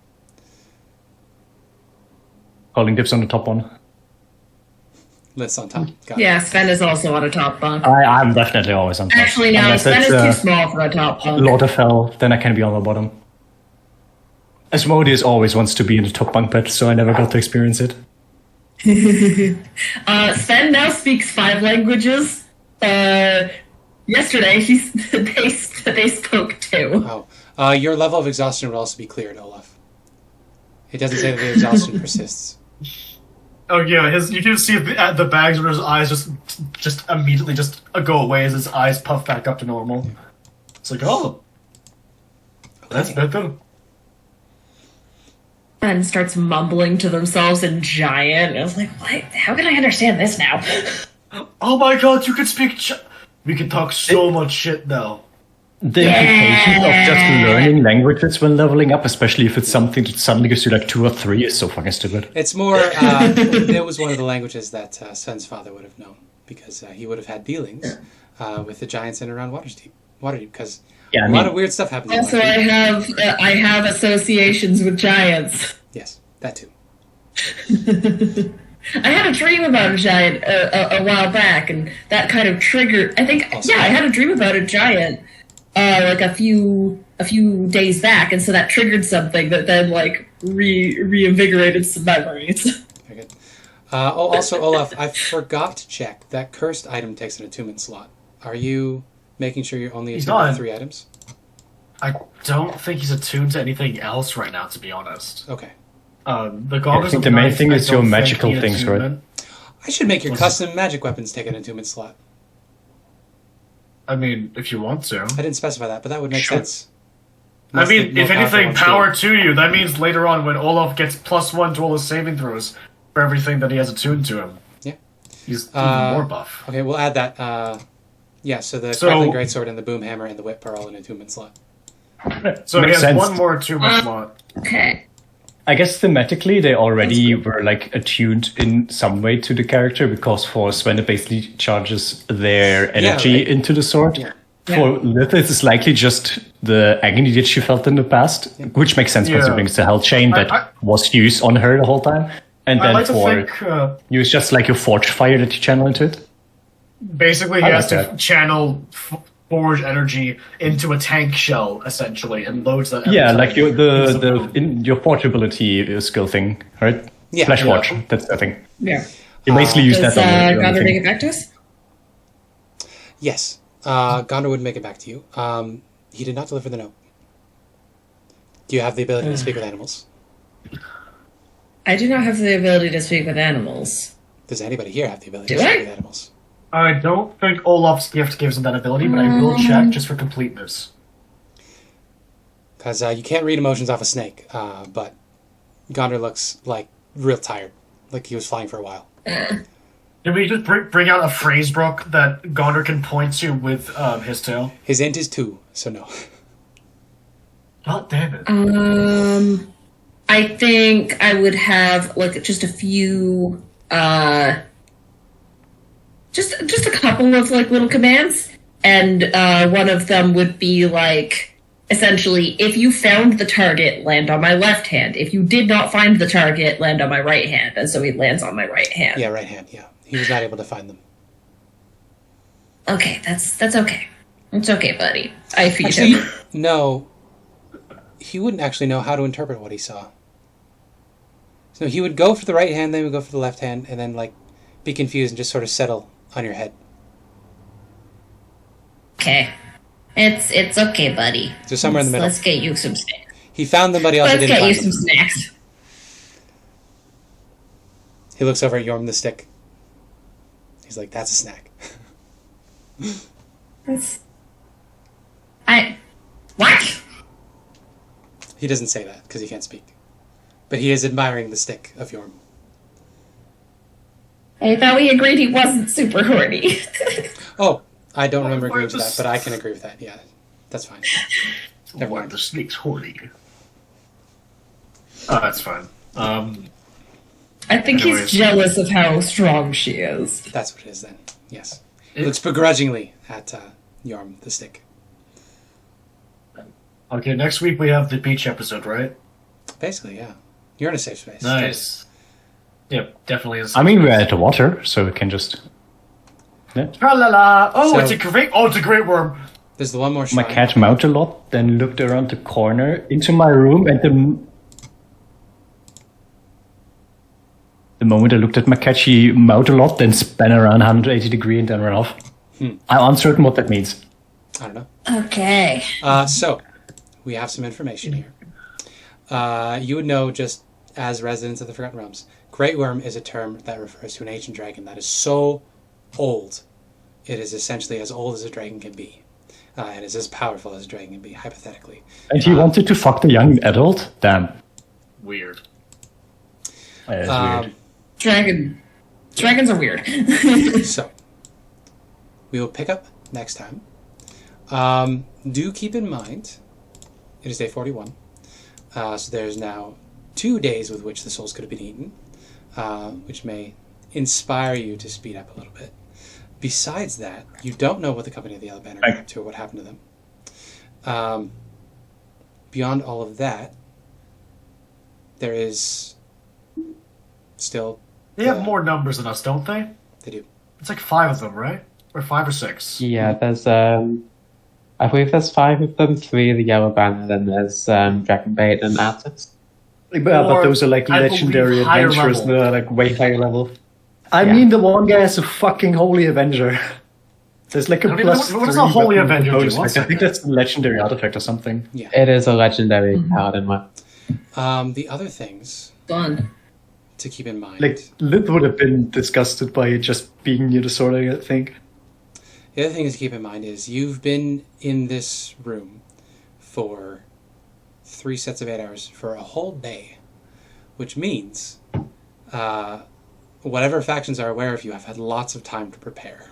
S4: Calling dibs on the top one.
S1: Lith's on top. Got
S3: Yeah, Sven is also on a top bunk.
S4: I'm definitely always on top.
S3: Actually, no,
S4: Unless
S3: Sven is
S4: it's,
S3: too small for a top bunk.
S4: Lord of Hell, then I can be on the bottom. Asmodeus always wants to be in the top bunk bed, so I never got to experience it.
S3: Sven now speaks 5 languages. Yesterday, they spoke 2.
S1: Oh. Your level of exhaustion would also be cleared, Olaf. It doesn't say that the exhaustion persists.
S6: Oh yeah, you can see the bags where his eyes just immediately just go away as his eyes puff back up to normal. It's like, oh, that's better.
S3: Sven starts mumbling to themselves in giant. I was like, what? How can I understand this now?
S6: Oh my god, you can speak. We can talk so much shit now.
S4: The implication of just learning languages when leveling up, especially if it's something that suddenly gives you like 2 or 3, is so fucking stupid.
S1: It's more, it was one of the languages that Sven's father would have known, because he would have had dealings with the giants in and around Waterdeep, because a lot of weird stuff happens.
S3: Also, I have associations with giants.
S1: Yes, that too.
S3: I had a dream about a giant a while back, and that kind of triggered. I think,
S1: Also,
S3: I had a dream about a giant. Like a few days back, and so that triggered something that then like reinvigorated some memories.
S1: Very good. Also, Olaf, I forgot to check that cursed item takes an attunement slot. Are you making sure you're only attuned to 3 items?
S6: I don't think he's attuned to anything else right now, to be honest.
S1: Okay.
S6: The goggles.
S4: I think the main thing is your magical things, right?
S1: I should make your custom magic weapons take an attunement slot.
S6: I mean, if you want to.
S1: I didn't specify that, but that would make sense.
S6: I mean, if anything, power to you. That means later on when Olaf gets +1 to all his saving throws for everything that he has attuned to him.
S1: Yeah.
S6: He's even more buff.
S1: Okay, we'll add that. So the Crackling Greatsword and the Boom Hammer and the Whip are all in attunement slot.
S6: So he
S4: Makes
S6: has
S4: sense.
S6: 1 more attunement slot.
S3: Okay.
S4: I guess thematically they already were like attuned in some way to the character, because for Sven it basically charges their energy into the sword.
S1: Yeah.
S4: For Lith it's likely just the agony that she felt in the past, which makes sense considering it's the hell chain that was used on her the whole time. And then
S6: like
S4: for you, it's just like your forge fire that you channel into it.
S6: Basically, he has to channel forge energy into a tank shell, essentially, and loads that.
S4: Like your forge ability skill thing, right?
S1: Yeah.
S4: Flash forge, that's the thing.
S3: Yeah.
S4: You basically use
S3: Does
S4: that on the
S3: Gondor
S4: thing.
S3: make it back to us?
S1: Yes. Gondor would make it back to you. He did not deliver the note. Do you have the ability to speak with animals?
S3: I do not have the ability to speak with animals.
S1: Does anybody here have the ability
S3: Do
S1: to speak
S3: I?
S1: with animals?
S6: I don't think Olaf's gift gives him that ability, but I will check just for completeness.
S1: Because you can't read emotions off a snake, but Gondor looks like real tired, like he was flying for a while.
S6: Did we just bring out a phrase book that Gondor can point to with his tail?
S1: His int is 2, so no.
S6: God damn it.
S3: I think I would have like just a few, just a couple of like little commands, and one of them would be like essentially, if you found the target, land on my left hand. If you did not find the target, land on my right hand. And so he lands on my right hand.
S1: Yeah, right hand, yeah. He was not able to find them.
S3: Okay, that's okay. It's okay, buddy. I feed
S1: Actually,
S3: him.
S1: no. He wouldn't actually know how to interpret what he saw. So he would go for the right hand, then he would go for the left hand, and then, like, be confused and just sort of settle on your head.
S3: Okay. It's okay, buddy.
S1: So somewhere in the middle.
S3: Let's get you some snacks.
S1: He found them, but he also
S3: Let's
S1: didn't
S3: get you
S1: find
S3: some
S1: them.
S3: snacks.
S1: He looks over at Yorm the stick. He's like, that's a snack.
S3: What?
S1: He doesn't say that, because he can't speak. But he is admiring the stick of Yorm.
S3: I thought we agreed he wasn't super horny.
S1: Oh, I don't remember agreeing to that, but I can agree with that. Yeah, that's fine. Never
S5: Why
S1: mind.
S5: the snake's horny? Oh, that's fine.
S3: I think
S5: Anyways.
S3: he's jealous of how strong she is.
S1: That's what it is then. Yes. He looks begrudgingly at Yorm the stick.
S5: Okay, next week we have the beach episode, right?
S1: Basically, yeah. You're in a safe space.
S5: Nice. Yep, definitely is.
S4: I mean, we're at the water, so we can just. Yeah.
S5: Tra-la-la! Oh,
S1: So-
S5: it's a great worm!
S1: There's the one more
S4: My
S1: shrine.
S4: cat mowed a lot, then looked around the corner into my room, and the moment I looked at my cat, she mowed a lot, then span around 180 degrees and then ran off. I'm uncertain what that means.
S1: I don't know.
S3: Okay.
S1: So, we have some information here. You would know, just as residents of the Forgotten Realms, Great Worm is a term that refers to an ancient dragon that is so old, it is essentially as old as a dragon can be. And is as powerful as a dragon can be, hypothetically.
S4: And he wanted to fuck the young adult? Damn.
S5: Weird.
S4: That is weird.
S3: Dragons are weird.
S1: So, we will pick up next time. Do keep in mind, it is day 41. So there's now 2 days with which the souls could have been eaten, which may inspire you to speed up a little bit. Besides that, you don't know what the Company of the Yellow Banner are up to or what happened to them. Beyond all of that, there is still...
S5: They have more numbers than us, don't they?
S1: They do.
S5: It's like 5 of them, right? Or 5 or 6.
S2: Yeah, there's I believe there's 5 of them, 3 of the Yellow Banner, then there's Dragonbait and Artificer.
S4: Yeah, but
S5: Or,
S4: those are like
S5: I
S4: legendary
S5: believe, higher
S4: adventurers,
S5: level.
S4: they're like way higher level. I
S2: Yeah.
S4: mean, the one guy is a fucking holy avenger. There's like a
S5: I don't
S4: plus
S5: even know- what does
S4: 3
S5: a holy
S4: weapon
S5: avenger do?
S4: bonus
S5: One
S4: effect. I think
S5: second.
S4: that's a legendary artifact or something.
S2: It is a legendary paladin one.
S1: The other things
S3: Fun.
S1: to keep in mind...
S4: Like, Lith would have been disgusted by it just being near the sword, I think.
S1: The other thing to keep in mind is you've been in this room for 3 sets of 8 hours for a whole day, which means whatever factions are aware of you have had lots of time to prepare.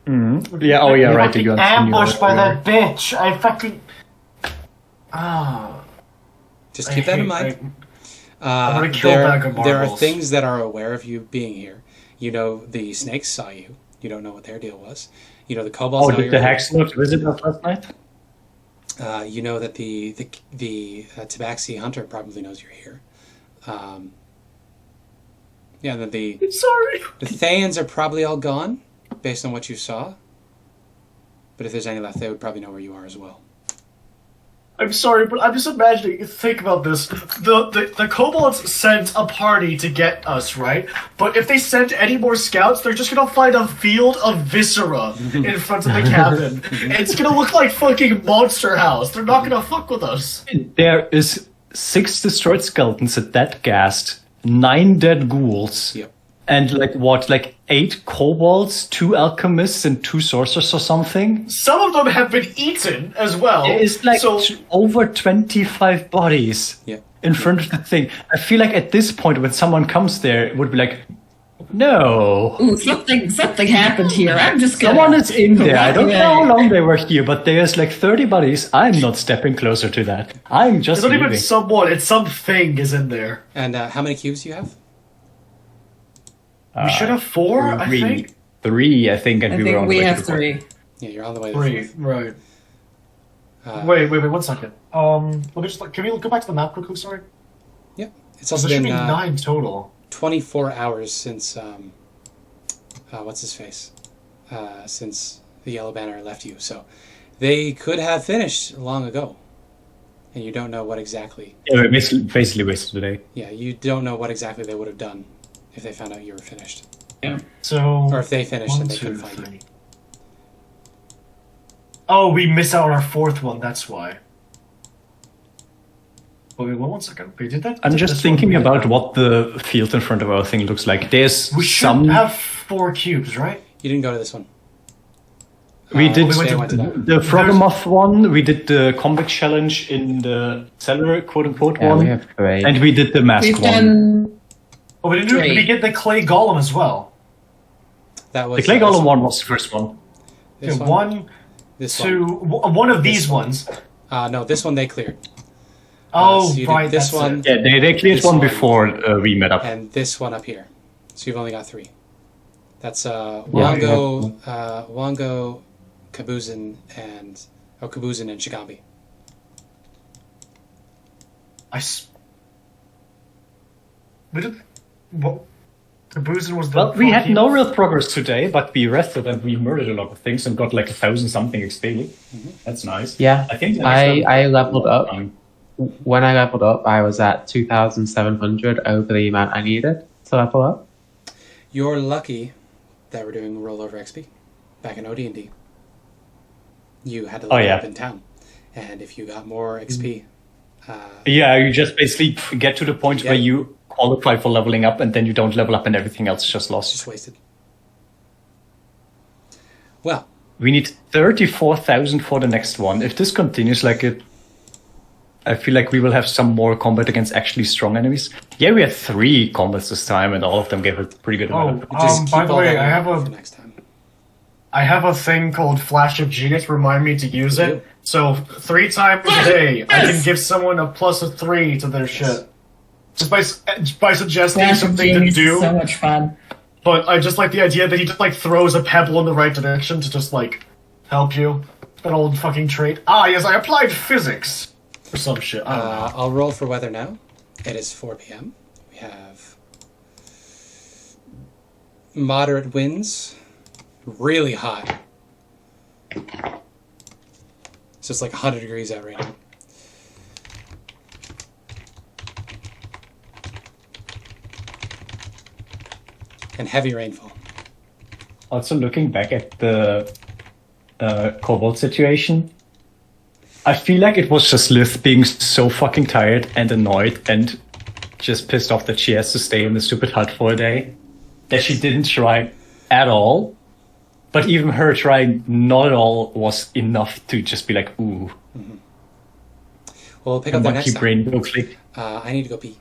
S4: Yeah, oh yeah, right. You
S5: Ambushed by that bitch! I fucking... Ah.
S1: Just keep that in mind.
S5: I'm gonna kill
S1: there,
S5: Bag of
S1: there are
S5: Marbles.
S1: things that are aware of you being here. You know the snakes saw you. You don't know what their deal was. You know the kobolds
S4: Oh,
S1: know
S4: did
S1: you're
S4: the
S1: here.
S4: hex not visit us last night?
S1: You know that the Tabaxi hunter probably knows you're here. Yeah, that the
S5: Sorry!
S1: Thayans are probably all gone, based on what you saw. But if there's any left, they would probably know where you are as well.
S5: I'm sorry, but I'm just imagining. Think about this: the kobolds sent a party to get us, right? But if they sent any more scouts, they're just gonna find a field of viscera in front of the cabin. It's gonna look like fucking Monster House. They're not gonna fuck with us.
S4: There is 6 destroyed skeletons at that ghast, 9 dead ghouls,
S1: Yep.
S4: and like 8 kobolds, 2 alchemists, and 2 sorcerers or something.
S5: Some of them have been eaten as well.
S4: It's like
S5: so.
S4: over 25 bodies
S1: Yep.
S4: in front of the thing. I feel like at this point, when someone comes there, it would be like, no.
S3: Ooh, something happened here. I'm just gonna...
S4: Someone is in there. I don't
S3: walk
S4: know how
S3: away.
S4: long they were here, but there's like 30 bodies. I'm not stepping closer to that. I'm just
S5: It's not even
S4: leaving.
S5: someone, it's something is in there.
S1: And how many cubes do you have?
S5: We should have 4, I think.
S4: 3, I think, and
S3: I
S4: we were on
S3: think
S4: the
S3: we
S4: way
S3: have
S4: to the port.
S3: 3.
S1: Yeah, you're on the way to
S5: 3,
S1: fourth.
S5: right. Wait, 1 second. Let me just can we go back to the map quickly? Sorry.
S1: Yep. It's
S5: So
S1: also
S5: there should
S1: been
S5: be 9 total.
S1: 24 hours since what's his face? Since the Yellow Banner left you. So they could have finished long ago. And you don't know what exactly.
S4: Yeah, basically wasted the day.
S1: Yeah, you don't know what exactly they would have done if they found out you were finished.
S4: Yeah.
S5: So
S1: Or if they finished
S5: 1,
S1: and they
S5: 2,
S1: couldn't find you.
S5: 3. Oh, we missed out on our 4th one. That's why. Wait, 1 second. We did that.
S4: I'm just
S5: this
S4: thinking
S5: one,
S4: about what the field in front of our thing looks like. There's
S5: We should
S4: some.
S5: have 4 cubes, right?
S1: You didn't go to this one.
S4: We did
S1: Stay
S5: to-
S1: went to that.
S4: the Froggemoth one. We did the combat challenge in the cellar, quote unquote
S2: Yeah,
S4: one,
S2: we have 3.
S4: and we did the mask
S3: We've
S4: one.
S3: done.
S5: Oh, we didn't do.
S3: Three.
S5: We get the clay golem as well.
S1: That was
S4: The clay
S1: this
S4: golem one was the first one.
S1: This
S5: Okay,
S1: one.
S5: 1,
S1: This
S5: 2,
S1: one.
S5: one of these
S1: This one.
S5: ones.
S1: No, this one they cleared.
S5: Oh,
S1: so you did
S5: right.
S1: this
S5: that's
S1: one.
S5: it.
S4: Yeah, they cleared
S1: This
S4: one
S1: one.
S4: before we met up.
S1: And this one up here. So you've only got 3. That's
S2: Yeah,
S1: Wango, Kabuzin, and Shigambi.
S5: We did. What? Caboozin was the.
S4: Well, we had
S5: funky-
S4: no real progress today, but we rested and we murdered a lot of things and got like 1,000 something XP. That's nice.
S2: Yeah,
S4: I think
S2: I leveled up. When I leveled up, I was at 2,700 over the amount I needed to level up.
S1: You're lucky that we're doing rollover XP back in OD&D. You had to level
S4: yeah.
S1: up in town, and if you got more XP,
S4: Yeah, you just basically get to the point
S1: Yeah.
S4: where you qualify for leveling up and then you don't level up and everything else is just
S1: it's
S4: lost.
S1: just wasted. Well,
S4: We need 34,000 for the next one. If this continues like it, I feel like we will have some more combat against actually strong enemies. Yeah, we had 3 combats this time and all of them gave a pretty good amount of
S1: just keep
S5: by the
S1: all
S5: way,
S1: that
S5: I have
S1: for
S5: a
S1: next time.
S5: I have a thing called Flash of Genius. Remind me to use
S1: You
S5: it.
S1: do.
S5: So 3 times a day, I can give someone a +3 to their shit. Just by suggesting
S3: Flash of
S5: something to
S3: Genius
S5: do.
S3: is so much fun.
S5: But I just like the idea that he just like throws a pebble in the right direction to just like help you. That old fucking trait. Ah, yes, I applied physics or some shit. I don't know.
S1: I'll roll for weather now. It is 4 p.m. We have moderate winds, really hot. So it's like 100 degrees out right now. And heavy rainfall.
S4: Also, looking back at the Kobold situation, I feel like it was just Lith being so fucking tired and annoyed and just pissed off that she has to stay in the stupid hut for a day, that she didn't try at all. But even her trying not at all was enough to just be like, ooh,
S1: Well, we'll pick up
S4: and
S1: that
S4: monkey
S1: next time.
S4: brain go click.
S1: I need to go pee.